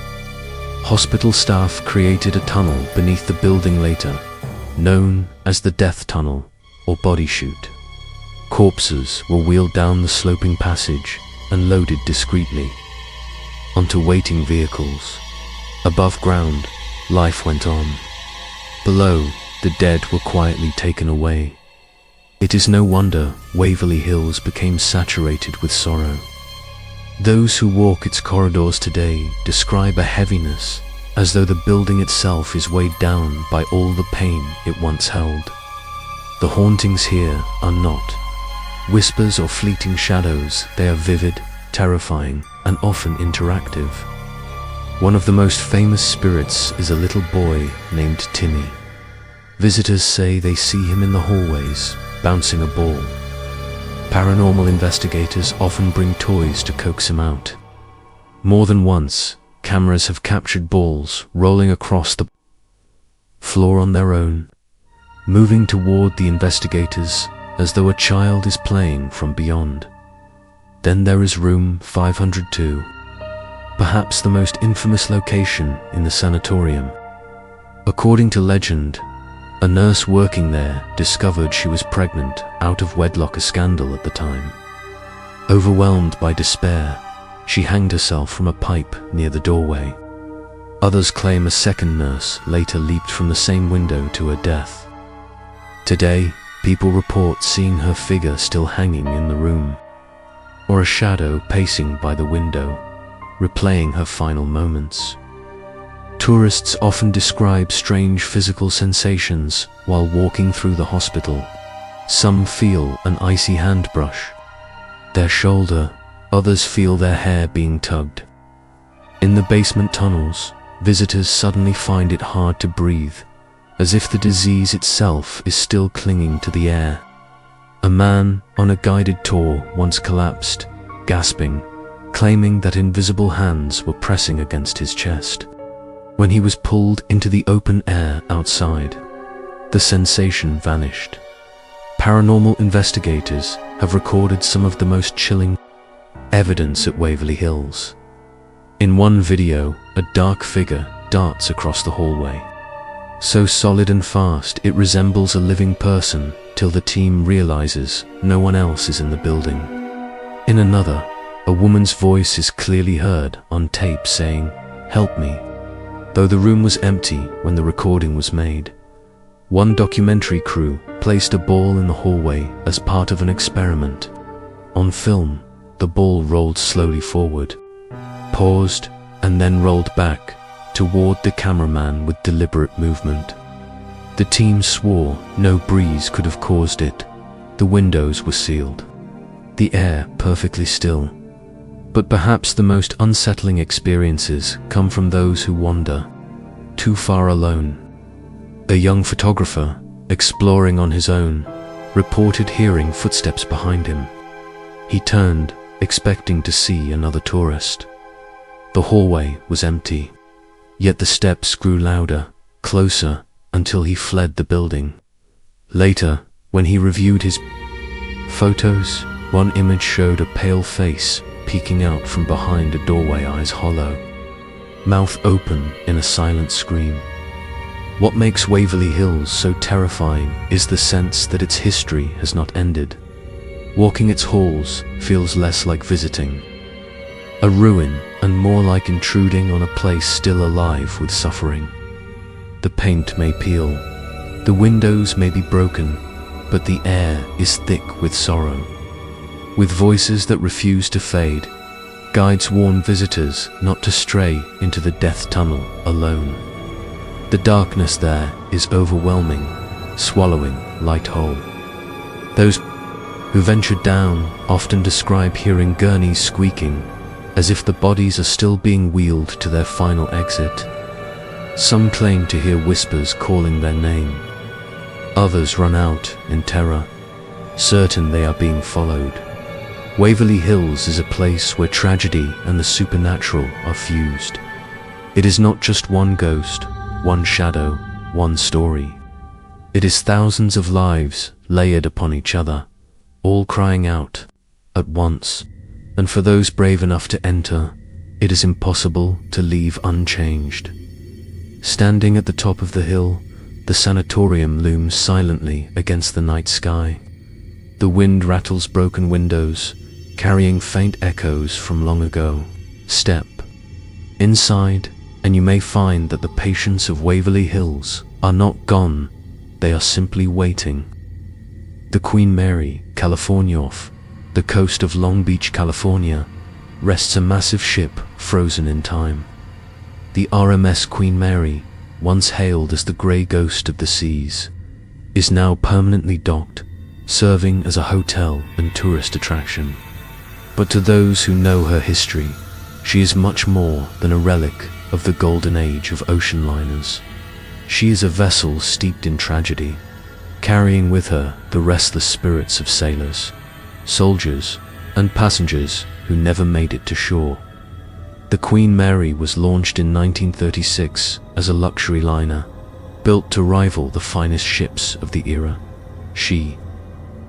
[SPEAKER 1] hospital staff created a tunnel beneath the building later, known as the death tunnel or body chute. Corpses were wheeled down the sloping passage and loaded discreetly onto waiting vehicles. Above ground, life went on. Below, the dead were quietly taken away. It is no wonder Waverly Hills became saturated with sorrow. Those who walk its corridors today describe a heaviness, as though the building itself is weighed down by all the pain it once held. The hauntings here are not whispers or fleeting shadows. They are vivid, terrifying, and often interactive. One of the most famous spirits is a little boy named Timmy. Visitors say they see him in the hallways, bouncing a ball. Paranormal investigators often bring toys to coax him out. More than once, cameras have captured balls rolling across the floor on their own, moving toward the investigators as though a child is playing from beyond. Then there is room 502, perhaps the most infamous location in the sanatorium. According to legend, a nurse working there discovered she was pregnant out of wedlock, a scandal at the time. Overwhelmed by despair, she hanged herself from a pipe near the doorway. Others claim a second nurse later leaped from the same window to her death. Today, people report seeing her figure still hanging in the room, or a shadow pacing by the window, replaying her final moments. Tourists often describe strange physical sensations while walking through the hospital. Some feel an icy hand brush their shoulder, others feel their hair being tugged. In the basement tunnels, visitors suddenly find it hard to breathe, as if the disease itself is still clinging to the air. A man on a guided tour once collapsed, gasping, claiming that invisible hands were pressing against his chest. When he was pulled into the open air outside, the sensation vanished. Paranormal investigators have recorded some of the most chilling evidence at Waverly Hills. In one video, a dark figure darts across the hallway, so solid and fast it resembles a living person till the team realizes no one else is in the building. In another, a woman's voice is clearly heard on tape saying, "Help me," though the room was empty when the recording was made. One documentary crew placed a ball in the hallway as part of an experiment. On film, the ball rolled slowly forward, paused, and then rolled back toward the cameraman with deliberate movement. The team swore no breeze could have caused it. The windows were sealed, the air perfectly still. But perhaps the most unsettling experiences come from those who wander too far alone. A young photographer, exploring on his own, reported hearing footsteps behind him. He turned, expecting to see another tourist. The hallway was empty, yet the steps grew louder, closer, until he fled the building. Later, when he reviewed his photos, one image showed a pale face peeking out from behind a doorway, eyes hollow, mouth open in a silent scream. What makes Waverly Hills so terrifying is the sense that its history has not ended. Walking its halls feels less like visiting a ruin and more like intruding on a place still alive with suffering. The paint may peel, the windows may be broken, but the air is thick with sorrow. With voices that refuse to fade, guides warn visitors not to stray into the death tunnel alone. The darkness there is overwhelming, swallowing light whole. Those who venture down often describe hearing gurneys squeaking, as if the bodies are still being wheeled to their final exit. Some claim to hear whispers calling their name. Others run out in terror, certain they are being followed. Waverly Hills is a place where tragedy and the supernatural are fused. It is not just one ghost, one shadow, one story. It is thousands of lives layered upon each other, all crying out at once. And for those brave enough to enter, it is impossible to leave unchanged. Standing at the top of the hill, the sanatorium looms silently against the night sky. The wind rattles broken windows, carrying faint echoes from long ago. Step inside, and you may find that the patients of Waverly Hills are not gone, they are simply waiting. The Queen Mary, California, off the coast of Long Beach, California, rests a massive ship frozen in time. The RMS Queen Mary, once hailed as the grey ghost of the seas, is now permanently docked, serving as a hotel and tourist attraction. But to those who know her history, she is much more than a relic of the golden age of ocean liners. She is a vessel steeped in tragedy, carrying with her the restless spirits of sailors, soldiers, and passengers who never made it to shore. The Queen Mary was launched in 1936 as a luxury liner, built to rival the finest ships of the era. She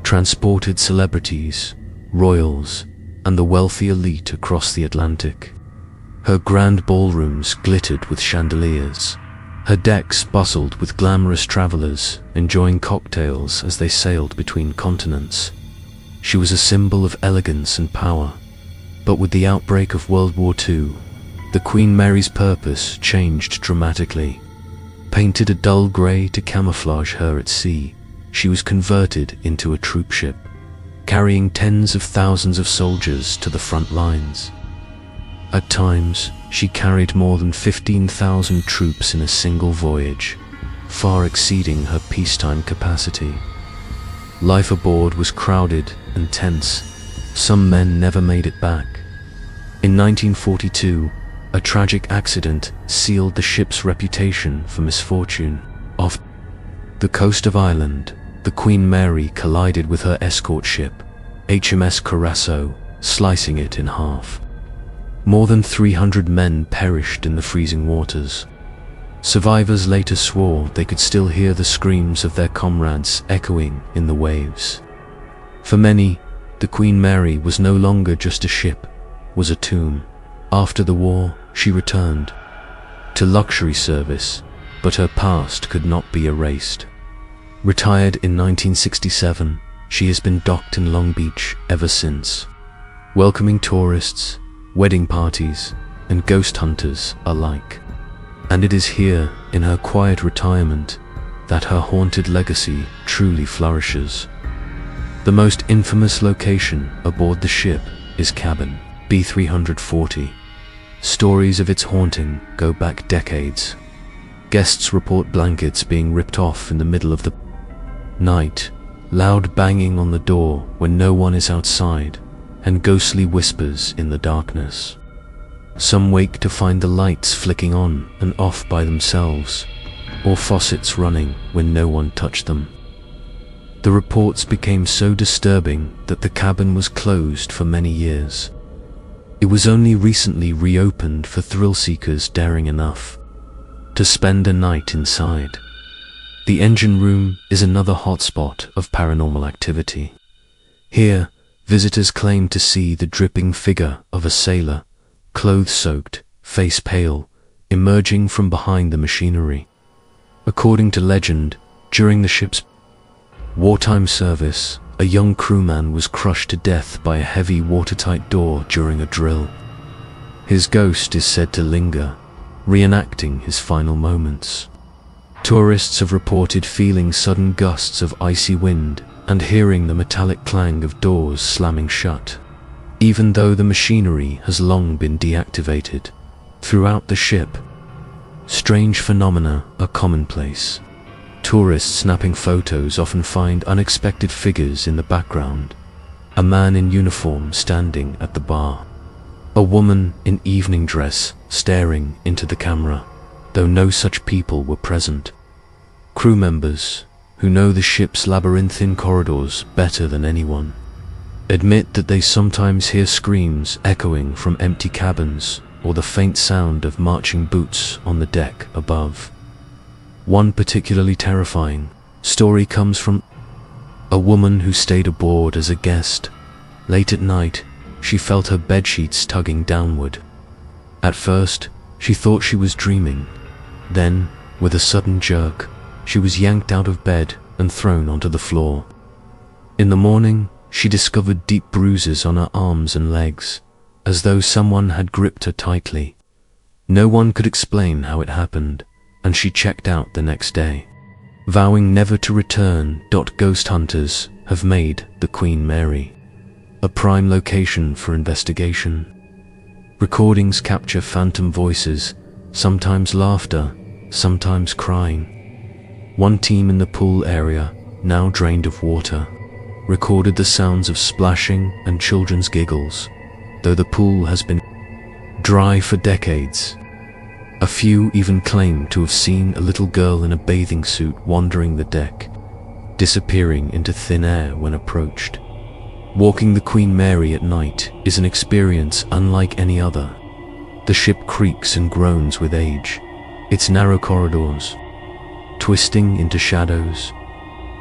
[SPEAKER 1] transported celebrities, royals, and the wealthy elite across the Atlantic. Her grand ballrooms glittered with chandeliers. Her decks bustled with glamorous travelers enjoying cocktails as they sailed between continents. She was a symbol of elegance and power. But with the outbreak of World War II, the Queen Mary's purpose changed dramatically. Painted a dull grey to camouflage her at sea, she was converted into a troop ship, carrying tens of thousands of soldiers to the front lines. At times, she carried more than 15,000 troops in a single voyage, far exceeding her peacetime capacity. Life aboard was crowded and tense. Some men never made it back. In 1942, a tragic accident sealed the ship's reputation for misfortune. Off the coast of Ireland, the Queen Mary collided with her escort ship, HMS Curacao, slicing it in half. More than 300 men perished in the freezing waters. Survivors later swore they could still hear the screams of their comrades echoing in the waves. For many, the Queen Mary was no longer just a ship, was a tomb. After the war, she returned to luxury service, but her past could not be erased. Retired in 1967, she has been docked in Long Beach ever since, welcoming tourists, wedding parties, and ghost hunters alike. And it is here, in her quiet retirement, that her haunted legacy truly flourishes. The most infamous location aboard the ship is cabin B340. Stories of its haunting go back decades. Guests report blankets being ripped off in the middle of the night, loud banging on the door when no one is outside, and ghostly whispers in the darkness. Some wake to find the lights flicking on and off by themselves, or faucets running when no one touched them. The reports became so disturbing that the cabin was closed for many years. It was only recently reopened for thrill-seekers daring enough to spend a night inside. The engine room is another hotspot of paranormal activity. Here, visitors claim to see the dripping figure of a sailor, clothes-soaked, face pale, emerging from behind the machinery. According to legend, during the ship's wartime service, a young crewman was crushed to death by a heavy watertight door during a drill. His ghost is said to linger, reenacting his final moments. Tourists have reported feeling sudden gusts of icy wind and hearing the metallic clang of doors slamming shut, even though the machinery has long been deactivated. Throughout the ship, strange phenomena are commonplace. Tourists snapping photos often find unexpected figures in the background. A man in uniform standing at the bar. A woman in evening dress staring into the camera, though no such people were present. Crew members, who know the ship's labyrinthine corridors better than anyone, admit that they sometimes hear screams echoing from empty cabins or the faint sound of marching boots on the deck above. One particularly terrifying story comes from a woman who stayed aboard as a guest. Late at night, she felt her bedsheets tugging downward. At first, she thought she was dreaming. Then, with a sudden jerk, she was yanked out of bed and thrown onto the floor. In the morning, she discovered deep bruises on her arms and legs, as though someone had gripped her tightly. No one could explain how it happened, and she checked out the next day, vowing never to return. Ghost hunters have made the Queen Mary a prime location for investigation. Recordings capture phantom voices, sometimes laughter, sometimes crying. One team in the pool area, now drained of water, recorded the sounds of splashing and children's giggles, though the pool has been dry for decades. A few even claim to have seen a little girl in a bathing suit wandering the deck, disappearing into thin air when approached. Walking the Queen Mary at night is an experience unlike any other. The ship creaks and groans with age, its narrow corridors twisting into shadows.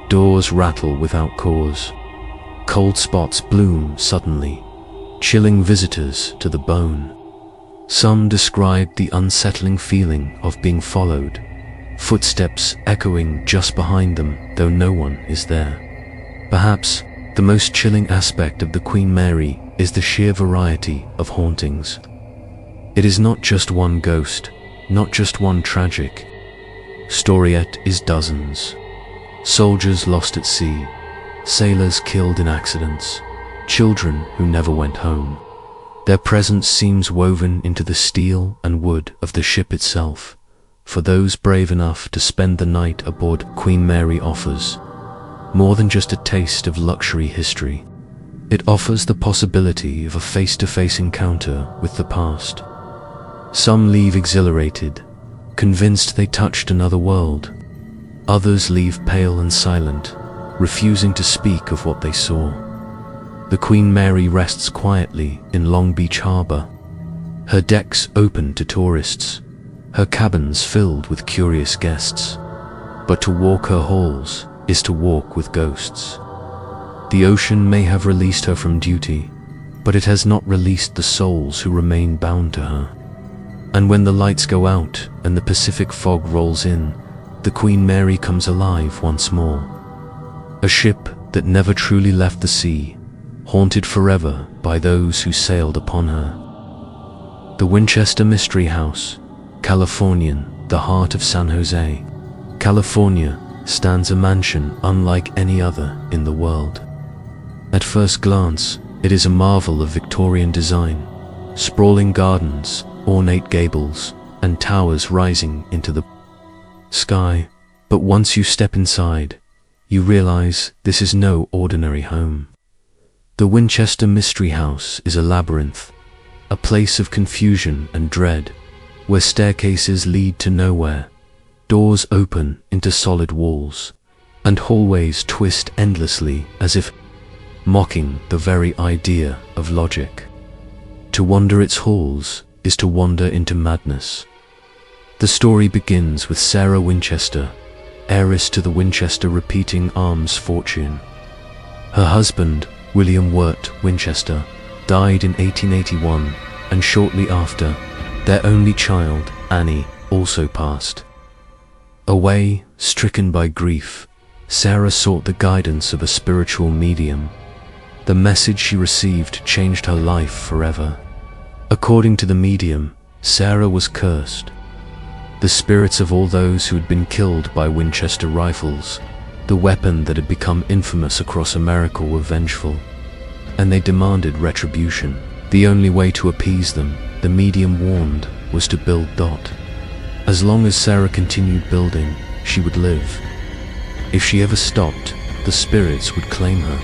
[SPEAKER 1] Doors rattle without cause. Cold spots bloom suddenly, chilling visitors to the bone. Some describe the unsettling feeling of being followed, footsteps echoing just behind them though no one is there. Perhaps the most chilling aspect of the Queen Mary is the sheer variety of hauntings. It is not just one ghost, not just one tragic. Storiette is dozens. Soldiers lost at sea, sailors killed in accidents, children who never went home. Their presence seems woven into the steel and wood of the ship itself. For those brave enough to spend the night aboard, Queen Mary offers more than just a taste of luxury history. It offers the possibility of a face-to-face encounter with the past. Some leave exhilarated, convinced they touched another world. Others leave pale and silent, refusing to speak of what they saw. The Queen Mary rests quietly in Long Beach Harbor, her decks open to tourists, her cabins filled with curious guests. But to walk her halls is to walk with ghosts. The ocean may have released her from duty, but it has not released the souls who remain bound to her. And when the lights go out and the Pacific fog rolls in, the Queen Mary comes alive once more. A ship that never truly left the sea, haunted forever by those who sailed upon her. The Winchester Mystery House, Californian, the heart of San Jose, California, stands a mansion unlike any other in the world. At first glance, it is a marvel of Victorian design, sprawling gardens, ornate gables, and towers rising into the sky. But once you step inside, you realize this is no ordinary home. The Winchester Mystery House is a labyrinth, a place of confusion and dread, where staircases lead to nowhere, doors open into solid walls, and hallways twist endlessly as if mocking the very idea of logic. To wander its halls is to wander into madness. The story begins with Sarah Winchester, heiress to the Winchester Repeating Arms fortune. Her husband, William Wirt Winchester, died in 1881, and shortly after, their only child, Annie, also passed away. Stricken by grief, Sarah sought the guidance of a spiritual medium. The message she received changed her life forever. According to the medium, Sarah was cursed. The spirits of all those who had been killed by Winchester rifles, the weapon that had become infamous across America, were vengeful, and they demanded retribution. The only way to appease them, the medium warned, was to build Dot. As long as Sarah continued building, she would live. If she ever stopped, the spirits would claim her.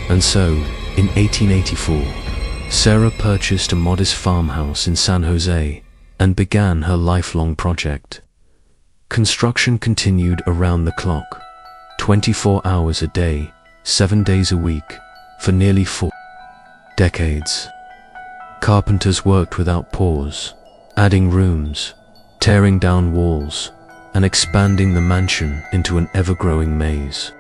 [SPEAKER 1] And so, in 1884, Sarah purchased a modest farmhouse in San Jose and began her lifelong project. Construction continued around the clock, 24 hours a day, 7 days a week, for nearly 4 decades. Carpenters worked without pause, adding rooms, tearing down walls, and expanding the mansion into an ever-growing maze.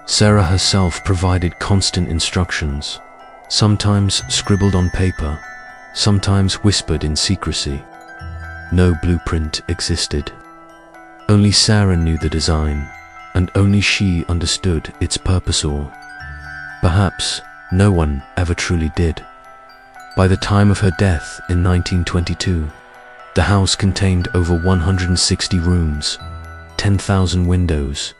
[SPEAKER 1] Sarah herself provided constant instructions, sometimes scribbled on paper, sometimes whispered in secrecy. No blueprint existed. Only Sarah knew the design, and only she understood its purpose, or perhaps no one ever truly did. By the time of her death in 1922, the house contained over 160 rooms, 10,000 windows,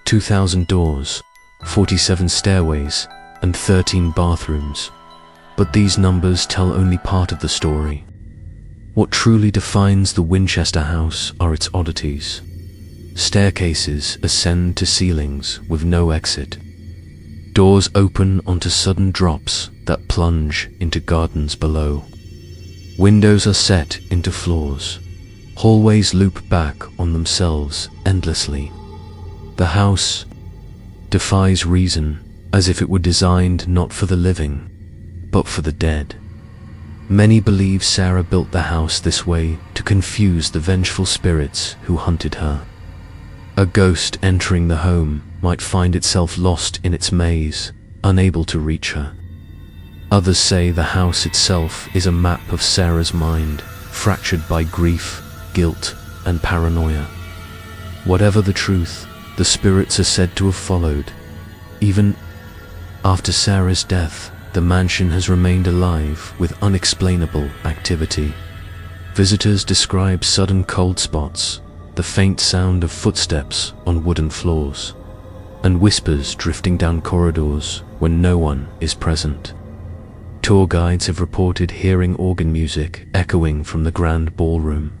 [SPEAKER 1] 2,000 doors, 47 stairways, and 13 bathrooms. But these numbers tell only part of the story. What truly defines the Winchester house are its oddities. Staircases ascend to ceilings with no exit. Doors open onto sudden drops that plunge into gardens below. Windows are set into floors. Hallways loop back on themselves endlessly. The house defies reason, as if it were designed not for the living, but for the dead. Many believe Sarah built the house this way to confuse the vengeful spirits who hunted her. A ghost entering the home might find itself lost in its maze, unable to reach her. Others say the house itself is a map of Sarah's mind, fractured by grief, guilt, and paranoia. Whatever the truth, the spirits are said to have followed. Even after Sarah's death, the mansion has remained alive with unexplainable activity. Visitors describe sudden cold spots, the faint sound of footsteps on wooden floors, and whispers drifting down corridors when no one is present. Tour guides have reported hearing organ music echoing from the grand ballroom,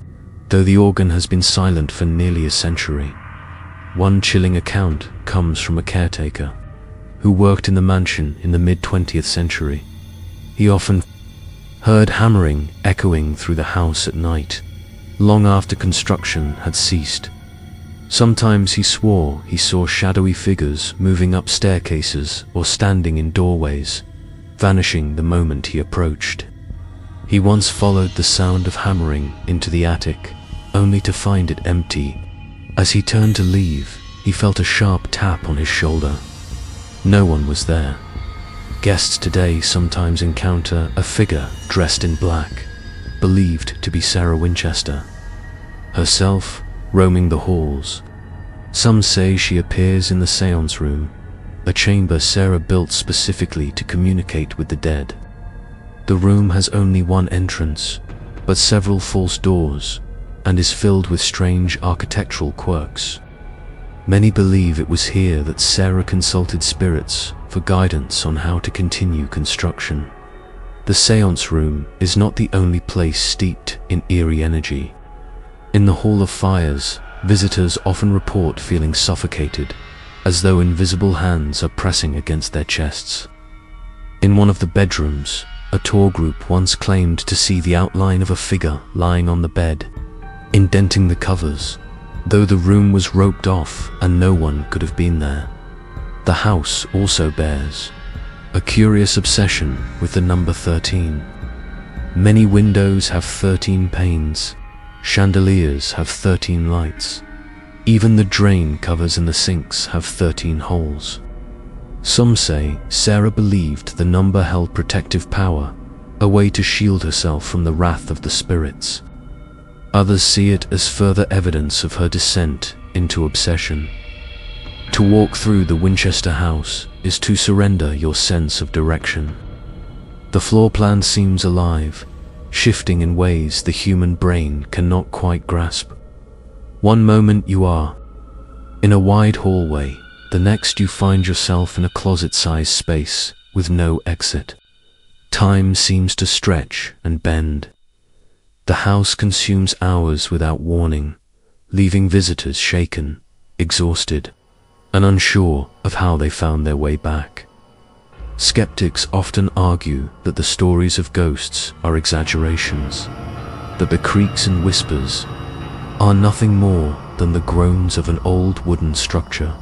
[SPEAKER 1] though the organ has been silent for nearly a century. One chilling account comes from a caretaker who worked in the mansion in the mid-20th century. He often heard hammering echoing through the house at night, long after construction had ceased. Sometimes he swore he saw shadowy figures moving up staircases or standing in doorways, vanishing the moment he approached. He once followed the sound of hammering into the attic, only to find it empty. As he turned to leave, he felt a sharp tap on his shoulder. No one was there. Guests today sometimes encounter a figure dressed in black, believed to be Sarah Winchester, herself roaming the halls. Some say she appears in the seance room, a chamber Sarah built specifically to communicate with the dead. The room has only one entrance, but several false doors, and is filled with strange architectural quirks. Many believe it was here that Sarah consulted spirits for guidance on how to continue construction. The seance room is not the only place steeped in eerie energy. In the Hall of Fires, visitors often report feeling suffocated, as though invisible hands are pressing against their chests. In one of the bedrooms, a tour group once claimed to see the outline of a figure lying on the bed, indenting the covers, though the room was roped off and no one could have been there. The house also bears a curious obsession with the number 13. Many windows have 13 panes, chandeliers have 13 lights, even the drain covers in the sinks have 13 holes. Some say Sarah believed the number held protective power, a way to shield herself from the wrath of the spirits. Others see it as further evidence of her descent into obsession. To walk through the Winchester house is to surrender your sense of direction. The floor plan seems alive, shifting in ways the human brain cannot quite grasp. One moment you are in a wide hallway, the next you find yourself in a closet-sized space with no exit. Time seems to stretch and bend. The house consumes hours without warning, leaving visitors shaken, exhausted, and unsure of how they found their way back. Skeptics often argue that the stories of ghosts are exaggerations, that the creaks and whispers are nothing more than the groans of an old wooden structure.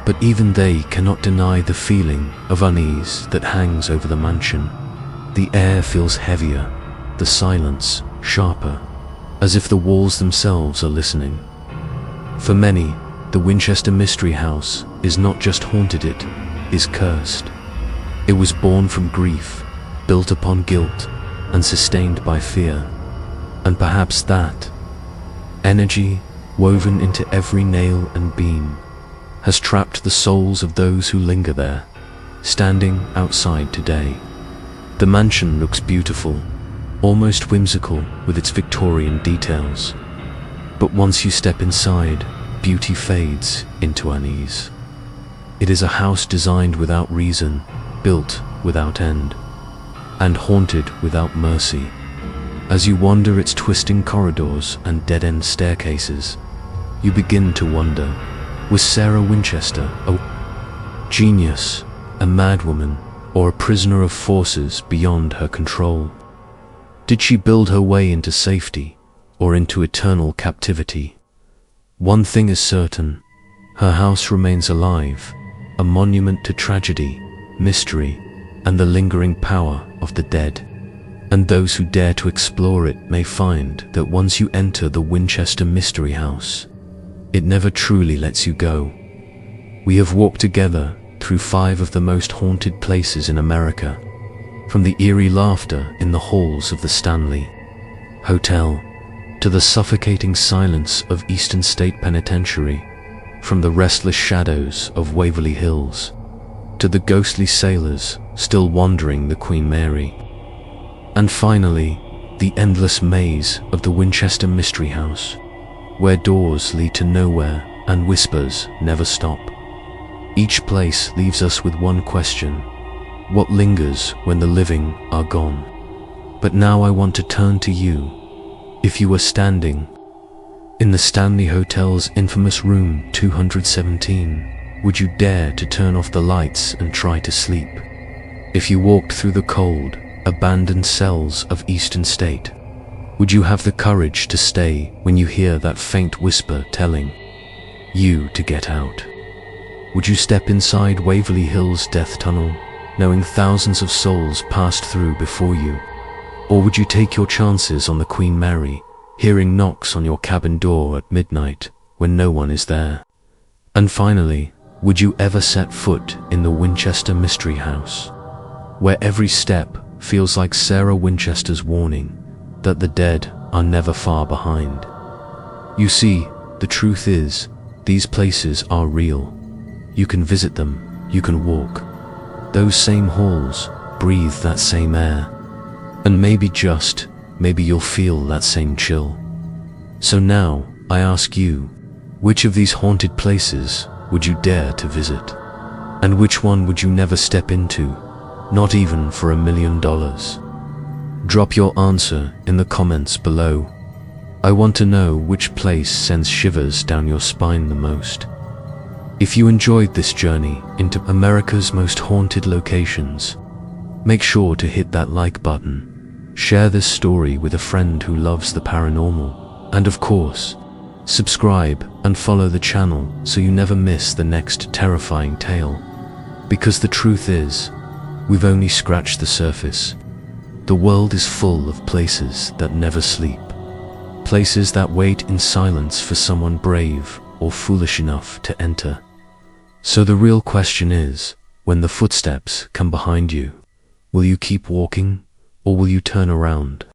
[SPEAKER 1] But even they cannot deny the feeling of unease that hangs over the mansion. The air feels heavier, the silence sharper, as if the walls themselves are listening. For many, the Winchester Mystery House is not just haunted, it is cursed. It was born from grief, built upon guilt, and sustained by fear. And perhaps that energy, woven into every nail and beam, has trapped the souls of those who linger there, standing outside today. The mansion looks beautiful, almost whimsical with its Victorian details. But once you step inside, beauty fades into unease. It is a house designed without reason, built without end, and haunted without mercy. As you wander its twisting corridors and dead-end staircases, you begin to wonder, was Sarah Winchester a genius, a madwoman, or a prisoner of forces beyond her control? Did she build her way into safety, or into eternal captivity? One thing is certain, her house remains alive, a monument to tragedy, mystery, and the lingering power of the dead. And those who dare to explore it may find that once you enter the Winchester Mystery House, it never truly lets you go. We have walked together through 5 of the most haunted places in America, from the eerie laughter in the halls of the Stanley Hotel to the suffocating silence of Eastern State Penitentiary, from the restless shadows of Waverly Hills to the ghostly sailors still wandering the Queen Mary, and finally, the endless maze of the Winchester Mystery House, where doors lead to nowhere and whispers never stop. Each place leaves us with one question: what lingers when the living are gone? But now I want to turn to you. If you were standing in the Stanley Hotel's infamous room 217, would you dare to turn off the lights and try to sleep? If you walked through the cold, abandoned cells of Eastern State, would you have the courage to stay when you hear that faint whisper telling you to get out? Would you step inside Waverly Hills' death tunnel, knowing thousands of souls passed through before you? Or would you take your chances on the Queen Mary, hearing knocks on your cabin door at midnight when no one is there? And finally, would you ever set foot in the Winchester Mystery House, where every step feels like Sarah Winchester's warning that the dead are never far behind? You see, the truth is, these places are real. You can visit them, you can walk those same halls, breathe that same air, and maybe you'll feel that same chill. So now, I ask you, which of these haunted places would you dare to visit? And which one would you never step into, not even for $1 million? Drop your answer in the comments below. I want to know which place sends shivers down your spine the most. If you enjoyed this journey into America's most haunted locations, make sure to hit that like button, share this story with a friend who loves the paranormal, and of course, subscribe and follow the channel so you never miss the next terrifying tale. Because the truth is, we've only scratched the surface. The world is full of places that never sleep, places that wait in silence for someone brave or foolish enough to enter. So the real question is, when the footsteps come behind you, will you keep walking or will you turn around?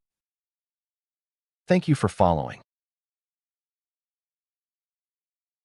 [SPEAKER 2] Thank you for following.